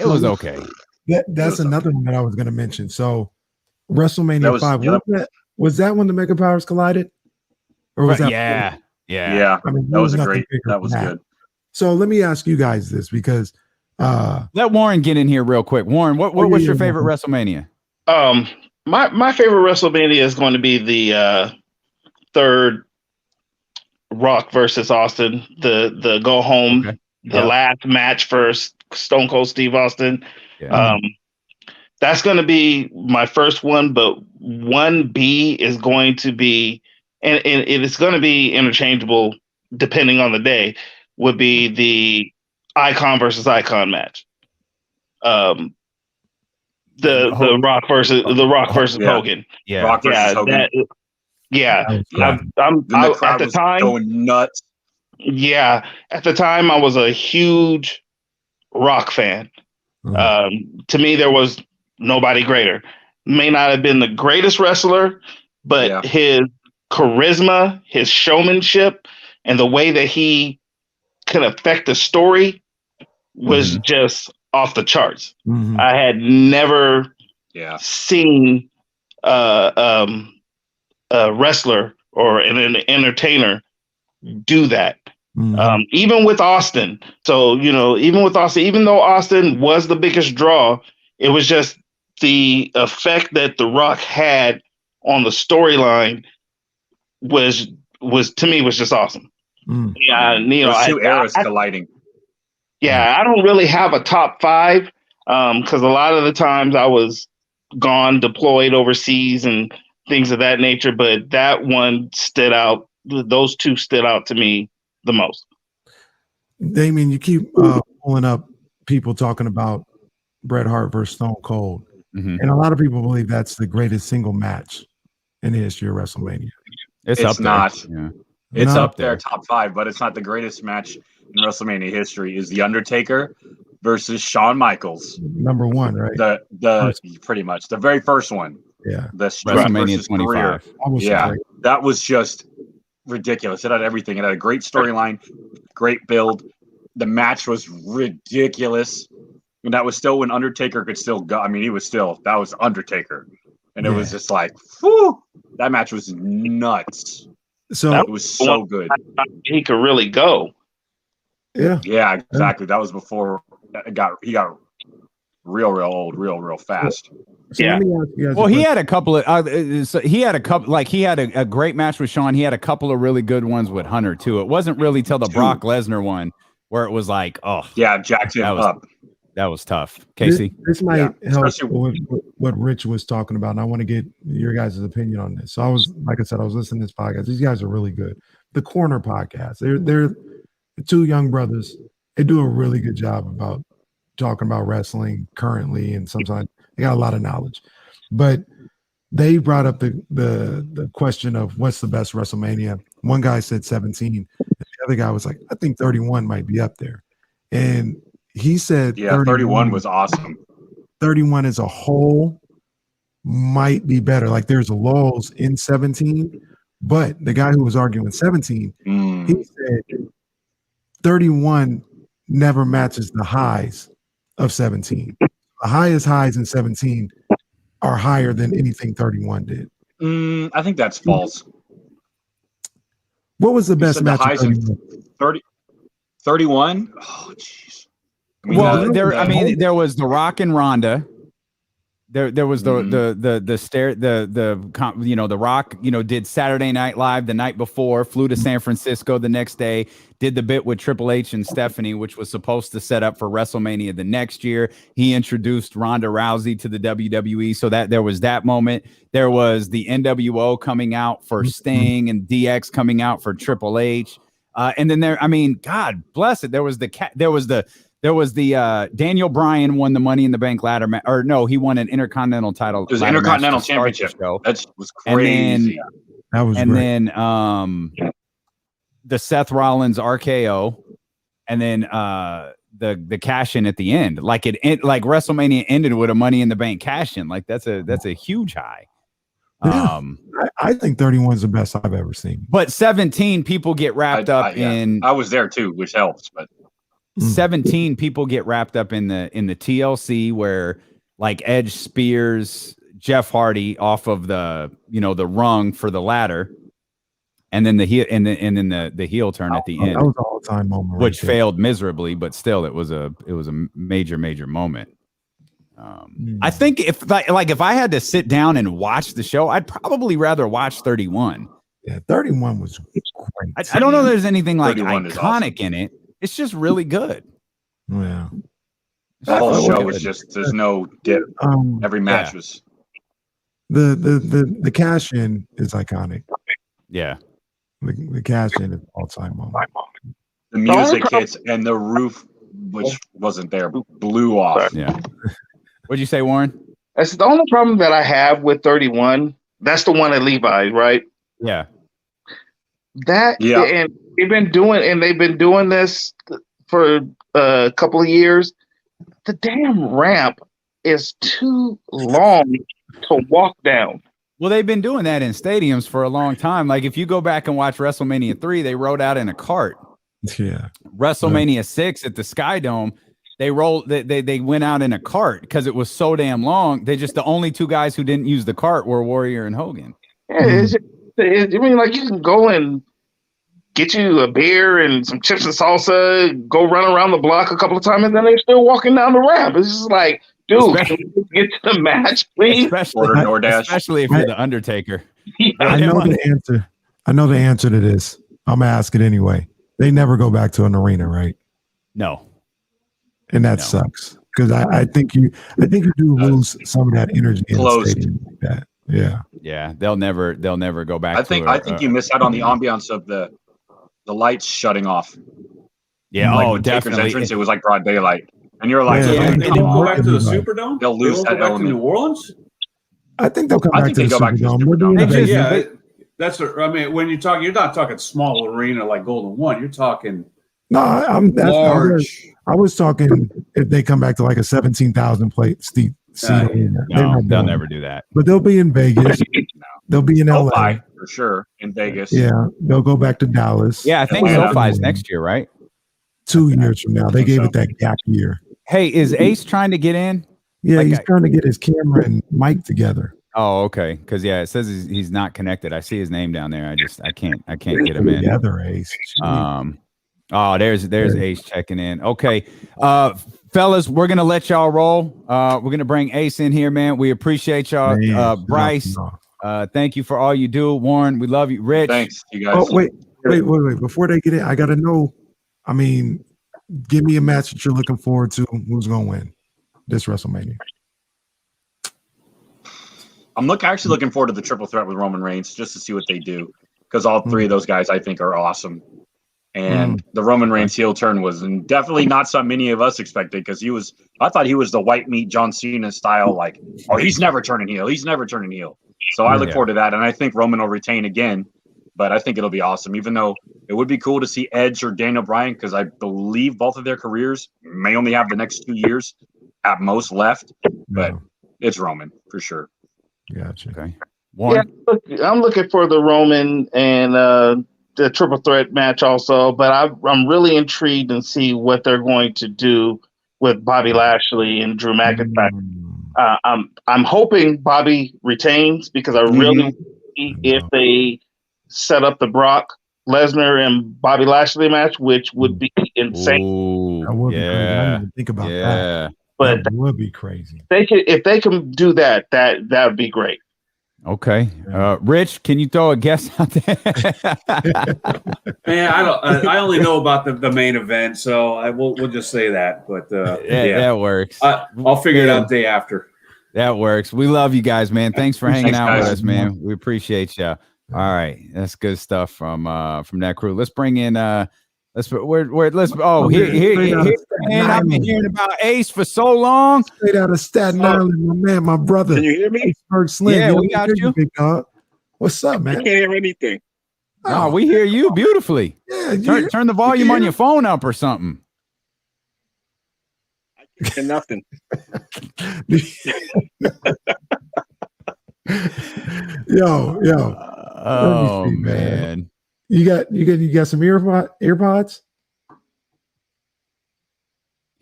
was okay. That's another one that I was going to mention. So WrestleMania 5 was that when the Mega Powers collided, or was that? Yeah. I mean, that was great. That was good. So let me ask you guys this because let Warren get in here real quick. Warren, what was your favorite WrestleMania? My favorite WrestleMania is going to be the third Rock versus Austin, the go home, the last match for Stone Cold Steve Austin. That's going to be my first one, but 1B is going to be, and it's going to be interchangeable depending on the day, would be the Icon versus Icon match. The Rock versus Hogan. Yeah, Rock versus Hogan. At the time going nuts. Yeah, at the time I was a huge Rock fan. To me, there was nobody greater. May not have been the greatest wrestler, but his charisma, his showmanship, and the way that he could affect the story was just off the charts. I had never seen a wrestler or an entertainer do that. Even with Austin. So, even though Austin was the biggest draw, it was just the effect that The Rock had on the storyline was to me was just awesome. Yeah, Those two eras colliding. Yeah, I don't really have a top 5 because a lot of the times I was gone, deployed overseas and things of that nature. But that one stood out. Those two stood out to me the most. Damien, you keep pulling up people talking about Bret Hart versus Stone Cold, and a lot of people believe that's the greatest single match in the history of WrestleMania. It's not. Yeah. It's up there, top 5, but it's not the greatest match in WrestleMania history. Is The Undertaker versus Shawn Michaels, number 1, right? The pretty much the very first one. Yeah, the WrestleMania 25. That was just ridiculous. It had everything. It had a great storyline, great build. The match was ridiculous, and that was still when Undertaker could still go. I mean, that was Undertaker, and it was just like, whew, that match was nuts. So it was so good. He could really go. Yeah, exactly. That was before he got real old, real fast. So let me ask you guys. Well, he had a couple of he had a great match with Sean. He had a couple of really good ones with Hunter too. It wasn't really till the Brock Lesnar one where it was like, oh yeah, jacked him up. That was tough. Casey, this might help with what Rich was talking about, and I want to get your guys' opinion on this. So I was, like I said, I was listening to this podcast. These guys are really good. The Corner podcast. They're two young brothers. They do a really good job about talking about wrestling currently, and sometimes they got a lot of knowledge. But they brought up the question of what's the best WrestleMania. One guy said 17, and the other guy was like, I think 31 might be up there. And he said 31 was awesome. 31 as a whole might be better. Like there's lulls in 17, but the guy who was arguing 17, he said 31 never matches the highs of 17. The highest highs in 17 are higher than anything 31 did. I think that's false. What was the best match? The highs of 31? Oh, jeez. There was The Rock and Ronda. There was the Rock, did Saturday Night Live the night before, flew to San Francisco the next day, did the bit with Triple H and Stephanie, which was supposed to set up for WrestleMania the next year. He introduced Ronda Rousey to the WWE, so that there was that moment. There was the NWO coming out for Sting and DX coming out for Triple H, and then God bless it, there was the Daniel Bryan won the Money in the Bank ladder match, or no, he won an Intercontinental title. It was Intercontinental Championship. That was crazy. Then the Seth Rollins RKO, and then the cash in at the end. Like WrestleMania ended with a Money in the Bank cash in. Like that's a huge high. Yeah, I think 31 is the best I've ever seen. But 17 people get wrapped up in. I was there too, which helps, but. 17 people get wrapped up in the TLC where like Edge spears Jeff Hardy off of the rung for the ladder, and then the heel the heel turn at the end. That was an all-time moment, which failed miserably, but still it was a major moment. I think if I had to sit down and watch the show, I'd probably rather watch 31. Yeah, 31 was great. I don't know if there's anything like iconic awesome. in it. It's just really good. Yeah. The whole show was just, there's no dip. Every match was. The cash in is iconic. Yeah. The cash in is all-time moment. The music hits and the roof, which wasn't there, blew off. Yeah. What'd you say, Warren? That's the only problem that I have with 31. That's the one at Levi, right? Yeah. And they've been doing this for a couple of years. The damn ramp is too long to walk down. Well, they've been doing that in stadiums for a long time. Like if you go back and watch WrestleMania 3, they rode out in a cart. Yeah. WrestleMania 6 at the Sky Dome, they went out in a cart because it was so damn long. The only two guys who didn't use the cart were Warrior and Hogan. Yeah, like you can go and get you a beer and some chips and salsa, go run around the block a couple of times, and then they're still walking down the ramp. It's just like, dude, can we get to the match, please? Especially if you're the Undertaker. I know the answer. I know the answer to this. I'm gonna ask it anyway. They never go back to an arena, right? No. And that sucks. Because I think you do lose some of that energy in the stadium like that. Yeah. Yeah. They'll never go back. I think you miss out on the ambiance of the lights shutting off. Yeah. Like definitely. Entrance, it was like broad daylight, and you're like, they didn't go back to the Superdome. They'll lose that element. To New Orleans. I think they'll come back to the Superdome. Yeah, that's. When you talk, you're not talking small arena like Golden One. You're talking. No, large. I was talking if they come back to like a 17,000 seat arena. They'll never do that. But they'll be in Vegas. They'll be in LA for sure. In Vegas. Yeah, they'll go back to Dallas. Yeah, I think SoFi is next year, right? 2 years from now. They gave it that gap year. Hey, is Ace trying to get in? Yeah, he's trying to get his camera and mic together. Oh, okay. Because it says he's not connected. I see his name down there. I can't get him in. Together, Ace. Oh, there's Ace checking in. Okay. Fellas, we're gonna let y'all roll. We're gonna bring Ace in here, man. We appreciate y'all. Bryce, thank you for all you do. Warren, we love you. Rich, thanks, you guys. Oh, wait. Before they get in, I gotta know. I mean, give me a match that you're looking forward to. Who's gonna win this WrestleMania? I'm actually looking forward to the triple threat with Roman Reigns just to see what they do, because all three of those guys I think are awesome. And the Roman Reigns heel turn was definitely not something many of us expected, because I thought he was the white meat John Cena style, like, oh, he's never turning heel. He's never turning heel. So I look forward to that. And I think Roman will retain again, but I think it'll be awesome, even though it would be cool to see Edge or Daniel Bryan, because I believe both of their careers may only have the next 2 years at most left, but it's Roman for sure. Gotcha. Okay. Yeah, I'm looking for the Roman and the triple threat match also, but I'm really intrigued and see what they're going to do with Bobby Lashley and Drew McIntyre. I'm hoping Bobby retains, because I really if they set up the Brock Lesnar and Bobby Lashley match, which would be insane. That would be crazy. I didn't even think about that. But that would be crazy. If they can do that would be great. Okay. Rich, can you throw a guess out there? Man, I only know about the main event, so we'll just say that. But that works. I'll figure it out day after. That works. We love you guys, man. Thanks for hanging out with us, man. We appreciate you. All right, that's good stuff from that crew. Let's bring in here. Man, I've been hearing about Ace for so long. Straight out of Staten Island, my man, my brother. Can you hear me? Slim. Yeah, we got you. Big dog. What's up, man? I can't hear anything. Oh, we hear you beautifully. Yeah, turn the volume on your phone up or something. I can't hear nothing. Yo. Oh see, man. You got some earpods?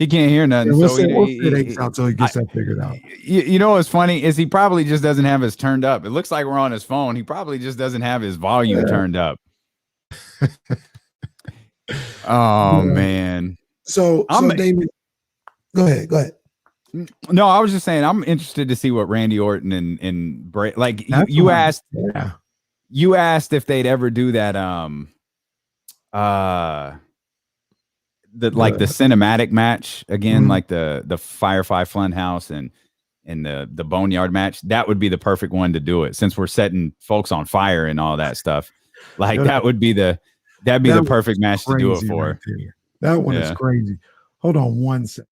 He can't hear nothing. Yeah, so we'll fit Ace out till he gets that figured out. You know what's funny is he probably just doesn't have his turned up. It looks like we're on his phone. He probably just doesn't have his volume turned up. Man. So Damon, go ahead. No, I was just saying I'm interested to see what Randy Orton and Bray, like you asked. Yeah. You asked if they'd ever do that the cinematic match again, like the Firefly Funhouse and the Boneyard match. That would be the perfect one to do it, since we're setting folks on fire and all that stuff. Like that'd be the perfect match to do it for. Right, that one is crazy. Hold on one second.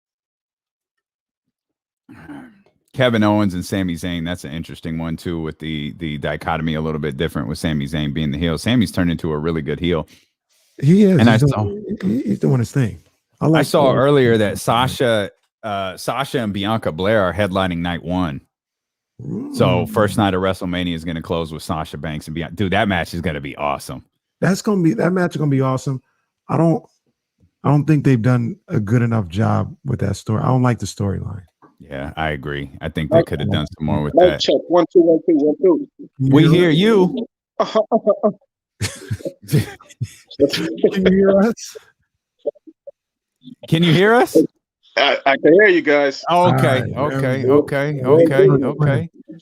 Kevin Owens and Sami Zayn, that's an interesting one too, with the dichotomy a little bit different with Sami Zayn being the heel. Sami's turned into a really good heel. He is. And he's doing his thing. I saw earlier that Sasha and Bianca Blair are headlining night one. So first night of WrestleMania is going to close with Sasha Banks and Bianca. Dude, that match is going to be awesome. That match is going to be awesome. I don't think they've done a good enough job with that story. I don't like the storyline. Yeah, I agree. I think they could have done some more with that. Check 1 2 1 2 1 2. We hear you. Can you hear us? Can you hear us? I can hear you guys. Okay.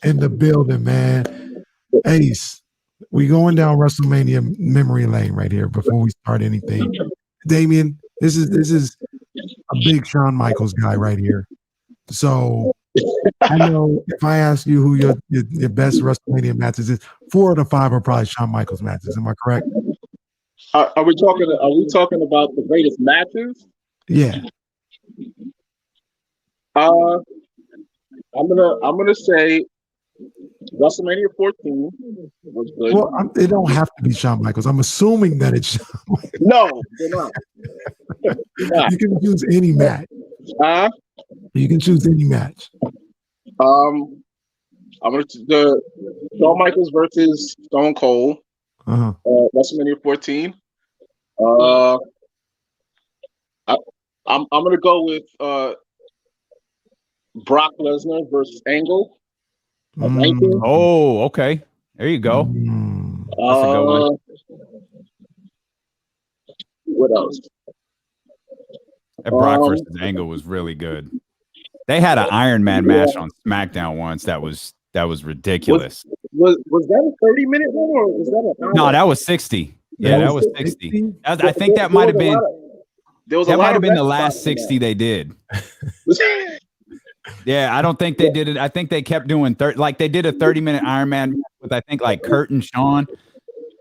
In the building, man. Ace, we going down WrestleMania memory lane right here before we start anything. Damien, this is a big Shawn Michaels guy right here. So I know if I ask you who your best WrestleMania matches is, 4 of the 5 are probably Shawn Michaels matches. Am I correct? Are we talking about the greatest matches? Yeah. I'm gonna say WrestleMania 14 was good. Well, it don't have to be Shawn Michaels. I'm assuming that it's Shawn Michaels. No, they're not. You can choose any match. You can choose any match. I'm gonna the Shawn Michaels versus Stone Cold. WrestleMania 14. I'm gonna go with Brock Lesnar versus Angle. Oh, okay. There you go. That's a good one. What else? That Brock versus Angle was really good. They had an Iron Man match on SmackDown once. That was ridiculous. Was that a 30-minute one or was that an hour? No, that was 60. Yeah, that was 60. I think that might have been. That might have been the last 60 they did. Yeah, I don't think they did it. I think they kept doing 30. Like they did a 30-minute Iron Man with I think like Kurt and Sean.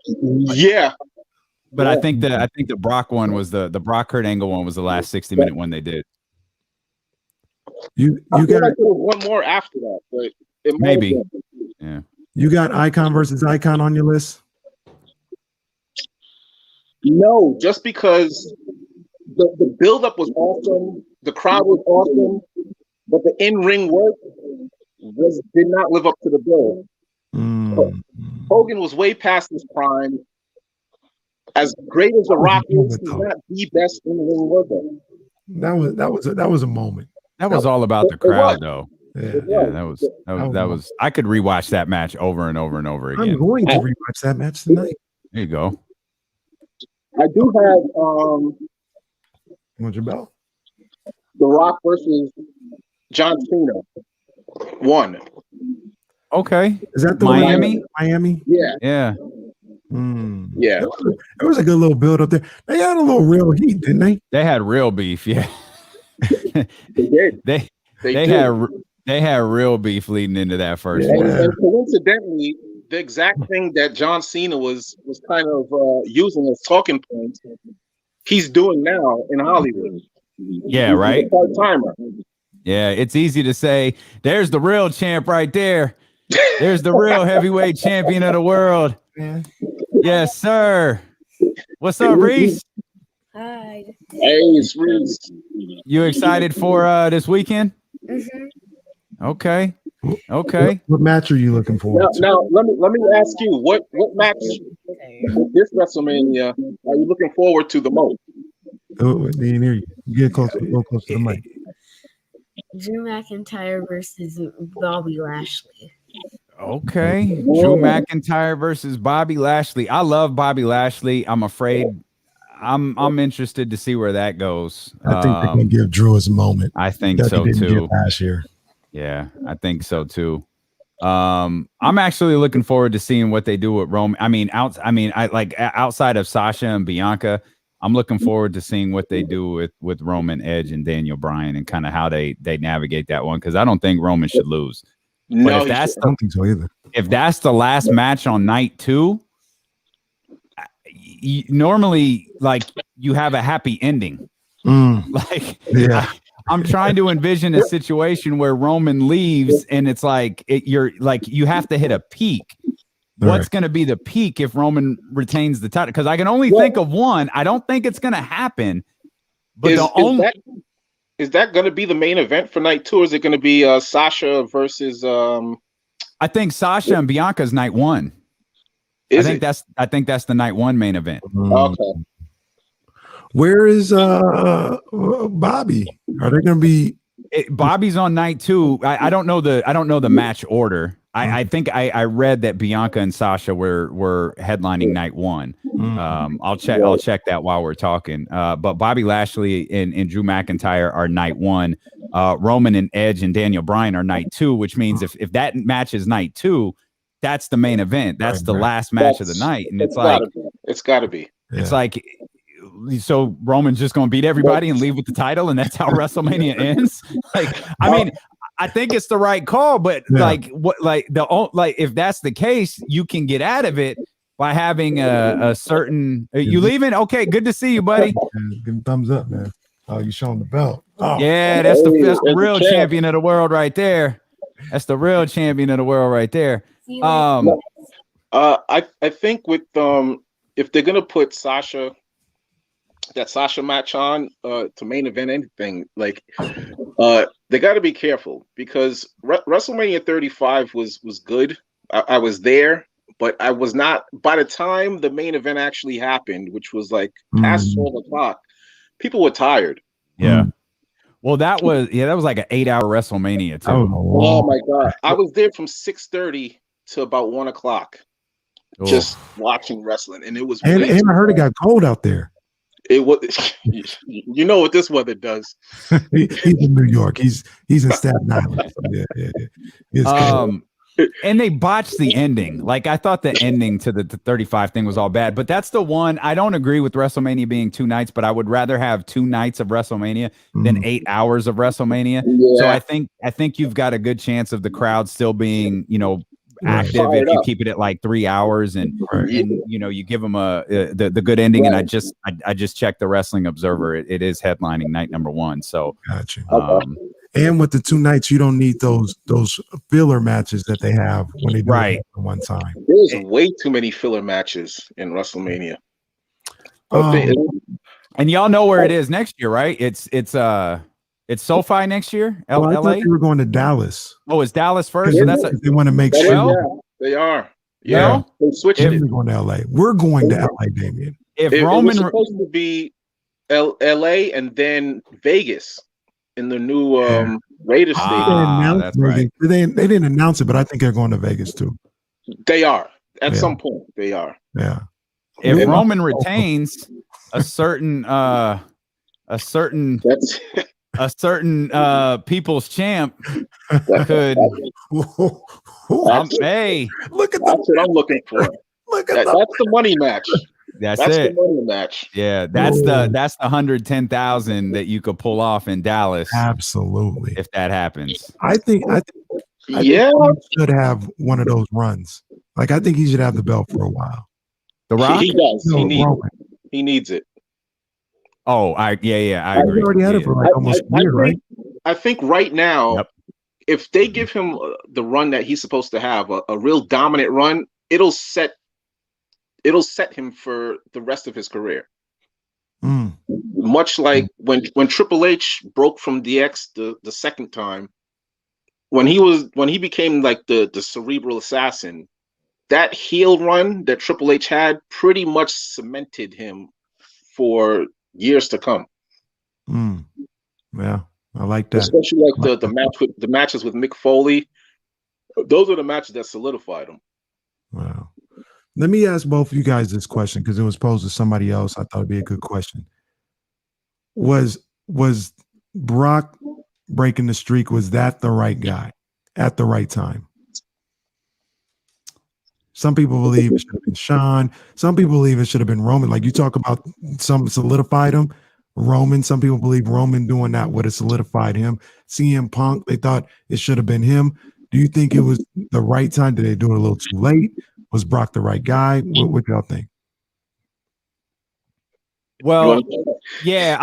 Yeah. But I think the Brock one was the Brock Kurt Angle one was the last 60-minute one they did. You I feel got like there was one more after that, but it might Maybe. have been. Yeah. you got Icon versus Icon on your list? No, just because the build-up was awesome, the crowd was awesome, but the in-ring work did not live up to the bill. Hogan was way past his prime. As great as The Rock is, he's not the best in-ring worker. That was a moment. That was all about the crowd, though. Yeah, that was. I could rewatch that match over and over and over again. I'm going to rewatch that match tonight. There you go. I do have What's your belt? The Rock versus John Cena. One. Okay. Is that the Miami? Miami? Yeah. Yeah. Yeah. It was a good little build up there. They had a little real heat, didn't they? They had real beef. Yeah. They did. They had real beef leading into that first And, one. and coincidentally, the exact thing that John Cena was kind of using as talking points, he's doing now in Hollywood. Yeah, right. Part-timer. Yeah, it's easy to say, there's the real champ right there. There's the real heavyweight champion of the world. Yes, sir. What's up, Reese? Hi. Hey, it's Reese. You excited for this weekend? Mm-hmm. Okay. Okay. What match are you looking for? Now let me ask you, what match with this WrestleMania are you looking forward to the most? Oh, they didn't hear you. Get close to the mic. Drew McIntyre versus Bobby Lashley. Okay. Drew McIntyre versus Bobby Lashley. I love Bobby Lashley. I'm afraid I'm interested to see where that goes. I think they're gonna give Drew his moment. I think that so he didn't too. get last year. Yeah, I think so too. I'm actually looking forward to seeing what they do with Roman. Outside of Sasha and Bianca, I'm looking forward to seeing what they do with Roman, Edge, and Daniel Bryan, and kind of how they navigate that one, because I don't think Roman should lose. No, but I don't think so either. If that's the last match on night 2, normally like you have a happy ending. Like, yeah. I'm trying to envision a situation where Roman leaves and it's like you're like you have to hit a peak. What's going to be the peak if Roman retains the title? Because I can only think of one. I don't think it's going to happen. But is that going to be the main event for night 2? Or is it going to be Sasha versus? I think Sasha and Bianca's night 1. I think that's the night 1 main event. Okay. Where is Bobby? Are they going to be? Bobby's on night 2. I don't know the match order. I think I read that Bianca and Sasha were headlining night 1. I'll check that while we're talking. But Bobby Lashley and Drew McIntyre are night 1. Roman and Edge and Daniel Bryan are night 2, which means if that match is night 2, that's the main event. That's the last match of the night, and it's got to be. It's like. So Roman's just going to beat everybody and leave with the title, and that's how WrestleMania ends. Like, I mean, I think it's the right call, but if that's the case, you can get out of it by having a certain. You leaving? Okay, good to see you, buddy. Give him thumbs up, man. Oh, you showing the belt? Oh. Yeah, that's the real champion of the world right there. That's the real champion of the world right there. I think with if they're gonna put that Sasha match on to main event anything, like they got to be careful, because WrestleMania 35 was good. I was there, but I was not by the time the main event actually happened, which was like past 12 o'clock. People were tired. Yeah. Well, that was like an 8-hour WrestleMania too. Oh my God. I was there from 6:30 to about 1 o'clock, just watching wrestling, and it was. And I heard it got cold out there. It was, you know what this weather does. He's in New York. He's in Staten Island. So yeah. It's cold. And they botched the ending. Like, I thought the ending to the 35 thing was all bad, but that's the one. I don't agree with WrestleMania being 2 nights, but I would rather have 2 nights of WrestleMania than 8 hours of WrestleMania. Yeah. So I think you've got a good chance of the crowd still being, active if you keep it at like 3 hours and you give them the good ending. And I just checked the Wrestling Observer. It is headlining night number 1. So gotcha. And with the 2 nights, you don't need those filler matches that they have when they do it at one time. There's way too many filler matches in WrestleMania. And y'all know where it is next year, right? It's SoFi next year. I LA. thought you were going to Dallas. Oh, it's Dallas first. So They want to make sure. They are. Yeah, they switched it. We're going to LA. We're going to LA, Damien. It was supposed to be LA and then Vegas in the new Raiders stadium. That's right. They didn't announce it, but I think they're going to Vegas too. They are at some point. They are. Yeah. If Roman retains a certain people's champ could. Hey, look at that's what I'm looking for. Look at that's the money match. That's the it. money match. Yeah, that's the 110,000 that you could pull off in Dallas. Absolutely, if that happens. I think he should have one of those runs. Like, I think he should have the belt for a while. The Rock? He does. He needs it. Oh, I agree. He already had it for like almost a year, right? I think right now, if they give him the run that he's supposed to have, a real dominant run, it'll set him for the rest of his career. Much like when Triple H broke from DX the second time, when he became like the cerebral assassin, that heel run that Triple H had pretty much cemented him for years to come. Yeah, I like that. Especially like the matches with Mick Foley. Those are the matches that solidified him. Wow. Let me ask both of you guys this question because it was posed to somebody else. I thought it'd be a good question. Was Brock breaking the streak? Was that the right guy at the right time? Some people believe it should have been Shawn. Some people believe it should have been Roman. Like, you talk about some solidified him. Roman. Some people believe Roman doing that would have solidified him. CM Punk, they thought it should have been him. Do you think it was the right time? Did they do it a little too late? Was Brock the right guy? What y'all think? Well, yeah,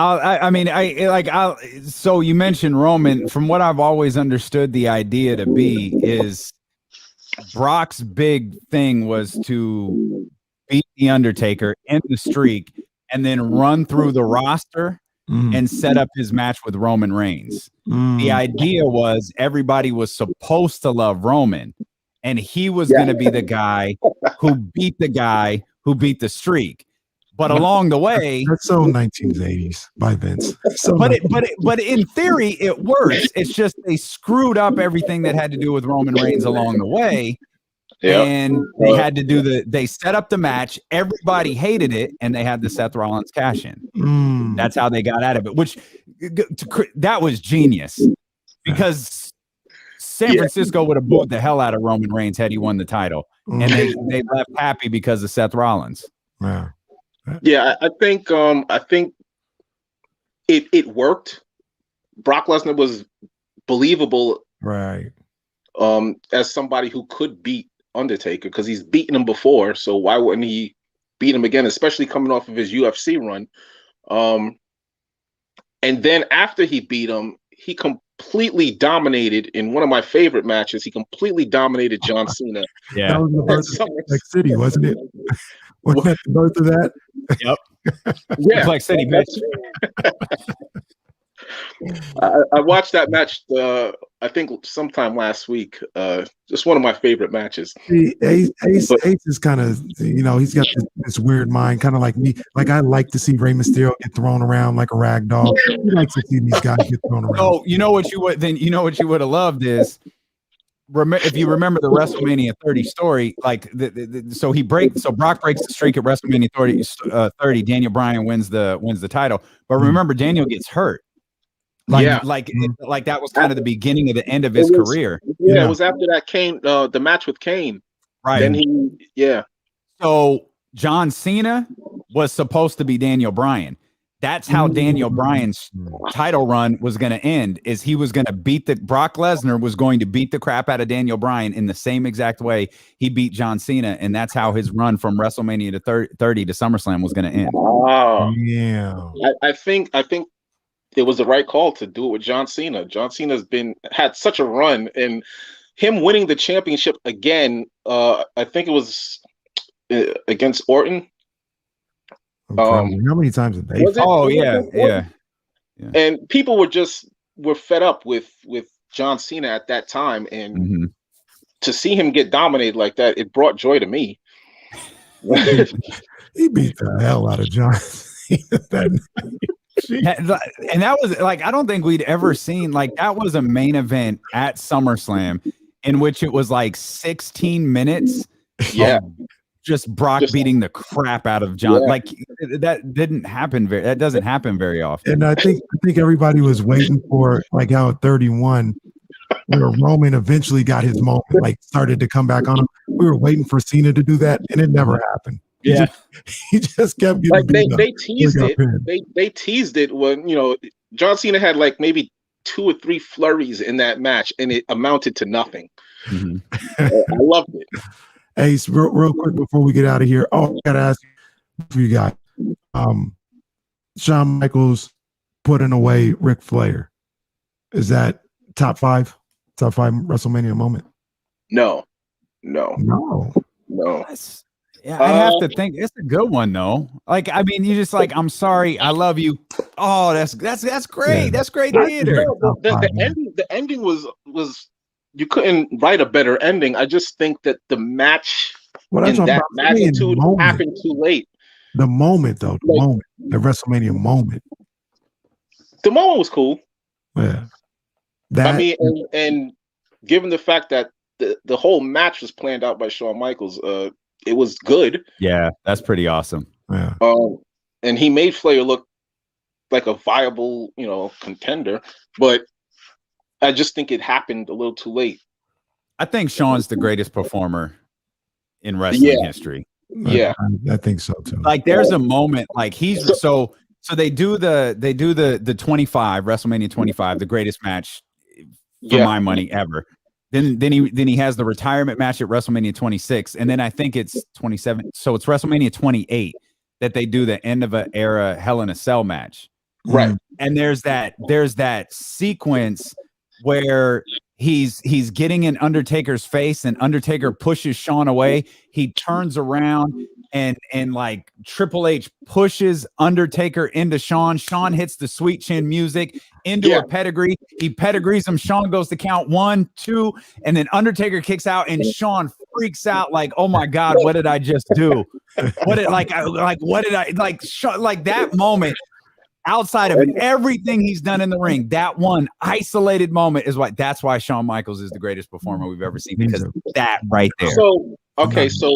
so you mentioned Roman. From what I've always understood the idea to be is Brock's big thing was to beat The Undertaker, end the streak, and then run through the roster and set up his match with Roman Reigns. The idea was everybody was supposed to love Roman, and he was going to be the guy who beat the streak. But along the way, that's so 1980s by Vince. But in theory, it works. It's just they screwed up everything that had to do with Roman Reigns along the way. And they had to they set up the match. Everybody hated it, and they had the Seth Rollins cash in. That's how they got out of it, which that was genius because San Francisco would have booed the hell out of Roman Reigns had he won the title. And they left happy because of Seth Rollins. Wow. Yeah, I think it worked. Brock Lesnar was believable, right? As somebody who could beat Undertaker because he's beaten him before, so why wouldn't he beat him again? Especially coming off of his UFC run. And then after he beat him, he completely dominated in one of my favorite matches. He completely dominated John Cena. Yeah, that was the birth of Suplex City, wasn't it? Wasn't that the birth of that? Yep. Yeah, Suplex City, bitch. I watched that match. I think sometime last week. Just one of my favorite matches. See, Ace is kind of, he's got this weird mind, kind of like me. Like, I like to see Rey Mysterio get thrown around like a rag doll. He likes to see these guys get thrown around. Oh, you know what you would have loved is if you remember the WrestleMania 30 story, like so Brock breaks the streak at WrestleMania 30. Daniel Bryan wins the title, but remember Daniel gets hurt. Like that was kind of the beginning of the end of his career. Yeah, it was after that Kane, the match with Kane. Right. Then So John Cena was supposed to be Daniel Bryan. That's how Daniel Bryan's title run was going to end. Is he was going to Brock Lesnar was going to beat the crap out of Daniel Bryan in the same exact way he beat John Cena, and that's how his run from WrestleMania to 30 to SummerSlam was going to end. Oh, yeah. I think it was the right call to do it with John Cena. John Cena's had such a run, and him winning the championship again. I think it was against Orton. How many times did they? Yeah. And people were fed up with John Cena at that time, and to see him get dominated like that, it brought joy to me. He beat the hell out of John Cena that night. And that was like, I don't think we'd ever seen, like, that was a main event at SummerSlam in which it was like 16 minutes. Yeah. Just Brock beating the crap out of John. Like that doesn't happen very often. And I think everybody was waiting for, like, how at 31, where Roman eventually got his moment, like started to come back on him. We were waiting for Cena to do that, and it never happened. He just kept getting like they teased it. They teased it when John Cena had like maybe 2 or 3 flurries in that match, and it amounted to nothing. I loved it. Hey, so real quick before we get out of here, I gotta ask you guys. Shawn Michaels putting away Ric Flair. Is that top five WrestleMania moment? No. I have to think it's a good one though. Like, I mean, you just like, I'm sorry, I love you. Oh, that's great. Yeah. That's great theater. The ending was you couldn't write a better ending. I just think that the match in that magnitude happened too late. The moment, though, the WrestleMania moment. The moment was cool. Yeah. And given the fact that the whole match was planned out by Shawn Michaels, it was good. Yeah, that's pretty awesome. Yeah. And he made Flair look like a viable, contender, but I just think it happened a little too late. I think Shawn's the greatest performer in wrestling history. Yeah, I think so too. Like, there's a moment, like he's so they do the 25 WrestleMania 25, the greatest match for my money ever. Then he has the retirement match at WrestleMania 26, and then I think it's 27. So it's WrestleMania 28 that they do the end of an era Hell in a Cell match. Right. And there's that sequence where he's getting in Undertaker's face, and Undertaker pushes Shawn away. He turns around and like Triple H pushes Undertaker into Shawn. Shawn hits the Sweet Chin music into a pedigree. He pedigrees him. Shawn goes to count 1, 2, and then Undertaker kicks out, and Shawn freaks out like, "Oh my God, what did I just do? What did that moment?" Outside of everything he's done in the ring, that one isolated moment is that's why Shawn Michaels is the greatest performer we've ever seen, because that right there. So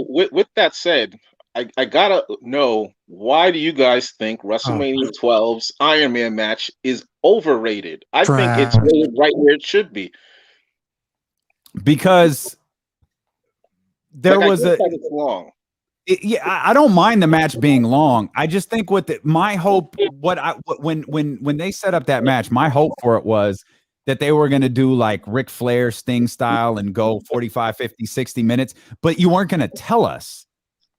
with that said, I gotta know, why do you guys think WrestleMania 12's Iron Man match is overrated? I think it's rated right where it should be. Because there was it's long. I don't mind the match being long. I just think my hope, when they set up that match, my hope for it was that they were going to do like Ric Flair Sting style and go 45, 50, 60 minutes, but you weren't going to tell us.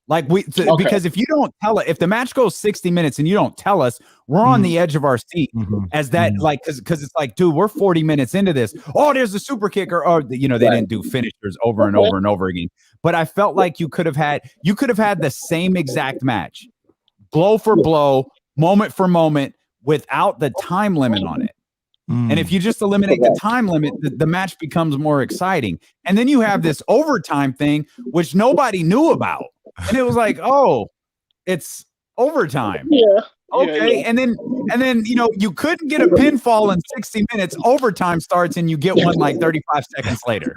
Like because if you don't tell it, if the match goes 60 minutes and you don't tell us, we're on the edge of our seat as that, like, because it's like, dude, we're 40 minutes into this. Oh, there's a super kicker. Or, they didn't do finishers over and over and over again. But I felt like you could have had the same exact match, blow for blow, moment for moment, without the time limit on it. And if you just eliminate the time limit, the match becomes more exciting. And then you have this overtime thing, which nobody knew about. And it was like, oh, it's overtime. Yeah. Okay, and then you couldn't get a pinfall in 60 minutes. Overtime starts and you get one like 35 seconds later.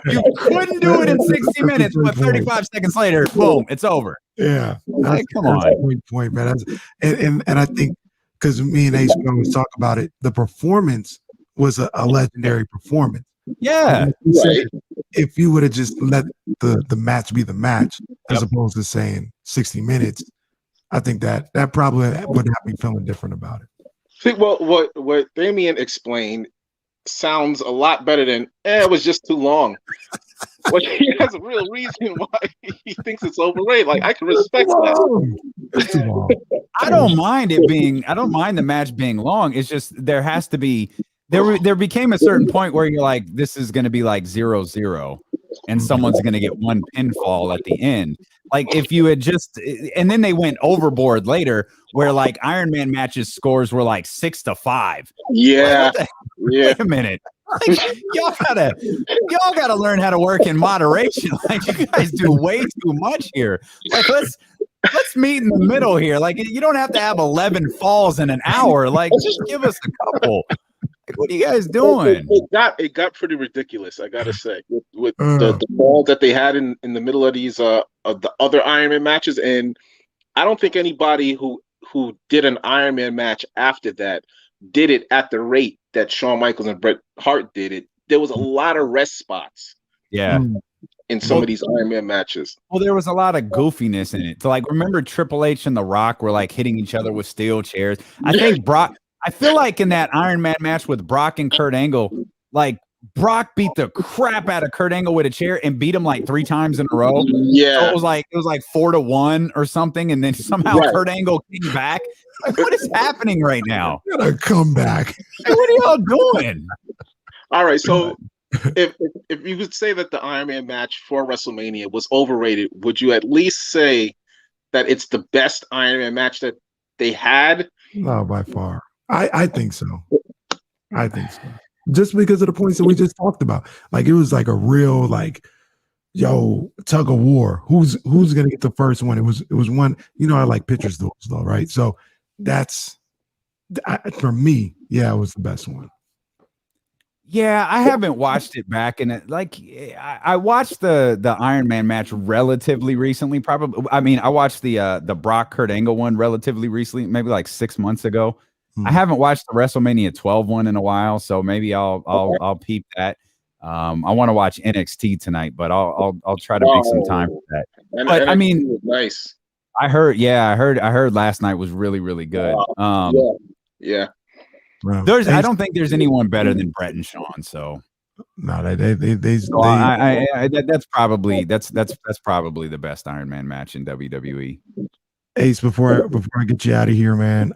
You couldn't do it in 60 minutes, but 35 seconds later, boom, it's over. Yeah, Like, come that's on. a great point, man. And I think because me and Ace always talk about it, the performance was a legendary performance. Yeah, like you said, if you would have just let the match be the match as opposed to saying 60 minutes, I think that probably would have me feeling different about it. See, well, what Damian explained sounds a lot better than it was just too long. Well, he has a real reason why he thinks it's overrated. Like, I can respect that. I don't mind the match being long. It's just there has to be there became a certain point where you're like, this is going to be like 0-0 and someone's going to get one pinfall at the end. Like if you had just, and then they went overboard later where like Iron Man matches scores were like 6-5. Yeah. Like, wait a minute. Like, y'all gotta learn how to work in moderation. Like you guys do way too much here. Like let's meet in the middle here. Like you don't have to have 11 falls in an hour. Like just give us a couple. Like, what are you guys doing? It got pretty ridiculous, I gotta say, with the ball that they had in the middle of these of the other Iron Man matches. And I don't think anybody who did an Iron Man match after that did it at the rate that Shawn Michaels and Bret Hart did it. There was a lot of rest spots. Yeah. In some of these Iron Man matches. Well, there was a lot of goofiness in it. So, like, remember Triple H and The Rock were like hitting each other with steel chairs. I think I feel like in that Iron Man match with Brock and Kurt Angle, like Brock beat the crap out of Kurt Angle with a chair and beat him like 3 times in a row. Yeah. So it was like 4-1 or something, and then somehow Kurt Angle came back. Like, what is happening right now? Gotta come back. Hey, what are y'all doing? All right, so if you would say that the Iron Man match for WrestleMania was overrated, would you at least say that it's the best Iron Man match that they had? No, by far. I think so. I think so. Just because of the points that we just talked about. Like it was like a real like, tug of war. Who's gonna get the first one? It was one, I like pictures though, right? So that's for me, it was the best one. Yeah, I haven't watched it back, and I watched the Iron Man match relatively recently. Probably, I mean, I watched the Brock Kurt Angle one relatively recently, maybe like 6 months ago. I haven't watched the WrestleMania 12 one in a while, so maybe I'll peep that. I want to watch NXT tonight, but I'll try to make some time for that. But I mean, nice. I heard last night was really, really good. Yeah. I don't think there's anyone better than Bret and Shawn. So no, that's probably the best Iron Man match in WWE. Ace, before I get you out of here, man,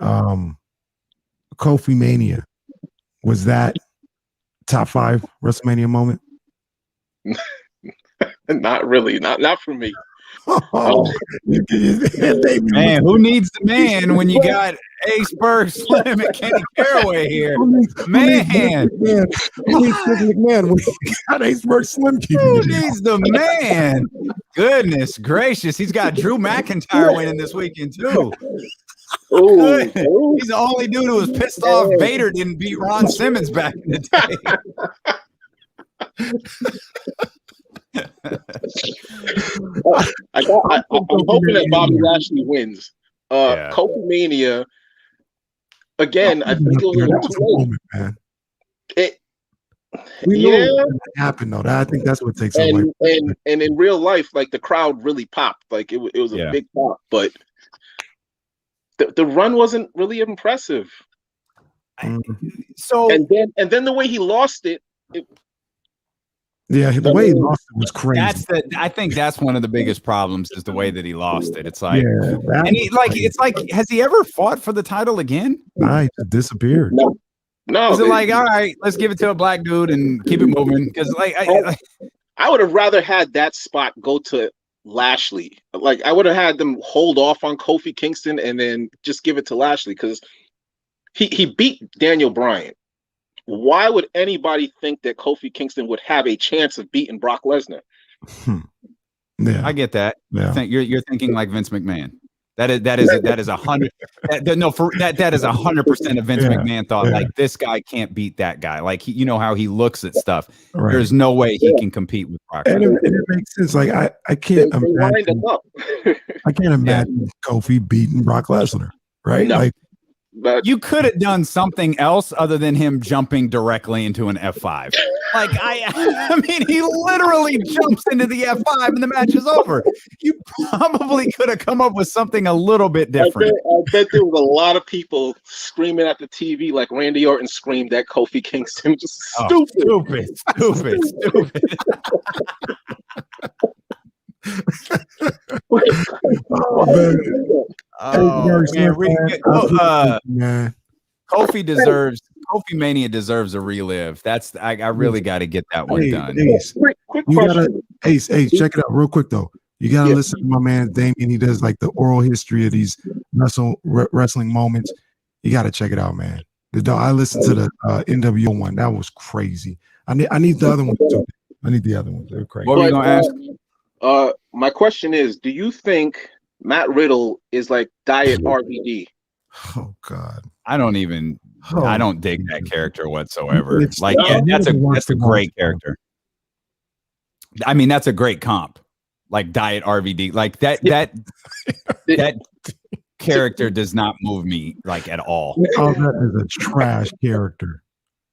Kofi Mania, was that top 5 WrestleMania moment? Not really, not for me. Man, who needs the man when you got Ace Berg, Slim, and Kenny Caraway here? Man, who needs McMahon when you got Ace Berg, Slim? Who needs the man? Goodness gracious, he's got Drew McIntyre winning this weekend too. He's the only dude who was pissed off Vader didn't beat Ron Simmons back in the day. I'm hoping that Bobby Lashley wins. Kofi Mania, again, I think it was a little too late. We know what happened though. I think that's what takes away. And in real life, like the crowd really popped. Like it was a big pop, but the run wasn't really impressive. So and then the way he lost it. The way he lost it was crazy. I think that's one of the biggest problems is the way that he lost it. It's like, it's like, has he ever fought for the title again? Nah, he just disappeared. No. Is it like, all right, let's give it to a black dude and keep it moving? Because I would have rather had that spot go to Lashley. Like I would have had them hold off on Kofi Kingston and then just give it to Lashley because he beat Daniel Bryan. Why would anybody think that Kofi Kingston would have a chance of beating Brock Lesnar? Yeah, I get that. Yeah. You're thinking like Vince McMahon. That is 100. That is 100% a Vince McMahon thought. Like, this guy can't beat that guy. Like, you know how he looks at stuff. Right. There's no way he can compete with Brock. And it makes sense. Like I can't They lined imagine. him up. I can't imagine Kofi beating Brock Lesnar. Right? No. Like, But You could have done something else other than him jumping directly into an F5. Like, I mean, he literally jumps into the F5 and the match is over. You probably could have come up with something a little bit different. I bet there was a lot of people screaming at the TV like Randy Orton screamed at Kofi Kingston. Just stupid. Stupid. Man. Kofi Mania deserves a relive. I really got to get that one done. Ace, quick you question. gotta, Ace, check it out real quick though. You gotta listen to my man Damien. He does like the oral history of these wrestling moments. You gotta check it out, man. I listened to the NWO one. That was crazy. I need the other one too. I need the other ones. They're crazy. What were you gonna ask? My question is, do you think Matt Riddle is like Diet RVD? Oh God. I don't dig that character whatsoever. That's a great character. I mean, that's a great comp. Like Diet RVD. Like that character does not move me like at all. Oh, that is a trash character.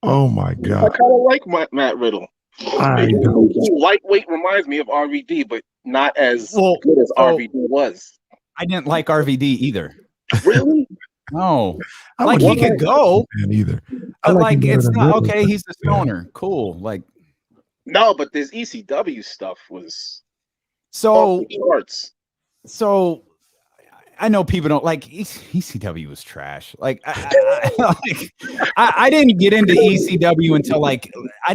Oh my God. I kind of like Matt Riddle. I know. Lightweight reminds me of RVD, but not as good as RVD was. I didn't like RVD either. Really? No. Like, he could go. Either. But like, it's not okay. He's the stoner. Cool. Like, no, but this ECW stuff was so. I know people don't like ECW was trash. Like, I didn't get into ECW until like I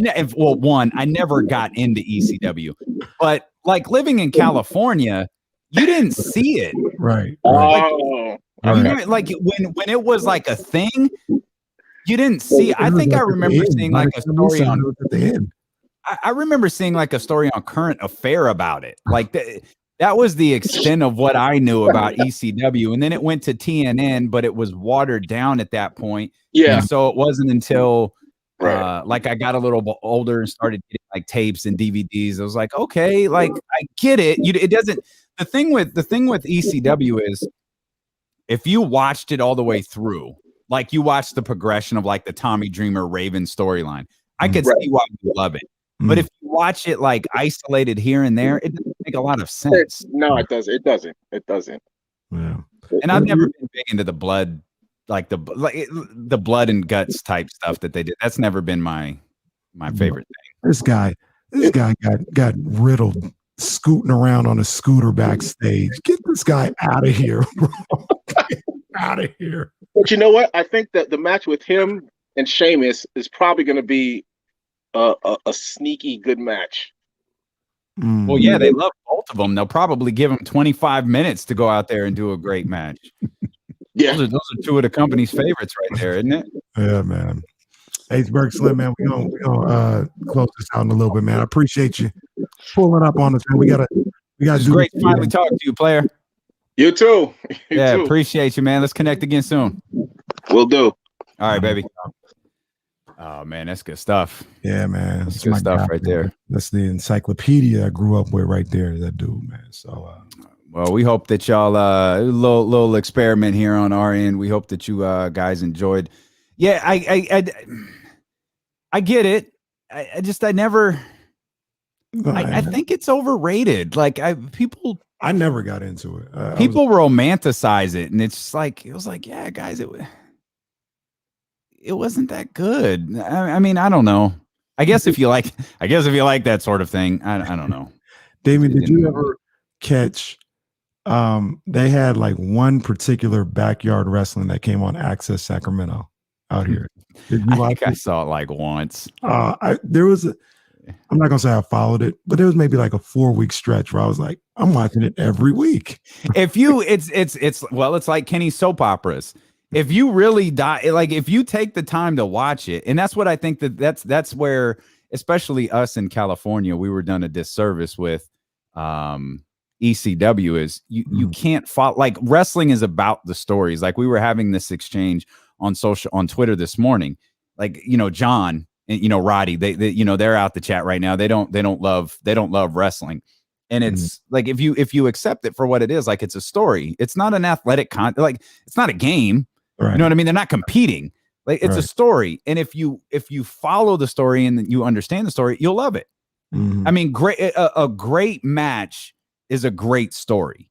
never got into ECW, but like living in California, you didn't see it, right? Like when it was like a thing, you didn't see. I think I remember seeing like a story on at the end. I remember seeing like a story on Current Affair about it. Like that was the extent of what I knew about ECW. And then it went to TNN, but it was watered down at that point. Yeah. And so it wasn't until like I got a little older and started getting like tapes and DVDs. I was like, okay, like I get it. It doesn't. The thing with ECW is if you watched it all the way through, like you watched the progression of like the Tommy Dreamer Raven storyline, I could see why you love it. But if you watch it like isolated here and there, it doesn't make a lot of sense. No, it doesn't. It doesn't. Yeah. And I've never been big into the blood, like the blood and guts type stuff that they did. That's never been my favorite thing. This guy got riddled scooting around on a scooter backstage. Get this guy out of here, bro. Out of here. But you know what? I think that the match with him and Sheamus is probably going to be a sneaky good match. Well, yeah, they love both of them. They'll probably give them 25 minutes to go out there and do a great match. Yeah, those are two of the company's favorites right there, isn't it? Yeah, man. Berg Slim, man, we're gonna close this out in a little bit, man. I appreciate you pulling up on us, man. We gotta it's do great to finally talk to you, player. You too. Yeah, appreciate you, man. Let's connect again soon. Will do. All right, baby. Oh man, that's good stuff. Yeah, man. That's good stuff right there. That's the encyclopedia I grew up with right there, that dude, man. So well, we hope that y'all a little experiment here on our end. We hope that you guys enjoyed. Yeah, I get it. I think it's overrated. Like I never got into it. People romanticize it, and it's just like it was like, yeah, guys, it wasn't that good. I mean, I don't know. I guess if you like that sort of thing, I don't know. Damien, did you ever catch? They had like one particular backyard wrestling that came on Access Sacramento out here. Did you like I saw it like once. There was I'm not gonna say I followed it, but there was maybe like a 4-week stretch where I was like, I'm watching it every week. It's like Kenny's soap operas. If you really if you take the time to watch it, and that's what I think that's where, especially us in California, we were done a disservice with, ECW is you can't follow, like, wrestling is about the stories. Like, we were having this exchange on Twitter this morning. Like, John and Roddy, they they're out the chat right now. They don't love wrestling. And it's like, if you accept it for what it is, like, it's a story. It's not an athletic like, it's not a game. Right. You know what I mean? They're not competing. Like, it's a story. And if you follow the story and you understand the story, you'll love it. I mean, a great match is a great story.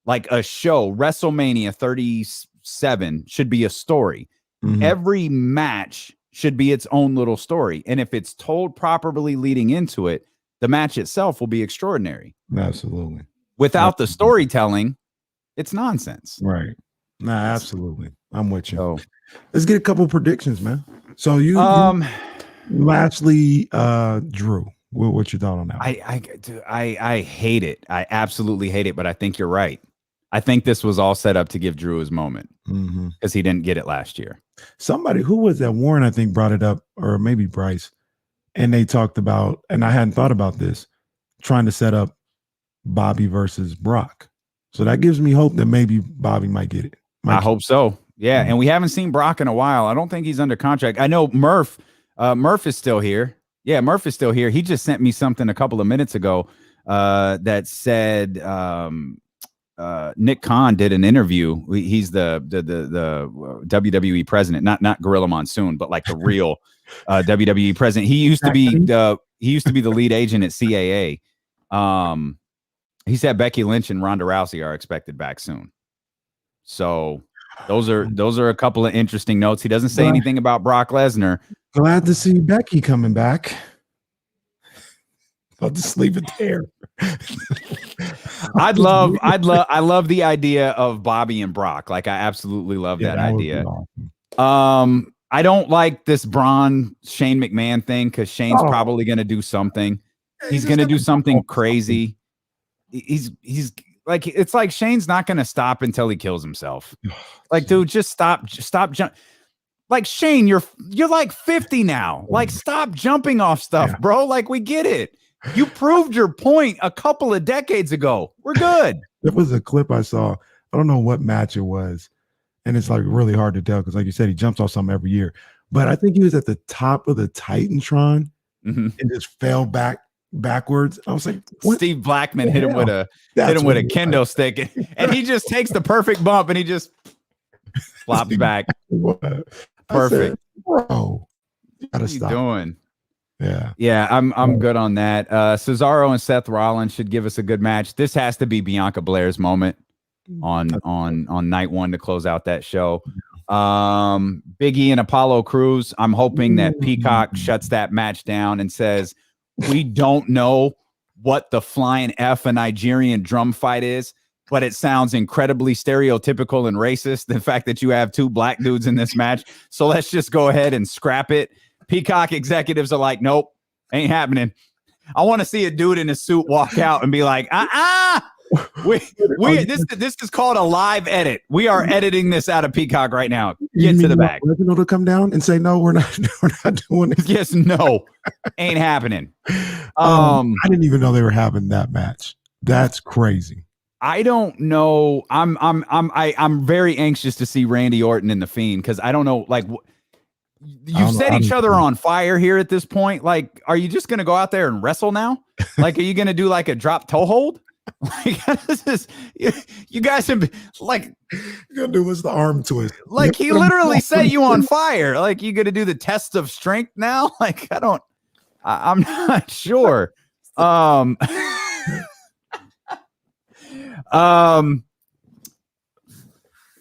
Like a show, WrestleMania 37 should be a story. Every match should be its own little story. And if it's told properly leading into it, the match itself will be extraordinary. Absolutely. Without the storytelling, it's nonsense. Right. Nah, absolutely. I'm with you. So, let's get a couple predictions, man. So you Lashley, Drew. What you thought on that? I hate it. I absolutely hate it, but I think you're right. I think this was all set up to give Drew his moment because he didn't get it last year. Somebody, who was that? Warren, I think, brought it up, or maybe Bryce, and they talked about, and I hadn't thought about this, trying to set up Bobby versus Brock. So that gives me hope that maybe Bobby might get it. I hope so. Yeah, and we haven't seen Brock in a while. I don't think he's under contract. I know Murph is still here. Yeah, Murph is still here. He just sent me something a couple of minutes ago that said Nick Khan did an interview. He's the WWE president, not Gorilla Monsoon, but like the real WWE president. He used to be the lead agent at CAA. He said Becky Lynch and Ronda Rousey are expected back soon. So those are a couple of interesting notes. He doesn't say anything about Brock Lesnar. Glad to see Becky coming back. I'll just leave it there. I love the idea of Bobby and Brock. Like, I absolutely love that idea. Awesome. I don't like this Braun Shane McMahon thing because Shane's probably going to do something. He's going to do something crazy. He's like, it's like Shane's not going to stop until he kills himself. Like, dude, just stop jumping. Like, Shane, you're like 50 now. Like, stop jumping off stuff, bro. Like, we get it. You proved your point a couple of decades ago. We're good. There was a clip I saw. I don't know what match it was. And it's like really hard to tell because, like you said, he jumps off something every year. But I think he was at the top of the Titantron and just fell backwards. I was like, what? Steve Blackman hit him with a kendo stick, and he just takes the perfect bump and he just flops back. Perfect. Said, bro, you gotta what stop. Are you doing? Yeah, I'm good on that. Cesaro and Seth Rollins should give us a good match. This has to be Bianca Blair's moment on night one to close out that show. Big E and Apollo Crews. I'm hoping that Peacock shuts that match down and says, we don't know what the flying F a Nigerian drum fight is, but it sounds incredibly stereotypical and racist. The fact that you have two black dudes in this match. So let's just go ahead and scrap it. Peacock executives are like, nope, ain't happening. I want to see a dude in a suit walk out and be like, this is called a live edit. We are editing this out of Peacock right now. Get to the back. Reginald to come down and say, no, we're not doing it. Yes, no, ain't happening. I didn't even know they were having that match. That's crazy. I don't know. I'm very anxious to see Randy Orton and The Fiend because I don't know, like, you've set each other on fire here at this point. Like, are you just going to go out there and wrestle now? Like, are you going to do like a drop toe hold? Like, this is, you guys have like, you're going to do what's the arm twist. Like, he literally set you on fire. Like, you going to do the test of strength now? Like, I'm not sure.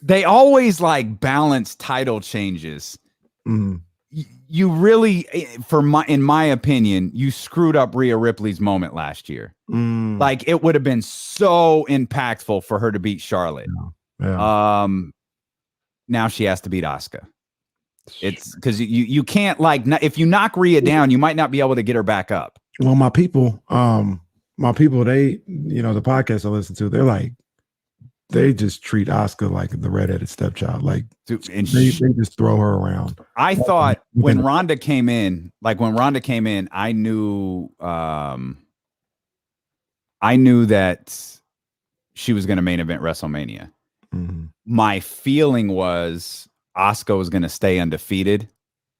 They always like balance title changes. You really, in my opinion, you screwed up Rhea Ripley's moment last year. Like, it would have been so impactful for her to beat Charlotte. Yeah. Yeah. Now she has to beat Asuka. It's because you can't, like, if you knock Rhea down, you might not be able to get her back up. Well, my people, they, the podcast I listen to, they're like, they just treat Asuka like the redheaded stepchild. Like, dude, and they just throw her around. I thought when Ronda came in, I knew that she was going to main event WrestleMania. Mhm. My feeling was Asuka was going to stay undefeated,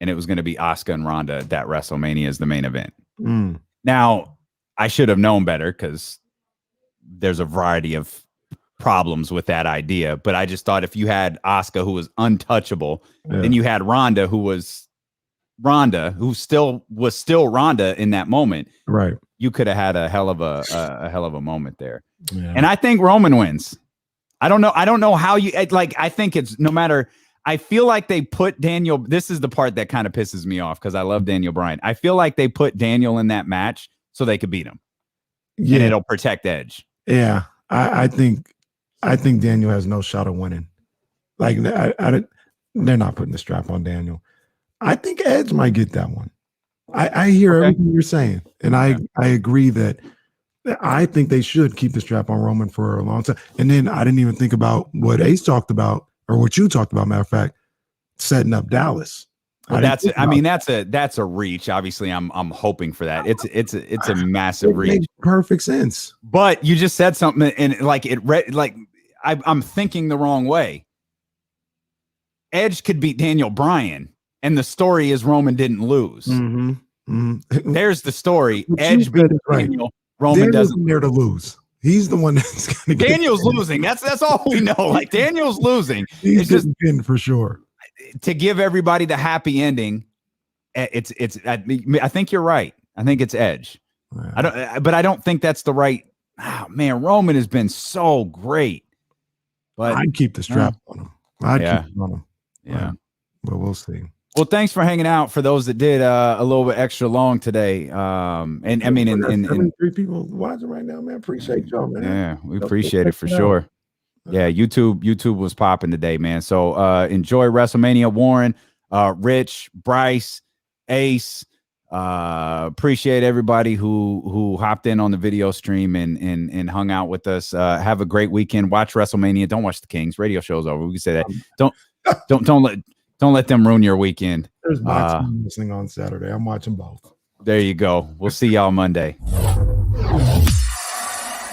and it was going to be Asuka and Ronda at that WrestleMania as the main event. Mm. Now, I should have known better because there's a variety of problems with that idea. But I just thought if you had Asuka, who was untouchable, then you had Ronda, who was Ronda, who was still Ronda in that moment. Right. You could have had a hell of a moment there. Yeah. And I think Roman wins. I don't know how you like. I think it's no matter. I feel like they put Daniel. This is the part that kind of pisses me off because I love Daniel Bryan. I feel like they put Daniel in that match so they could beat him. Yeah. And it'll protect Edge. Yeah. I think Daniel has no shot of winning. Like they're not putting the strap on Daniel. I think Edge might get that one. I hear everything you're saying, and I agree that I think they should keep the strap on Roman for a long time. And then I didn't even think about what Ace talked about, or what you talked about. Matter of fact, setting up Dallas. Well, that's a reach. Obviously, I'm hoping for that. It's a massive reach. Makes perfect sense. But you just said something, and I'm thinking the wrong way. Edge could beat Daniel Bryan, and the story is Roman didn't lose. Mm-hmm. Mm-hmm. There's the story. Edge beat Daniel. Roman doesn't there to lose. He's the one that's going to get. Daniel's losing. That's all we know. Like Daniel's losing. He's just pinned for sure. To give everybody the happy ending. I think you're right. I think it's Edge. Yeah. But I don't think that's the right. Oh man, Roman has been so great. But I'd keep the strap on him. I'd Yeah. keep it on him. Yeah. But we'll see. Well, thanks for hanging out. For those that did a little bit extra long today, and I mean, and 3 people watching right now, man. Appreciate y'all, man. yeah, we appreciate it for sure. Yeah, YouTube was popping today, man. So enjoy WrestleMania, Warren, Rich, Bryce, Ace. Appreciate everybody who hopped in on the video stream and hung out with us. Have a great weekend. Watch WrestleMania. Don't watch the Kings. Radio show's over. We can say that. Don't let them ruin your weekend. There's boxing listening on Saturday. I'm watching both. There you go. We'll see y'all Monday.